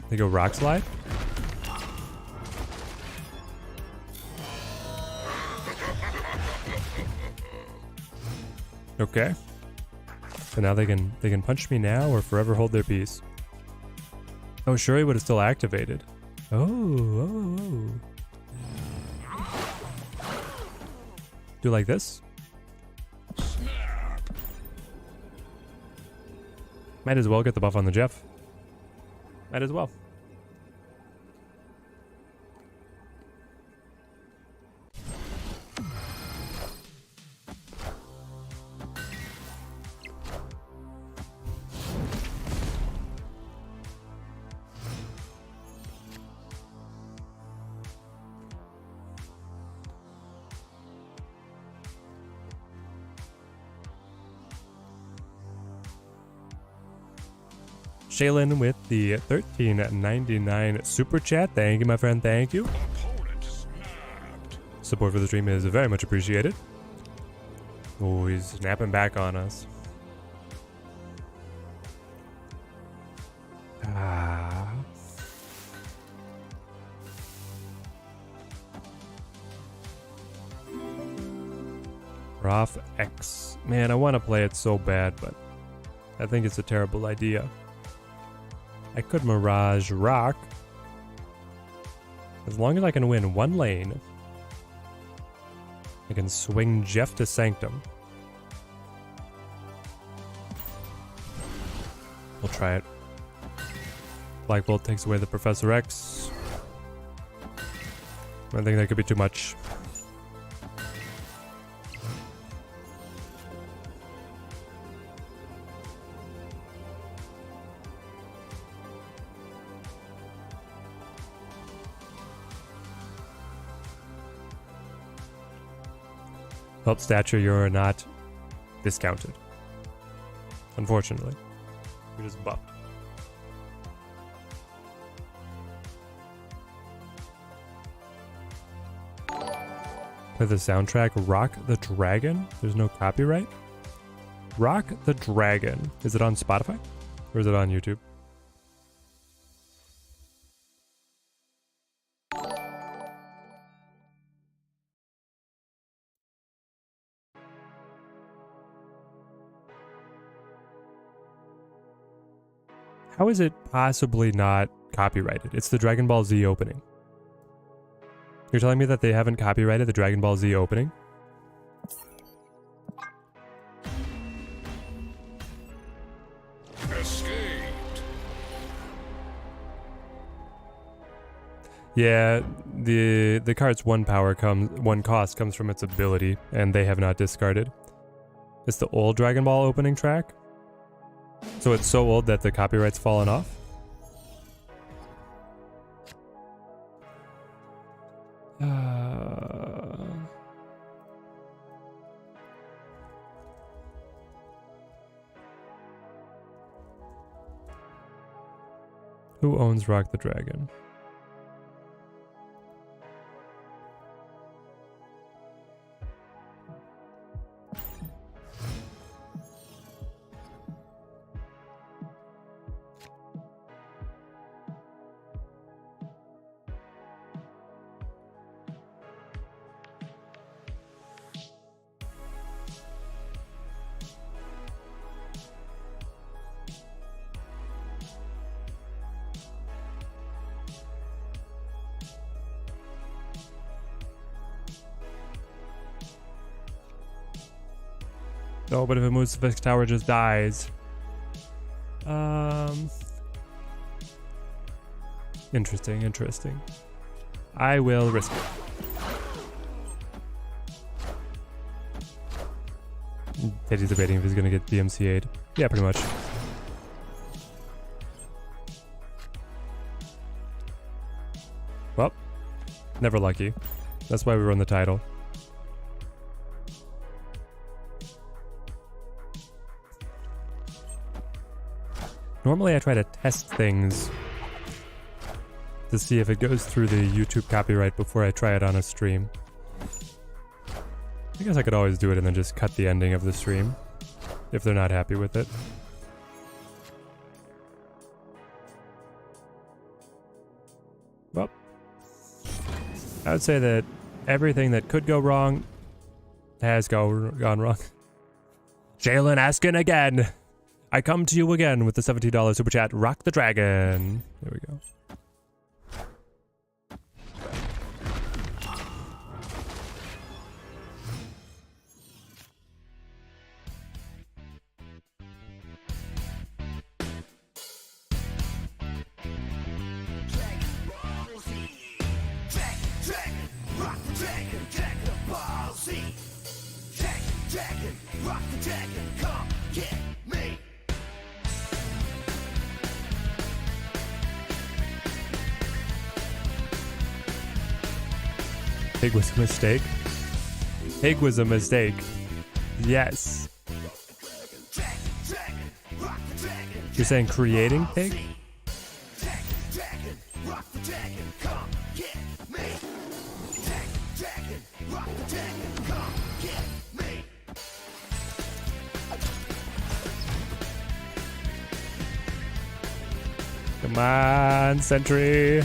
They go Rock Slide. Okay. So now they can punch me now or forever hold their peace. Oh, Shuri would have still activated. Oh. Do like this? Might as well get the buff on the Jeff. Might as well. Shaylin with the $13.99 super chat. Thank you, my friend. Thank you. Support for the stream is very much appreciated. Oh, he's snapping back on us. Prof X. Man, I want to play it so bad, but I think it's a terrible idea. I could Mirage Rock. As long as I can win one lane, I can swing Jeff to Sanctum. We'll try it. Black Bolt takes away the Professor X. I think that could be too much. Well, stature, you're not discounted. Unfortunately. You're just buffed. Play the soundtrack Rock the Dragon? There's no copyright? Rock the Dragon. Is it on Spotify? Or is it on YouTube? How is it possibly not copyrighted? It's the Dragon Ball Z opening. You're telling me that they haven't copyrighted the Dragon Ball Z opening? Escaped. Yeah, the card's one cost comes from its ability, and they have not discarded. It's the old Dragon Ball opening track. So it's so old that the copyright's fallen off? Who owns Rock the Dragon? No, but if it moves, the tower just dies. Interesting. I will risk it. Teddy's debating if he's gonna get DMCA'd. Yeah, pretty much. Well, never lucky. That's why we run the title. Normally I try to test things to see if it goes through the YouTube copyright before I try it on a stream. I guess I could always do it and then just cut the ending of the stream if they're not happy with it. Well, I would say that everything that could go wrong has gone wrong. Jalen asking again. I come to you again with the $17 super chat. Rock the Dragon. There we go. Pig was a mistake. Pig was a mistake. Yes. You're saying creating pig? Come on, Sentry.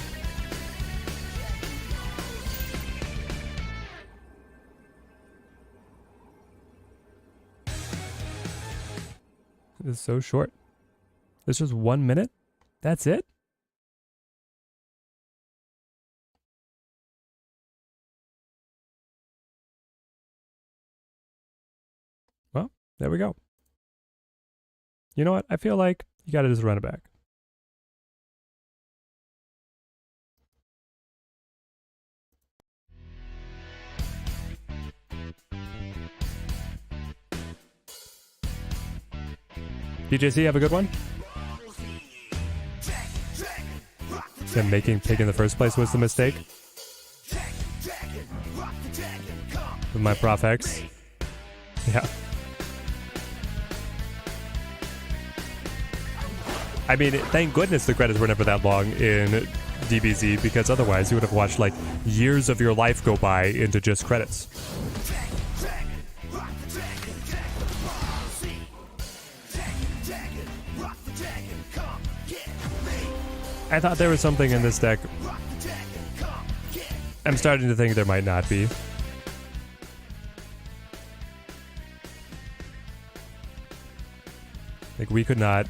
This is so short. It's just 1 minute? That's it? Well, there we go. You know what? I feel like you gotta just run it back. DJC, have a good one. And making pig in the first place was the mistake. With my Prof X. Yeah. I mean, thank goodness the credits were never that long in DBZ, because otherwise you would have watched like years of your life go by into just credits. I thought there was something in this deck. I'm starting to think there might not be. Like, we could not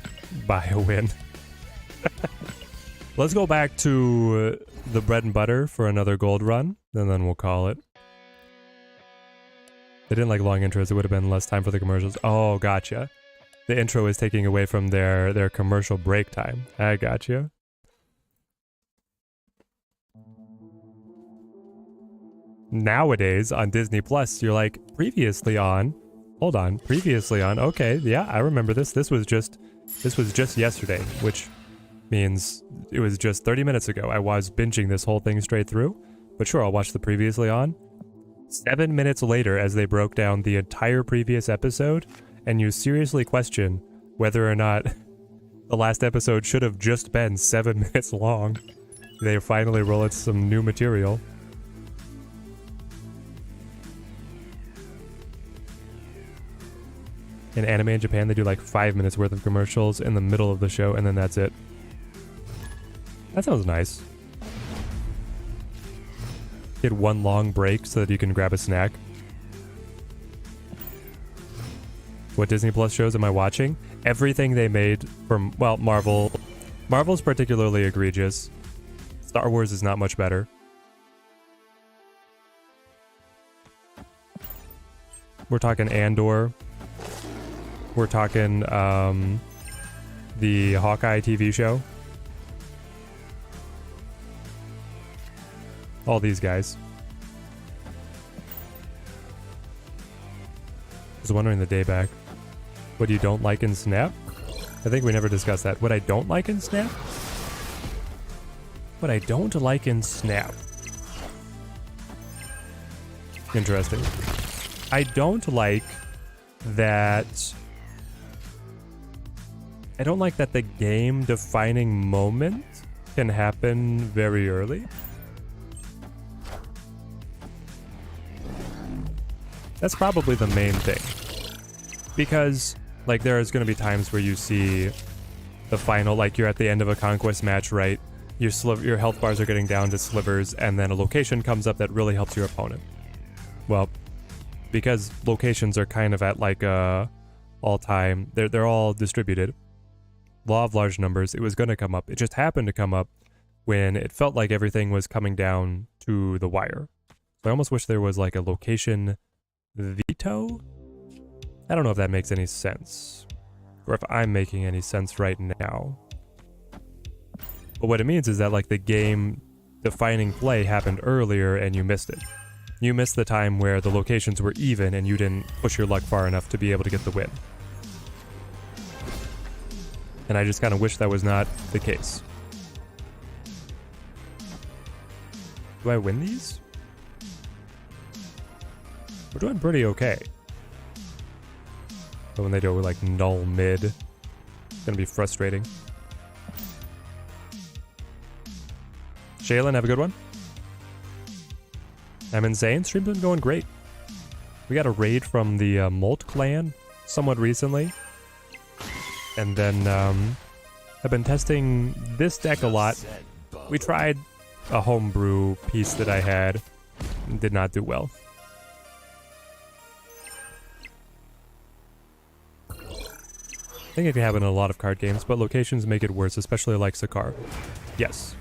buy a win. Let's go back to the bread and butter for another gold run, and then we'll call it. They didn't like long intros. It would have been less time for the commercials. Oh, gotcha. The intro is taking away from their commercial break time. I gotcha. Nowadays on Disney Plus, you're like, previously on. Hold on, previously on. Okay, yeah, I remember this. This was just yesterday, which means it was just 30 minutes ago. I was binging this whole thing straight through, but sure, I'll watch the previously on. 7 minutes later, as they broke down the entire previous episode, and you seriously question whether or not the last episode should have just been 7 minutes long. They finally roll out some new material. In anime in Japan, they do like 5 minutes worth of commercials in the middle of the show, and then that's it. That sounds nice. Get one long break so that you can grab a snack. What Disney Plus shows am I watching? Everything they made from, well, Marvel. Marvel's particularly egregious. Star Wars is not much better. We're talking Andor. We're talking the Hawkeye TV show. All these guys. I was wondering the day back. What you don't like in Snap? I think we never discussed that. What I don't like in Snap? What I don't like in Snap. Interesting. I don't like that... I don't like that the game-defining moment can happen very early. That's probably the main thing. Because, like, there's going to be times where you see the final, like, you're at the end of a Conquest match, right? Your health bars are getting down to slivers, and then a location comes up that really helps your opponent. Well, because locations are kind of at, like, all-time, they're all distributed. Law of large numbers, it was going to come up. It just happened to come up when it felt like everything was coming down to the wire. So I almost wish there was like a location veto. I don't know if that makes any sense, or if I'm making any sense right now. But what it means is that like the game defining play happened earlier and you missed it. You missed the time where the locations were even and you didn't push your luck far enough to be able to get the win. And I just kind of wish that was not the case. Do I win these? We're doing pretty okay. But when they do like null mid, it's gonna be frustrating. Shaylin, have a good one. I'm insane. Stream's been going great. We got a raid from the Molt clan somewhat recently. And then I've been testing this deck a lot. We tried a homebrew piece that I had. Did not do well. I think it can happen in a lot of card games, but locations make it worse, especially like Sakar. Yes.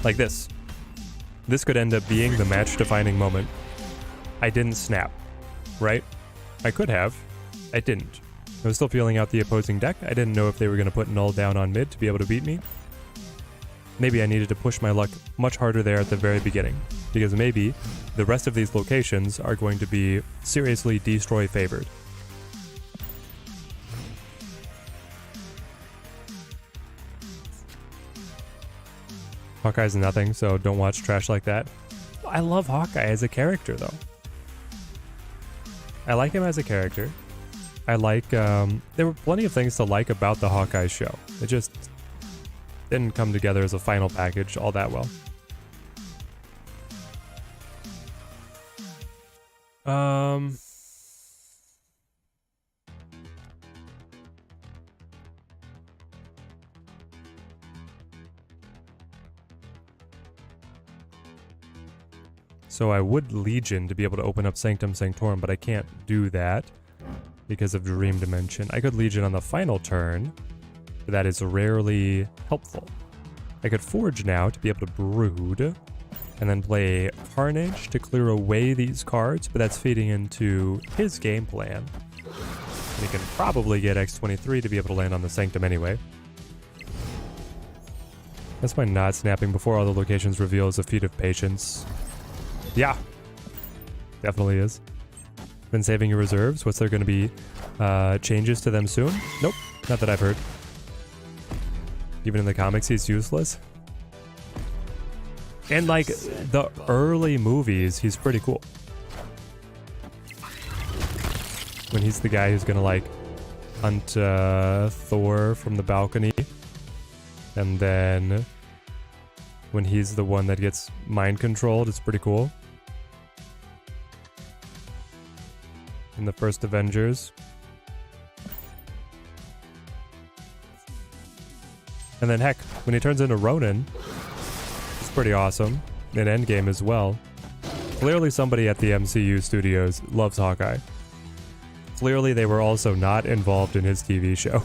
Like this. This could end up being the match-defining moment. I didn't snap, right? I could have. I didn't. I was still feeling out the opposing deck. I didn't know if they were going to put null down on mid to be able to beat me. Maybe I needed to push my luck much harder there at the very beginning, because maybe the rest of these locations are going to be seriously destroy favored. Hawkeye's nothing, so don't watch trash like that. I love Hawkeye as a character, though. I like him as a character. I like, there were plenty of things to like about the Hawkeye show. It just didn't come together as a final package all that well. So I would Legion to be able to open up Sanctum Sanctorum, but I can't do that because of Dream Dimension. I could Legion on the final turn, but that is rarely helpful. I could Forge now to be able to Brood, and then play Carnage to clear away these cards, but that's feeding into his game plan. And he can probably get X-23 to be able to land on the Sanctum anyway. That's why not snapping before all the locations reveal is a feat of patience. Yeah, definitely is. Been saving your reserves. What's there going to be changes to them soon? Nope, not that I've heard. Even in the comics, he's useless. And like the early movies, he's pretty cool. When he's the guy who's going to like hunt Thor from the balcony. And then when he's the one that gets mind controlled, it's pretty cool. In the first Avengers. And then heck, when he turns into Ronin, it's pretty awesome. In Endgame as well. Clearly somebody at the MCU studios loves Hawkeye. Clearly they were also not involved in his TV show.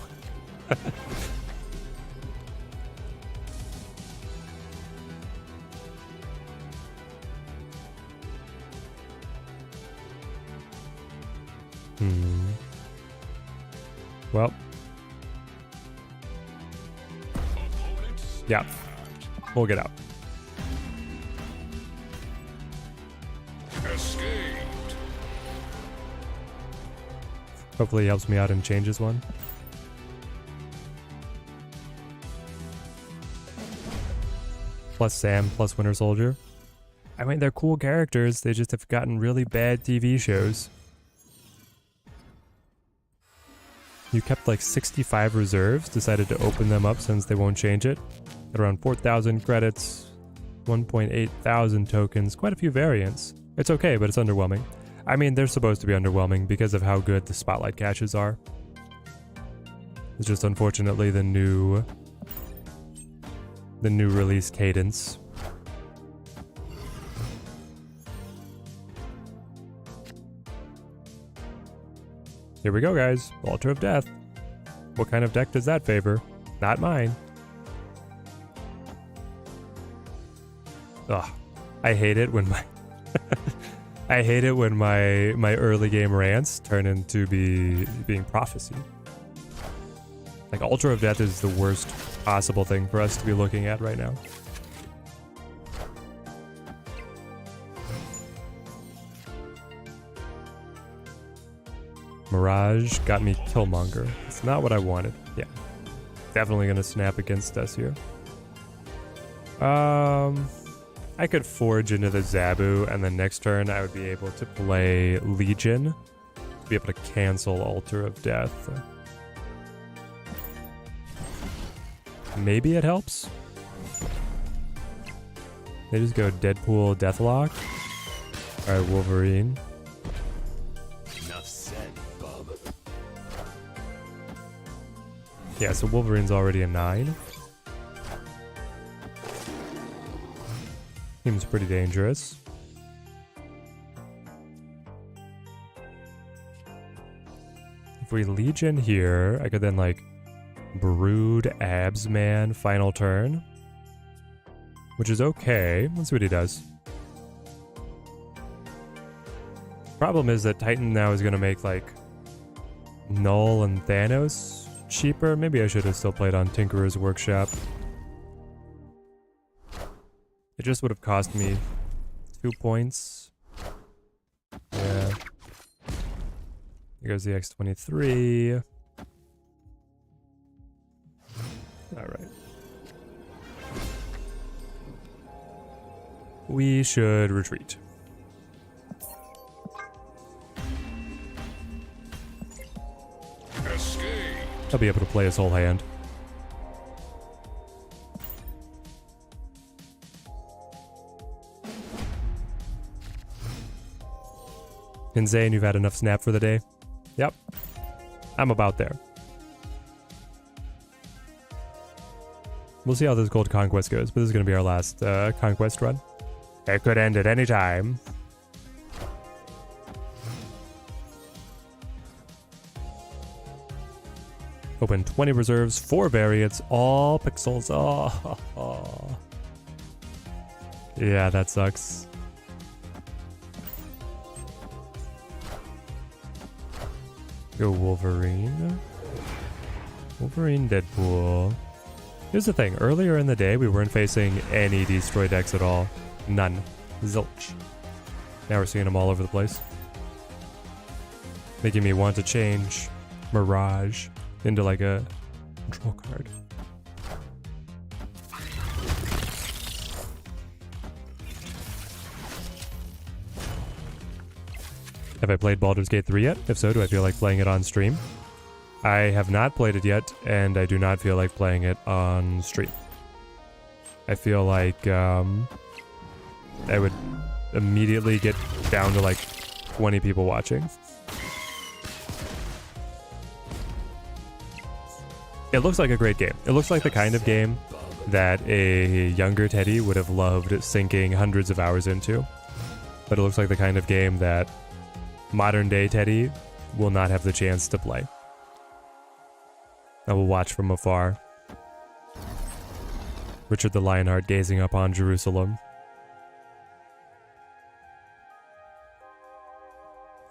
Well. Yeah. We'll get out. Escaped. Hopefully he helps me out and changes one. Plus Sam, plus Winter Soldier. I mean, they're cool characters. They just have gotten really bad TV shows. You kept like 65 reserves, decided to open them up since they won't change it. At around 4,000 credits, 1.8 thousand tokens, quite a few variants. It's okay, but it's underwhelming. I mean, they're supposed to be underwhelming because of how good the spotlight caches are. It's just unfortunately the new release cadence. Here we go, guys. Altar of Death. What kind of deck does that favor? Not mine. Ugh. I hate it when my I hate it when my early game rants turn into being prophecy. Like Altar of Death is the worst possible thing for us to be looking at right now. Mirage got me Killmonger. It's not what I wanted. Yeah. Definitely gonna snap against us here. I could Forge into the Zabu, and then next turn I would be able to play Legion to be able to cancel Altar of Death. Maybe it helps. They just go Deadpool, Deathlock. Alright, Wolverine. Enough said, bub. Yeah, so Wolverine's already a 9. Seems pretty dangerous. If we Legion here, I could then like Brood Absman final turn. Which is okay. Let's see what he does. Problem is that Titan now is going to make like Null and Thanos cheaper. Maybe I should have still played on Tinkerer's Workshop. It just would have cost me 2 points. Yeah. Here goes the X-23. Alright. we should retreat. Escape. I'll be able to play his whole hand. Insane, you've had enough snap for the day? Yep. I'm about there. We'll see how this gold conquest goes, but this is going to be our last conquest run. It could end at any time. Open 20 reserves, 4 variants, all pixels. Oh. Yeah, that sucks. Go Wolverine. Wolverine, Deadpool. Here's the thing. Earlier in the day, we weren't facing any destroy decks at all. None. Zilch. Now we're seeing them all over the place. Making me want to change Mirage into like a control card. Have I played Baldur's Gate 3 yet? If so, do I feel like playing it on stream? I have not played it yet, and I do not feel like playing it on stream. I feel like I would immediately get down to like 20 people watching. It looks like a great game. It looks like the kind of game that a younger Teddy would have loved sinking hundreds of hours into. But it looks like the kind of game that modern day Teddy will not have the chance to play. I will watch from afar. Richard the Lionheart gazing upon Jerusalem.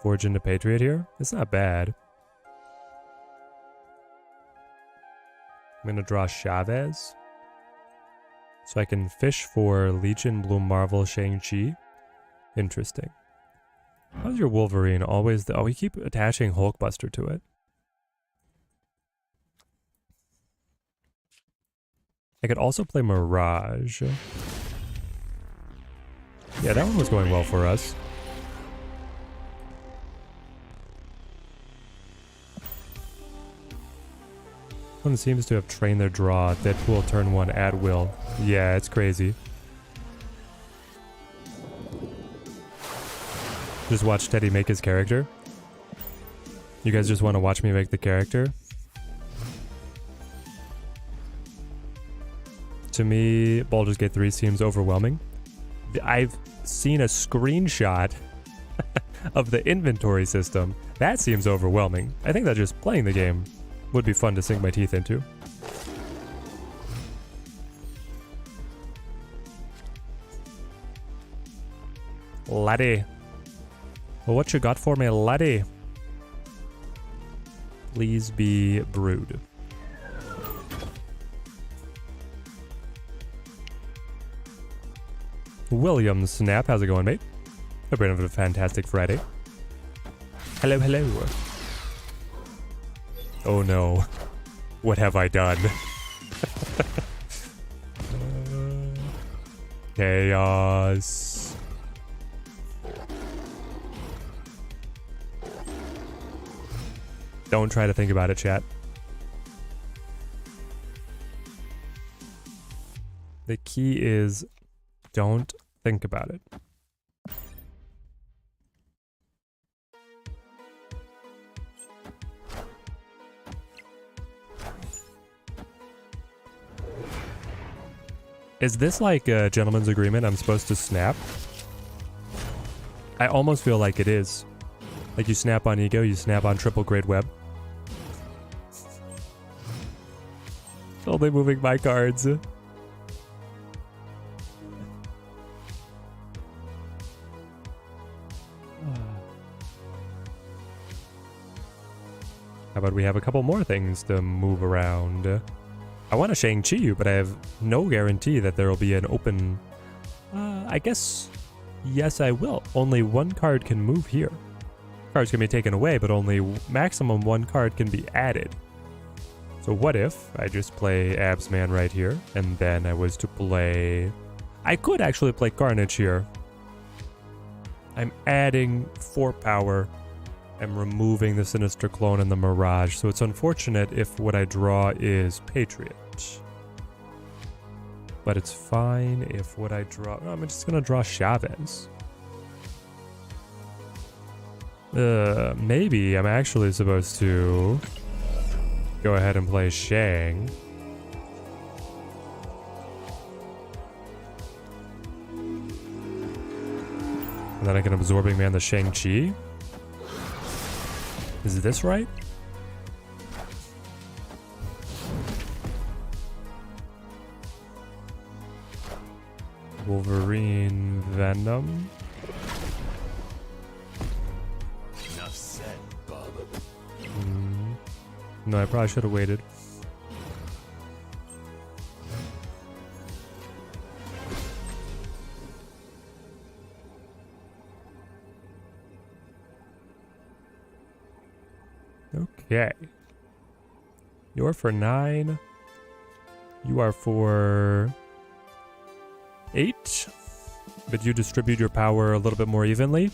Forge into Patriot here? It's not bad. I'm gonna draw Chavez. So I can fish for Legion, Blue Marvel, Shang-Chi. Interesting. How's your Wolverine always the... Oh, we keep attaching Hulkbuster to it. I could also play Mirage. Yeah, that one was going well for us. One seems to have trained their draw. Deadpool turn 1 at will. Yeah, it's crazy. Just watch Teddy make his character. You guys just want to watch me make the character? To me, Baldur's Gate 3 seems overwhelming. I've seen a screenshot of the inventory system. That seems overwhelming. I think that just playing the game would be fun to sink my teeth into. Laddie. Well, what you got for me, laddie? Please be brewed. William Snap, how's it going, mate? Hope you're having a fantastic Friday. Hello, hello. Oh no. What have I done? Chaos. Don't try to think about it, chat. The key is don't think about it. Is this like a gentleman's agreement? I'm supposed to snap? I almost feel like it is. Like you snap on ego, you snap on triple grade web. Only moving my cards. How about we have a couple more things to move around? I want to Shang-Chi you, but I have no guarantee that there will be an open... I guess... Yes, I will. Only one card can move here. Cards can be taken away, but only maximum one card can be added. So what if I just play Absman right here, and then I was to play... I could actually play Carnage here. I'm adding 4 power. I'm removing the Sinister Clone and the Mirage, so it's unfortunate if what I draw is Patriot. But it's fine if what I draw... I'm just gonna draw Chavez. Maybe I'm actually supposed to go ahead and play Shang. And then I can Absorbing Man the Shang-Chi. Is this right? Wolverine, Venom. Enough said, bub. No, I probably should have waited. Okay. You're for 9. You are for 8. But you distribute your power a little bit more evenly.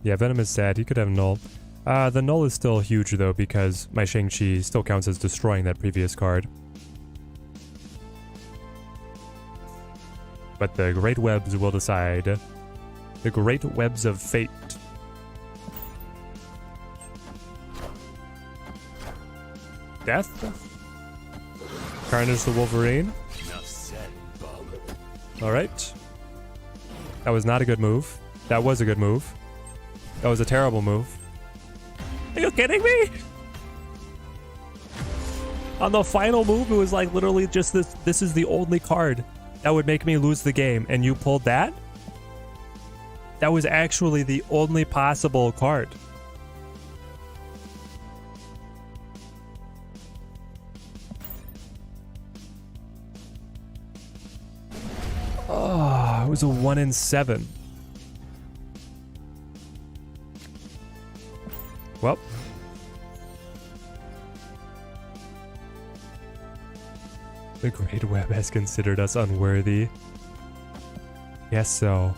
Yeah, Venom is sad. He could have Null. The Null is still huge though because my Shang-Chi still counts as destroying that previous card. But the Great Webs will decide. The Great Webs of Fate. Death? Carnage the Wolverine. Enough said, bub. Alright. That was not a good move. That was a good move. That was a terrible move. Are you kidding me? On the final move, it was like literally just this. This is the only card that would make me lose the game, and you pulled that? That was actually the only possible card. Oh, it was a 1 in 7. Well. The Great Web has considered us unworthy. Yes, so.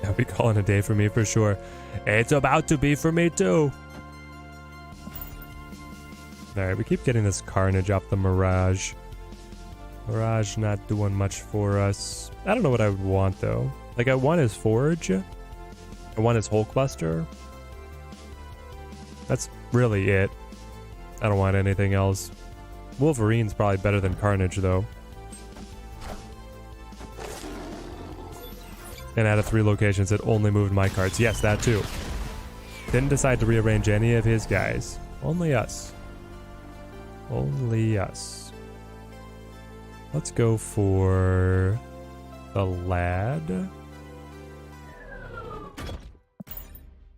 That'll be calling a day for me for sure. It's about to be for me too. Alright, we keep getting this Carnage off the Mirage. Mirage not doing much for us. I don't know what I would want though. Like I want his Forge. I want his Hulkbuster. That's really it. I don't want anything else. Wolverine's probably better than Carnage though. And out of 3 locations it only moved my cards. Yes, that too. Didn't decide to rearrange any of his guys. Only us. Only us. Let's go for the Lad. We're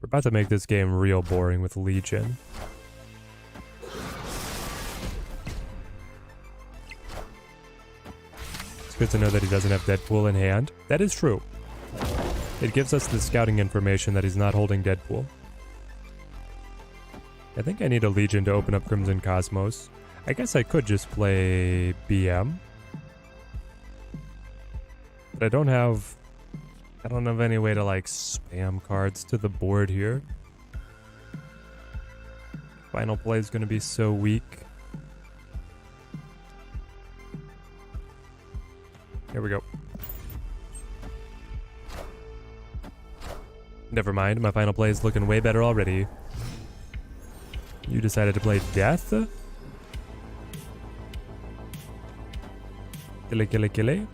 about to make this game real boring with Legion. It's good to know that he doesn't have Deadpool in hand. That is true. It gives us the scouting information that he's not holding Deadpool. I think I need a Legion to open up Crimson Cosmos. I guess I could just play BM. But I don't have any way to like spam cards to the board here. Final play is going to be so weak. Here we go. Never mind, my final play is looking way better already. You decided to play Death? Kill.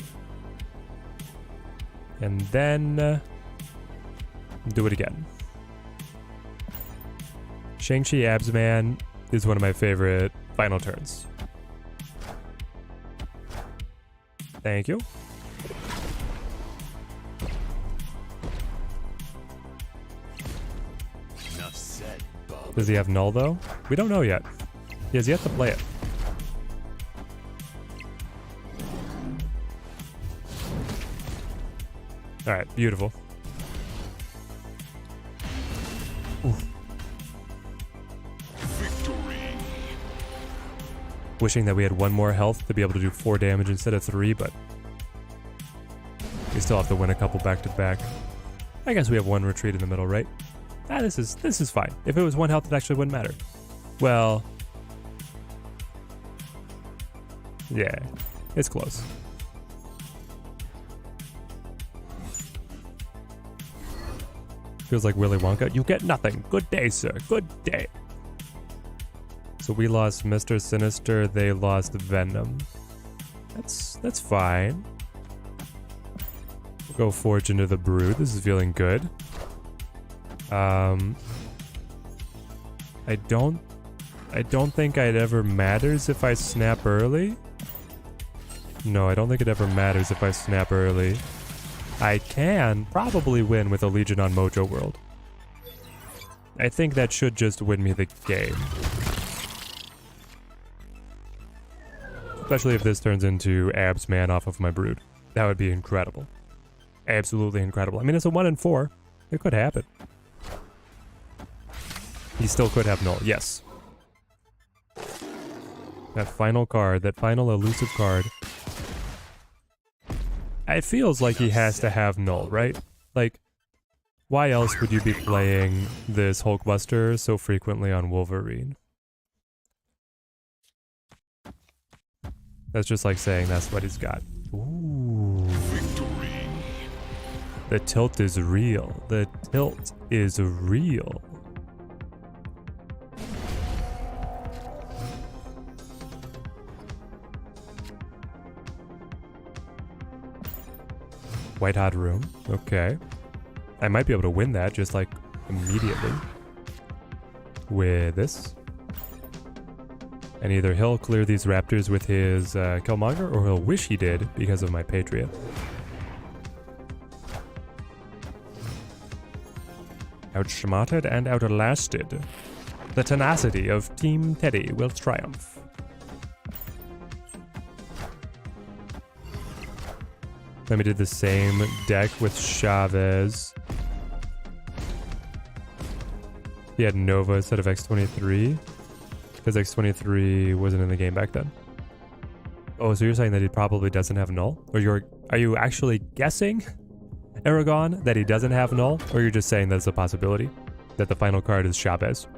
And then do it again. Shang-Chi Absman is one of my favorite final turns. Thank you. Enough said, bub. Does he have Null though? We don't know yet. He has yet to play it. Alright, beautiful. Wishing that we had 1 more health to be able to do 4 damage instead of 3, but we still have to win a couple back to back. I guess we have 1 retreat in the middle, right? This is fine. If it was 1 health, it actually wouldn't matter. Well, yeah, it's close. Feels like Willy Wonka. You get nothing. Good day, sir. Good day. So we lost Mr. Sinister. They lost Venom. That's fine. We'll go Forge into the Brood. This is feeling good. I don't think it ever matters if I snap early. No, I don't think it ever matters if I snap early. I can probably win with a Legion on Mojo World. I think that should just win me the game. Especially if this turns into Abs Man off of my Brood. That would be incredible. Absolutely incredible. I mean, it's a 1 in 4. It could happen. He still could have null, yes. That final card, that final elusive card. It feels like he has to have null, right? Like, why else would you be playing this Hulkbuster so frequently on Wolverine? That's just like saying that's what he's got. Ooh. Victory. The tilt is real. The tilt is real. White hot room. Okay. I might be able to win that just like immediately with this. And either he'll clear these raptors with his Killmonger or he'll wish he did because of my Patriot. Outsmarted and outlasted. The tenacity of Team Teddy will triumph. Then we did the same deck with Chavez. He had Nova instead of X-23. Because X-23 wasn't in the game back then. Oh, so you're saying that he probably doesn't have null? Or are you actually guessing, Aragon, that he doesn't have null? Or you're just saying that's a possibility? That the final card is Chavez?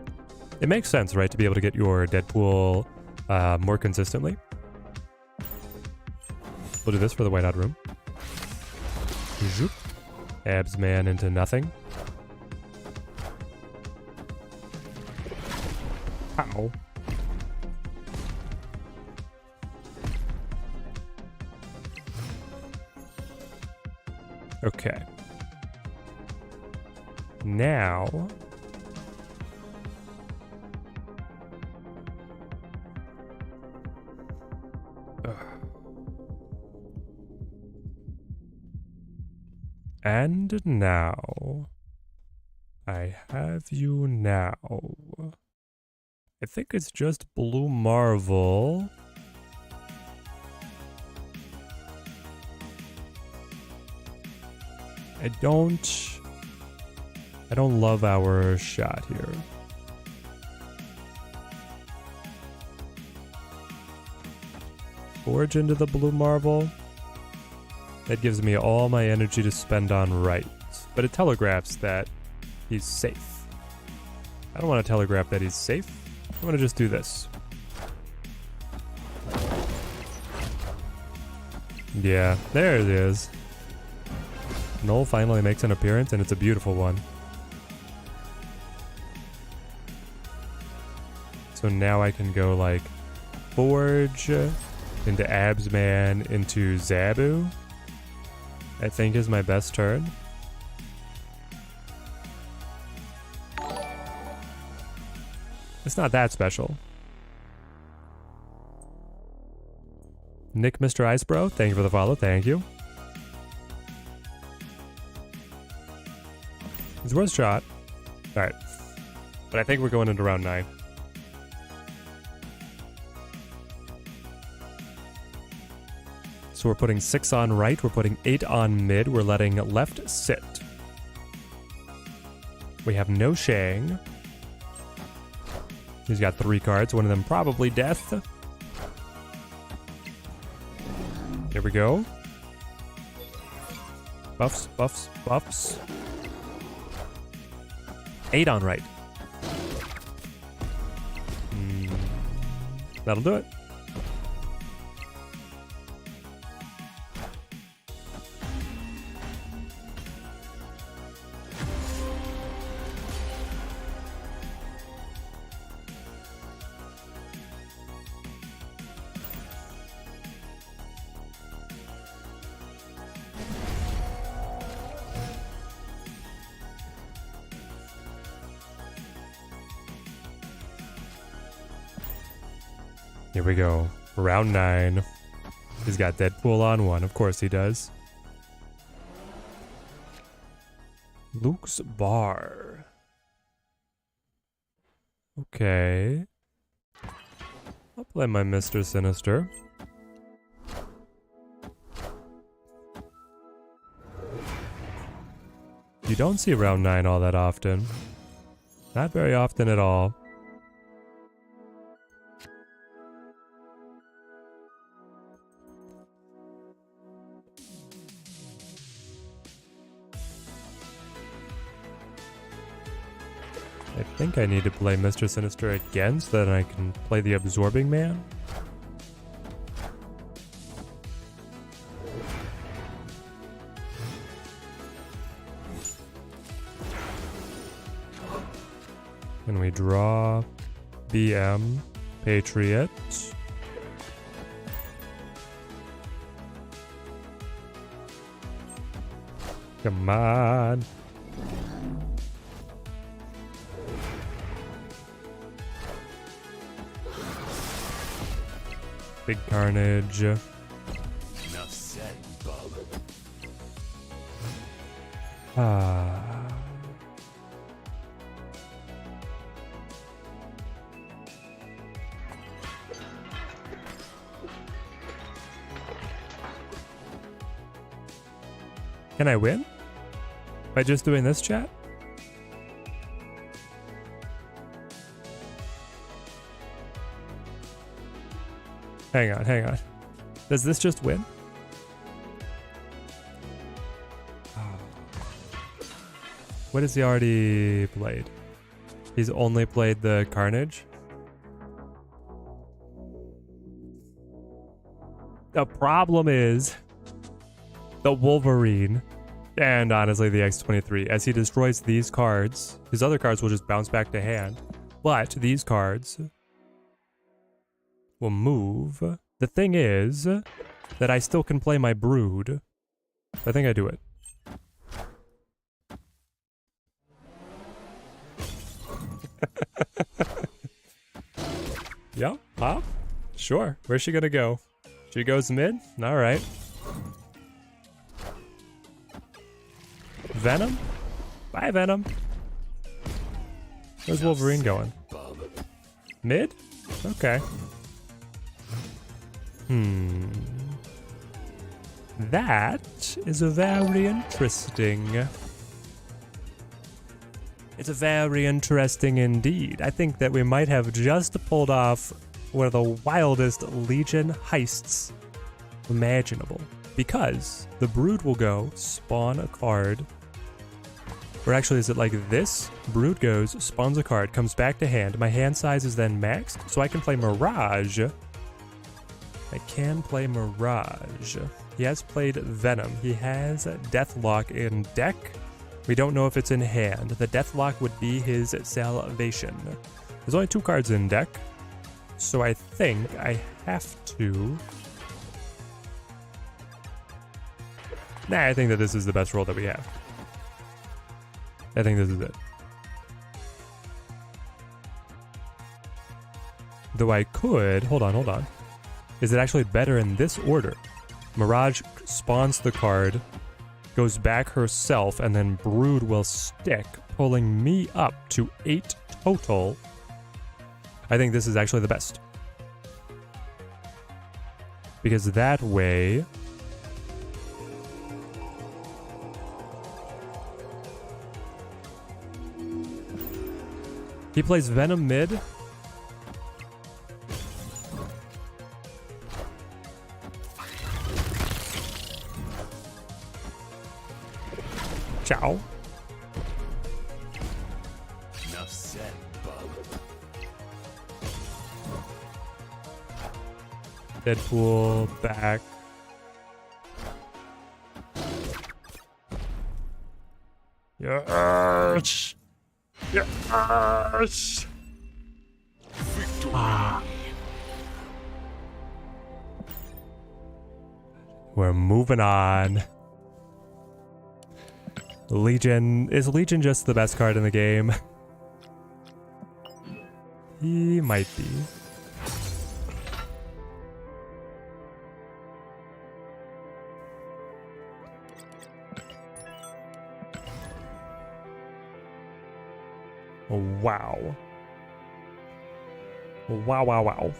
It makes sense, right? To be able to get your Deadpool more consistently. We'll do this for the White Hot Room. Zoop. Abs Man into nothing. Ow. Okay. Now... And now... I have you now. I think it's just Blue Marvel. I don't love our shot here. Forge into the Blue Marvel. That gives me all my energy to spend on right. But it telegraphs that he's safe. I don't want to telegraph that he's safe. I want to just do this. Yeah, there it is. Null finally makes an appearance, and it's a beautiful one. So now I can go like Forge into Absman into Zabu. I think is my best turn. It's not that special. Nick Mr. Icebro, thank you for the follow, thank you. It's worth a shot. Alright. But I think we're going into round 9. So we're putting 6 on right, we're putting 8 on mid, we're letting left sit. We have no Shang. He's got 3 cards, one of them probably death. Here we go. Buffs, buffs, buffs. 8 on right. That'll do it. Here we go. Round 9. He's got Deadpool on 1. Of course he does. Luke's Bar. Okay. I'll play my Mr. Sinister. You don't see round 9 all that often. Not very often at all. I think I need to play Mr. Sinister again so that I can play the Absorbing Man. And we draw BM Patriot. Come on. Big Carnage. Enough said, bub. Can I win? By just doing this, chat? Hang on, hang on. Does this just win? What has he already played? He's only played the Carnage? The problem is the Wolverine and honestly the X-23. As he destroys these cards, his other cards will just bounce back to hand. But these cards will move. The thing is that I still can play my Brood. I think I do it. Yep, pop. Sure. Where's she gonna go? She goes mid? Alright. Venom? Bye, Venom. Where's Wolverine going? Mid? Okay. That is a very interesting. It's a very interesting indeed. I think that we might have just pulled off one of the wildest Legion heists imaginable. Because the Brood will go, spawn a card. Or actually, is it like this? Brood goes, spawns a card, comes back to hand. My hand size is then maxed, so I can play Mirage. I can play Mirage. He has played Venom. He has Deathlock in deck. We don't know if it's in hand. The Deathlock would be his salvation. There's only 2 cards in deck, so I think I have to... Nah, I think that this is the best roll that we have. I think this is it. Though I could... Hold on. Is it actually better in this order? Mirage spawns the card, goes back herself, and then Brood will stick, pulling me up to 8 total. I think this is actually the best. Because that way... He plays Venom mid. Ciao. Enough said, bub. Deadpool back. Yes. Yes. Ah. We're moving on. Legion. Is Legion just the best card in the game? He might be. Wow. Wow, wow, wow.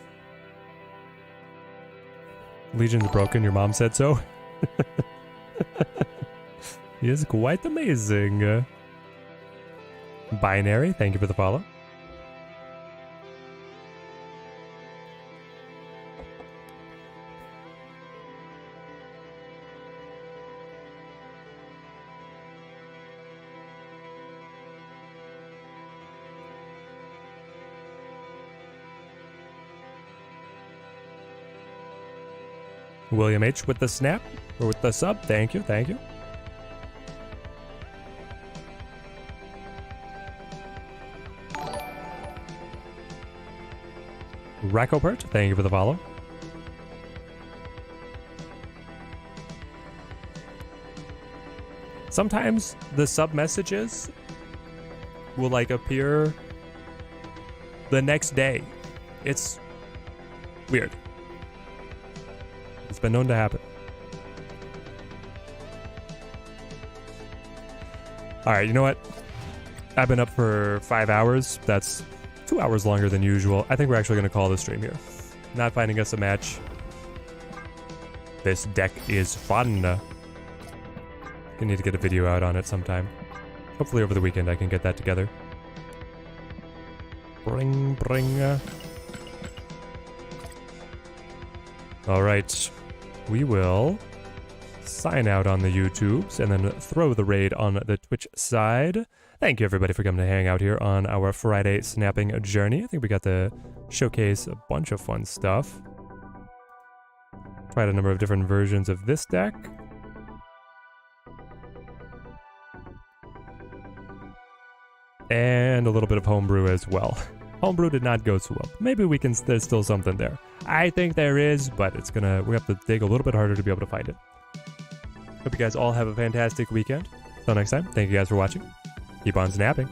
Legion's broken, your mom said so. He is quite amazing. Binary, thank you for the follow. William H with the snap, or with the sub, thank you, thank you. Rackopert, thank you for the follow. Sometimes the sub messages will like appear the next day. It's weird. It's been known to happen. Alright, you know what? I've been up for 5 hours. That's 2 hours longer than usual. I think we're actually going to call this stream here. Not finding us a match. This deck is fun. Gonna need to get a video out on it sometime. Hopefully over the weekend I can get that together. Bring. Alright. We will sign out on the YouTubes and then throw the raid on the Twitch side. Thank you everybody for coming to hang out here on our Friday snapping journey. I think we got to showcase a bunch of fun stuff. Tried a number of different versions of this deck. And a little bit of homebrew as well. Homebrew did not go so well. Maybe we can, there's still something there. I think there is, but we have to dig a little bit harder to be able to find it. Hope you guys all have a fantastic weekend. Until next time, thank you guys for watching. Keep on snapping.